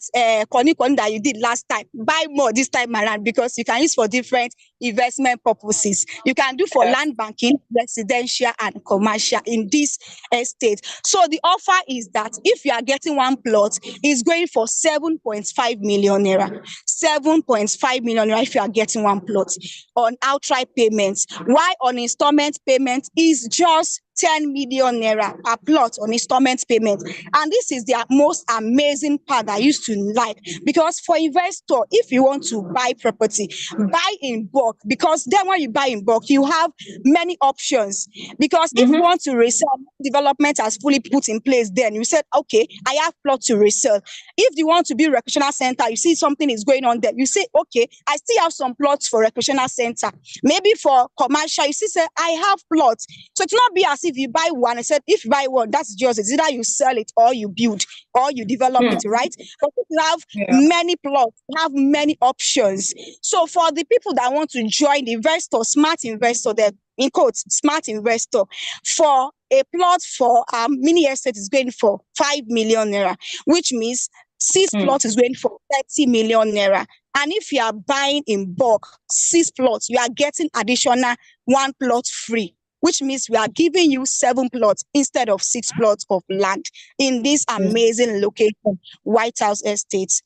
corny that you did last time. Buy more this time around because you can use for different investment purposes. You can do for land banking, residential and commercial in this estate. So the offer is that if you are getting 1 plot, it's going for 7.5 million naira. 7.5 million naira if you are getting 1 plot on outright payments. Why on installment payment is just 10 million naira per plot on installment payment. And this is the most amazing part I used to like, because for investor, if you want to buy property, buy in bulk, because then when you buy in bulk, you have many options. Because if you want to resell, development has fully put in place, then you said, okay, I have plot to resell. If you want to build recreational center, you see something is going on there, you say, okay, I still have some plots for recreational center. Maybe for commercial, you see, say, I have plots. So it's not be as if you buy one, I said, if you buy one, that's yours. It's either you sell it or you build or you develop it, right? But if you have many plots, you have many options. So for the people that want to join the investor, smart investor, that in quotes, smart investor, for a plot for mini estate is going for 5 million naira, which means 6 plots is going for 30 million naira. And if you are buying in bulk, 6 plots, you are getting additional 1 plot free, which means we are giving you 7 plots instead of 6 plots of land in this amazing location, White House Estate,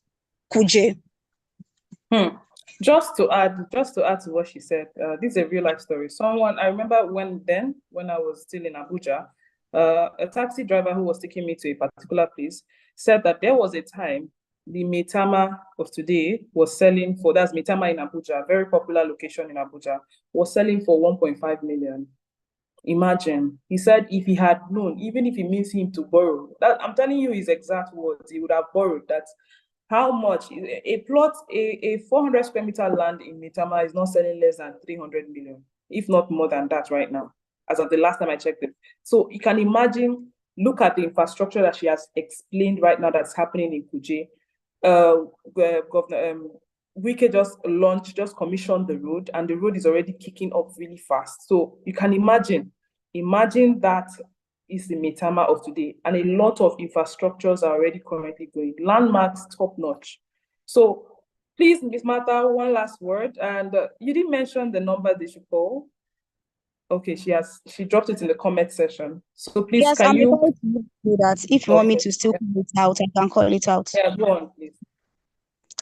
Kuje. Just to add to what she said, this is a real life story. I remember when I was still in Abuja, a taxi driver who was taking me to a particular place said that there was a time the Maitama of today was selling for, that's Maitama in Abuja, a very popular location in Abuja, was selling for 1.5 million. Imagine, he said if he had known, even if it means him to borrow, that I'm telling you his exact words, he would have borrowed that. How much? A plot, a 400 square meter land in Maitama is not selling less than 300 million, if not more than that right now, as of the last time I checked it. So you can imagine, look at the infrastructure that she has explained right now that's happening in Kuje. Governor Wike just commissioned the road, and the road is already kicking up really fast. So you can imagine that is the Maitama of today, and a lot of infrastructures are already currently going. Landmarks top notch. So please, Ms. Martha, one last word. And you didn't mention the number they should call. Okay, she dropped it in the comment section. So please, yes, can you able to do that? If you want me to still call it out, I can call it out. Yeah, go on, please.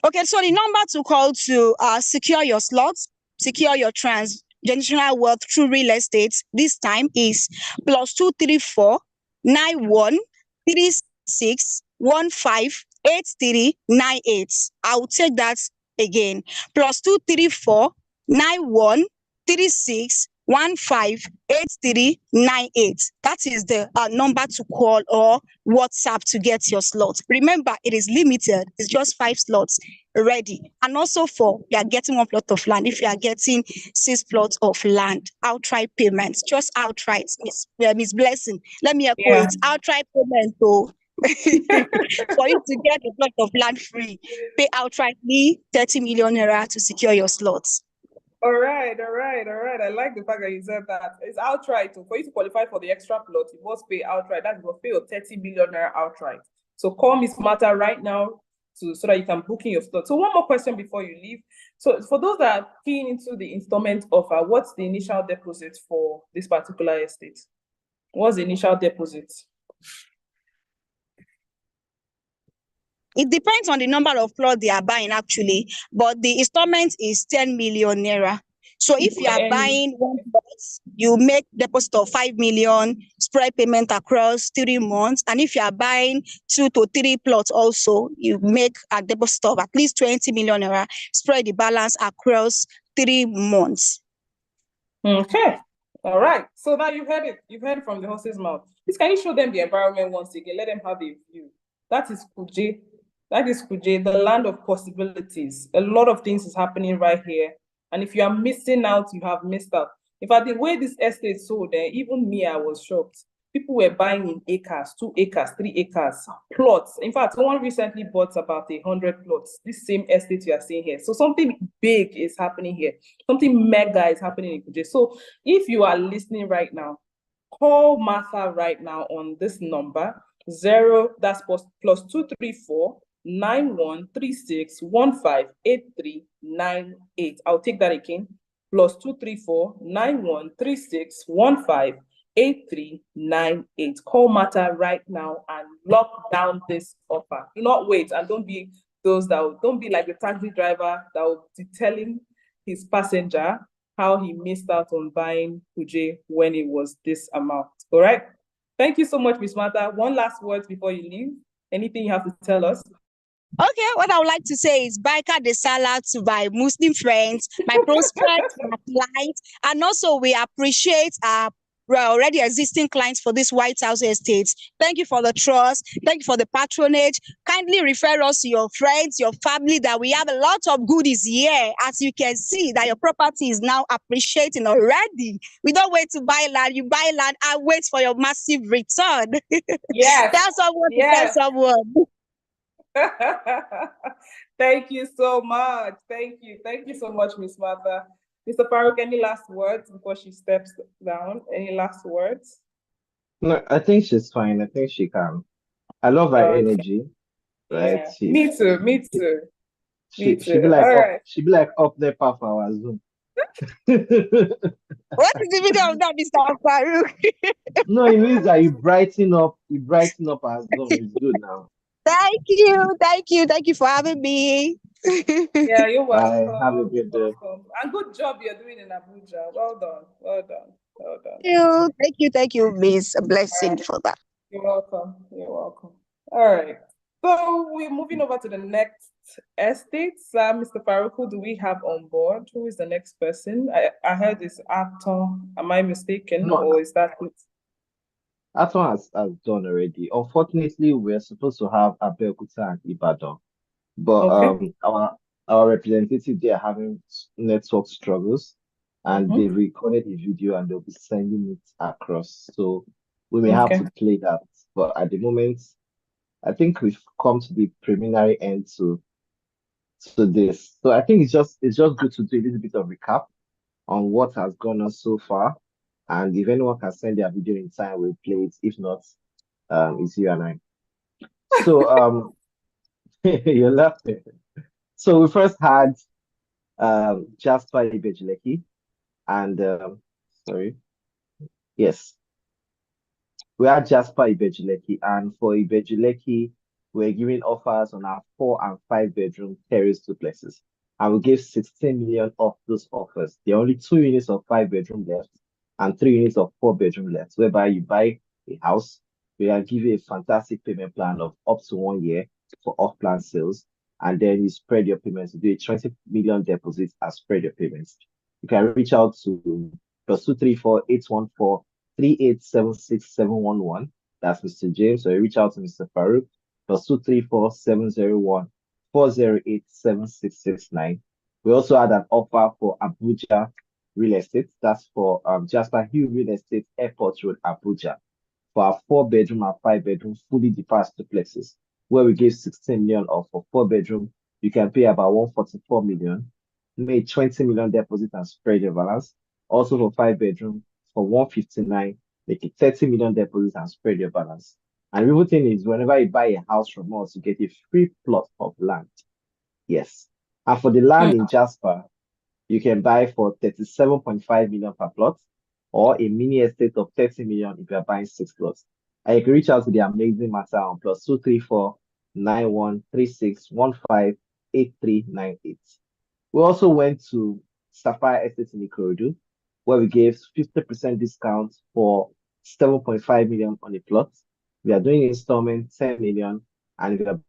Okay, so the number to call to secure your slots, secure your transgenerational wealth through real estate this time is +234 91 36 15 8398. I will take that again. +234 91 36 15 8398. That is the number to call or WhatsApp to get your slot. Remember, it is limited. It's just 5 slots ready. And also you are getting 1 plot of land. If you are getting 6 plots of land, outright payments, just outright. Miss Blessing, let me echo it. Outright payment, though. For you to get a plot of land free, pay outrightly 30 million naira to secure your slots. All right. I like the fact that you said that. It's outright. For you to qualify for the extra plot, you must pay outright. That you must pay your 30 million naira outright. So call Ms. Martha right now so that you can book in your slot. So one more question before you leave. So for those that are keying into the installment offer, what's the initial deposit for this particular estate? What's the initial deposit? It depends on the number of plots they are buying, actually, but the installment is 10 million naira. So if you are buying 1 plot, you make deposit of 5 million, spread payment across 3 months. And if you are buying 2 to 3 plots also, you make a deposit of at least 20 million naira, spread the balance across 3 months. Okay. All right. So now you've heard it. You've heard it from the horse's mouth. Please, can you show them the environment once again? Let them have a view. That is Kuje. That is Kuje, the land of possibilities. A lot of things is happening right here. And if you are missing out, you have missed out. In fact, the way this estate sold, even me, I was shocked. People were buying in acres, 2 acres, 3 acres, plots. In fact, someone recently bought about 100 plots, this same estate you are seeing here. So something big is happening here. Something mega is happening in Kuje. So if you are listening right now, call Martha right now on this number, that's plus 234 9136 158398. I'll take that again. Plus 234 9136 158398. Call Martha right now and lock down this offer. Do not wait, and don't be like the taxi driver that will be telling his passenger how he missed out on buying Kuje when it was this amount. All right. Thank you so much, Miss Martha. One last word before you leave. Anything you have to tell us? Okay, what I would like to say is Barka de Salah to my Muslim friends, my prospects, my clients, and also we appreciate our already existing clients for this White House estates. Thank you for the trust. Thank you for the patronage. Kindly refer us to your friends, your family, that we have a lot of goodies here. As you can see, that your property is now appreciating already. We don't wait to buy land. You buy land and wait for your massive return. Yes. That's someone to tell someone. Thank you so much. Thank you so much, Miss Martha. Mr. Farouk, any last words before she steps down? Any last words? No, I think she's fine. I think she can. I love her energy. Right? Yeah. Me too. She be like she be like up there for our Zoom. What is the meaning of that, Mr. Farouk? No, it means that you brighten up our Zoom. It's good now. Thank you for having me. Yeah, you're welcome. Bye. Have a good day. And good job you're doing in Abuja. Well done. Thank you, Miss. A blessing for that. You're welcome. All right. So we're moving over to the next estate. Mr. Farouk, who do we have on board? Who is the next person? I heard it's Aton. Am I mistaken? No. Or is that it? Aton has done already. Unfortunately, we're supposed to have Abeokuta and Ibadan. But our representative, they are having network struggles, and they recorded a video and they'll be sending it across. So we may have to play that. But at the moment, I think we've come to the preliminary end to this. So I think it's just good to do a little bit of recap on what has gone on so far. And if anyone can send their video in time, we'll play it. If not, it's you and I. So you're laughing. So we first had Jasper Ibejuleki, and we had Jasper Ibejuleki, and for Ibejuleki, we're giving offers on our 4 and 5 bedroom terrace duplexes, and we gave 16 million off those offers. There are only 2 units of 5 bedroom left and 3 units of 4 bedroom left, whereby you buy a house, we are giving a fantastic payment plan of up to 1 year for off-plan sales, and then you spread your payments. You do a 20 million deposit and spread your payments. You can reach out to +234 814 3876 711. That's Mr. James. So you reach out to Mr. Farouk +234 701 408 7669. We also had an offer for Abuja Real Estate. That's for Jasper Hill Real Estate, Airport Road, Abuja, for our 4 bedroom and 5 bedroom fully detached duplexes, where we gave 16 million off. For 4 bedroom, you can pay about 144 million, make 20 million deposit and spread your balance. Also for 5 bedroom, for 159, make a 30 million deposit and spread your balance. And the real thing is, whenever you buy a house from us, you get a free plot of land. Yes. And for the land in Jasper, you can buy for 37.5 million per plot, or a mini estate of 30 million if you're buying 6 plots. And you can reach out to the amazing Martha on +234 9136 158398. We also went to Sapphire Estate in Ikorodu, where we gave 50% discount for 7.5 million on a plot. We are doing installment 10 million, and if you're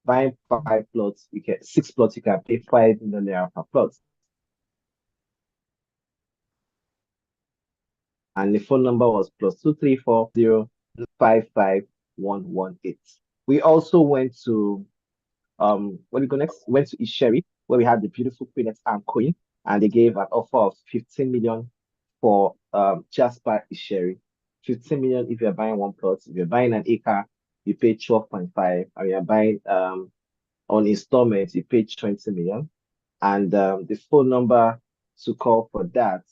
buying 5 plots, you get 6 plots, you can pay 5 million naira per plot. and the phone number was +234-055-118. We also went to what do you go next? Went to Isheri, where we had the beautiful Queen's Arm Queen, and they gave an offer of 15 million for Jasper Isheri. 15 million if you're buying one plot. If you're buying an acre, you pay 12.5, and you're buying on installments, you pay 20 million. And the phone number to call for that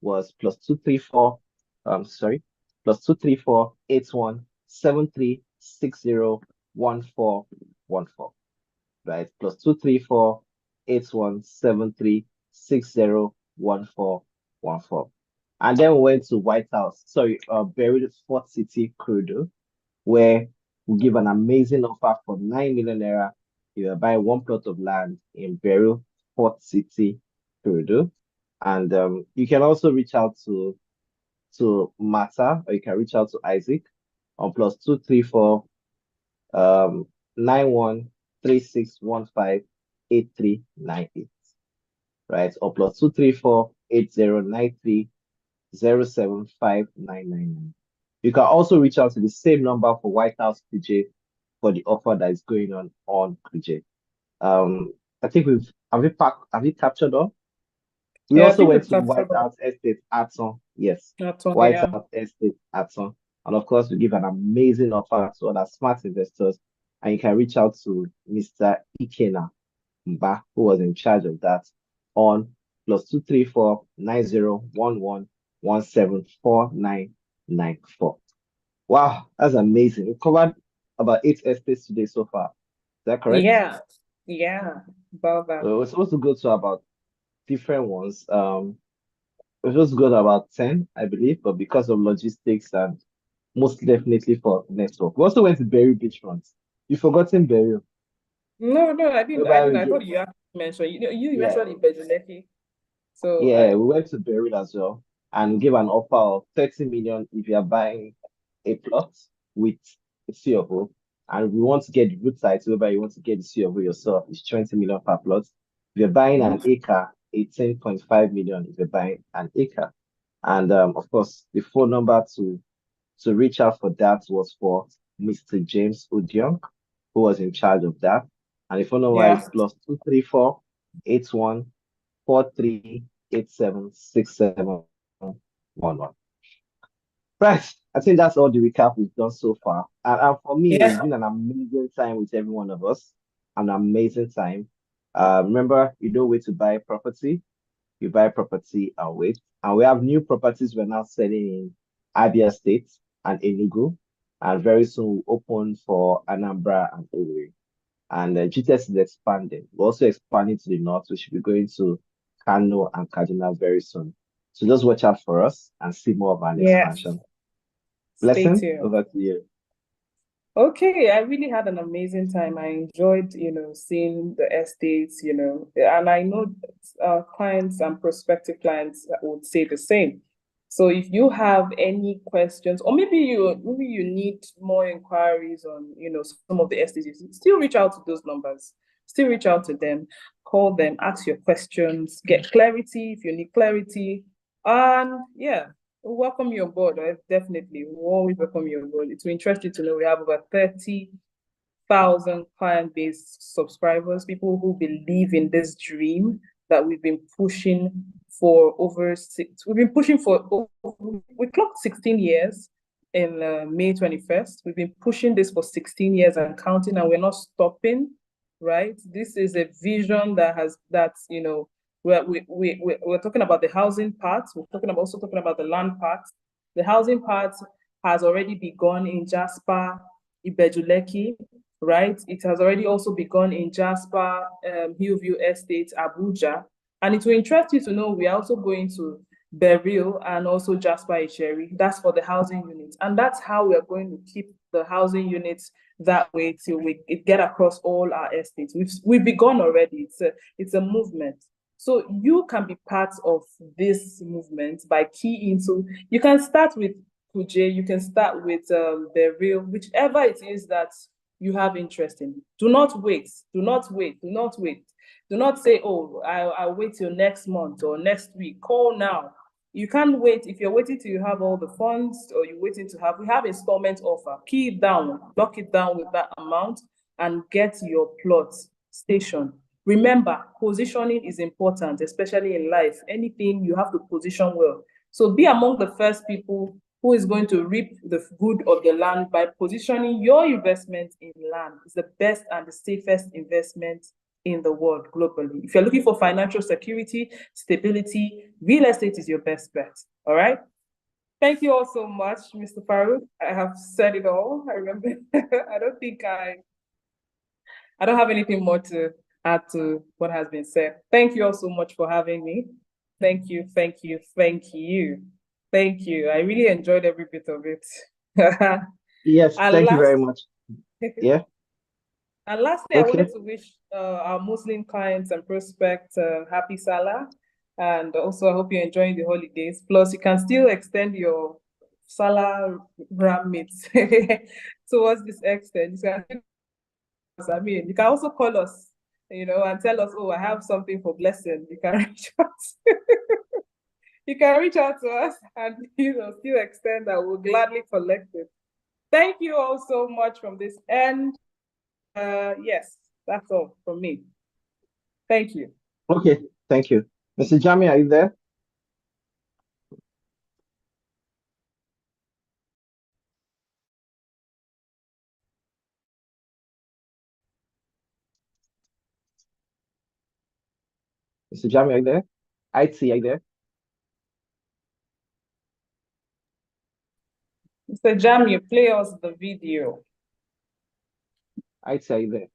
was +234-8173601414. Right, +234-8173601414. And then we went to White House, Beryl Fort City Corridor, where we give an amazing offer for 9 million naira. You buy one plot of land in Beryl Fort City Corridor. And you can also reach out to Mata, or you can reach out to Isaac on +234 9136158398, right? Or +234 8093075999. You can also reach out to the same number for White House PJ for the offer that is going on PJ. I think have you captured all? We also went to White House Estate Aton. Yes, White House Estate Aton. And of course, we give an amazing offer to other smart investors. And you can reach out to Mr. Ikena Mba, who was in charge of that, on +234 9011174994. Wow, that's amazing. We covered about 8 estates today so far. Is that correct? Yeah, about that. So we're supposed to go to about different ones. We're supposed to go to about 10, I believe, but because of logistics and most definitely for network. We also went to Berry Beachfront. You've forgotten Berry. No, I didn't. I thought you actually mentioned. You mentioned Ibejuleki. So we went to Berry as well and gave an offer of 30 million if you are buying a plot with a CFO. And we want to get the root side, whereby you want to get the CFO yourself, it's 20 million per plot. If you're buying an acre, 18.5 million if you're buying an acre. And of course, the phone number to reach out for that was for Mr. James Odiong, who was in charge of that. And the phone number is +234 8143876711. Right. I think that's all the recap we've done so far. And for me, it's been an amazing time with every one of us. An amazing time. Remember, you don't wait to buy property. You buy property and wait. And we have new properties we're now selling in Abia State and Enugu. And very soon we'll open for Anambra and Owerri. And GTEX is expanding. We're also expanding to the north. We should be going to Kano and Kaduna very soon. So just watch out for us and see more of our expansion. Blessing, over to you. Okay, I really had an amazing time. I enjoyed, seeing the estates, and I know clients and prospective clients would say the same. So if you have any questions, or maybe you need more inquiries on, some of the estates, still reach out to those numbers. Still reach out to them, call them, ask your questions, get clarity if you need clarity, and we'll welcome you on board. Definitely, we'll always welcome you on board. It's interesting to know we have over 30,000 client-based subscribers, people who believe in this dream that we've been pushing for we clocked 16 years in May 21st. We've been pushing this for 16 years and counting, and we're not stopping, right? This is a vision we're talking about the housing part. We're also talking about the land part. The housing part has already begun in Jasper, Ibejuleki, right? It has already also begun in Jasper, Hillview Estate, Abuja. And it will interest you to know we are also going to Beryl and also Jasper Isheri. That's for the housing units. And that's how we are going to keep the housing units that way till we get across all our estates. We've begun already. It's a movement. So you can be part of this movement by keying. So you can start with Kuje, you can start with Beryl, whichever it is that you have interest in. Do not wait. Do not wait. Do not wait. Do not say, oh, I'll wait till next month or next week. Call now. You can't wait. If you're waiting till you have all the funds, or you're waiting to have, we have installment offer. Key it down, lock it down with that amount, and get your plot stationed. Remember, positioning is important, especially in life. Anything, you have to position well. So be among the first people who is going to reap the good of the land by positioning your investment in land. It's the best and the safest investment in the world globally. If you're looking for financial security, stability, real estate is your best bet. All right. Thank you all so much, Mr. Farouk. I have said it all. I remember. I don't have anything more to add to what has been said. Thank you all so much for having me. Thank you, thank you, thank you. Thank you. I really enjoyed every bit of it. Yes, thank you very much. Yeah. And lastly, I wanted to wish our Muslim clients and prospects happy Salah. And also, I hope you're enjoying the holidays. Plus, you can still extend your Salah ram meets towards this extent. I mean, you can also call us, and tell us, oh, I have something for blessing. You can reach out. You can reach out to us and still extend that. We'll gladly collect it. Thank you all so much from this end. Yes, that's all from me. Thank you. Okay, thank you. Mr. Jami, are you there? Mr. Jami, are you there? IT, are you there? Mr. Jami, play us the video. IT, are you there?